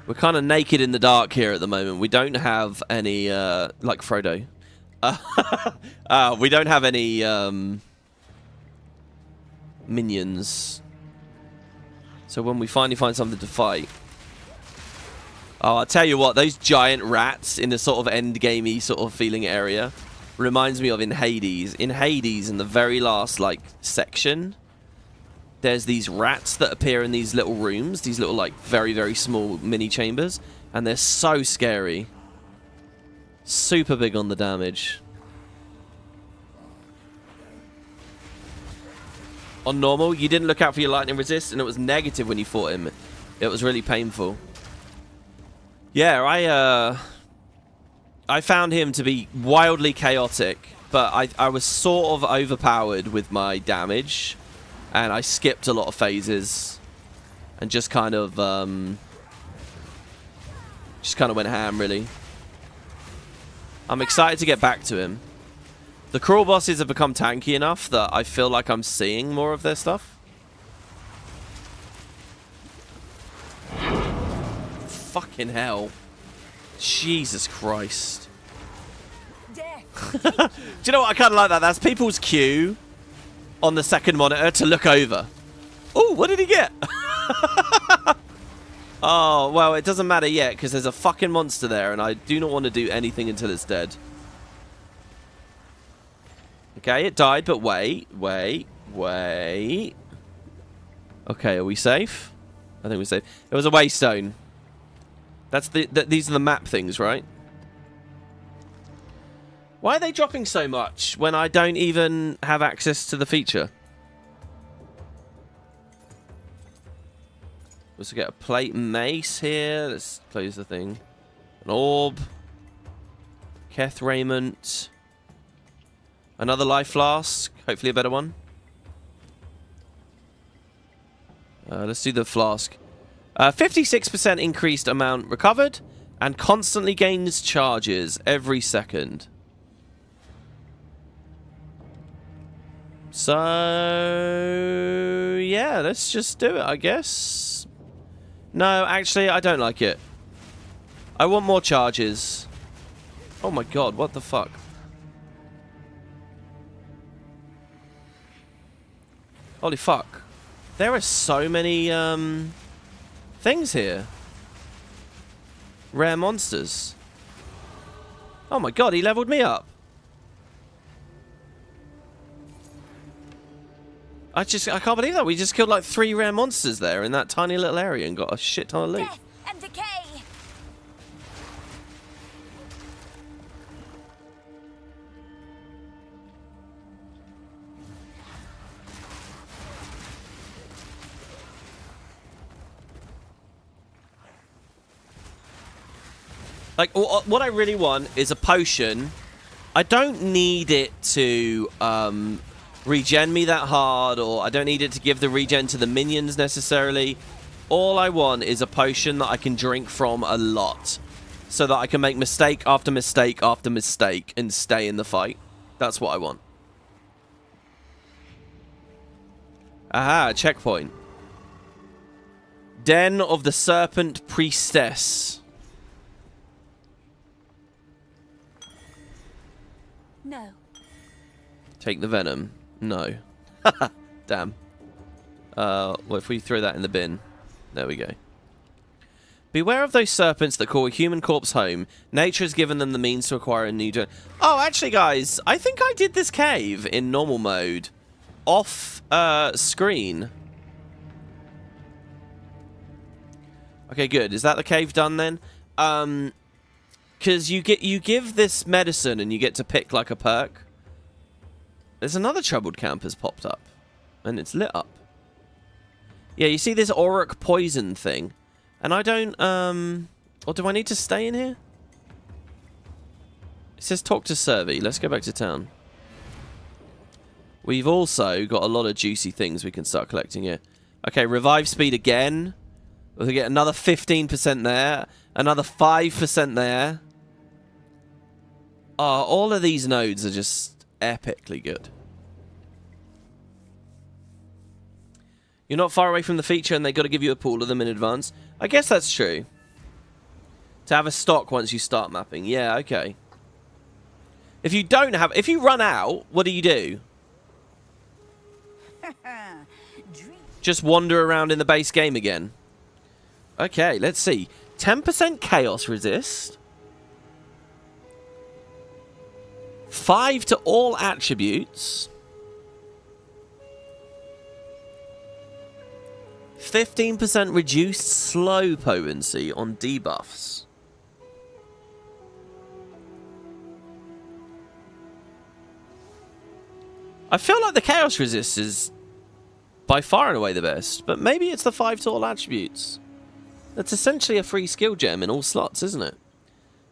We're kind of naked in the dark here at the moment. We don't have any, like Frodo. We don't have any minions. So when we finally find something to fight... Oh, I'll tell you what, those giant rats in a sort of endgamey sort of feeling area reminds me of in Hades. In Hades, in the very last, like, section, there's these rats that appear in these little rooms, these little, like, very, very small mini chambers, and they're so scary. Super big on the damage. On normal, you didn't look out for your lightning resist, and it was negative when you fought him. It was really painful. Yeah, I found him to be wildly chaotic, but I was sort of overpowered with my damage, and I skipped a lot of phases, and just kind of went ham, really. I'm excited to get back to him. The cruel bosses have become tanky enough that I feel like I'm seeing more of their stuff. Fucking hell. Jesus Christ. Do you know what? I kind of like that. That's people's cue on the second monitor to look over. Oh, what did he get? Oh, well, it doesn't matter yet because there's a fucking monster there and I do not want to do anything until it's dead. Okay, it died, but wait. Okay, are we safe? I think we're safe. It was a waystone. That's these are the map things, right? Why are they dropping so much when I don't even have access to the feature? Let's get a plate mace here. Let's close the thing. An orb. Keth raiment. Another life flask. Hopefully a better one. Let's do the flask. 56% increased amount recovered. And constantly gains charges every second. So... yeah, let's just do it, I guess. No, actually, I don't like it. I want more charges. Oh my god, what the fuck? Holy fuck. There are so many things here. Rare monsters. Oh my god, he leveled me up. I can't believe that. We just killed like 3 rare monsters there in that tiny little area and got a shit ton of loot. Death and decay. Like, what I really want is a potion. I don't need it to regen me that hard, or I don't need it to give the regen to the minions necessarily. All I want is a potion that I can drink from a lot, so that I can make mistake after mistake after mistake and stay in the fight. That's what I want. Aha, checkpoint. Den of the Serpent Priestess. No. Take the venom. No. Damn. Well, if we throw that in the bin. There we go. Beware of those serpents that call a human corpse home. Nature has given them the means to acquire a new... Oh, actually, guys, I think I did this cave in normal mode. Off screen. Okay, good. Is that the cave done then? Because you give this medicine and you get to pick like a perk. There's another troubled camp has popped up. And it's lit up. Yeah, you see this auric poison thing. And I don't, or do I need to stay in here? It says talk to Servi. Let's go back to town. We've also got a lot of juicy things we can start collecting here. Okay, revive speed again. We'll get another 15% there. Another 5% there. Oh, all of these nodes are just epically good. You're not far away from the feature and they got to give you a pool of them in advance. I guess that's true. To have a stock once you start mapping. Yeah, okay. If you don't have... If you run out, what do? Just wander around in the base game again. Okay, let's see. 10% chaos resist. 5 to all attributes. 15% reduced slow potency on debuffs. I feel like the chaos resist is by far and away the best, but maybe it's the 5 to all attributes. That's essentially a free skill gem in all slots, isn't it?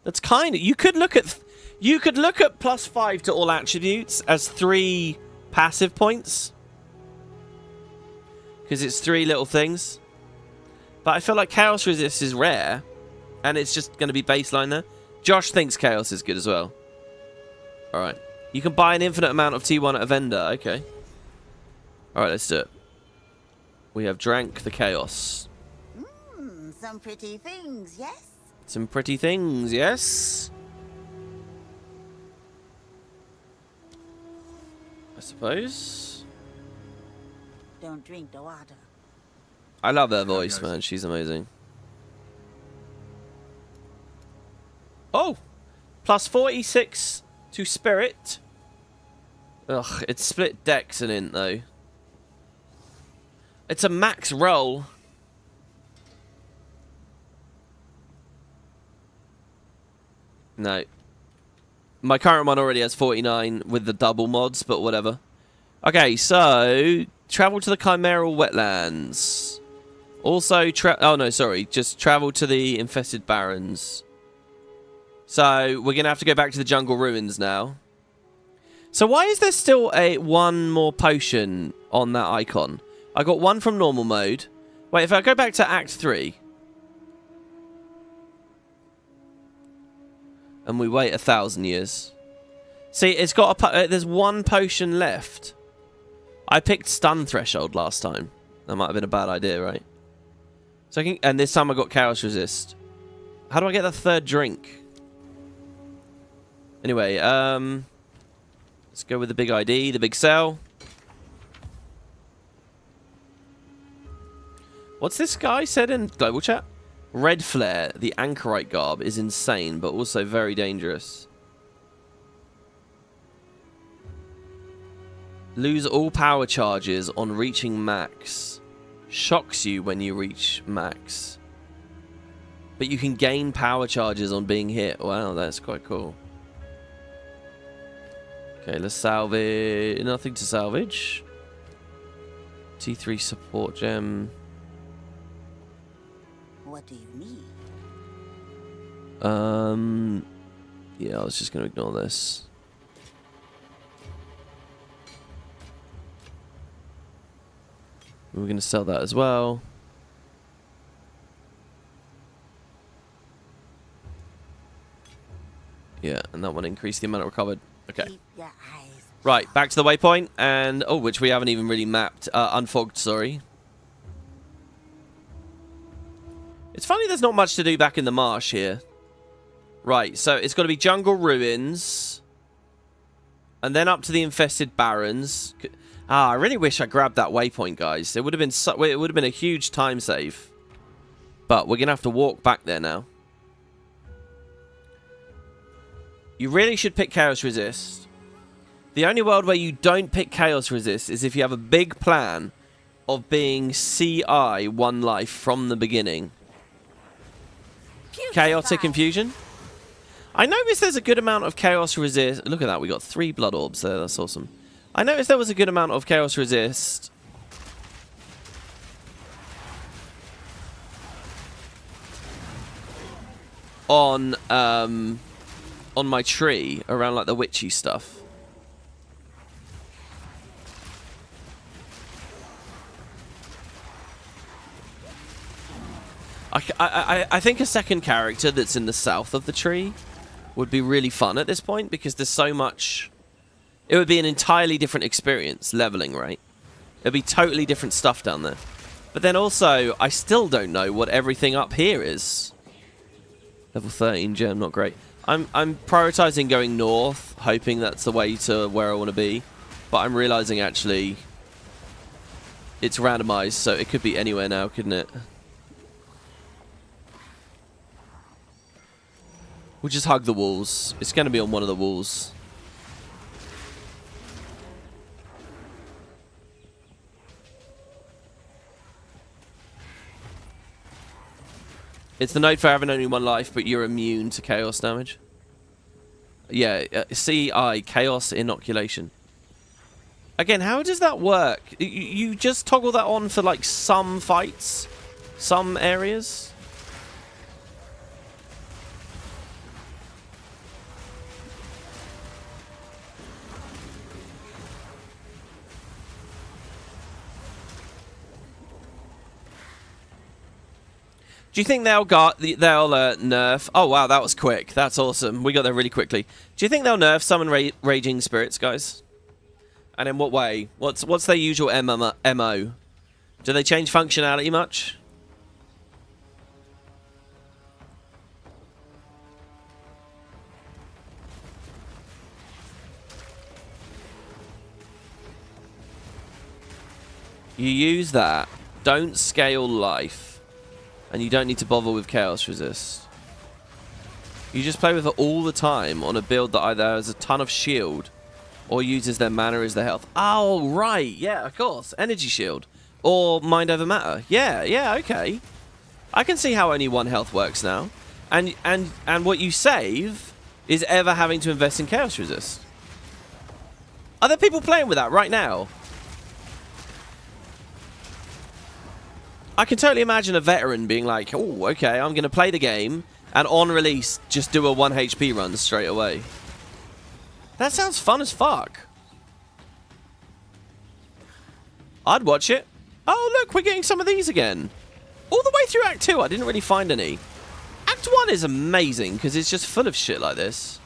That's kind of... You could look at plus 5 to all attributes as 3 passive points. Because it's 3 little things. But I feel like Chaos Resist is rare. And it's just going to be baseline there. Josh thinks Chaos is good as well. Alright. You can buy an infinite amount of T1 at a vendor. Okay. Alright, let's do it. We have drank the Chaos. Some pretty things, yes? Some pretty things, yes? I suppose. Don't drink the water. I love her voice, man. She's amazing. Oh! Plus 46 to Spirit. Ugh, it's split dex and int, though. It's a max roll. No. My current one already has 49 with the double mods, but whatever. Okay, so... Travel to the Chimeral Wetlands. Also, oh no, sorry. Just travel to the Infested Barrens. So, we're going to have to go back to the Jungle Ruins now. So, why is there still one more potion on that icon? I got one from normal mode. Wait, if I go back to Act 3... And we wait 1,000 years. See, it's got there's one potion left. I picked Stun Threshold last time. That might have been a bad idea, right? So I can, and this time I got Chaos Resist. How do I get the third drink? Anyway, let's go with the big ID, the big cell. What's this guy said in global chat? Red Flare, the anchorite garb, is insane, but also very dangerous. Lose all power charges on reaching max. Shocks you when you reach max. But you can gain power charges on being hit. Wow, that's quite cool. Okay, let's salvage. Nothing to salvage. T3 support gem. What do you need? Yeah, I was just going to ignore this. We're going to sell that as well. Yeah, and that one increased the amount recovered. Okay. Keep your eyes. Right, back to the waypoint, and oh, which we haven't even really mapped, unfogged. Sorry. It's funny there's not much to do back in the marsh here. Right, so it's got to be jungle ruins, and then up to the infested barrens. Ah, I really wish I grabbed that waypoint, guys. It would have been it would have been a huge time save. But we're gonna have to walk back there now. You really should pick Chaos Resist. The only world where you don't pick Chaos Resist is if you have a big plan of being CI 1 life from the beginning. Chaotic Infusion. I noticed there's a good amount of Chaos Resist. Look at that, we got 3 blood orbs there. That's awesome. I noticed there was a good amount of Chaos Resist on my tree around like the witchy stuff. I think a second character that's in the south of the tree would be really fun at this point, because there's so much. It would be an entirely different experience leveling, right? It'd be totally different stuff down there. But then also, I still don't know what everything up here is. Level 13 gem, not great. I'm prioritizing going north, hoping that's the way to where I want to be. But I'm realizing actually it's randomized, so it could be anywhere now, couldn't it? We'll just hug the walls. It's going to be on one of the walls. It's the note for having only 1 life, but you're immune to chaos damage. Yeah, CI, Chaos Inoculation. Again, how does that work? You just toggle that on for like some fights? Some areas? Do you think they'll nerf? Oh wow, that was quick. That's awesome. We got there really quickly. Do you think they'll nerf summon raging spirits, guys? And in what way? What's their usual MO? Do they change functionality much? You use that. Don't scale life. And you don't need to bother with Chaos Resist. You just play with it all the time on a build that either has a ton of shield or uses their mana as their health. Oh, right. Yeah, of course. Energy shield. Or mind over matter. Yeah, okay. I can see how only 1 health works now. And what you save is ever having to invest in Chaos Resist. Are there people playing with that right now? I can totally imagine a veteran being like, oh, okay, I'm going to play the game, and on release, just do a 1 HP run straight away. That sounds fun as fuck. I'd watch it. Oh, look, we're getting some of these again. All the way through Act 2, I didn't really find any. Act 1 is amazing, because it's just full of shit like this.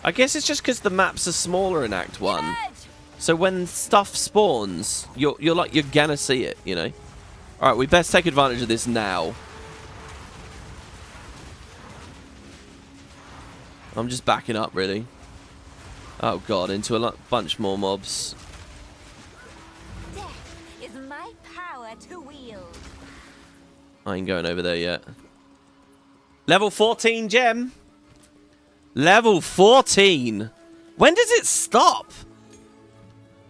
I guess it's just because the maps are smaller in Act 1. So when stuff spawns, you're gonna see it, you know? Alright, we best take advantage of this now. I'm just backing up, really. Oh god, into a bunch more mobs. Death is is my power to wield. I ain't going over there yet. Level 14 gem. Level 14. When does it stop?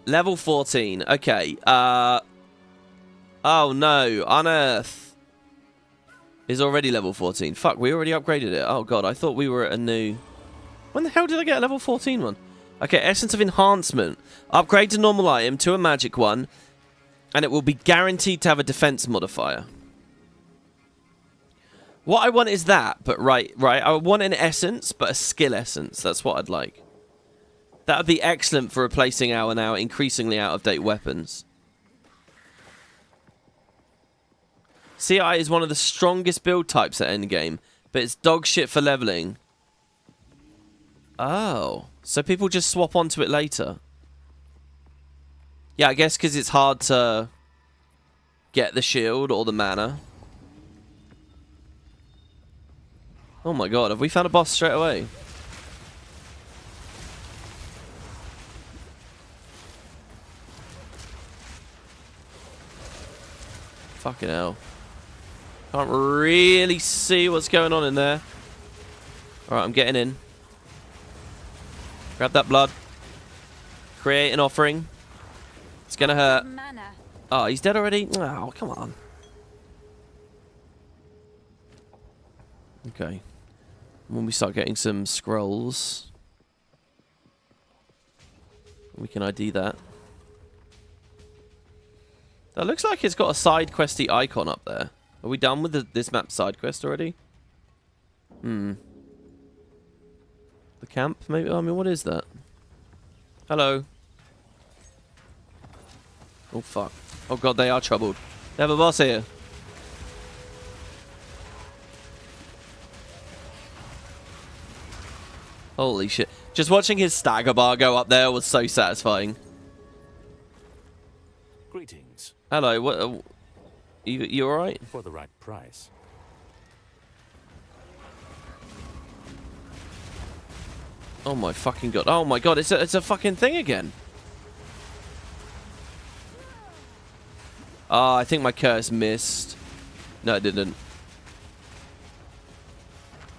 Level 14. Okay. Oh no. Unearth is already level 14. Fuck, we already upgraded it. Oh god, I thought we were at a new... When the hell did I get a level 14 one? Okay, Essence of Enhancement. Upgrade to normal item to a magic one, and it will be guaranteed to have a defense modifier. What I want is that, but right. I want an essence, but a skill essence. That's what I'd like. That would be excellent for replacing our now increasingly out-of-date weapons. CI is one of the strongest build types at endgame, but it's dog shit for leveling. Oh, so people just swap onto it later. Yeah, I guess because it's hard to get the shield or the mana. Oh my god, have we found a boss straight away? Fucking hell. Can't really see what's going on in there. Alright, I'm getting in. Grab that blood. Create an offering. It's gonna hurt. Oh, he's dead already? Oh, come on. Okay. When we start getting some scrolls, we can ID that. That looks like it's got a side questy icon up there. Are we done with this map side quest already? The camp, maybe? I mean, what is that? Hello. Oh, fuck. Oh, God, they are troubled. They have a boss here. Holy shit. Just watching his stagger bar go up there was so satisfying. Greetings. Hello, what... you alright? For the right price. Oh my fucking god. Oh my god, it's a fucking thing again. Oh, I think my curse missed. No, it didn't.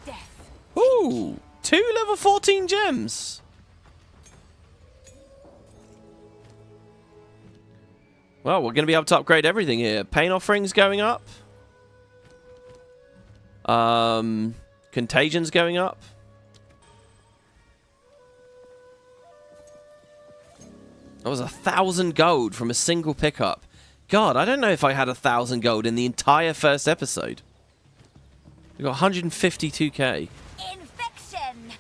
Death. Ooh! 2 level 14 gems! Well, we're going to be able to upgrade everything here. Pain offerings going up. Contagion's going up. That was 1,000 gold from a single pickup. God, I don't know if I had 1,000 gold in the entire first episode. We got 152k. Infection.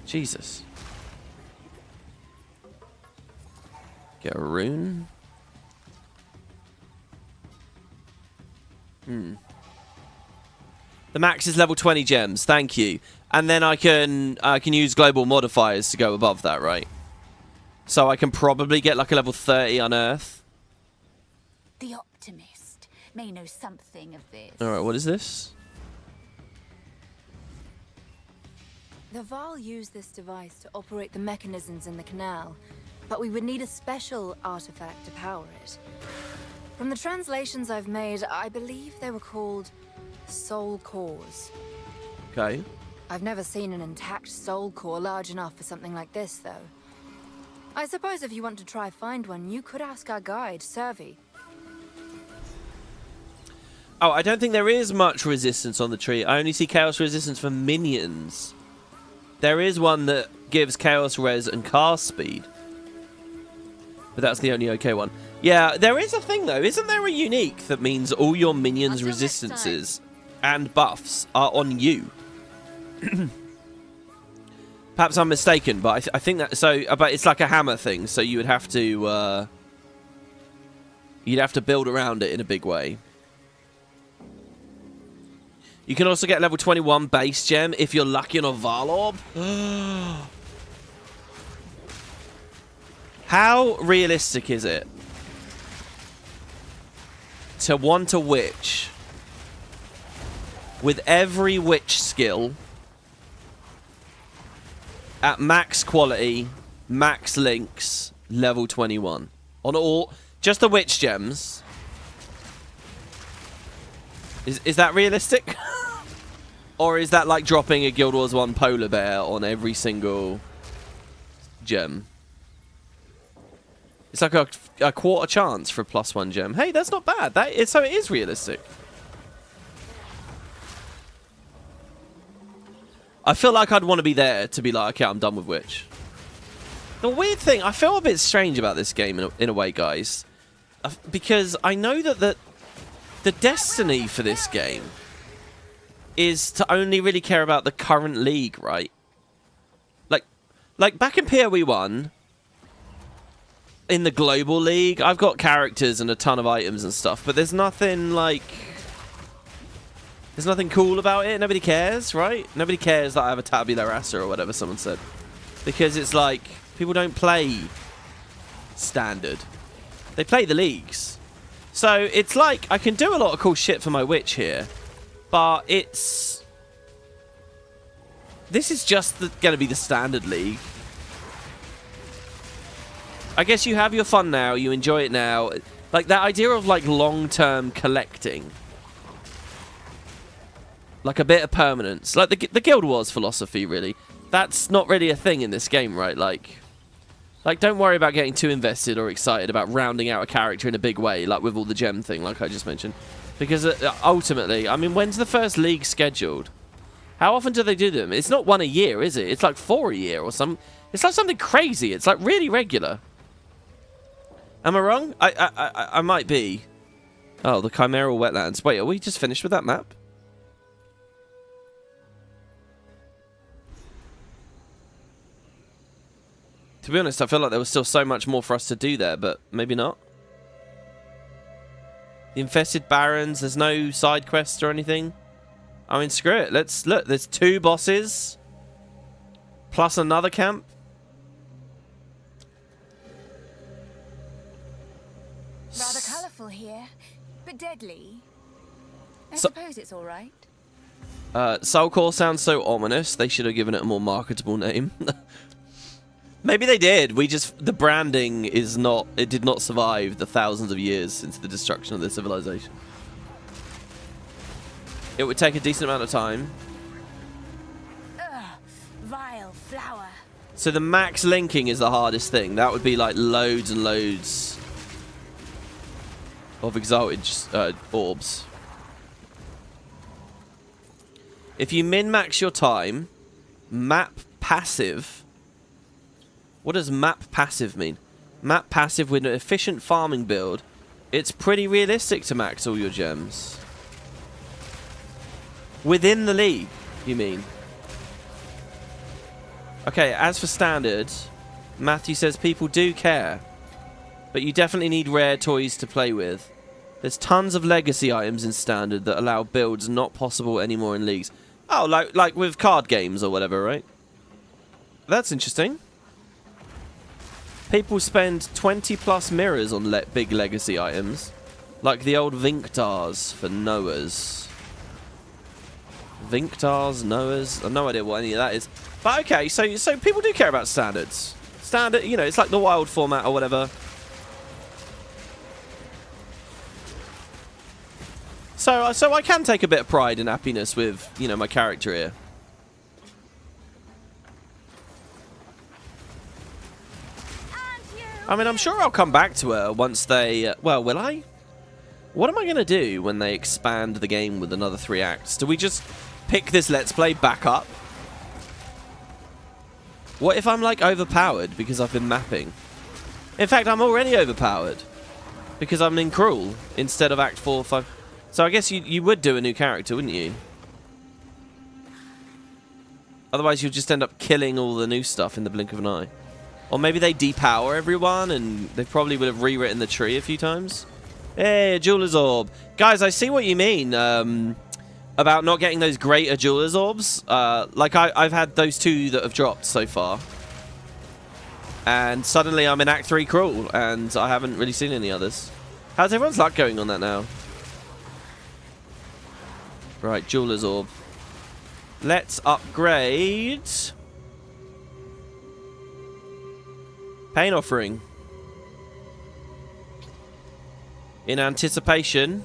Jesus. Get a rune. The max is level 20 gems. Thank you. And then I can use global modifiers to go above that, right? So I can probably get like a level 30 unearth. The optimist may know something of this. Alright, what is this? The Val used this device to operate the mechanisms in the canal, but we would need a special artifact to power it. From the translations I've made, I believe they were called soul cores. Okay. I've never seen an intact soul core large enough for something like this, though. I suppose if you want to try find one, you could ask our guide, Servi. Oh, I don't think there is much resistance on the tree. I only see chaos resistance for minions. There is one that gives chaos res and cast speed. But that's the only okay one. Yeah, there is a thing though. Isn't there a unique that means all your minions' resistances and buffs are on you? Perhaps I'm mistaken, but I think that... So, but it's like a hammer thing, so you would have to... you'd have to build around it in a big way. You can also get level 21 base gem if you're lucky on a Varlorb. How realistic is it to want a witch with every witch skill at max quality, max links, level 21 on all Just the witch gems. Is that realistic? Or is that like dropping a Guild Wars 1 polar bear on every single gem? It's like a quarter chance for a +1 gem. Hey, that's not bad. So it is realistic. I feel like I'd want to be there to be like, okay, I'm done with Witch. The weird thing, I feel a bit strange about this game in a way, guys. Because I know that the destiny for this game is to only really care about the current league, right? Like back in PoE 1, in the global league, I've got characters and a ton of items and stuff, but there's nothing like... There's nothing cool about it. Nobody cares, right? Nobody cares that I have a tabula rasa or whatever someone said. Because it's like, people don't play standard. They play the leagues. So it's like, I can do a lot of cool shit for my witch here. But it's... This is just going to be the standard league. I guess you have your fun now. You enjoy it now. Like, that idea of, like, long-term collecting. Like a bit of permanence. Like the Guild Wars philosophy, really. That's not really a thing in this game, right? Like, don't worry about getting too invested or excited about rounding out a character in a big way, like with all the gem thing, like I just mentioned. Because ultimately, I mean, when's the first league scheduled? How often do they do them? It's not 1 a year, is it? It's like 4 a year or some. It's like something crazy. It's like really regular. Am I wrong? I might be. Oh, the Chimeral Wetlands. Wait, are we just finished with that map? To be honest, I feel like there was still so much more for us to do there, but maybe not. The Infested Barrens, there's no side quests or anything. I mean, screw it. Let's look. There's 2 bosses. Plus another camp. Rather colourful here, but deadly. I suppose it's all right. Soulcore sounds so ominous. They should have given it a more marketable name. Maybe they did. The branding is not... It did not survive the thousands of years since the destruction of the civilization. It would take a decent amount of time. Ugh, vile flower. So the max linking is the hardest thing. That would be like loads and loads of exalted orbs. If you min-max your time, map passive... What does map passive mean? Map passive with an efficient farming build. It's pretty realistic to max all your gems. Within the league, you mean? Okay, as for standard, Matthew says people do care. But you definitely need rare toys to play with. There's tons of legacy items in standard that allow builds not possible anymore in leagues. Oh, like with card games or whatever, right? That's interesting. People spend 20+ mirrors on big legacy items. Like the old Vinktars for Noahs. Vinktars, Noahs. I have no idea what any of that is. But okay, so people do care about standards. Standard, you know, it's like the wild format or whatever. So I can take a bit of pride and happiness with, you know, my character here. I mean, I'm sure I'll come back to her once they... well, will I? What am I going to do when they expand the game with another 3 acts? Do we just pick this Let's Play back up? What if I'm, like, overpowered because I've been mapping? In fact, I'm already overpowered. Because I'm in Cruel instead of Act 4 or 5. So I guess you would do a new character, wouldn't you? Otherwise, you'll just end up killing all the new stuff in the blink of an eye. Or maybe they depower everyone and they probably would have rewritten the tree a few times. Hey, Jeweler's Orb. Guys, I see what you mean about not getting those greater Jeweler's Orbs. Like, I've had those 2 that have dropped so far. And suddenly I'm in Act 3 Cruel, and I haven't really seen any others. How's everyone's luck going on that now? Right, Jeweler's Orb. Let's upgrade... Pain Offering. in anticipation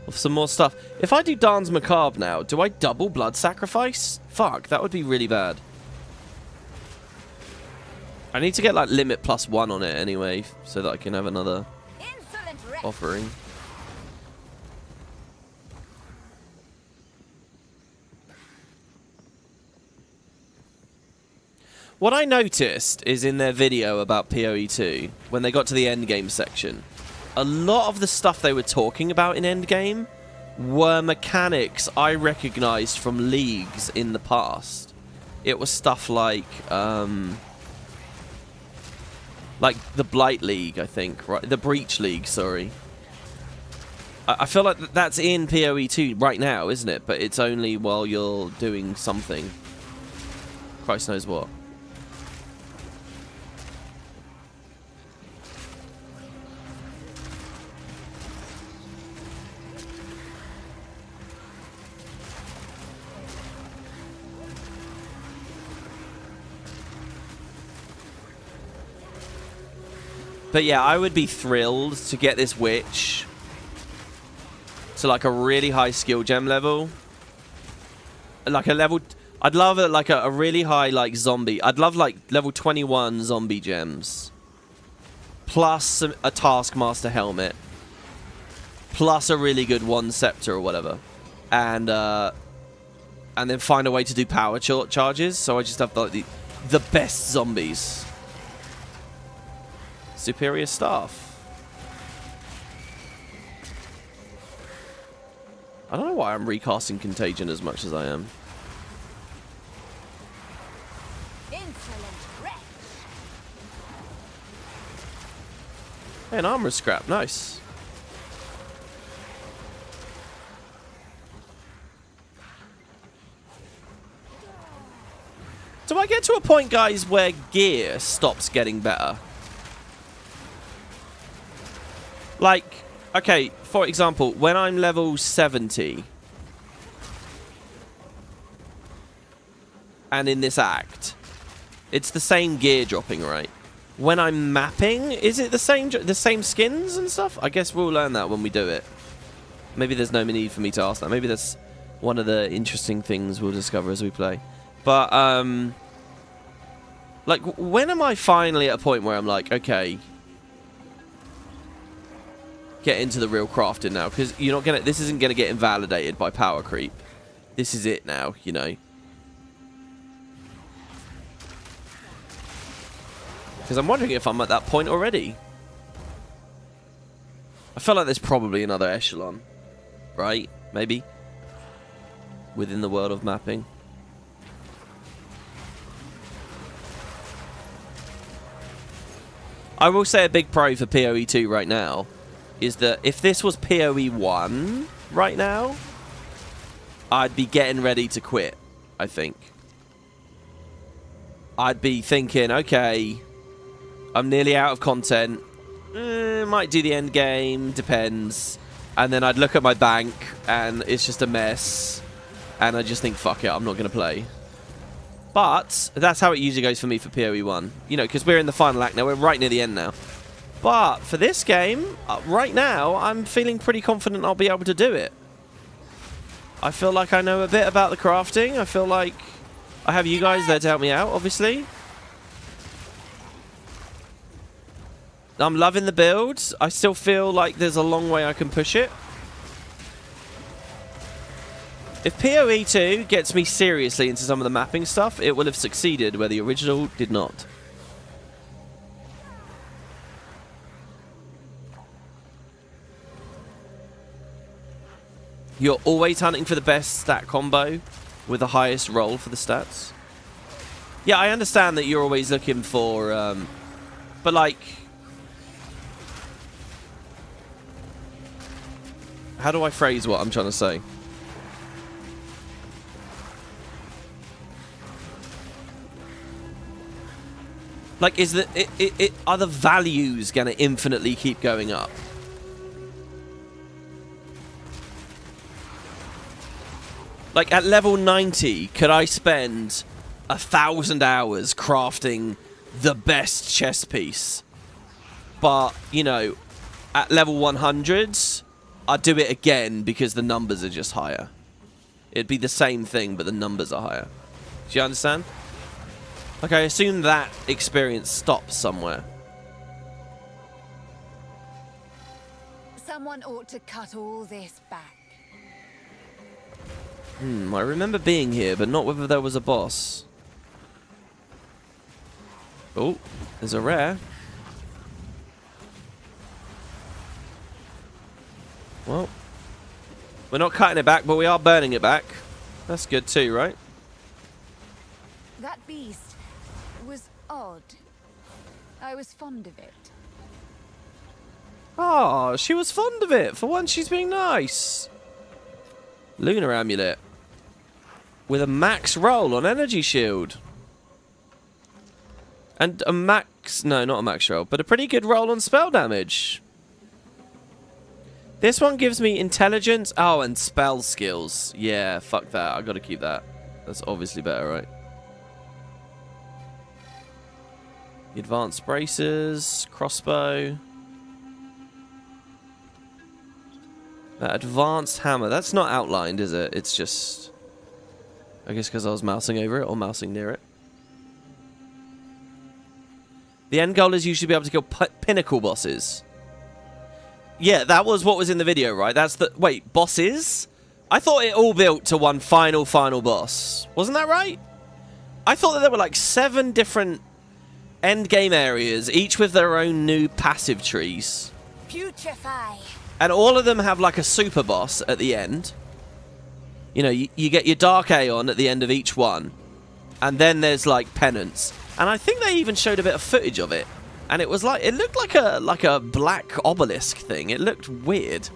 of some more stuff. If I do Dance Macabre now, do I double blood sacrifice? Fuck, that would be really bad. I need to get like limit +1 on it anyway, so that I can have another offering. What I noticed is in their video about PoE 2, when they got to the endgame section, a lot of the stuff they were talking about in endgame were mechanics I recognized from leagues in the past. It was stuff like the Blight League, I think, right? The Breach League, sorry. I feel like that's in PoE 2 right now, isn't it? But it's only while you're doing something. Christ knows what. But yeah, I would be thrilled to get this witch to like a really high skill gem level. Like a level... I'd love it like a really high like zombie. I'd love like level 21 zombie gems. Plus a Taskmaster helmet. Plus a really good one scepter or whatever. And then find a way to do power charges. So I just have like the best zombies. Superior staff. I don't know why I'm recasting Contagion as much as I am. Hey, an armor scrap. Nice. Do I get to a point, guys, where gear stops getting better? Like, okay, for example, when I'm level 70 and in this act, it's the same gear dropping, right? When I'm mapping, is it the same skins and stuff? I guess we'll learn that when we do it. Maybe there's no need for me to ask that. Maybe that's one of the interesting things we'll discover as we play. But, like, when am I finally at a point where I'm like, okay, get into the real crafting now, because you're not gonna. This isn't gonna get invalidated by power creep. This is it now, you know. Because I'm wondering if I'm at that point already. I feel like there's probably another echelon, right? Maybe within the world of mapping. I will say a big pro for PoE 2 right now is that if this was PoE 1 right now, I'd be getting ready to quit, I think. I'd be thinking, okay, I'm nearly out of content. Might do the end game, depends. And then I'd look at my bank, and it's just a mess. And I just think, fuck it, I'm not going to play. But that's how it usually goes for me for PoE 1. You know, because we're in the final act now. We're right near the end now. But for this game, right now, I'm feeling pretty confident I'll be able to do it. I feel like I know a bit about the crafting. I feel like I have you guys there to help me out, obviously. I'm loving the builds. I still feel like there's a long way I can push it. If PoE 2 gets me seriously into some of the mapping stuff, it will have succeeded where the original did not. You're always hunting for the best stat combo with the highest roll for the stats. Yeah, I understand that you're always looking for... but, like... How do I phrase what I'm trying to say? Like, is the... are the values going to infinitely keep going up? Like, at level 90, could I spend 1,000 hours crafting the best chess piece? But, you know, at level 100s, I'd do it again because the numbers are just higher. It'd be the same thing, but the numbers are higher. Do you understand? Like, I assume that experience stops somewhere. Someone ought to cut all this back. I remember being here, but not whether there was a boss. Oh, there's a rare. Well, we're not cutting it back, but we are burning it back. That's good too, right? That beast was odd. I was fond of it. Oh, she was fond of it. For once, she's being nice. Lunar amulet. With a max roll on energy shield. And a max... No, not a max roll, but a pretty good roll on spell damage. This one gives me intelligence. Oh, and spell skills. Yeah, fuck that. I gotta keep that. That's obviously better, right? Advanced braces. Crossbow. That advanced hammer. That's not outlined, is it? It's just... I guess because I was mousing over it or mousing near it. The end goal is usually be able to kill pinnacle bosses. Yeah, that was what was in the video, right? That's the... Wait, bosses? I thought it all built to one final boss. Wasn't that right? I thought that there were like 7 different end game areas, each with their own new passive trees. Putrefy. And all of them have like a super boss at the end. You know, you get your Dark Aeon at the end of each one. And then there's like penance. And I think they even showed a bit of footage of it. And it was like, it looked like a black obelisk thing. It looked weird.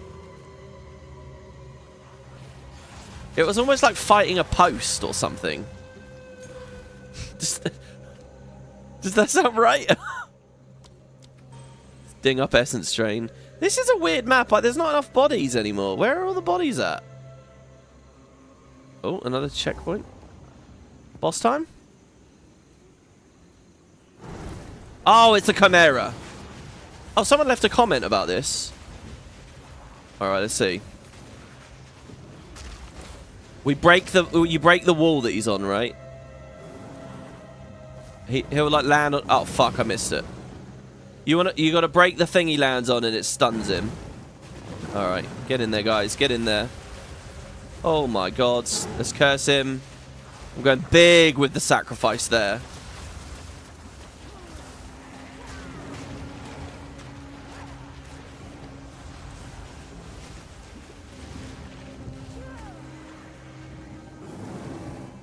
It was almost like fighting a post or something. Does that sound right? Ding up Essence Drain. This is a weird map. Like, there's not enough bodies anymore. Where are all the bodies at? Oh, another checkpoint. Boss time? Oh, it's a Chimera. Oh, someone left a comment about this. Alright, let's see. You break the wall that he's on, right? He'll like land on... Oh, fuck, I missed it. You gotta break the thing he lands on and it stuns him. Alright, get in there, guys. Get in there. Oh my god. Let's curse him. I'm going big with the sacrifice there.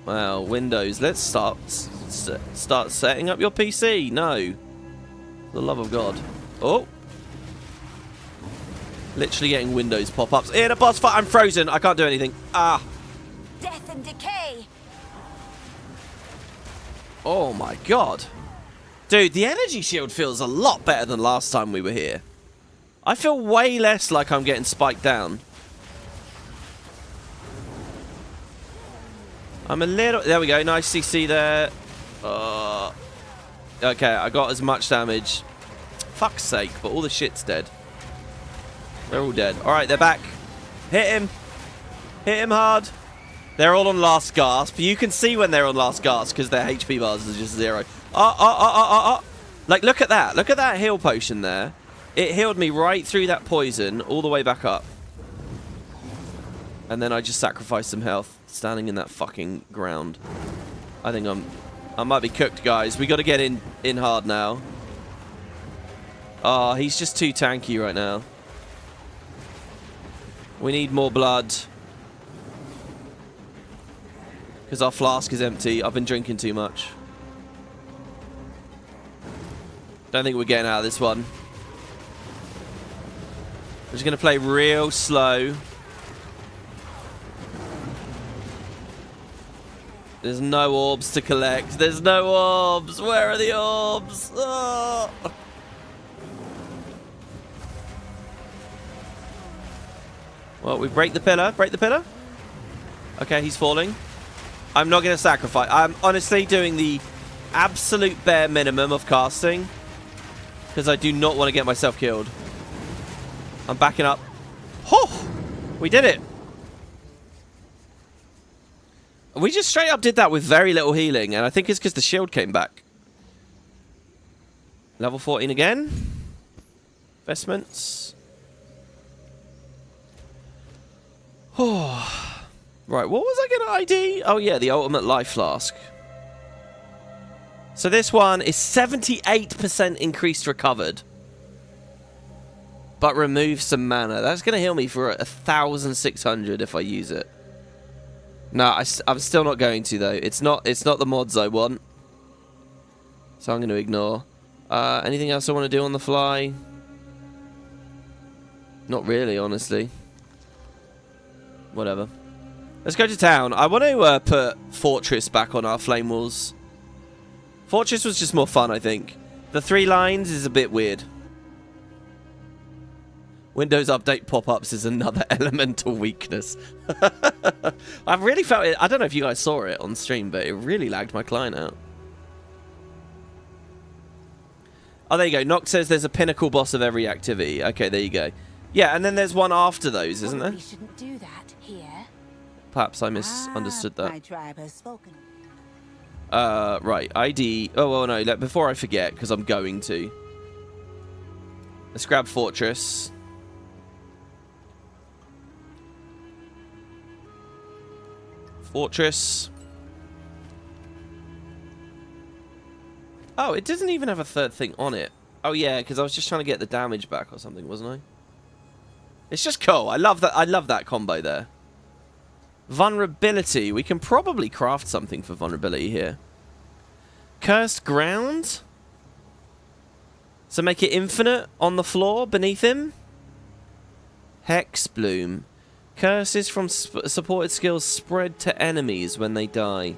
Wow, Windows. Let's start setting up your PC. No. For the love of God. Oh. Literally getting Windows pop-ups. In a boss fight. I'm frozen. I can't do anything. Ah. Death and decay. Oh my God. Dude, the energy shield feels a lot better than last time we were here. I feel way less like I'm getting spiked down. I'm a little... There we go. Nice CC there. Okay, I got as much damage. Fuck's sake, but all the shit's dead. They're all dead. Alright, they're back. Hit him. Hit him hard. They're all on last gasp. You can see when they're on last gasp because their HP bars are just 0. Like, look at that. Look at that heal potion there. It healed me right through that poison all the way back up. And then I just sacrificed some health standing in that fucking ground. I think I might be cooked, guys. We got to get in hard now. Oh, he's just too tanky right now. We need more blood. Because our flask is empty. I've been drinking too much. Don't think we're getting out of this one. We're just going to play real slow. There's no orbs to collect. There's no orbs. Where are the orbs? Oh. Well, we break the pillar. Break the pillar. Okay, he's falling. I'm not going to sacrifice. I'm honestly doing the absolute bare minimum of casting. Because I do not want to get myself killed. I'm backing up. Oh! We did it! We just straight up did that with very little healing, and I think it's because the shield came back. Level 14 again. Investments. Oh. Right, what was I going to ID? Oh yeah, the ultimate life flask. So this one is 78% increased recovered. But removes some mana. That's going to heal me for 1,600 if I use it. No, I'm still not going to though. It's not the mods I want. So I'm going to ignore. Anything else I want to do on the fly? Not really, honestly. Whatever. Let's go to town. I want to put Fortress back on our flame walls. Fortress was just more fun, I think. The 3 lines is a bit weird. Windows Update pop-ups is another elemental weakness. I really felt it. I don't know if you guys saw it on stream, but it really lagged my client out. Oh, there you go. Nox says there's a pinnacle boss of every activity. Okay, there you go. Yeah, and then there's one after those, isn't there? We shouldn't do that here. Perhaps I misunderstood that. My tribe has spoken. Right. ID. Oh, well, no. Before I forget, because I'm going to. Let's grab Fortress. Fortress. Oh, it doesn't even have a third thing on it. Oh, yeah, because I was just trying to get the damage back or something, wasn't I? It's just cool. I love that. I love that combo there. Vulnerability. We can probably craft something for vulnerability here. Cursed ground. So make it infinite on the floor beneath him. Hex bloom. Curses from supported skills spread to enemies when they die.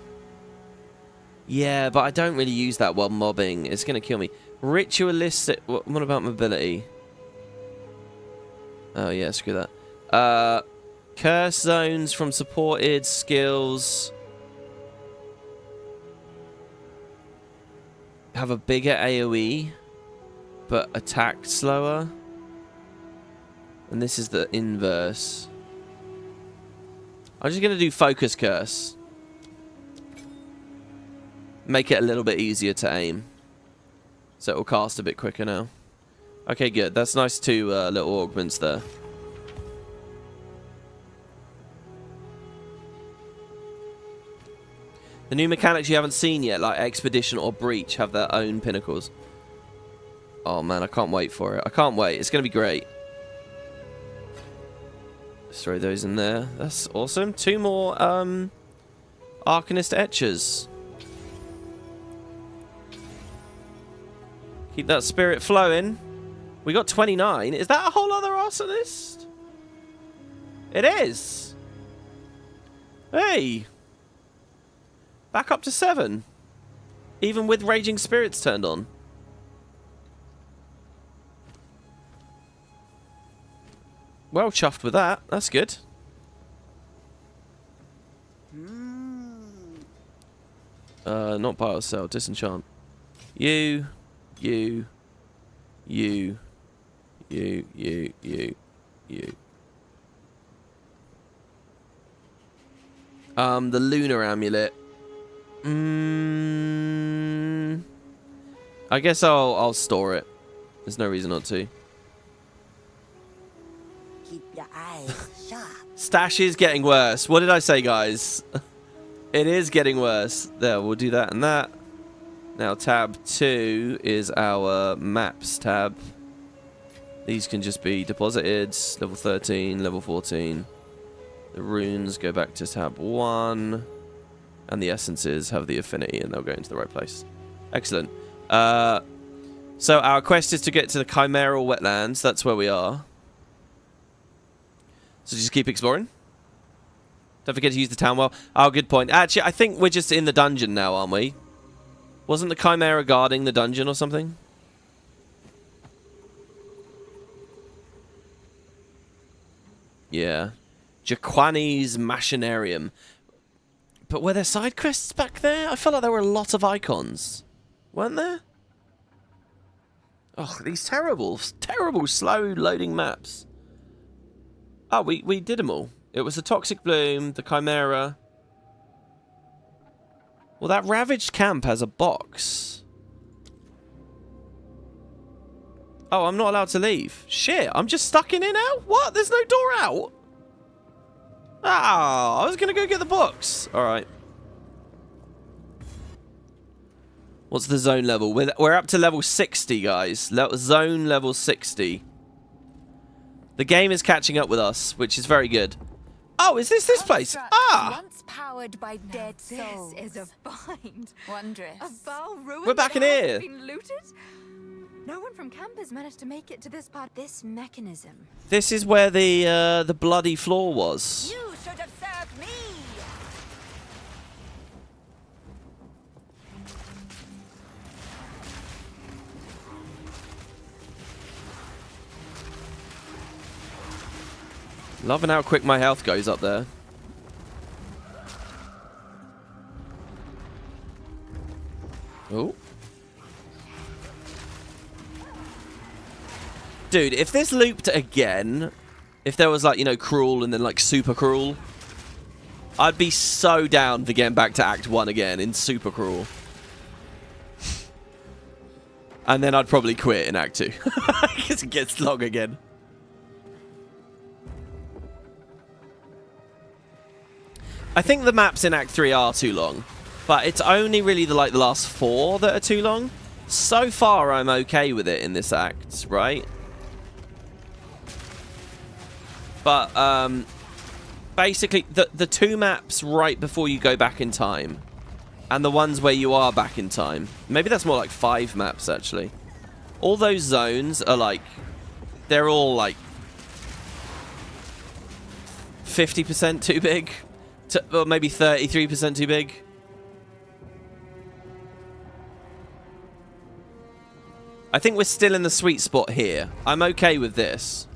Yeah, but I don't really use that while mobbing. It's going to kill me. Ritualistic. What about mobility? Oh, yeah, screw that. Curse zones from supported skills have a bigger AoE, but attack slower. And this is the inverse. I'm just going to do Focus Curse. Make it a little bit easier to aim. So it will cast a bit quicker now. Okay, good. That's nice 2 little augments there. The new mechanics you haven't seen yet, like Expedition or Breach, have their own pinnacles. Oh man, I can't wait for it. I can't wait. It's going to be great. Let's throw those in there. That's awesome. 2 more Arcanist Etchers. Keep that spirit flowing. We got 29. Is that a whole other arsonist? It is. Hey. Back up to 7. Even with Raging Spirits turned on. Well chuffed with that. That's good. Not Biosell. Disenchant. You. The lunar amulet. I guess I'll store it. There's no reason not to. Keep your eyes sharp. Stash is getting worse. What did I say, guys? It is getting worse. There, we'll do that and that. Now, tab 2 is our maps tab. These can just be deposited. Level 13, level 14. The runes go back to tab 1. And the essences have the affinity and they'll go into the right place. Excellent. So our quest is to get to the Chimeral Wetlands. That's where we are. So just keep exploring. Don't forget to use the town well. Oh, good point. Actually, I think we're just in the dungeon now, aren't we? Wasn't the Chimera guarding the dungeon or something? Yeah. Jaquani's Machinarium. But were there side quests back there? I felt like there were a lot of icons. Weren't there? Oh, these terrible, terrible slow loading maps. Oh, we did them all. It was the Toxic Bloom, the Chimera. Well, that Ravaged Camp has a box. Oh, I'm not allowed to leave. Shit, I'm just stuck in here now? What? There's no door out? Ah, I was going to go get the box. All right. What's the zone level? We're up to level 60, guys. Zone level 60. The game is catching up with us, which is very good. Oh, is this place? Ah! Once powered by dead souls. This is a find. Wondrous. A Val ruin We're back in that here. has been looted? No one from camp has managed to make it to this part. This mechanism. This is where the bloody floor was. You should have served me. Loving how quick my health goes up there. Oh. Dude, if this looped again, if there was like, you know, cruel and then like super cruel, I'd be so down for getting back to Act 1 again in super cruel. And then I'd probably quit in Act 2. Because it gets long again. I think the maps in Act 3 are too long, but it's only really the last 4 that are too long. So far, I'm okay with it in this act, right? But basically, the 2 maps right before you go back in time, and the ones where you are back in time. Maybe that's more like 5 maps actually. All those zones are like, they're all like 50% too big. Or maybe 33% too big. I think we're still in the sweet spot here. I'm okay with this.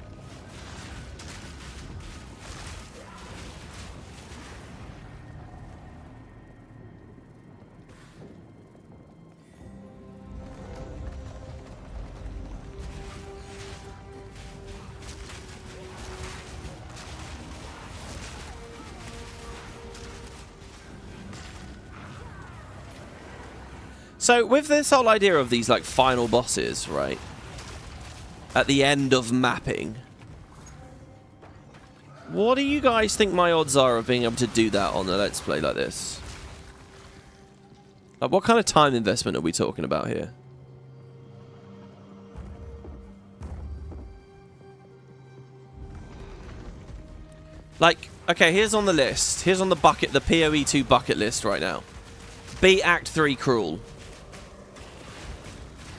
So with this whole idea of these like final bosses, right? At the end of mapping, what do you guys think my odds are of being able to do that on a Let's Play like this? Like, what kind of time investment are we talking about here? Like, okay, here's on the list. Here's on the bucket, the PoE 2 bucket list right now. Beat Act 3 Cruel.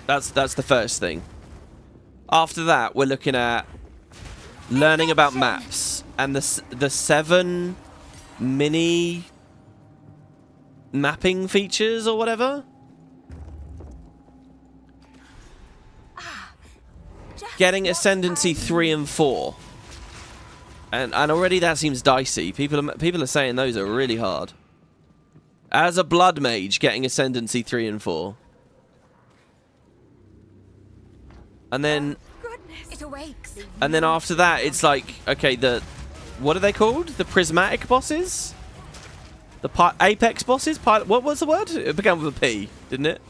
That's the first thing. After that, we're looking at learning about maps and the 7 mini mapping features or whatever. Getting Ascendancy 3 and 4. And already that seems dicey. People are saying those are really hard. As a blood mage, getting Ascendancy 3 and 4. And then It awakes. And then after that, it's like, okay, what are they called? The prismatic bosses? The apex bosses? What was the word? It began with a P, didn't it?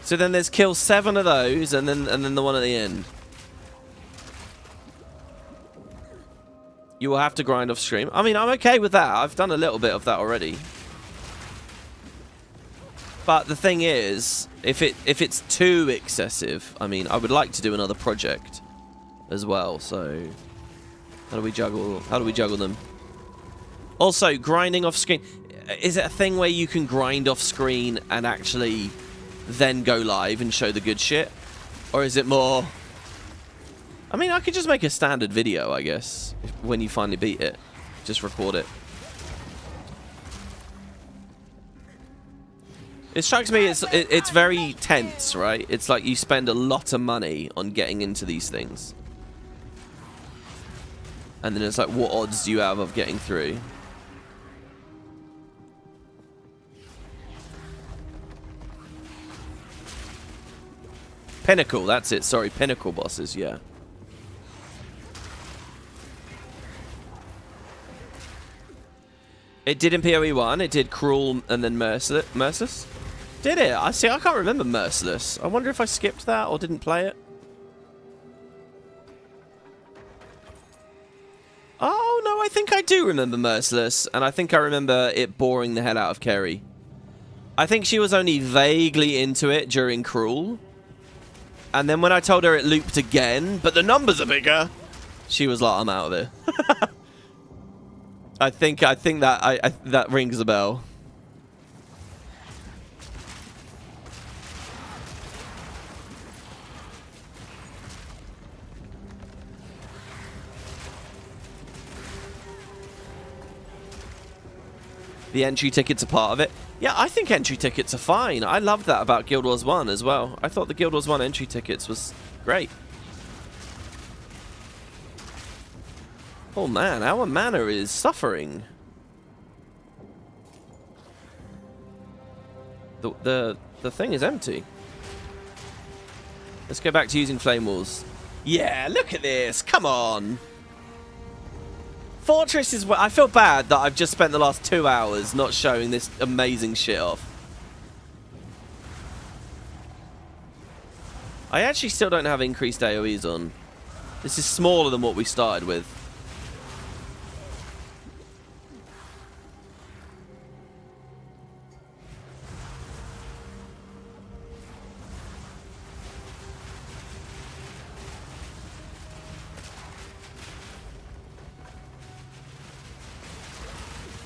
So then there's kill 7 of those, and then the one at the end. You will have to grind off stream. I mean, I'm okay with that. I've done a little bit of that already. But the thing is, if it's too excessive, I mean, I would like to do another project as well. So how do we juggle them? Also, grinding off screen. Is it a thing where you can grind off screen and actually then go live and show the good shit? Or is it more... I mean, I could just make a standard video, I guess, when you finally beat it. Just record it. It strikes me it's very tense, right? It's like you spend a lot of money on getting into these things. And then it's like, what odds do you have of getting through? Pinnacle, that's it. Sorry, Pinnacle bosses, yeah. It did in PoE 1. It did Cruel and then Merciless. Did it? I can't remember Merciless. I wonder if I skipped that or didn't play it. Oh, no, I think I do remember Merciless. And I think I remember it boring the hell out of Kerry. I think she was only vaguely into it during Cruel. And then when I told her it looped again, but the numbers are bigger, she was like, I'm out of here. I think that rings a bell. The entry tickets are part of it. Yeah, I think entry tickets are fine. I love that about Guild Wars 1 as well. I thought the Guild Wars 1 entry tickets was great. Oh man, our mana is suffering. The thing is empty. Let's go back to using flame walls. Yeah, look at this. Come on. Fortress is where I feel bad that I've just spent the last 2 hours not showing this amazing shit off. I actually still don't have increased AoEs on. This is smaller than what we started with.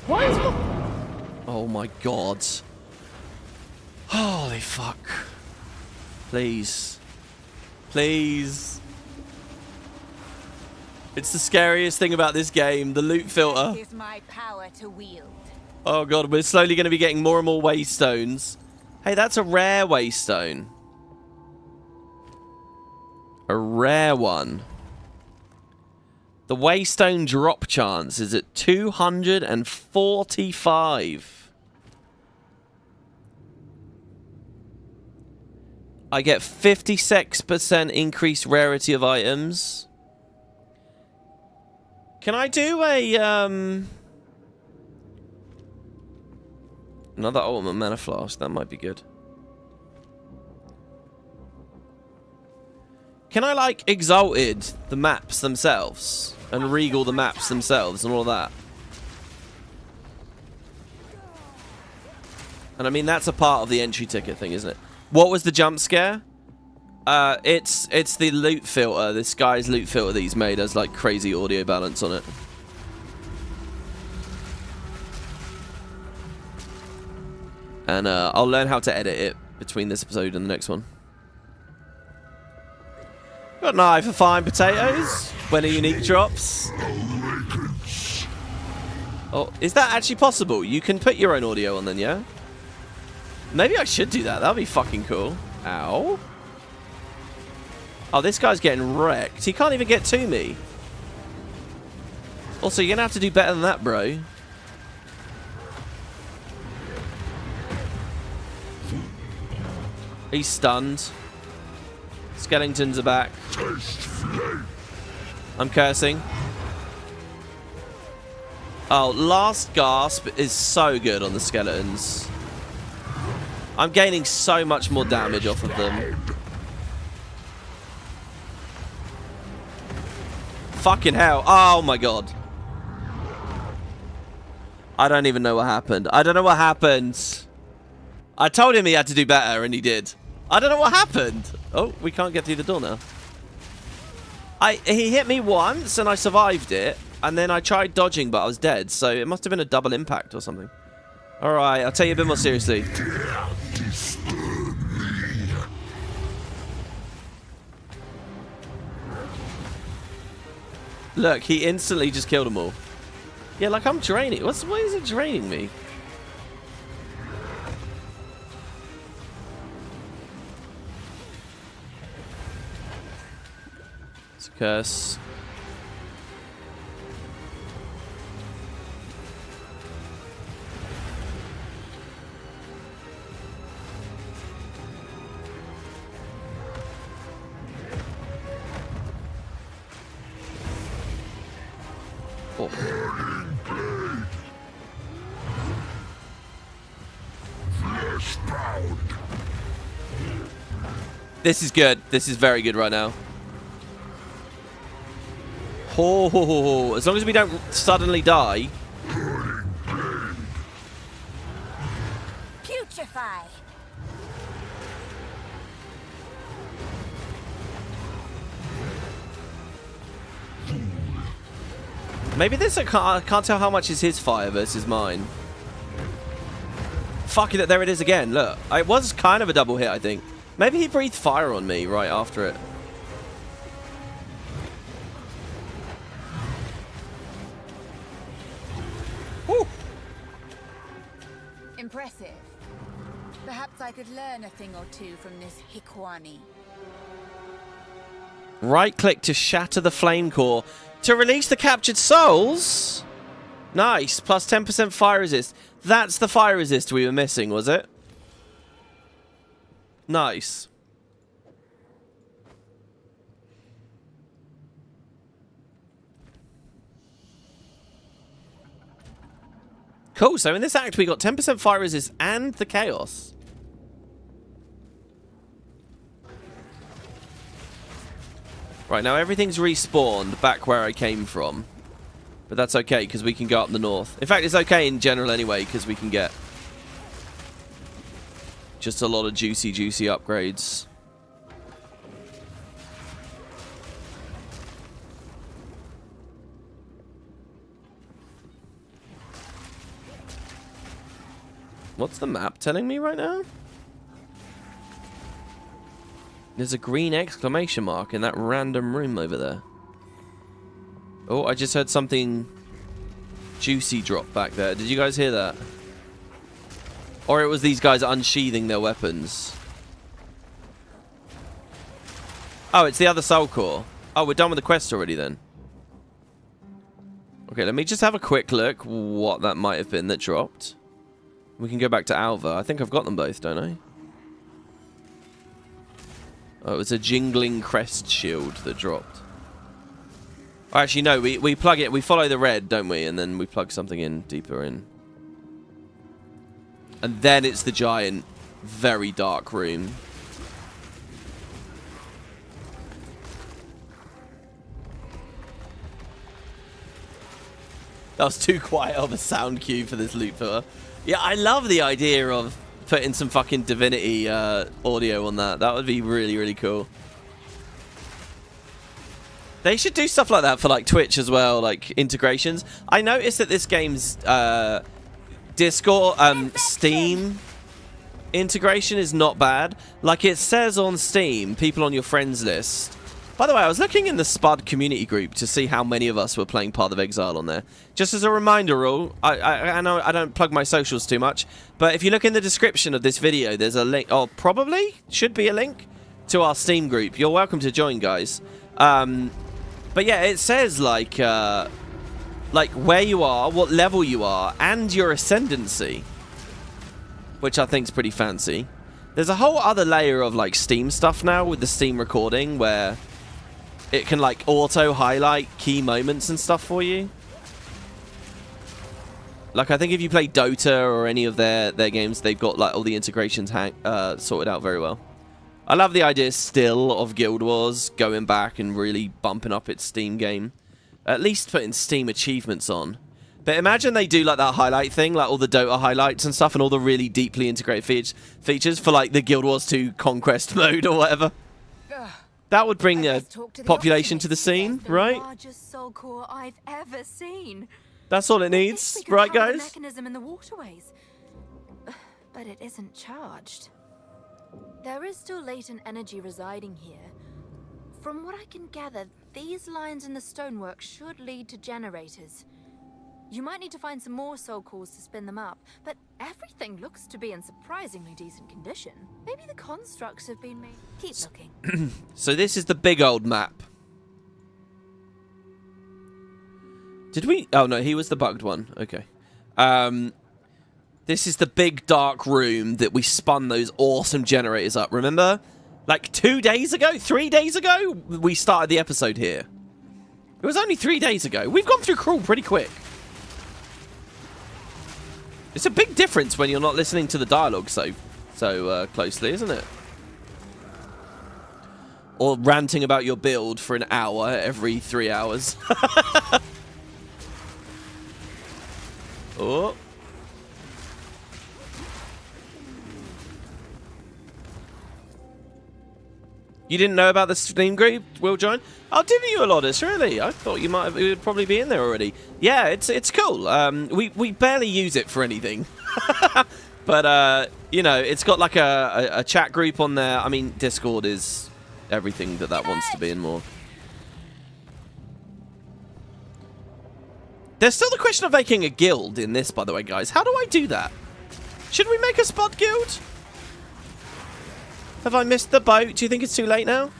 Why is my... Oh my god. Holy fuck. Please. Please. It's the scariest thing about this game, the loot filter. This is my power to wield. Oh god, we're slowly going to be getting more and more waystones. Hey, that's a rare waystone. A rare one. The waystone drop chance is at 245. I get 56% increased rarity of items. Can I do a another ultimate mana flask? That might be good. Can I, like, Exalted the maps themselves? And Regal the maps themselves and all of that? And I mean, that's a part of the entry ticket thing, isn't it? What was the jump scare? It's the loot filter. This guy's loot filter that he's made has, like, crazy audio balance on it. And I'll learn how to edit it between this episode and the next one. Got an eye for fine potatoes when a unique drops. Oh, is that actually possible? You can put your own audio on then, yeah? Maybe I should do that. That'd be fucking cool. Ow. Oh, this guy's getting wrecked. He can't even get to me. Also, you're gonna have to do better than that, bro. He's stunned. Skeletons are back. I'm cursing. Oh, Last Gasp is so good on the skeletons. I'm gaining so much more damage off of them. Fucking hell. Oh my god. I don't even know what happened. I don't know what happened. I told him he had to do better and he did. I don't know what happened. Oh, we can't get through the door now. He hit me once and I survived it. And then I tried dodging, but I was dead. So it must have been a double impact or something. Alright, I'll tell you a bit more seriously. Look, he instantly just killed them all. Yeah, like I'm draining. Why is it draining me? It's a curse. Oh. This is good. This is very good right now. Oh, as long as we don't suddenly die. Putrefy. Maybe this, I can't tell how much is his fire versus mine. Fuck it, there it is again. Look, it was kind of a double hit, I think. Maybe he breathed fire on me right after it. Woo. Impressive. Perhaps I could learn a thing or two from this Hikwani. Right-click to shatter the flame core to release the captured souls. Nice. Plus 10% fire resist. That's the fire resist we were missing, was it? Nice. Cool. So in this act, we got 10% fire resist and the chaos. Right, now everything's respawned back where I came from. But that's okay, because we can go up the north. In fact, it's okay in general anyway, because we can get just a lot of juicy upgrades. What's the map telling me right now? There's a green exclamation mark in that random room over there. Oh, I just heard something juicy drop back there. Did you guys hear that? Or it was these guys unsheathing their weapons. Oh, it's the other soul core. Oh, we're done with the quest already then. Okay, let me just have a quick look what that might have been that dropped. We can go back to Alva. I think I've got them both, don't I? Oh, it was a jingling crest shield that dropped. Oh, actually, no. We plug it. We follow the red, don't we? And then we plug something in deeper in. And then it's the giant, very dark room. That was too quiet of a sound cue for this loot filler. Yeah, I love the idea of putting some fucking Divinity audio on that. That would be really, really cool. They should do stuff like that for like Twitch as well, like integrations. I noticed that this game's Discord, Steam integration is not bad. Like it says on Steam, people on your friends list. By the way, I was looking in the Spud community group to see how many of us were playing Path of Exile on there. Just as a reminder, all I know I don't plug my socials too much, but if you look in the description of this video, there's a link, or probably should be a link to our Steam group. You're welcome to join, guys. But yeah, it says like where you are, what level you are, and your ascendancy, which I think is pretty fancy. There's a whole other layer of like Steam stuff now with the Steam recording where it can like auto highlight key moments and stuff for you. Like I think if you play Dota or any of their games, they've got like all the integrations sorted out very well. I love the idea still of Guild Wars going back and really bumping up its Steam game. At least putting Steam achievements on. But imagine they do like that highlight thing, like all the Dota highlights and stuff and all the really deeply integrated features for like the Guild Wars 2 Conquest mode or whatever. That would bring population to the scene, right? Largest soul core I've ever seen. That's all it needs, right guys? The mechanism in the waterways. But it isn't charged. There is still latent energy residing here. From what I can gather, these lines in the stonework should lead to generators. You might need to find some more soul cores to spin them up, but everything looks to be in surprisingly decent condition. Maybe the constructs have been made. Keep looking. So this is the big old map. Did we? Oh no, he was the bugged one. Okay. This is the big dark room that we spun those awesome generators up. Remember? Like 2 days ago? 3 days ago? We started the episode here. It was only 3 days ago. We've gone through Crawl pretty quick. It's a big difference when you're not listening to the dialogue so closely, isn't it? Or ranting about your build for an hour every 3 hours. Oh. You didn't know about the Steam group, Will Join? Oh, didn't you, Alodis? Really? I thought you would probably be in there already. Yeah, it's cool. We barely use it for anything. But, you know, it's got like a chat group on there. I mean, Discord is everything that wants to be and more. There's still the question of making a guild in this, by the way, guys. How do I do that? Should we make a spot guild? Have I missed the boat? Do you think it's too late now?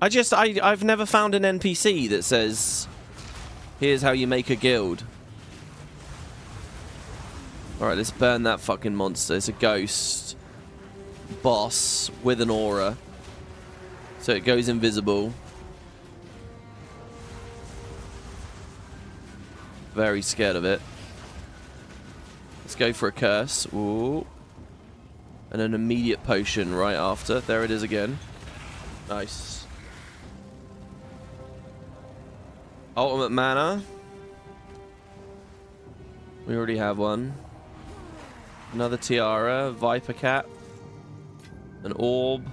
I've never found an NPC that says, here's how you make a guild. Alright, let's burn that fucking monster. It's a ghost boss with an aura. So it goes invisible. Very scared of it. Let's go for a curse. Ooh. And an immediate potion right after. There it is again. Nice. Ultimate mana. We already have one. Another tiara. Viper cap. An orb.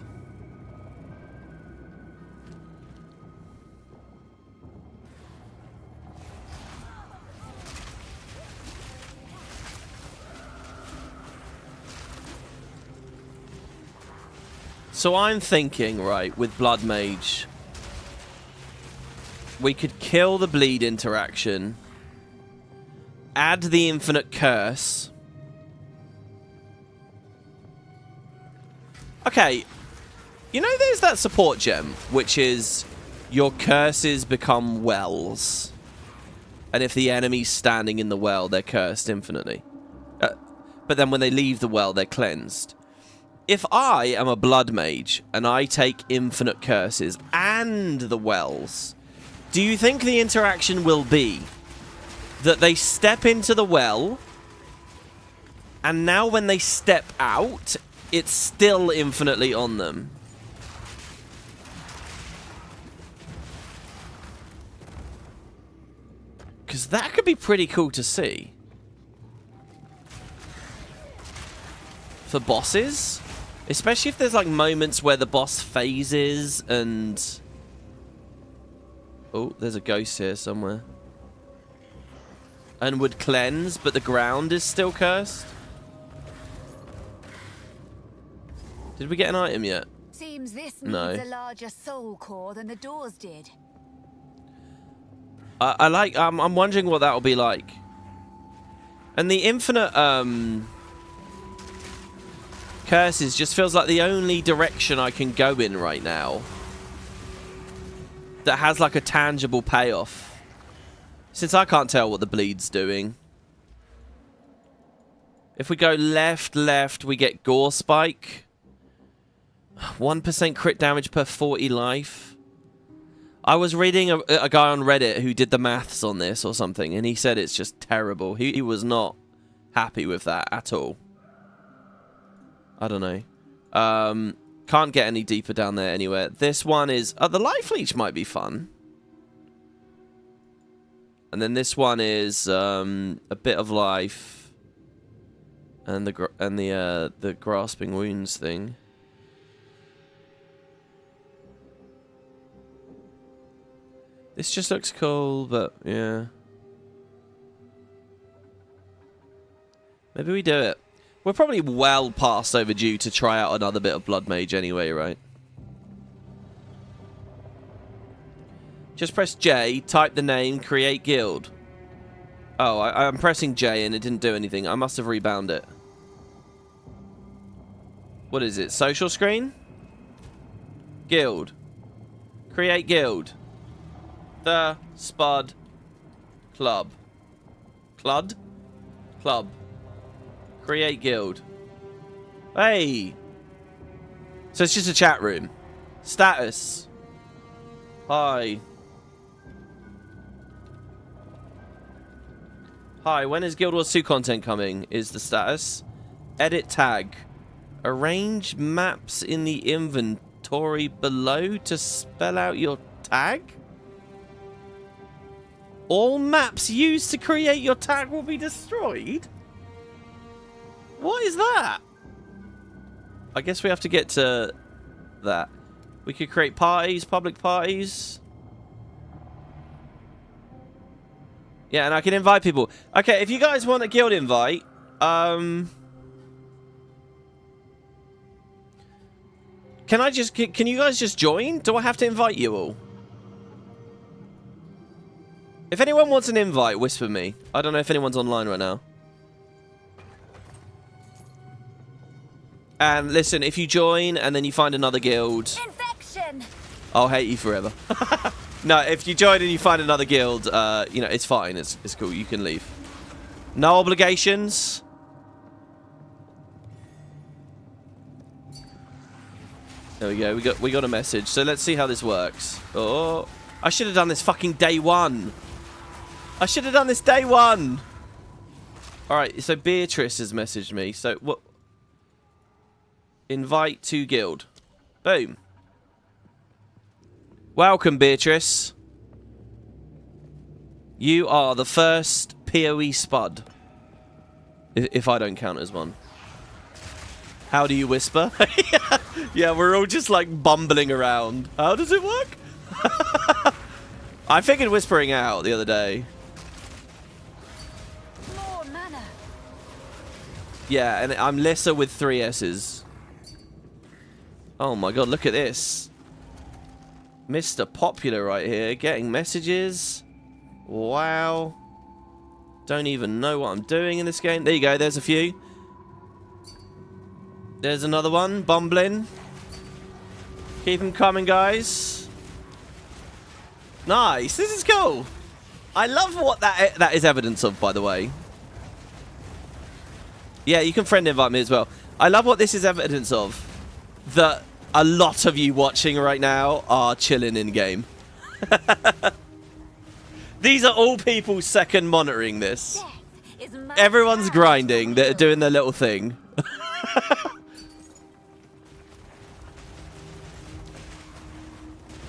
So I'm thinking, right, with Blood Mage, we could kill the bleed interaction, add the infinite curse. Okay, you know there's that support gem, which is your curses become wells. And if the enemy's standing in the well, they're cursed infinitely. But then when they leave the well, they're cleansed. If I am a blood mage and I take infinite curses and the wells, do you think the interaction will be that they step into the well and now when they step out, it's still infinitely on them? Because that could be pretty cool to see. For bosses? Especially if there's like moments where the boss phases and... Oh, there's a ghost here somewhere. And would cleanse, but the ground is still cursed. Did we get an item yet? Seems this No. needs a larger soul core than the doors did. I'm wondering what that'll be like. And the infinite curses just feels like the only direction I can go in right now that has like a tangible payoff. Since I can't tell what the bleed's doing. If we go left, we get Gore Spike. 1% crit damage per 40 life. I was reading a guy on Reddit who did the maths on this or something, and he said it's just terrible. He was not happy with that at all. I don't know. Can't get any deeper down there anywhere. This one is... the Life Leech might be fun. And then this one is a bit of life. And the Grasping Wounds thing. This just looks cool, but yeah. Maybe we do it. We're probably well past overdue to try out another bit of Blood Mage anyway, right? Just press J, type the name, create guild. Oh, I'm pressing J and it didn't do anything. I must have rebound it. What is it? Social screen? Guild. Create guild. The Spud Club. Clud? Club. Create guild. Hey! So it's just a chat room. Status. Hi. Hi, when is Guild Wars 2 content coming? Is the status. Edit tag. Arrange maps in the inventory below to spell out your tag? All maps used to create your tag will be destroyed? What is that? I guess we have to get to that. We could create parties, public parties. Yeah, and I can invite people. Okay, if you guys want a guild invite, can you guys just join? Do I have to invite you all? If anyone wants an invite, whisper me. I don't know if anyone's online right now. And listen, if you join and then you find another guild, Infection. I'll hate you forever. No, if you join and you find another guild, you know, it's fine. It's cool. You can leave. No obligations. There we go. We got a message. So let's see how this works. Oh, I should have done this fucking day one. I should have done this day one. All right. So Beatrice has messaged me. So what? Invite to guild. Boom. Welcome, Beatrice. You are the first PoE spud. If I don't count as one. How do you whisper? Yeah, we're all just like bumbling around. How does it work? I figured whispering out the other day. More mana. Yeah, and I'm Lissa with 3 S's. Oh my god, look at this. Mr. Popular right here, getting messages. Wow. Don't even know what I'm doing in this game. There you go, there's a few. There's another one, bumbling. Keep them coming, guys. Nice, this is cool. I love what that is evidence of, by the way. Yeah, you can friend invite me as well. I love what this is evidence of. That a lot of you watching right now are chilling in game. These are all people second monitoring this. Everyone's grinding. They're doing their little thing.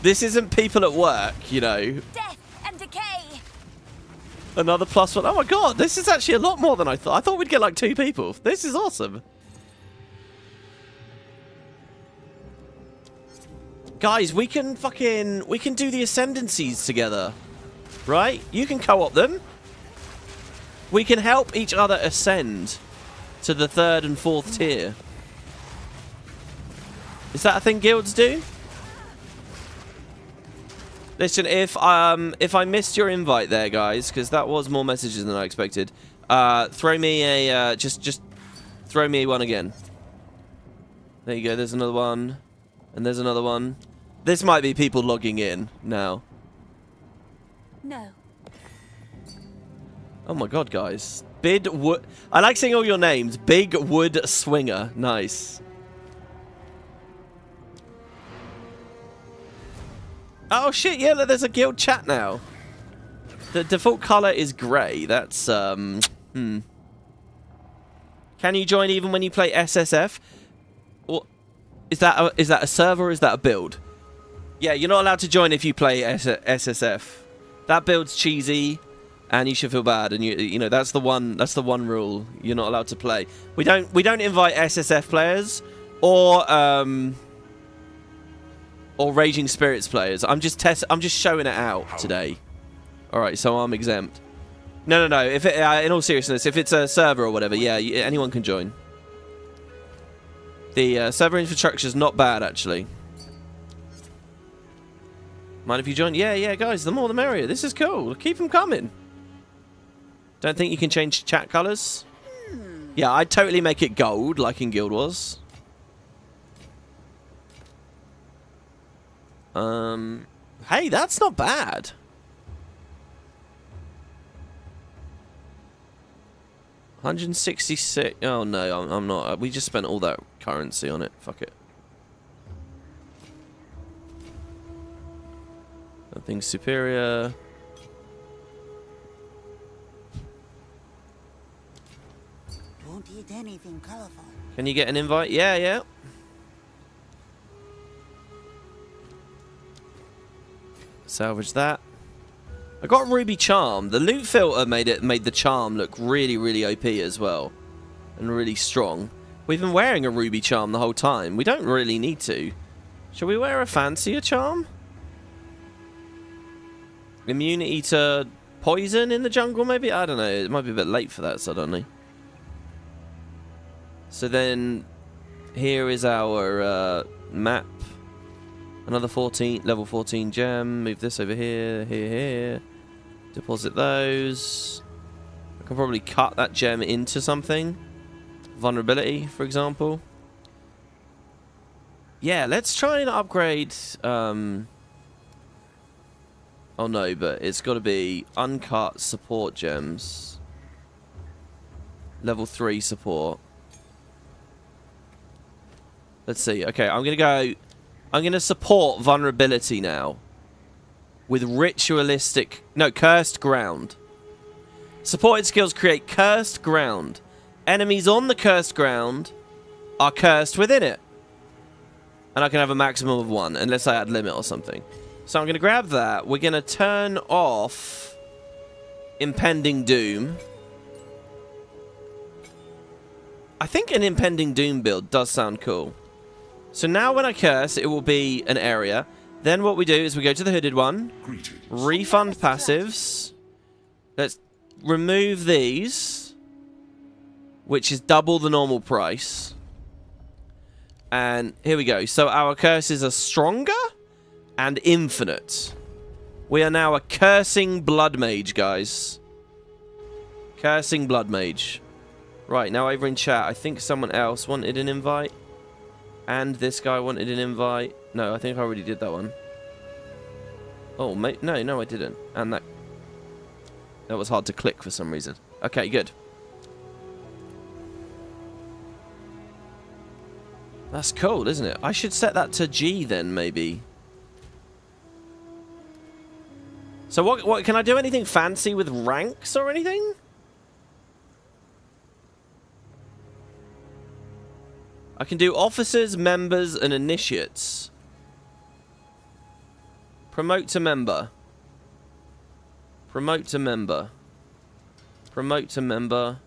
This isn't people at work, you know. Death and decay. Another +1. Oh my god, this is actually a lot more than I thought. I thought we'd get like 2 people. This is awesome. Guys, we can do the ascendancies together. Right? You can co-op them. We can help each other ascend to the 3rd and 4th tier. Is that a thing guilds do? Listen, if I missed your invite there, guys, because that was more messages than I expected, throw me a just throw me one again. There you go. There's another one, and there's another one. This might be people logging in now. No. Oh my god, guys. Big Wood. I like seeing all your names. Big Wood Swinger. Nice. Oh shit, yeah, look, there's a guild chat now. The default color is grey. That's Can you join even when you play SSF? Or is that a server or is that a build? Yeah, you're not allowed to join if you play SSF. That build's cheesy and you should feel bad, and you know that's the one rule. You're not allowed to play. We don't invite SSF players or Raging Spirits players. I'm just showing it out today. All right, so I'm exempt. No. If it, in all seriousness, if it's a server or whatever, yeah, anyone can join. The server infrastructure is not bad actually. Mind if you join? Yeah, guys. The more the merrier. This is cool. Keep them coming. Don't think you can change chat colors? Yeah, I'd totally make it gold like in Guild Wars. Hey, that's not bad. $166. Oh no, I'm not. We just spent all that currency on it. Fuck it. Nothing superior. Don't eat anything colorful. Can you get an invite? Yeah, yeah. Salvage that. I got a ruby charm. The loot filter made the charm look really, really OP as well. And really strong. We've been wearing a ruby charm the whole time. We don't really need to. Shall we wear a fancier charm? Immunity to poison in the jungle, maybe? I don't know. It might be a bit late for that suddenly. So then, here is our map. Another level 14 gem. Move this over here, here. Deposit those. I can probably cut that gem into something. Vulnerability, for example. Yeah, let's try and upgrade. Oh no, but it's got to be uncut support gems. Level 3 support. Let's see. Okay, I'm going to support vulnerability now. With ritualistic... No, cursed ground. Supported skills create cursed ground. Enemies on the cursed ground are cursed within it. And I can have a maximum of 1, unless I add limit or something. So I'm going to grab that. We're going to turn off Impending Doom. I think an Impending Doom build does sound cool. So now when I curse, it will be an area. Then what we do is we go to the hooded one. Greetings. Refund passives. Let's remove these. Which is double the normal price. And here we go. So our curses are stronger and infinite. We are now a cursing blood mage, guys. Cursing blood mage. Right, now over in chat, I think someone else wanted an invite. And this guy wanted an invite. No, I think I already did that one. Oh, mate. No, I didn't. And that was hard to click for some reason. Okay, good. That's cool, isn't it? I should set that to G then, maybe. So what can I do anything fancy with ranks or anything? I can do officers, members, and initiates. Promote to member. Promote to member. Promote to member.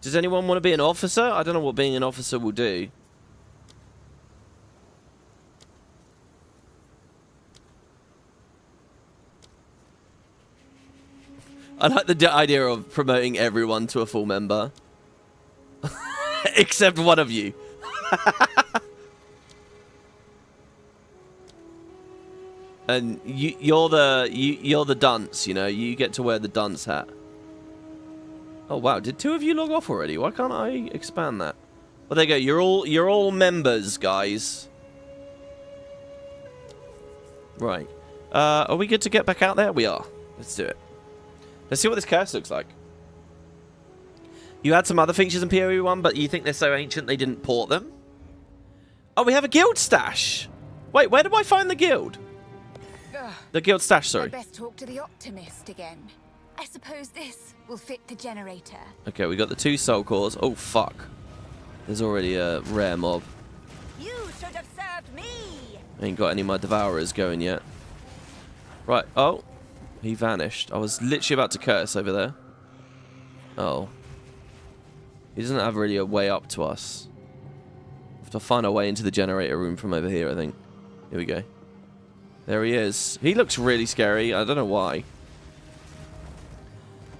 Does anyone want to be an officer? I don't know what being an officer will do. I like the idea of promoting everyone to a full member. Except one of you. And you're the dunce, you know. You get to wear the dunce hat. Oh wow, did 2 of you log off already? Why can't I expand that? Well, there you go. You're all members, guys. Right. Are we good to get back out there? We are. Let's do it. Let's see what this curse looks like. You had some other features in PoE 1, but you think they're so ancient they didn't port them? Oh, we have a guild stash. Wait, where do I find the guild? The guild stash, sorry. I'd best talk to the optimist again. I suppose this will fit the generator. Okay, we got the 2 soul cores. Oh, fuck. There's already a rare mob. You should have served me. I ain't got any of my devourers going yet. Right. Oh, he vanished. I was literally about to curse over there. Oh. He doesn't have really a way up to us. We'll have to find our way into the generator room from over here, I think. Here we go. There he is. He looks really scary. I don't know why.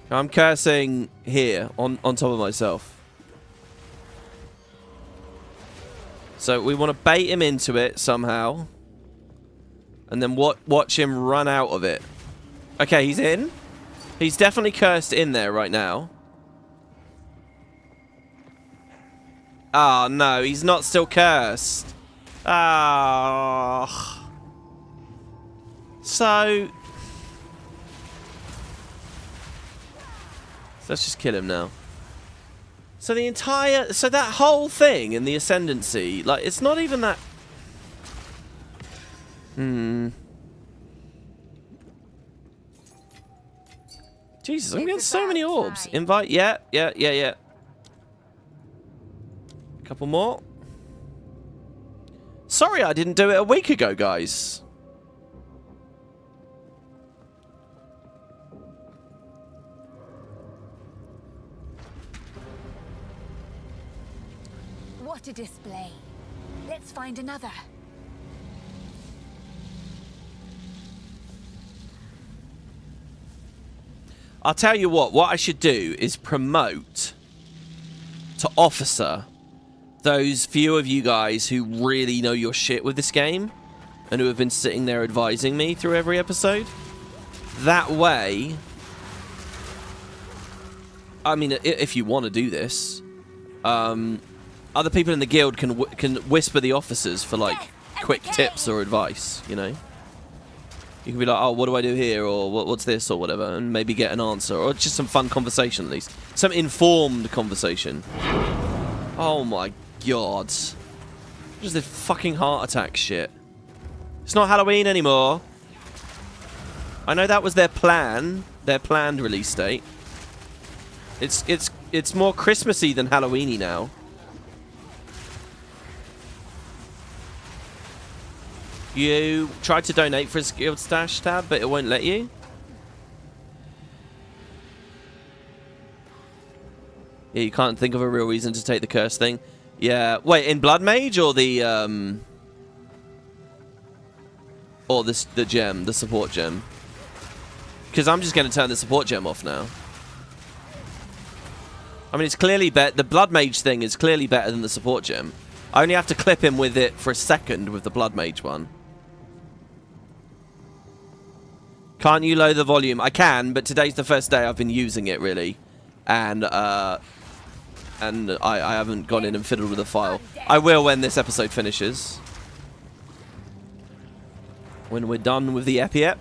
I'm cursing here, on top of myself. So we want to bait him into it somehow. And then watch him run out of it. Okay, he's in. He's definitely cursed in there right now. Oh, no, he's not still cursed. Ah. So let's just kill him now. So that whole thing in the Ascendancy, like, it's not even that... Jesus, I'm getting so many orbs. Invite, yeah. A couple more. Sorry I didn't do it a week ago, guys. What a display. Let's find another. I'll tell you what I should do is promote to officer those few of you guys who really know your shit with this game and who have been sitting there advising me through every episode. That way, I mean, if you want to do this, other people in the guild can whisper the officers for like quick tips or advice, you know? You can be like, oh, what do I do here? Or what's this? Or whatever. And maybe get an answer. Or just some fun conversation, at least. Some informed conversation. Oh, my God. What is this fucking heart attack shit? It's not Halloween anymore. I know that was their plan. Their planned release date. It's more Christmassy than Halloweeny now. You tried to donate for a guild stash tab, but it won't let you? Yeah, you can't think of a real reason to take the curse thing. Yeah, wait, in Blood Mage or the gem, the support gem? Because I'm just going to turn the support gem off now. I mean, it's clearly better. The Blood Mage thing is clearly better than the support gem. I only have to clip him with it for a second with the Blood Mage one. Can't you lower the volume? I can, but today's the first day I've been using it, really. And I haven't gone in and fiddled with the file. I will when this episode finishes. When we're done with the Epi-Ep.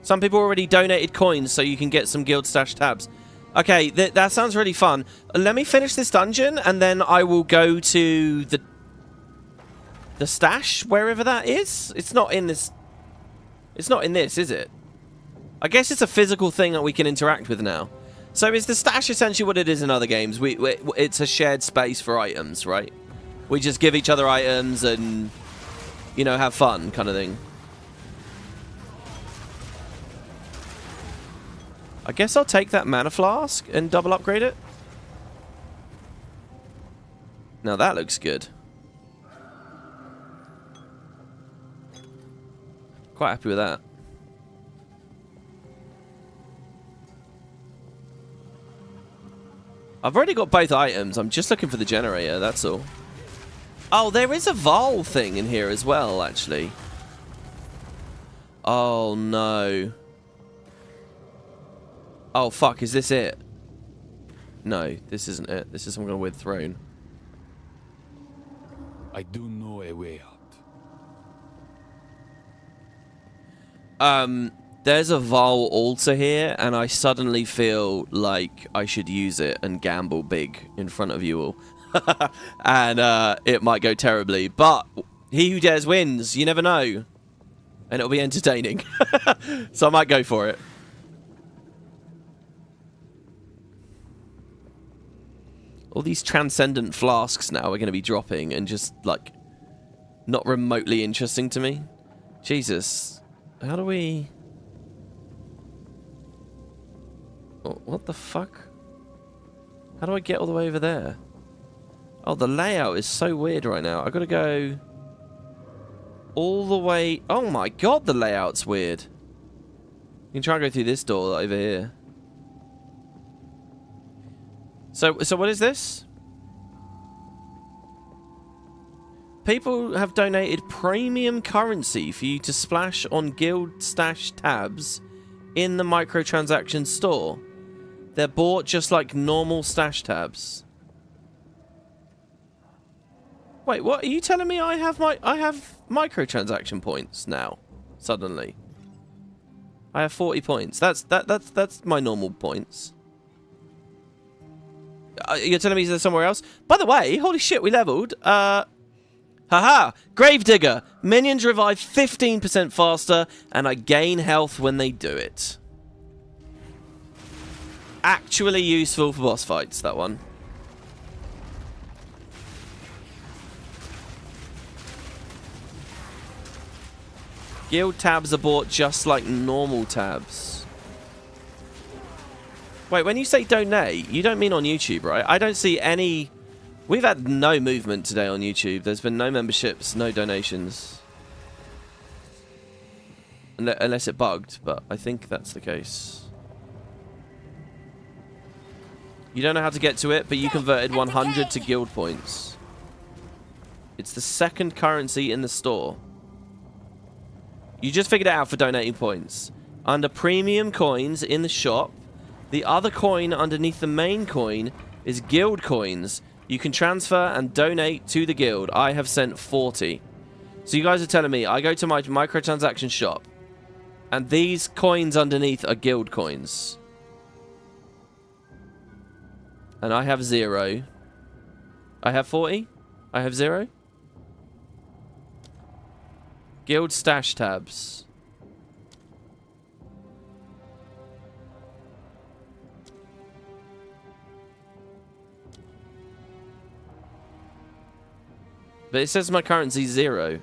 Some people already donated coins so you can get some guild stash tabs. Okay, that sounds really fun. Let me finish this dungeon and then I will go to the stash, wherever that is. It's not in this. It's not in this, is it? I guess it's a physical thing that we can interact with now. So is the stash essentially what it is in other games? It's a shared space for items, right? We just give each other items and, you know, have fun kind of thing. I guess I'll take that mana flask and double upgrade it. Now that looks good. Quite happy with that. I've already got both items. I'm just looking for the generator, that's all. Oh, there is a Vol thing in here as well, actually. Oh, no. Oh, fuck, is this it? No, this isn't it. This is some kind of weird throne. I do know a way out. There's a Vol altar here, and I suddenly feel like I should use it and gamble big in front of you all. And it might go terribly, but he who dares wins. You never know. And it'll be entertaining. So I might go for it. All these transcendent flasks now are going to be dropping and just, like, not remotely interesting to me. Jesus. How do we... Oh, what the fuck? How do I get all the way over there? Oh, the layout is so weird right now. I've got to go... all the way... Oh my god, the layout's weird. You can try and go through this door over here. So what is this? People have donated premium currency for you to splash on guild stash tabs in the microtransaction store. They're bought just like normal stash tabs. Wait, what? Are you telling me I have microtransaction points now? Suddenly. I have 40 points. That's my normal points. You're telling me there's somewhere else? By the way, holy shit, we leveled. Haha! Gravedigger! Minions revive 15% faster, and I gain health when they do it. Actually useful for boss fights, that one. Guild tabs are bought just like normal tabs. Wait, when you say donate, you don't mean on YouTube, right? I don't see any... We've had no movement today on YouTube. There's been no memberships, no donations. Unless it bugged, but I think that's the case. You don't know how to get to it, but you converted 100 to guild points. It's the second currency in the store. You just figured it out for donating points. Under premium coins in the shop, the other coin underneath the main coin is guild coins. You can transfer and donate to the guild. I have sent 40. So you guys are telling me I go to my microtransaction shop and these coins underneath are guild coins. And I have 0. I have 40. I have 0. Guild stash tabs. But it says my currency 0.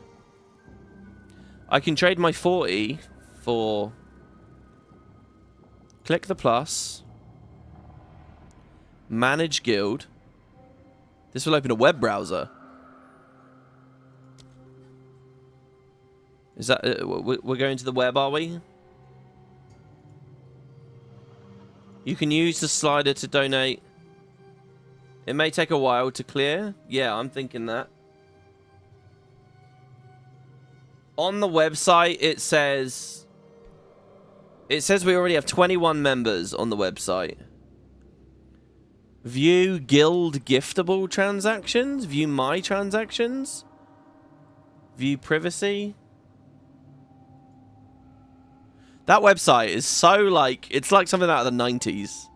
I can trade my 40 for... Click the plus. Manage guild. This will open a web browser. Is that... we're going to the web, are we? You can use the slider to donate. It may take a while to clear. Yeah, I'm thinking that. On the website, it says we already have 21 members on the website. View guild giftable transactions. View my transactions. View privacy. That website is so like... It's like something out of the 90s.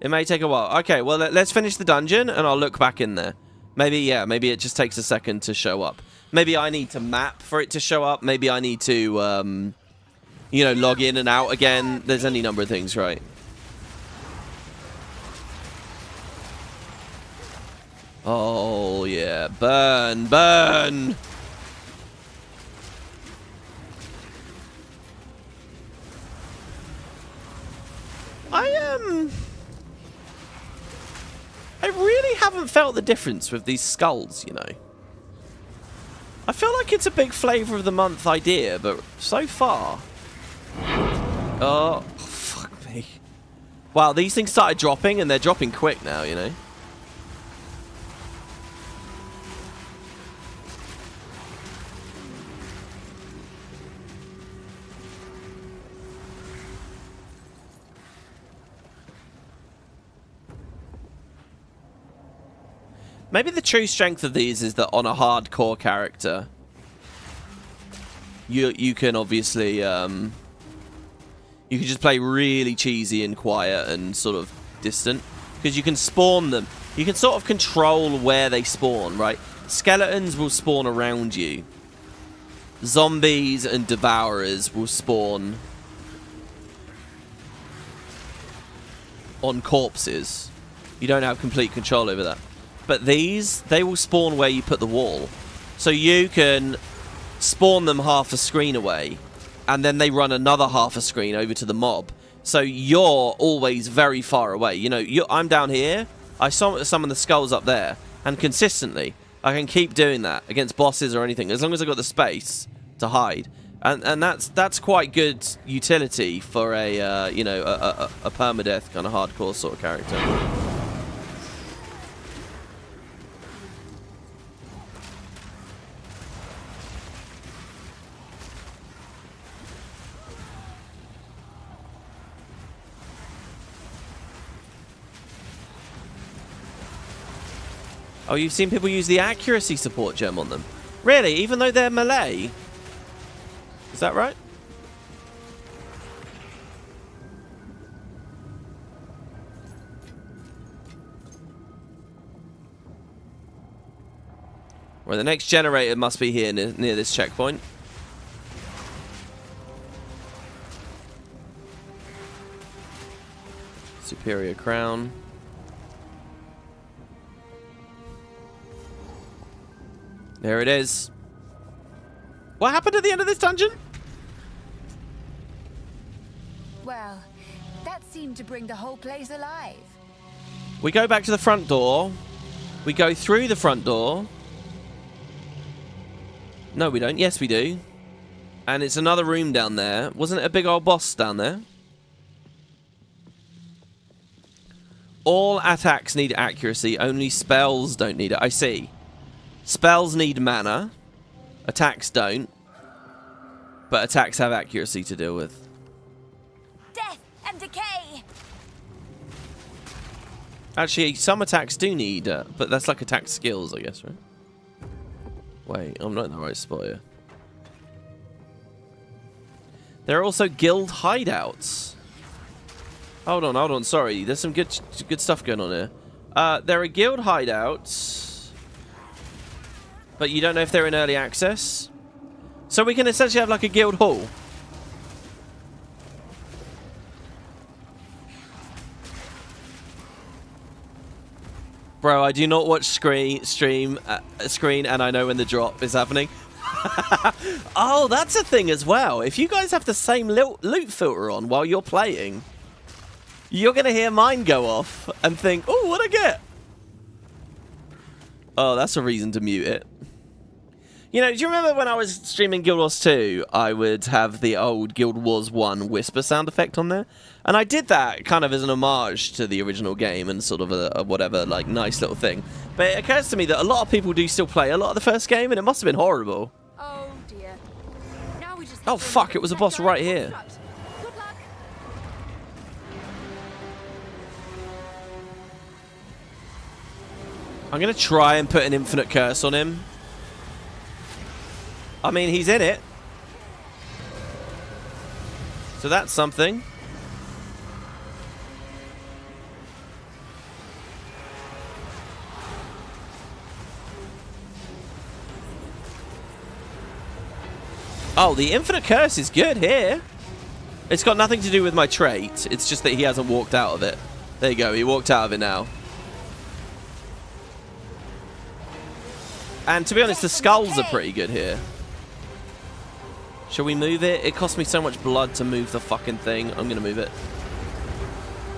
It may take a while. Okay, well, let's finish the dungeon and I'll look back in there. Maybe, yeah, maybe it just takes a second to show up. Maybe I need to map for it to show up. Maybe I need to, you know, log in and out again. There's any number of things, right? Oh, yeah. Burn, burn! I really haven't felt the difference with these skulls, you know. I feel like it's a big flavor of the month idea, but so far... Oh, fuck me. Wow, these things started dropping, and they're dropping quick now, you know. Maybe the true strength of these is that on a hardcore character, you can obviously you can just play really cheesy and quiet and sort of distant because you can spawn them. You can sort of control where they spawn, right? Skeletons will spawn around you. Zombies and devourers will spawn on corpses. You don't have complete control over that. But these, they will spawn where you put the wall. So you can spawn them half a screen away, and then they run another half a screen over to the mob. So you're always very far away. You know, I'm down here. I saw some of the skulls up there, and consistently, I can keep doing that against bosses or anything, as long as I've got the space to hide. And that's quite good utility for a, you know, a permadeath kind of hardcore sort of character. Oh, you've seen people use the accuracy support gem on them? Really? Even though they're melee? Is that right? Well, the next generator must be here near this checkpoint. Superior crown. There it is. What happened at the end of this dungeon? Well, that seemed to bring the whole place alive. We go back to the front door. We go through the front door. No, we don't. Yes, we do. And it's another room down there. Wasn't it a big old boss down there? All attacks need accuracy. Only spells don't need it. I see. Spells need mana. Attacks don't. But attacks have accuracy to deal with. Death and decay. Actually, some attacks do need, but that's like attack skills, I guess, right? Wait, I'm not in the right spot here. There are also guild hideouts. Hold on, sorry. There's some good stuff going on here. There are guild hideouts, but you don't know if they're in early access. So we can essentially have like a guild hall. Bro, I do not watch screen, and I know when the drop is happening. Oh, that's a thing as well. If you guys have the same loot filter on while you're playing, you're going to hear mine go off and think, oh, what'd I get? Oh, that's a reason to mute it. You know, do you remember when I was streaming Guild Wars 2, I would have the old Guild Wars 1 whisper sound effect on there? And I did that kind of as an homage to the original game and sort of a whatever, like, nice little thing. But it occurs to me that a lot of people do still play a lot of the first game, and it must have been horrible. Oh dear. Now we just Oh, fuck, it was a boss right here. Good luck. I'm going to try and put an infinite curse on him. I mean, he's in it. So that's something. Oh, the infinite curse is good here. It's got nothing to do with my trait. It's just that he hasn't walked out of it. There you go. He walked out of it now. And to be honest, the skulls are pretty good here. Shall we move it? It cost me so much blood to move the fucking thing. I'm going to move it.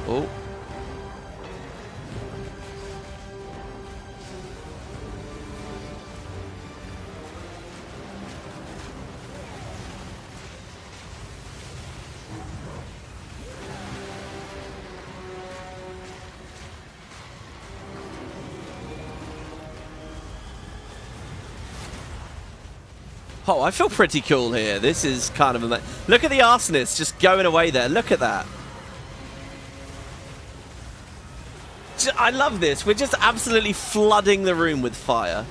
Oh. Oh, I feel pretty cool here. This is kind of amazing. Look at the arsonist just going away there. Look at that. I love this. We're just absolutely flooding the room with fire.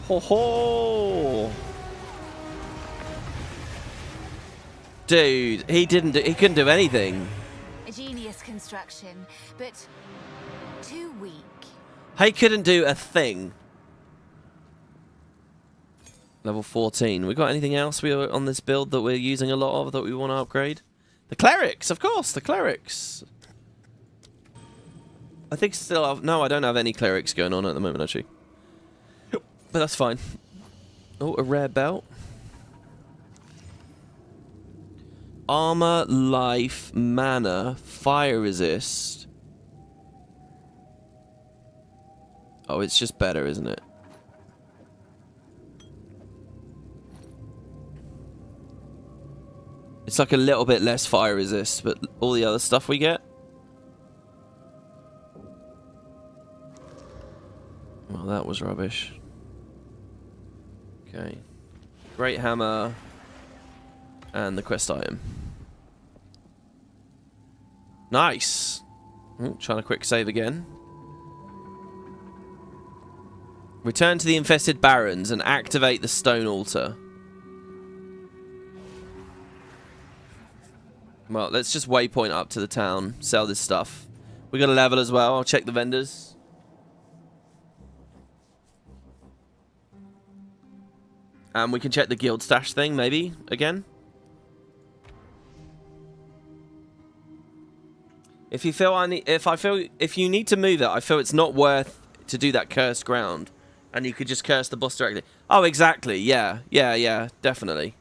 Ho ho. Dude, he couldn't do anything. A genius construction, but too weak. He couldn't do a thing. Level 14. We got anything else we were on this build that we're using a lot of that we want to upgrade? The clerics, of course, the clerics. I think still no, I don't have any clerics going on at the moment actually. But that's fine. Oh, a rare belt. Armor, life, mana, fire resist. Oh, it's just better, isn't it? It's like a little bit less fire resist, but all the other stuff we get. Well, that was rubbish. Okay. Great hammer. And the quest item. Nice. Oh, trying to quick save again. Return to the infested barrens and activate the stone altar. Well, let's just waypoint up to the town. Sell this stuff. We got a level as well. I'll check the vendors. And we can check the guild stash thing, maybe, again. If you feel if you need to move it, I feel it's not worth to do that cursed ground, and you could just curse the boss directly. Oh, exactly. Yeah, definitely.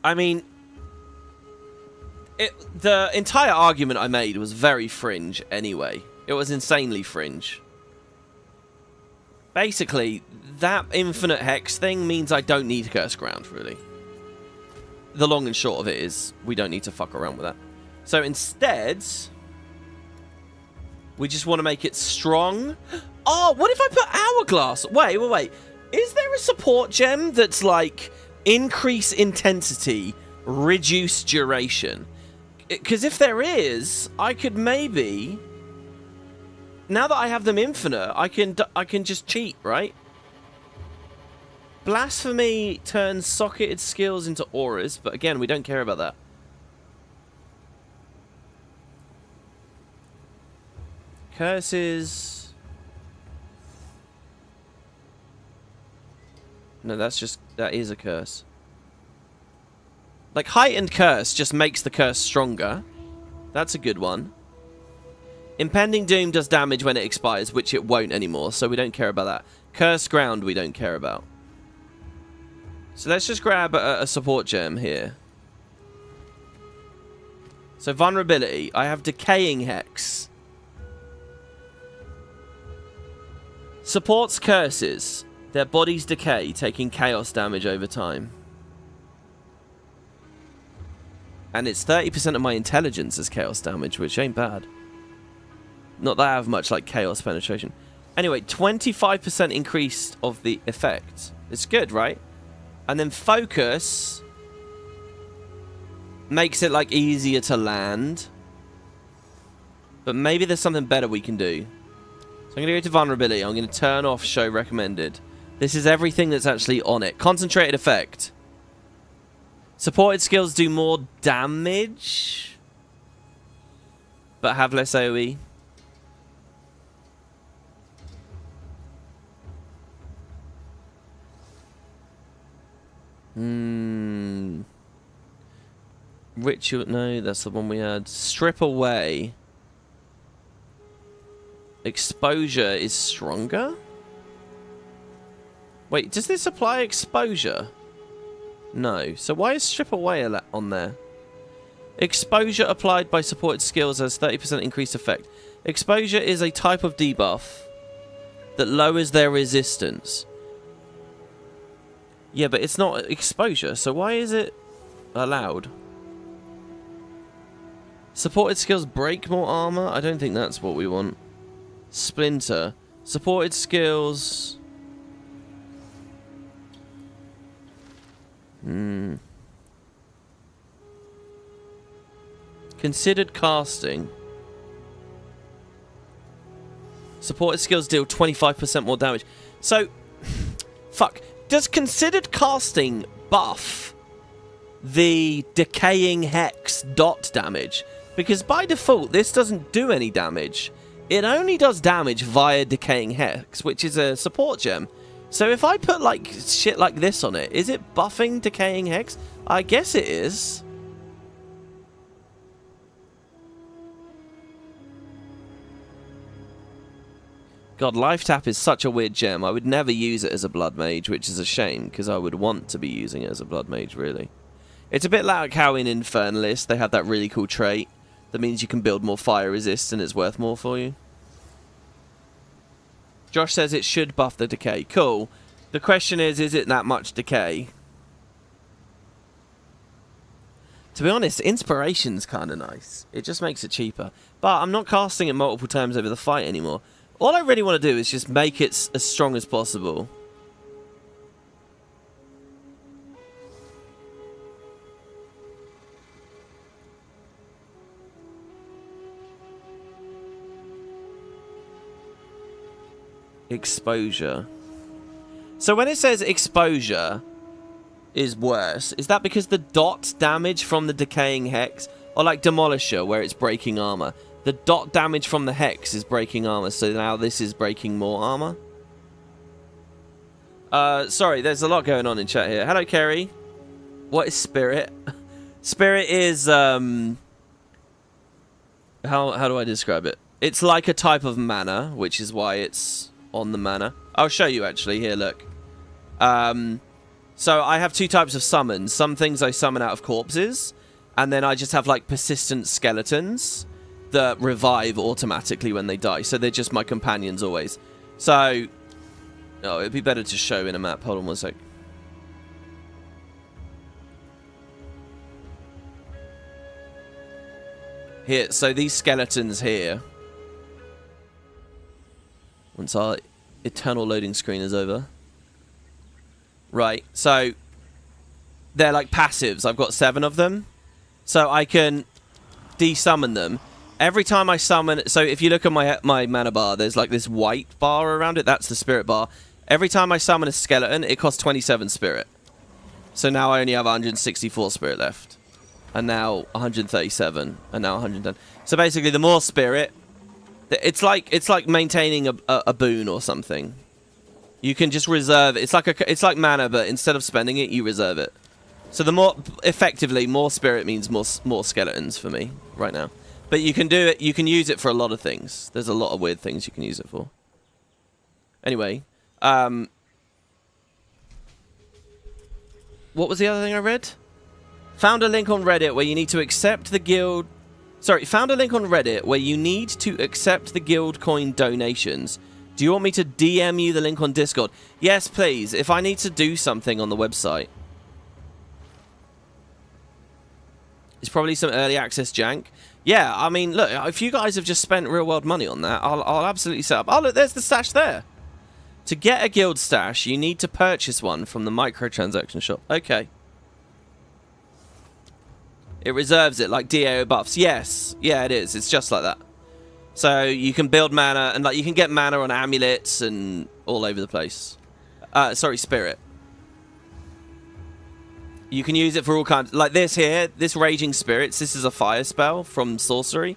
I mean, the entire argument I made was very fringe anyway. It was insanely fringe. Basically, that infinite hex thing means I don't need curse ground, really. The long and short of it is we don't need to fuck around with that. So instead, we just want to make it strong. Oh, what if I put hourglass? Wait. Is there a support gem that's like increase intensity, reduce duration? Because if there is, I could maybe... Now that I have them infinite, I can just cheat, right? Blasphemy turns socketed skills into auras, but again, we don't care about that. Curses. No, that is a curse. Like, heightened curse just makes the curse stronger. That's a good one. Impending Doom does damage when it expires, which it won't anymore, so we don't care about that. Cursed Ground we don't care about. So let's just grab a support gem here. So vulnerability. I have Decaying Hex. Supports curses. Their bodies decay, taking chaos damage over time. And it's 30% of my intelligence as chaos damage, which ain't bad. Not that I have much like chaos penetration. Anyway, 25% increase of the effect. It's good, right? And then focus makes it like easier to land. But maybe there's something better we can do. So I'm going to go to vulnerability. I'm going to turn off show recommended. This is everything that's actually on it. Concentrated effect. Supported skills do more damage, but have less AoE. Ritual, no, that's the one we had. Strip away. Exposure is stronger? Wait, does this apply exposure? No. So why is strip away on there? Exposure applied by supported skills has 30% increased effect. Exposure is a type of debuff that lowers their resistance. Yeah, but it's not exposure, so why is it allowed? Supported skills break more armor? I don't think that's what we want. Splinter. Supported skills... Considered casting. Supported skills deal 25% more damage. So, fuck. Does considered casting buff the decaying hex dot damage? Because by default, this doesn't do any damage. It only does damage via decaying hex, which is a support gem. So if I put like shit like this on it, is it buffing decaying hex? I guess it is. God, Life Tap is such a weird gem. I would never use it as a Blood Mage, which is a shame, because I would want to be using it as a Blood Mage, really. It's a bit like how in Infernalist they have that really cool trait that means you can build more fire resist and it's worth more for you. Josh says it should buff the decay. Cool. The question is it that much decay? To be honest, Inspiration's kind of nice. It just makes it cheaper. But I'm not casting it multiple times over the fight anymore. All I really want to do is just make it as strong as possible. Exposure. So when it says exposure is worse, is that because the dot damage from the decaying hex, or like Demolisher where it's breaking armor, the dot damage from the hex is breaking armor, so now this is breaking more armor? Sorry, there's a lot going on in chat here. Hello, Kerry. What is Spirit? Spirit is, how do I describe it? It's like a type of mana, which is why it's on the mana. I'll show you actually. Here, look. So I have 2 types of summons. Some things I summon out of corpses, and then I just have like persistent skeletons that revive automatically when they die. So they're just my companions always. So, oh, it'd be better to show in a map. Hold on one sec. Here, so these skeletons here. Once our eternal loading screen is over. Right, so they're like passives. I've got 7 of them. So I can de-summon them. Every time I summon... So if you look at my mana bar, there's like this white bar around it. That's the spirit bar. Every time I summon a skeleton, it costs 27 spirit. So now I only have 164 spirit left. And now 137. And now 110. So basically, the more spirit... It's like maintaining a boon or something. You can just reserve it. It's like mana, but instead of spending it, you reserve it. So the more... Effectively, more spirit means more skeletons for me right now. But you can do it. You can use it for a lot of things. There's a lot of weird things you can use it for. Anyway, what was the other thing I read? Found a link on Reddit where you need to accept the guild. Sorry, found a link on Reddit where you need to accept the guild coin donations. Do you want me to DM you the link on Discord? Yes, please. If I need to do something on the website. It's probably some early access jank. Yeah, I mean, look, if you guys have just spent real world money on that, I'll absolutely set up. Oh, look, there's the stash there. To get a guild stash, you need to purchase one from the microtransaction shop. Okay. It reserves it like DAO buffs. Yes. Yeah, it is. It's just like that. So you can build mana, and like you can get mana on amulets and all over the place. Sorry, spirit. You can use it for all kinds. Like this here, this Raging Spirits. This is a fire spell from sorcery,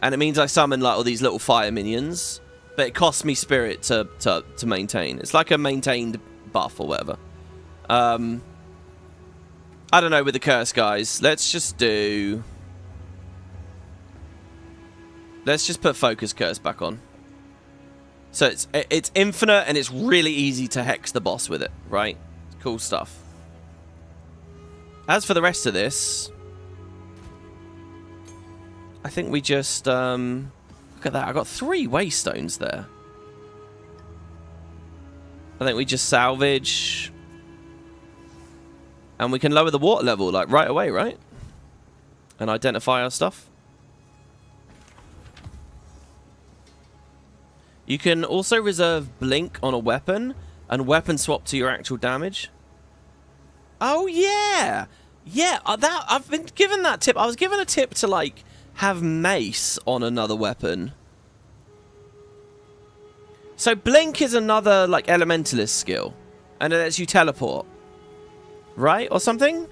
and it means I summon like all these little fire minions. But it costs me spirit to maintain. It's like a maintained buff or whatever. I don't know with the curse, guys. Let's just put focus curse back on. So it's infinite and it's really easy to hex the boss with it, right? Cool stuff. As for the rest of this, I think we just look at that. I got 3 waystones there. I think we just salvage. And we can lower the water level, like, right away, right? And identify our stuff. You can also reserve Blink on a weapon and weapon swap to your actual damage. Oh, yeah! Yeah, I've been given that tip. I was given a tip to, like, have Mace on another weapon. So Blink is another, like, Elementalist skill. And it lets you teleport. Right? Or something?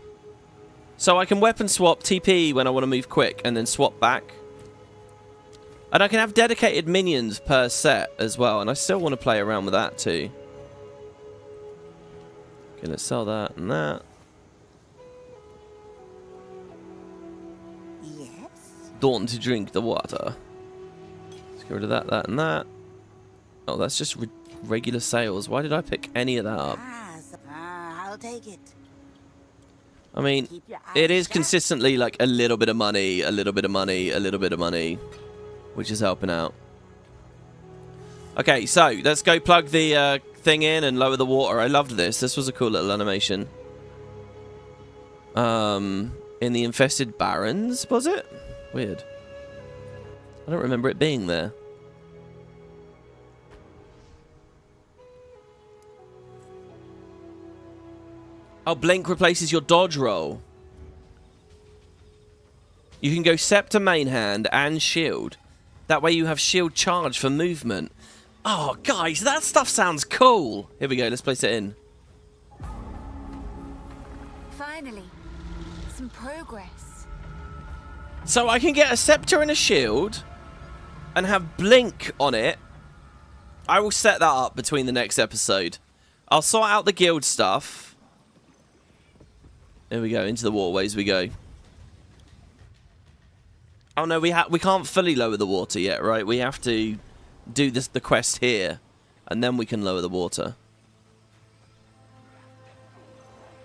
So I can weapon swap TP when I want to move quick and then swap back. And I can have dedicated minions per set as well. And I still want to play around with that too. Okay, let's sell that and that. Yes. Don't want to drink the water. Let's get rid of that, that, and that. Oh, that's just regular sales. Why did I pick any of that up? I'll take it. I mean, it is consistently like a little bit of money, a little bit of money, a little bit of money, which is helping out. Okay, so let's go plug the thing in and lower the water. I loved this. This was a cool little animation. In the Infested Barrens, was it? Weird. I don't remember it being there. Oh, Blink replaces your dodge roll. You can go Scepter main hand and shield. That way you have shield charge for movement. Oh, guys, that stuff sounds cool. Here we go, let's place it in. Finally, some progress. So I can get a Scepter and a shield and have Blink on it. I will set that up between the next episode. I'll sort out the guild stuff. There we go, into the waterways we go. Oh no, we can't fully lower the water yet, right? We have to do the quest here, and then we can lower the water.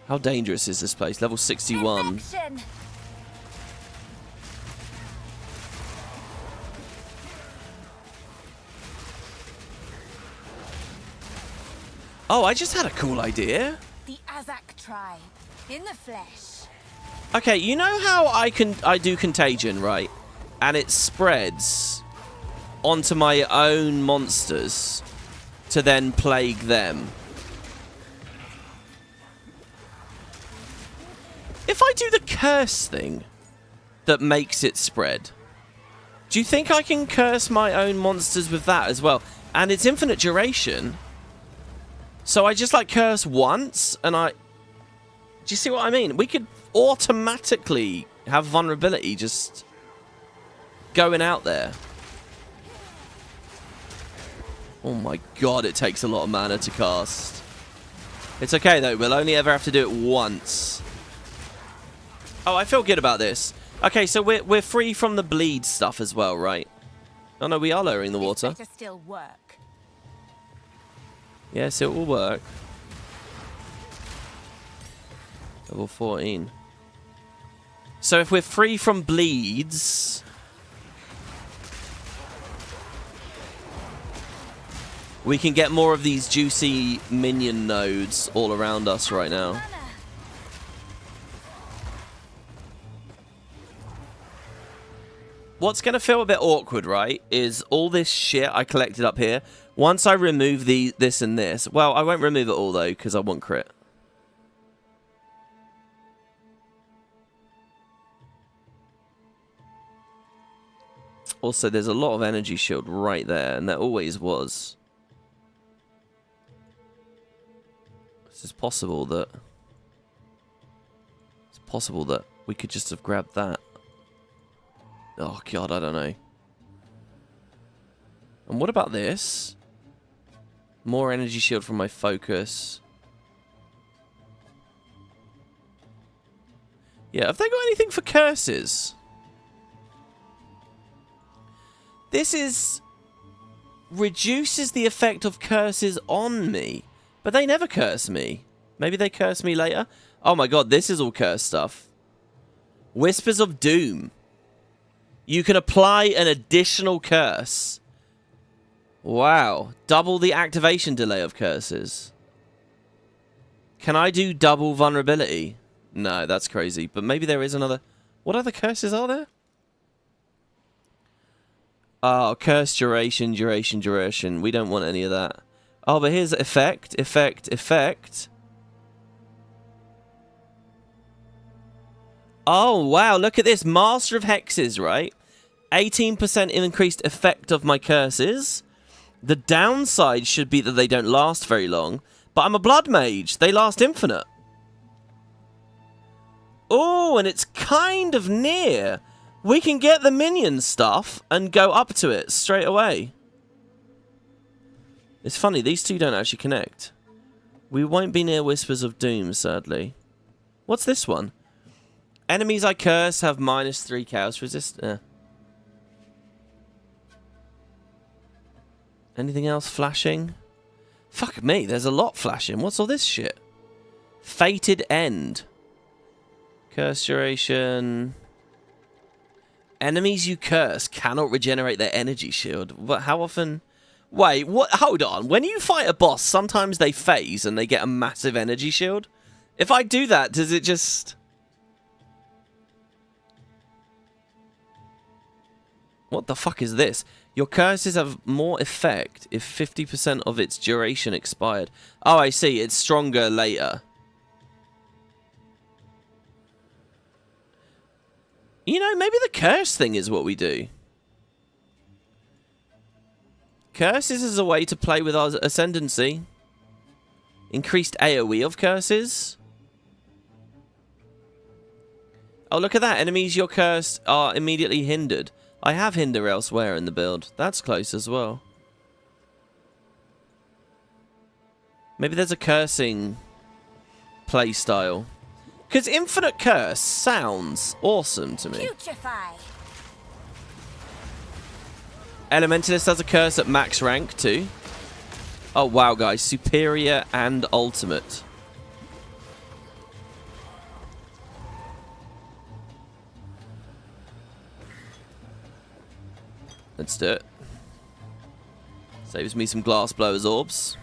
How dangerous is this place? Level 61. Perfection. Oh, I just had a cool idea. The Azak tribe, in the flesh. Okay, you know how I do contagion, right? And it spreads onto my own monsters to then plague them. If I do the curse thing that makes it spread, do you think I can curse my own monsters with that as well? And it's infinite duration. So I just like curse once and do you see what I mean? We could automatically have vulnerability just going out there. Oh my god, it takes a lot of mana to cast. It's okay though, we'll only ever have to do it once. Oh, I feel good about this. Okay, so we're free from the bleed stuff as well, right? Oh no, we are lowering the water. This better still work. Yes, it will work. Level 14. So if we're free from bleeds, we can get more of these juicy minion nodes all around us right now. What's going to feel a bit awkward, right, is all this shit I collected up here. Once I remove this and this, well, I won't remove it all, though, because I want crit. Also, there's a lot of energy shield right there, and there always was. It's possible that we could just have grabbed that. Oh, God, I don't know. And what about this? More energy shield from my focus. Yeah, have they got anything for curses? This reduces the effect of curses on me. But they never curse me. Maybe they curse me later? Oh my god, this is all curse stuff. Whispers of Doom. You can apply an additional curse. Wow. Double the activation delay of curses. Can I do double vulnerability? No, that's crazy. But maybe there is another... What other curses are there? Oh, curse duration, duration, duration. We don't want any of that. Oh, but here's effect, effect, effect. Oh, wow, look at this. Master of Hexes, right? 18% increased effect of my curses. The downside should be that they don't last very long. But I'm a blood mage. They last infinite. Oh, and it's kind of near. We can get the minion stuff and go up to it straight away. It's funny, these two don't actually connect. We won't be near Whispers of Doom, sadly. What's this one? Enemies I curse have -3 chaos resist. Anything else flashing? Fuck me, there's a lot flashing. What's all this shit? Fated End. Curse duration. Enemies you curse cannot regenerate their energy shield. But how often... Wait, what? Hold on. When you fight a boss, sometimes they phase and they get a massive energy shield. If I do that, does it just... What the fuck is this? Your curses have more effect if 50% of its duration expired. Oh, I see. It's stronger later. You know, maybe the curse thing is what we do. Curses is a way to play with our ascendancy. Increased AoE of curses. Oh, look at that. Enemies you're cursed are immediately hindered. I have hinder elsewhere in the build. That's close as well. Maybe there's a cursing playstyle. Because infinite curse sounds awesome to me. Putrefy. Elementalist has a curse at max rank too. Oh wow, guys. Superior and ultimate. Let's do it. Saves me some glass blowers orbs.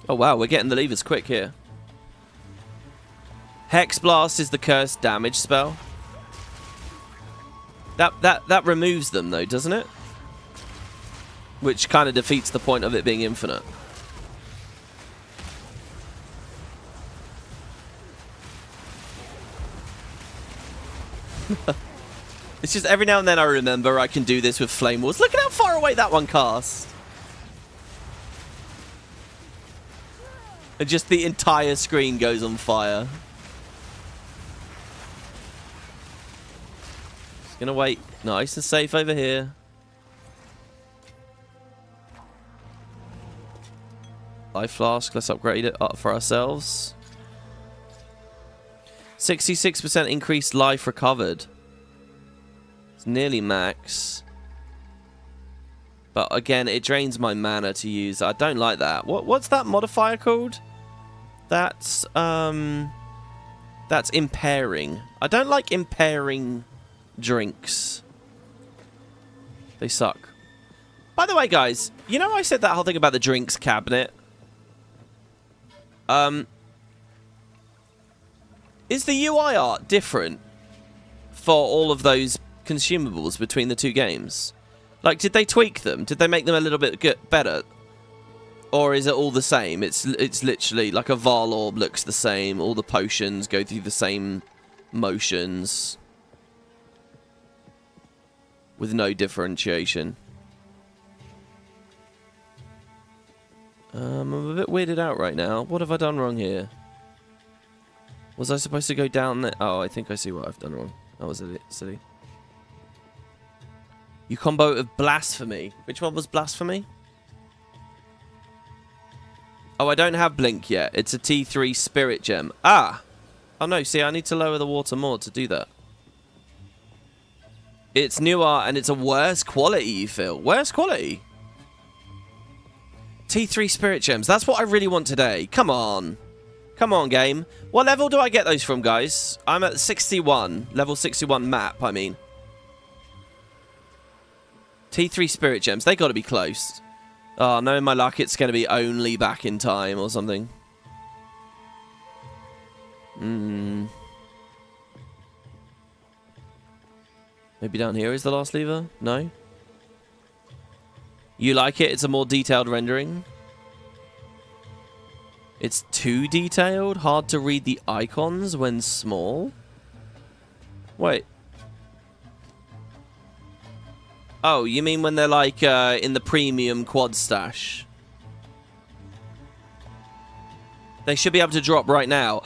Oh wow, we're getting the levers quick here. Hex Blast is the cursed damage spell. That removes them though, doesn't it? Which kind of defeats the point of it being infinite. It's just every now and then I remember I can do this with Flame Walls. Look at how far away that one cast. And just the entire screen goes on fire. Just gonna wait. Nice and safe over here. Life Flask, let's upgrade it up for ourselves. 66% increased life recovered. It's nearly max. But again, it drains my mana to use. I don't like that. What's that modifier called? That's impairing. I don't like impairing drinks. They suck. By the way, guys, you know I said that whole thing about the drinks cabinet? Is the UI art different for all of those consumables between the two games? Like, did they tweak them? Did they make them a little bit better? Or is it all the same? It's literally like a Varl orb looks the same. All the potions go through the same motions. With no differentiation. I'm a bit weirded out right now. What have I done wrong here? Was I supposed to go down there? Oh, I think I see what I've done wrong. That was it, silly. You combo with Blasphemy. Which one was Blasphemy? Oh, I don't have Blink yet. It's a T3 Spirit Gem. Ah! Oh no, see, I need to lower the water more to do that. It's newer and it's a worse quality, you feel. Worse quality? T3 Spirit Gems. That's what I really want today. Come on. Come on, game. What level do I get those from, guys? I'm at 61. Level 61 map, I mean. T3 Spirit Gems. They got to be close. Oh, knowing my luck, it's going to be only back in time or something. Maybe down here is the last lever? No? You like it? It's a more detailed rendering. It's too detailed? Hard to read the icons when small? Wait. Oh, you mean when they're like in the premium quad stash? They should be able to drop right now.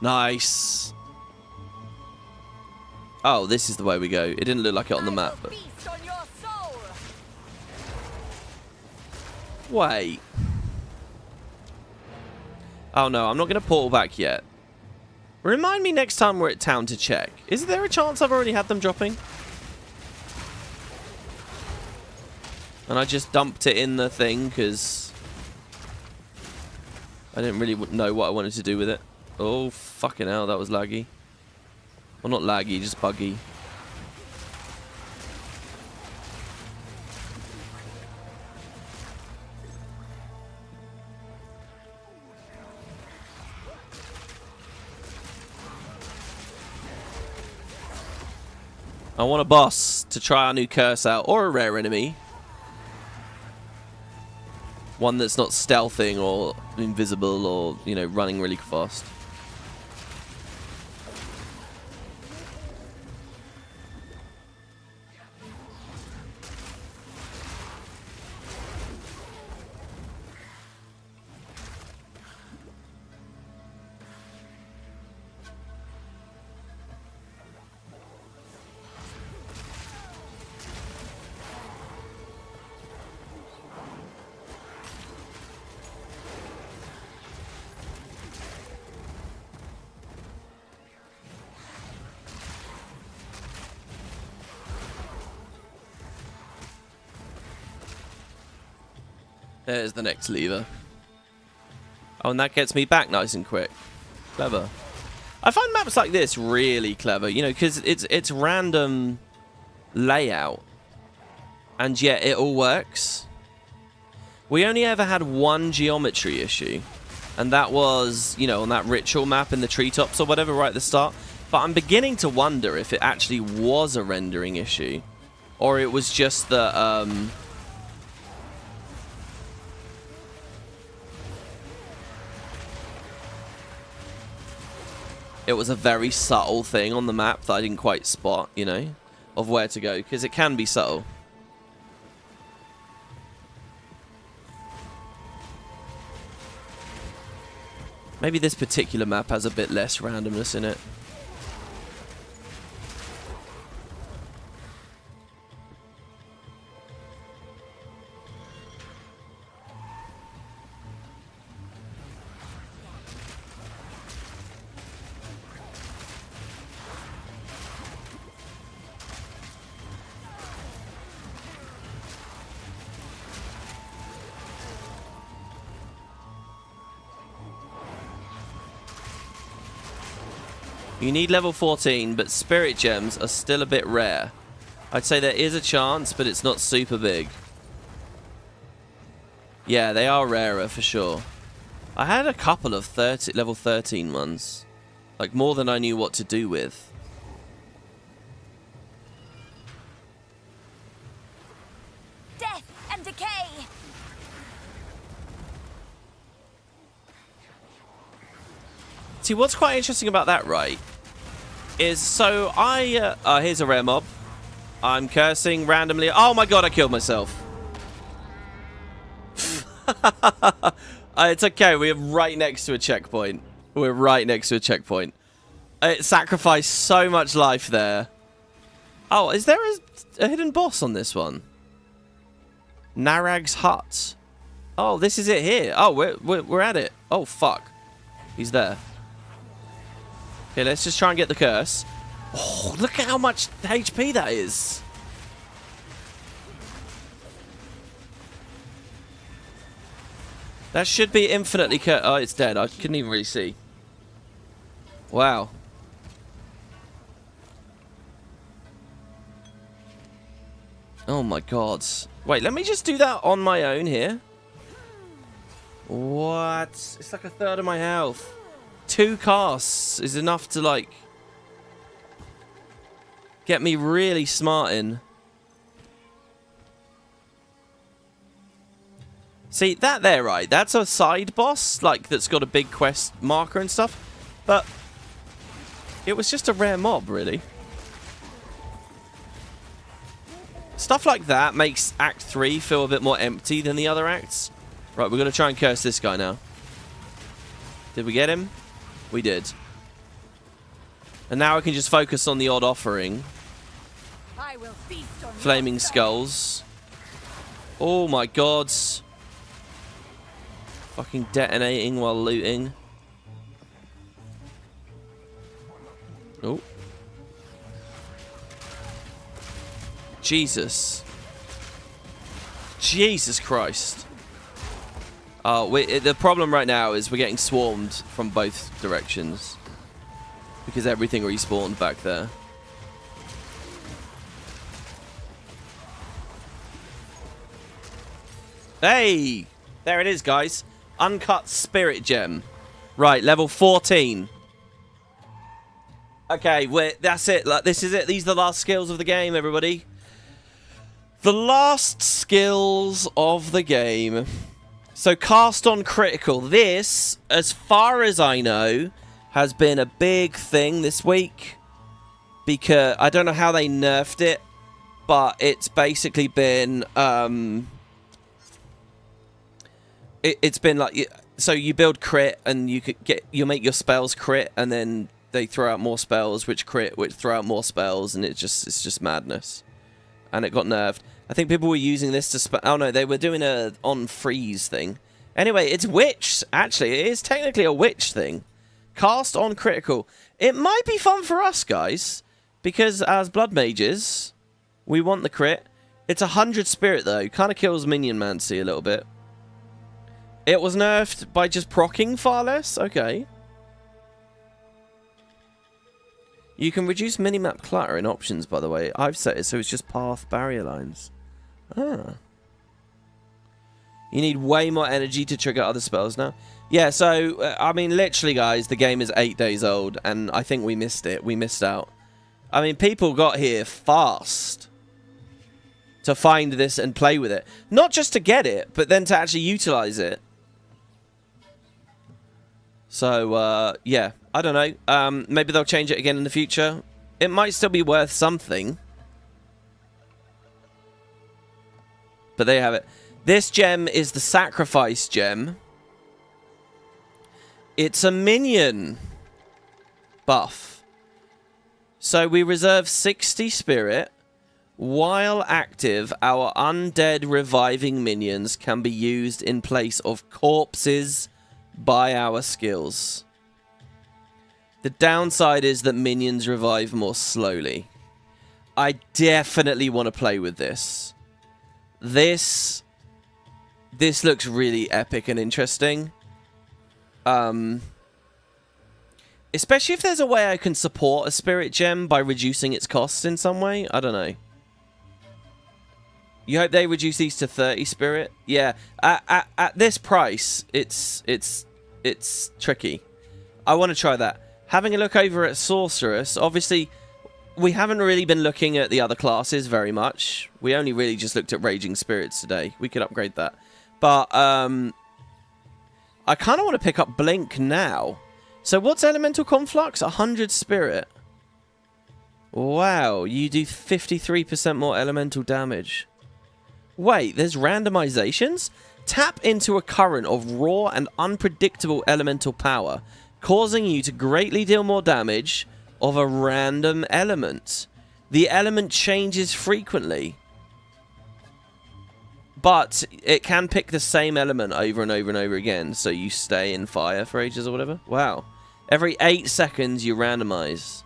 Nice. Oh, this is the way we go. It didn't look like it on the map. But... Wait. Oh no, I'm not going to portal back yet. Remind me next time we're at town to check. Is there a chance I've already had them dropping? And I just dumped it in the thing because I didn't really know what I wanted to do with it. Oh, fucking hell, that was laggy. Well, not laggy, just buggy. I want a boss to try our new curse out, or a rare enemy. One that's not stealthing or invisible or, you know, running really fast. There's the next lever. Oh, and that gets me back nice and quick. Clever. I find maps like this really clever, you know, because it's random layout, and yet it all works. We only ever had one geometry issue, and that was, you know, on that ritual map in the treetops or whatever right at the start. But I'm beginning to wonder if it actually was a rendering issue, or it was just that it was a very subtle thing on the map that I didn't quite spot, you know, of where to go, because it can be subtle. Maybe this particular map has a bit less randomness in it. You need level 14, but spirit gems are still a bit rare. I'd say there is a chance, but it's not super big. Yeah, they are rarer for sure. I had a couple of level 13 ones. Like, more than I knew what to do with. Death and decay! See, what's quite interesting about that, right, is so here's a rare mob. I'm cursing randomly. Oh my god, I killed myself. It's okay, we're right next to a checkpoint. We're right next to a checkpoint. It sacrificed so much life there. Oh, is there a hidden boss on this one? Narag's hut. Oh, this is it here. Oh, we're at it. Oh, fuck. He's there. Okay, let's just try and get the curse. Oh, look at how much HP that is. That should be infinitely cursed. Oh, it's dead. I couldn't even really see. Wow. Oh my god. Wait, let me just do that on my own here. What? It's like a third of my health. 2 casts is enough to, like, get me really smart in. See, that there, right? That's a side boss, like, that's got a big quest marker and stuff. But it was just a rare mob, really. Stuff like that makes Act 3 feel a bit more empty than the other acts. Right, we're going to try and curse this guy now. Did we get him? We did. And now I can just focus on the odd offering. I will feast on Flaming skulls. Oh my god. Fucking detonating while looting. Oh. Jesus. Jesus Christ. The problem right now is we're getting swarmed from both directions. Because everything respawned back there. Hey! There it is, guys. Uncut Spirit Gem. Right, level 14. Okay, that's it. This is it. These are the last skills of the game, everybody. The last skills of the game. So, cast on critical. This, as far as I know, has been a big thing this week. Because I don't know how they nerfed it, but it's basically been it's been like, so you build crit and you make your spells crit, and then they throw out more spells which crit, which throw out more spells, and it's just madness. And it got nerfed. I think people were using this to oh no, they were doing a on freeze thing. Anyway, it's witch. Actually, it is technically a witch thing. Cast on critical. It might be fun for us, guys, because as blood mages, we want the crit. It's 100 spirit though. Kind of kills minion mancy a little bit. It was nerfed by just proccing far less? Okay. You can reduce minimap clutter in options, by the way. I've set it so it's just path barrier lines. Ah. You need way more energy to trigger other spells now. Yeah, so, I mean, literally, guys, the game is 8 days old, and I think we missed it. We missed out. I mean, people got here fast to find this and play with it. Not just to get it, but then to actually utilize it. So, yeah, I don't know. Maybe they'll change it again in the future. It might still be worth something. But there you have it. This gem is the Sacrifice gem. It's a minion buff. So we reserve 60 spirit. While active, our undead reviving minions can be used in place of corpses by our skills. The downside is that minions revive more slowly. I definitely want to play with this. This looks really epic and interesting. Especially if there's a way I can support a spirit gem by reducing its costs in some way. I don't know. You hope they reduce these to 30 spirit? Yeah. At this price, it's tricky. I want to try that. Having a look over at Sorceress, obviously, we haven't really been looking at the other classes very much. We only really just looked at Raging Spirits today. We could upgrade that. But, I kind of want to pick up Blink now. So what's Elemental Conflux? 100 spirit. Wow, you do 53% more elemental damage. Wait, there's randomizations? Tap into a current of raw and unpredictable elemental power, causing you to greatly deal more damage of a random element. The element changes frequently, but it can pick the same element over and over and over again, so you stay in fire for ages or whatever. Wow. Every 8 seconds you randomize.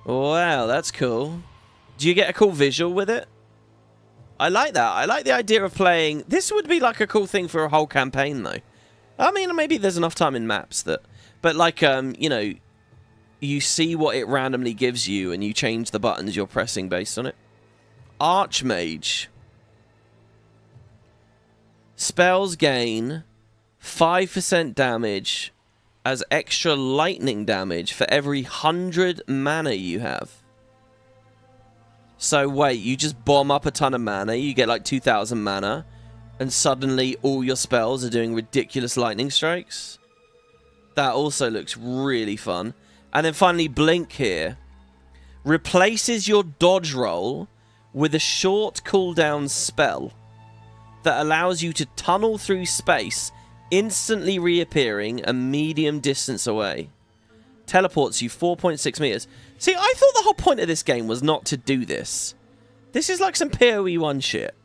Wow, that's cool. Do you get a cool visual with it? I like that. I like the idea of playing... This would be like a cool thing for a whole campaign, though. I mean, maybe there's enough time in maps that... But, like, you know, you see what it randomly gives you, and you change the buttons you're pressing based on it. Archmage. Spells gain 5% damage as extra lightning damage for every 100 mana you have. So wait, you just bomb up a ton of mana, you get like 2,000 mana, and suddenly all your spells are doing ridiculous lightning strikes? That also looks really fun. And then finally, Blink here. Replaces your dodge roll with a short cooldown spell that allows you to tunnel through space, instantly reappearing a medium distance away. Teleports you 4.6 meters. See, I thought the whole point of this game was not to do this. This is like some PoE 1 shit.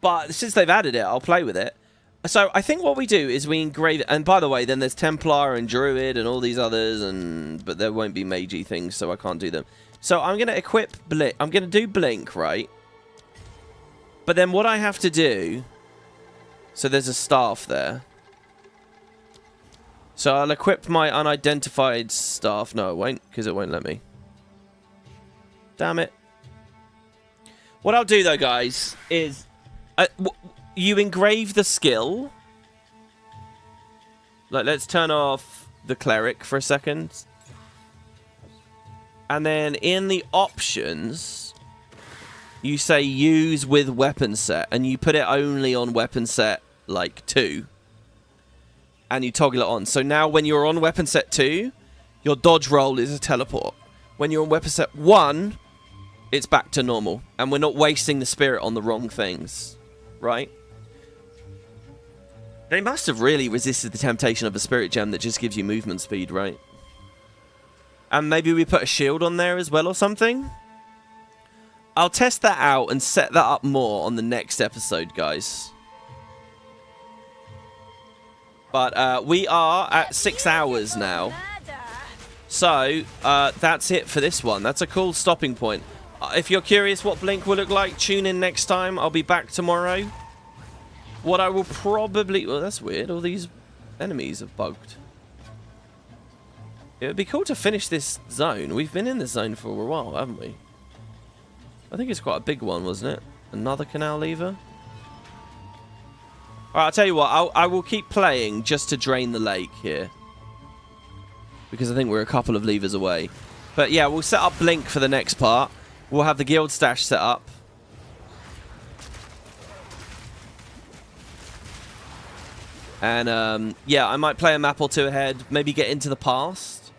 But since they've added it, I'll play with it. So I think what we do is we engrave it. And by the way, then there's Templar and Druid and all these others, but there won't be magey things, so I can't do them. So I'm going to equip Blink. I'm going to do Blink, right? But then what I have to do... So there's a staff there. So I'll equip my unidentified staff. No, it won't, because it won't let me. Damn it. What I'll do, though, guys, is... you engrave the skill. Like, let's turn off the cleric for a second. And then in the options, you say use with weapon set. And you put it only on weapon set, like, 2. And you toggle it on. So now when you're on weapon set 2, your dodge roll is a teleport. When you're on weapon set 1, it's back to normal. And we're not wasting the spirit on the wrong things. Right? They must have really resisted the temptation of a spirit gem that just gives you movement speed, right? And maybe we put a shield on there as well or something? I'll test that out and set that up more on the next episode, guys. But we are at 6 hours now. So, that's it for this one. That's a cool stopping point. If you're curious what Blink will look like, tune in next time. I'll be back tomorrow. What I will probably... Well, that's weird. All these enemies have bugged. It would be cool to finish this zone. We've been in this zone for a while, haven't we? I think it's quite a big one, wasn't it? Another canal lever. Alright, I'll tell you what. I will keep playing just to drain the lake here. Because I think we're a couple of levers away. But yeah, we'll set up Blink for the next part. We'll have the guild stash set up. And yeah, I might play a map or two ahead. Maybe get into the past.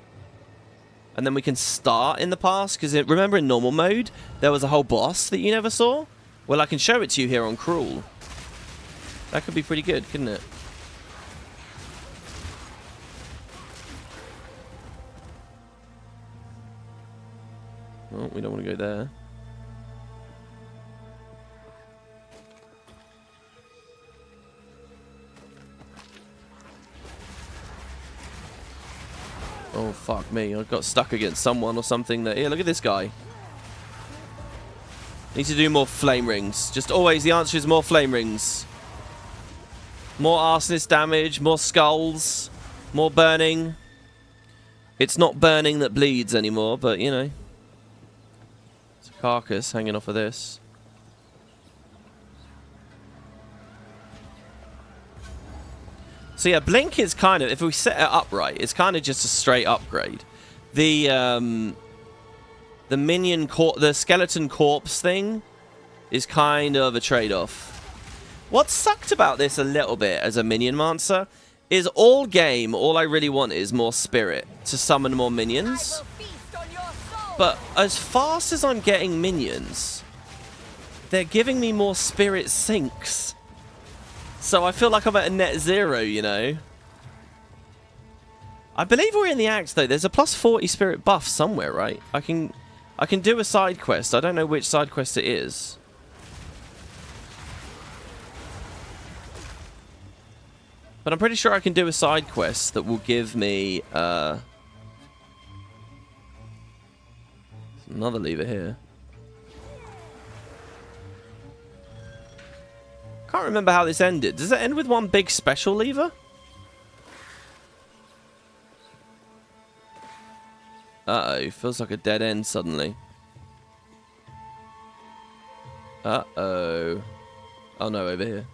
And then we can start in the past. Because remember in normal mode, there was a whole boss that you never saw? Well, I can show it to you here on Cruel. That could be pretty good, couldn't it? Oh, we don't want to go there. Oh, fuck me. I got stuck against someone or something. Here, look at this guy. Need to do more flame rings. Just always, the answer is more flame rings. More arsonist damage, more skulls, more burning. It's not burning that bleeds anymore, but, you know. It's a carcass hanging off of this. So yeah, Blink is kind of, if we set it up right, it's kind of just a straight upgrade. The the skeleton corpse thing is kind of a trade-off. What sucked about this a little bit as a minion monster is all I really want is more spirit to summon more minions. But as fast as I'm getting minions, they're giving me more spirit sinks. So I feel like I'm at a net zero, you know. I believe we're in the act though. There's a plus 40 spirit buff somewhere, right? I can do a side quest. I don't know which side quest it is. But I'm pretty sure I can do a side quest that will give me another lever here. Can't remember how this ended. Does it end with one big special lever? Uh-oh, feels like a dead end suddenly. Uh-oh. Oh no, over here.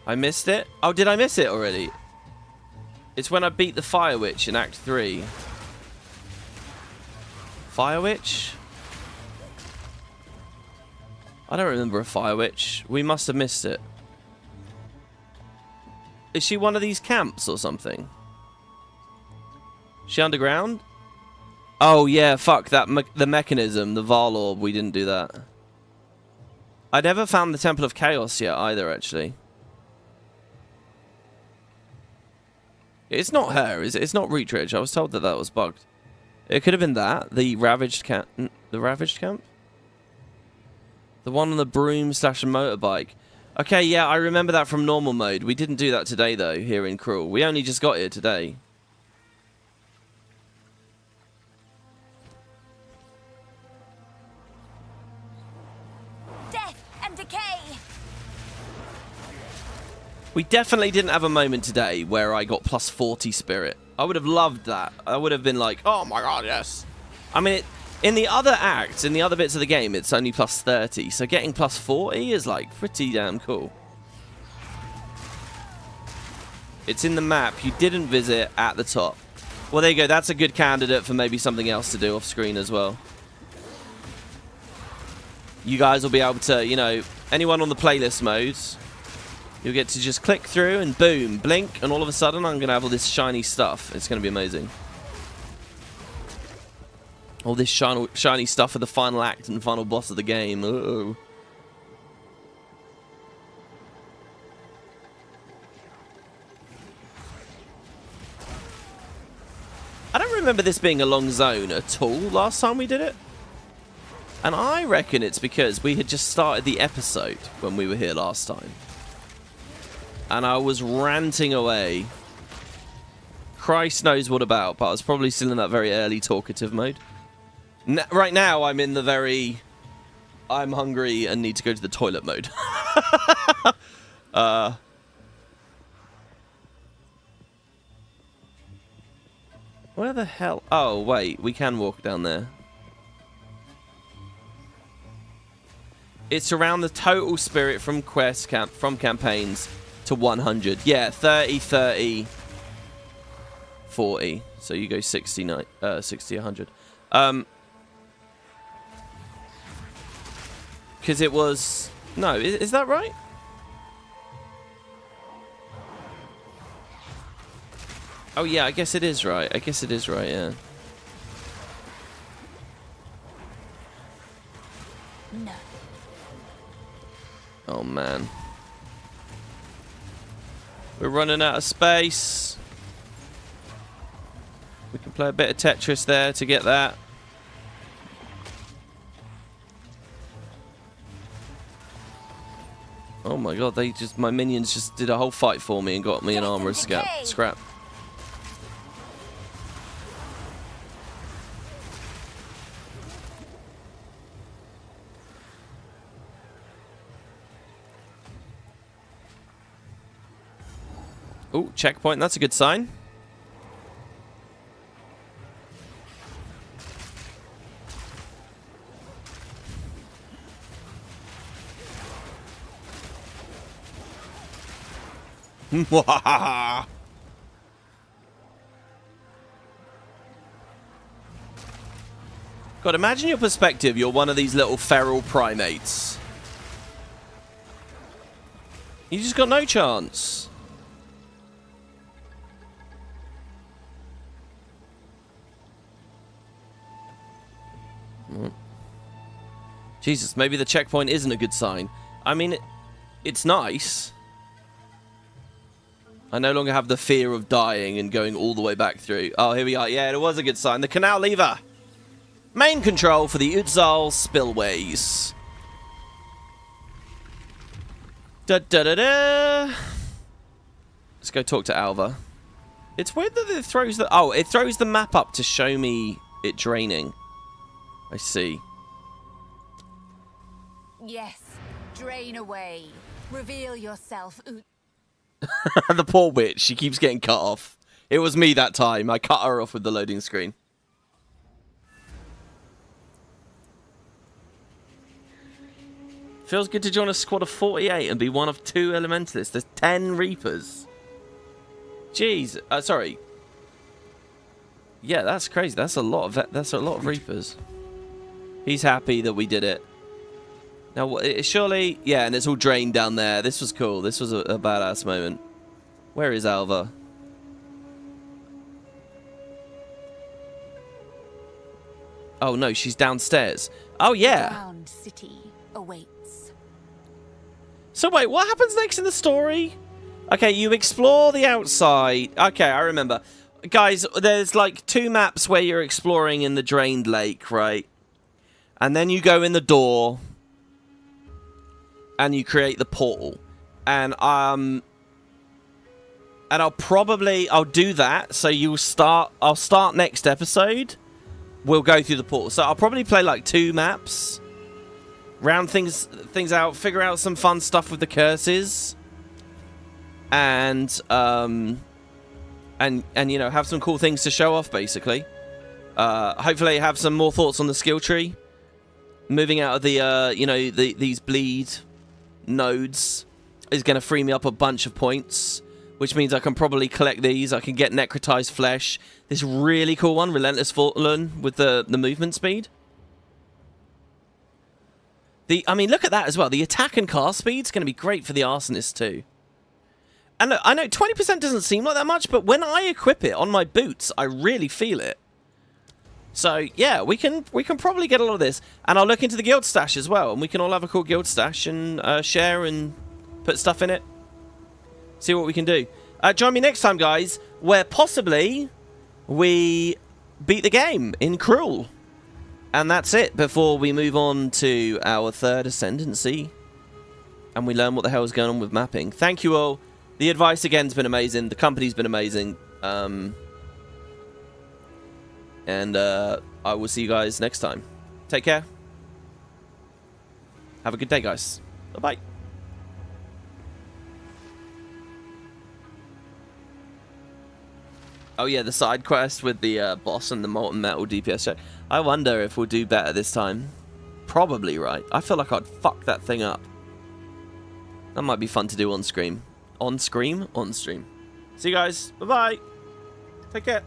I missed it? Oh, did I miss it already? It's when I beat the Fire Witch in Act 3. Fire Witch? I don't remember a Fire Witch. We must have missed it. Is she one of these camps or something? Is she underground? Oh, yeah, fuck. The mechanism, the Varl Orb, we didn't do that. I never found the Temple of Chaos yet either, actually. It's not her, is it? It's not Reach. I was told that that was bugged. It could have been that. The Ravaged Camp. The Ravaged Camp? The one on the broom / motorbike. Okay, yeah, I remember that from normal mode. We didn't do that today, though, here in Cruel. We only just got here today. Death and decay! We definitely didn't have a moment today where I got plus 40 spirit. I would have loved that. I would have been like, oh my god, yes. I mean, in the other acts, in the other bits of the game, it's only plus 30. So getting plus 40 is like pretty damn cool. It's in the map you didn't visit at the top. Well, there you go. That's a good candidate for maybe something else to do off screen as well. You guys will be able to, you know, anyone on the playlist modes, you'll get to just click through and boom, blink, and all of a sudden I'm going to have all this shiny stuff. It's going to be amazing. All this shiny stuff for the final act and final boss of the game. Uh-oh. I don't remember this being a long zone at all last time we did it. And I reckon it's because we had just started the episode when we were here last time. And I was ranting away, Christ knows what about, but I was probably still in that very early talkative mode. Right now, I'm in the very... I'm hungry and need to go to the toilet mode. Where the hell... Oh, wait. We can walk down there. It's around the total spirit from from campaigns to 100. Yeah, 30, 30, 40. So you go 60, 100. Because it was... No, is that right? Oh, yeah, I guess it is right. I guess it is right, yeah. No. Oh, man. We're running out of space. We can play a bit of Tetris there to get that. Oh my god, my minions just did a whole fight for me and got me an armor scrap. Oh, checkpoint, that's a good sign. God, imagine your perspective. You're one of these little feral primates. You just got no chance. Jesus, maybe the checkpoint isn't a good sign. I mean, it's nice. I no longer have the fear of dying and going all the way back through. Oh, here we are. Yeah, it was a good sign. The canal lever. Main control for the Exile spillways. Da-da-da-da. Let's go talk to Alva. It's weird that it throws the... Oh, it throws the map up to show me it draining. I see. Yes. Drain away. Reveal yourself. The poor witch. She keeps getting cut off. It was me that time. I cut her off with the loading screen. Feels good to join a squad of 48 and be one of 2 elementalists. There's 10 Reapers. Jeez. Sorry. Yeah, that's crazy. That's a lot of Reapers. He's happy that we did it. Now, surely... Yeah, and it's all drained down there. This was cool. This was a badass moment. Where is Alva? Oh, no, she's downstairs. Oh, yeah. The Drowned city awaits. So, wait, what happens next in the story? Okay, you explore the outside. Okay, I remember. Guys, there's like 2 maps where you're exploring in the drained lake, right? And then you go in the door... and you create the portal, and I'll do that. So I'll start next episode. We'll go through the portal. So I'll probably play like 2 maps, round things out, figure out some fun stuff with the curses, and you know, have some cool things to show off. Basically, hopefully have some more thoughts on the skill tree. Moving out of the you know, these bleed nodes is going to free me up a bunch of points, which means I can probably collect these. I can get necrotized flesh. This really cool one, Relentless Fallen, with the movement speed. I mean, look at that as well. The attack and cast speed's going to be great for the Arsonist too. And look, I know 20% doesn't seem like that much, but when I equip it on my boots, I really feel it. So, yeah, we can probably get a lot of this. And I'll look into the guild stash as well. And we can all have a cool guild stash and share and put stuff in it. See what we can do. Join me next time, guys, where possibly we beat the game in Cruel. And that's it before we move on to our 3rd Ascendancy. And we learn what the hell is going on with mapping. Thank you all. The advice, again, has been amazing. The company's been amazing. And I will see you guys next time. Take care. Have a good day, guys. Bye-bye. Oh yeah, the side quest with the boss and the molten metal DPS check. I wonder if we'll do better this time. Probably, right? I feel like I'd fuck that thing up. That might be fun to do on stream. On stream? On stream. See you guys. Bye-bye. Take care.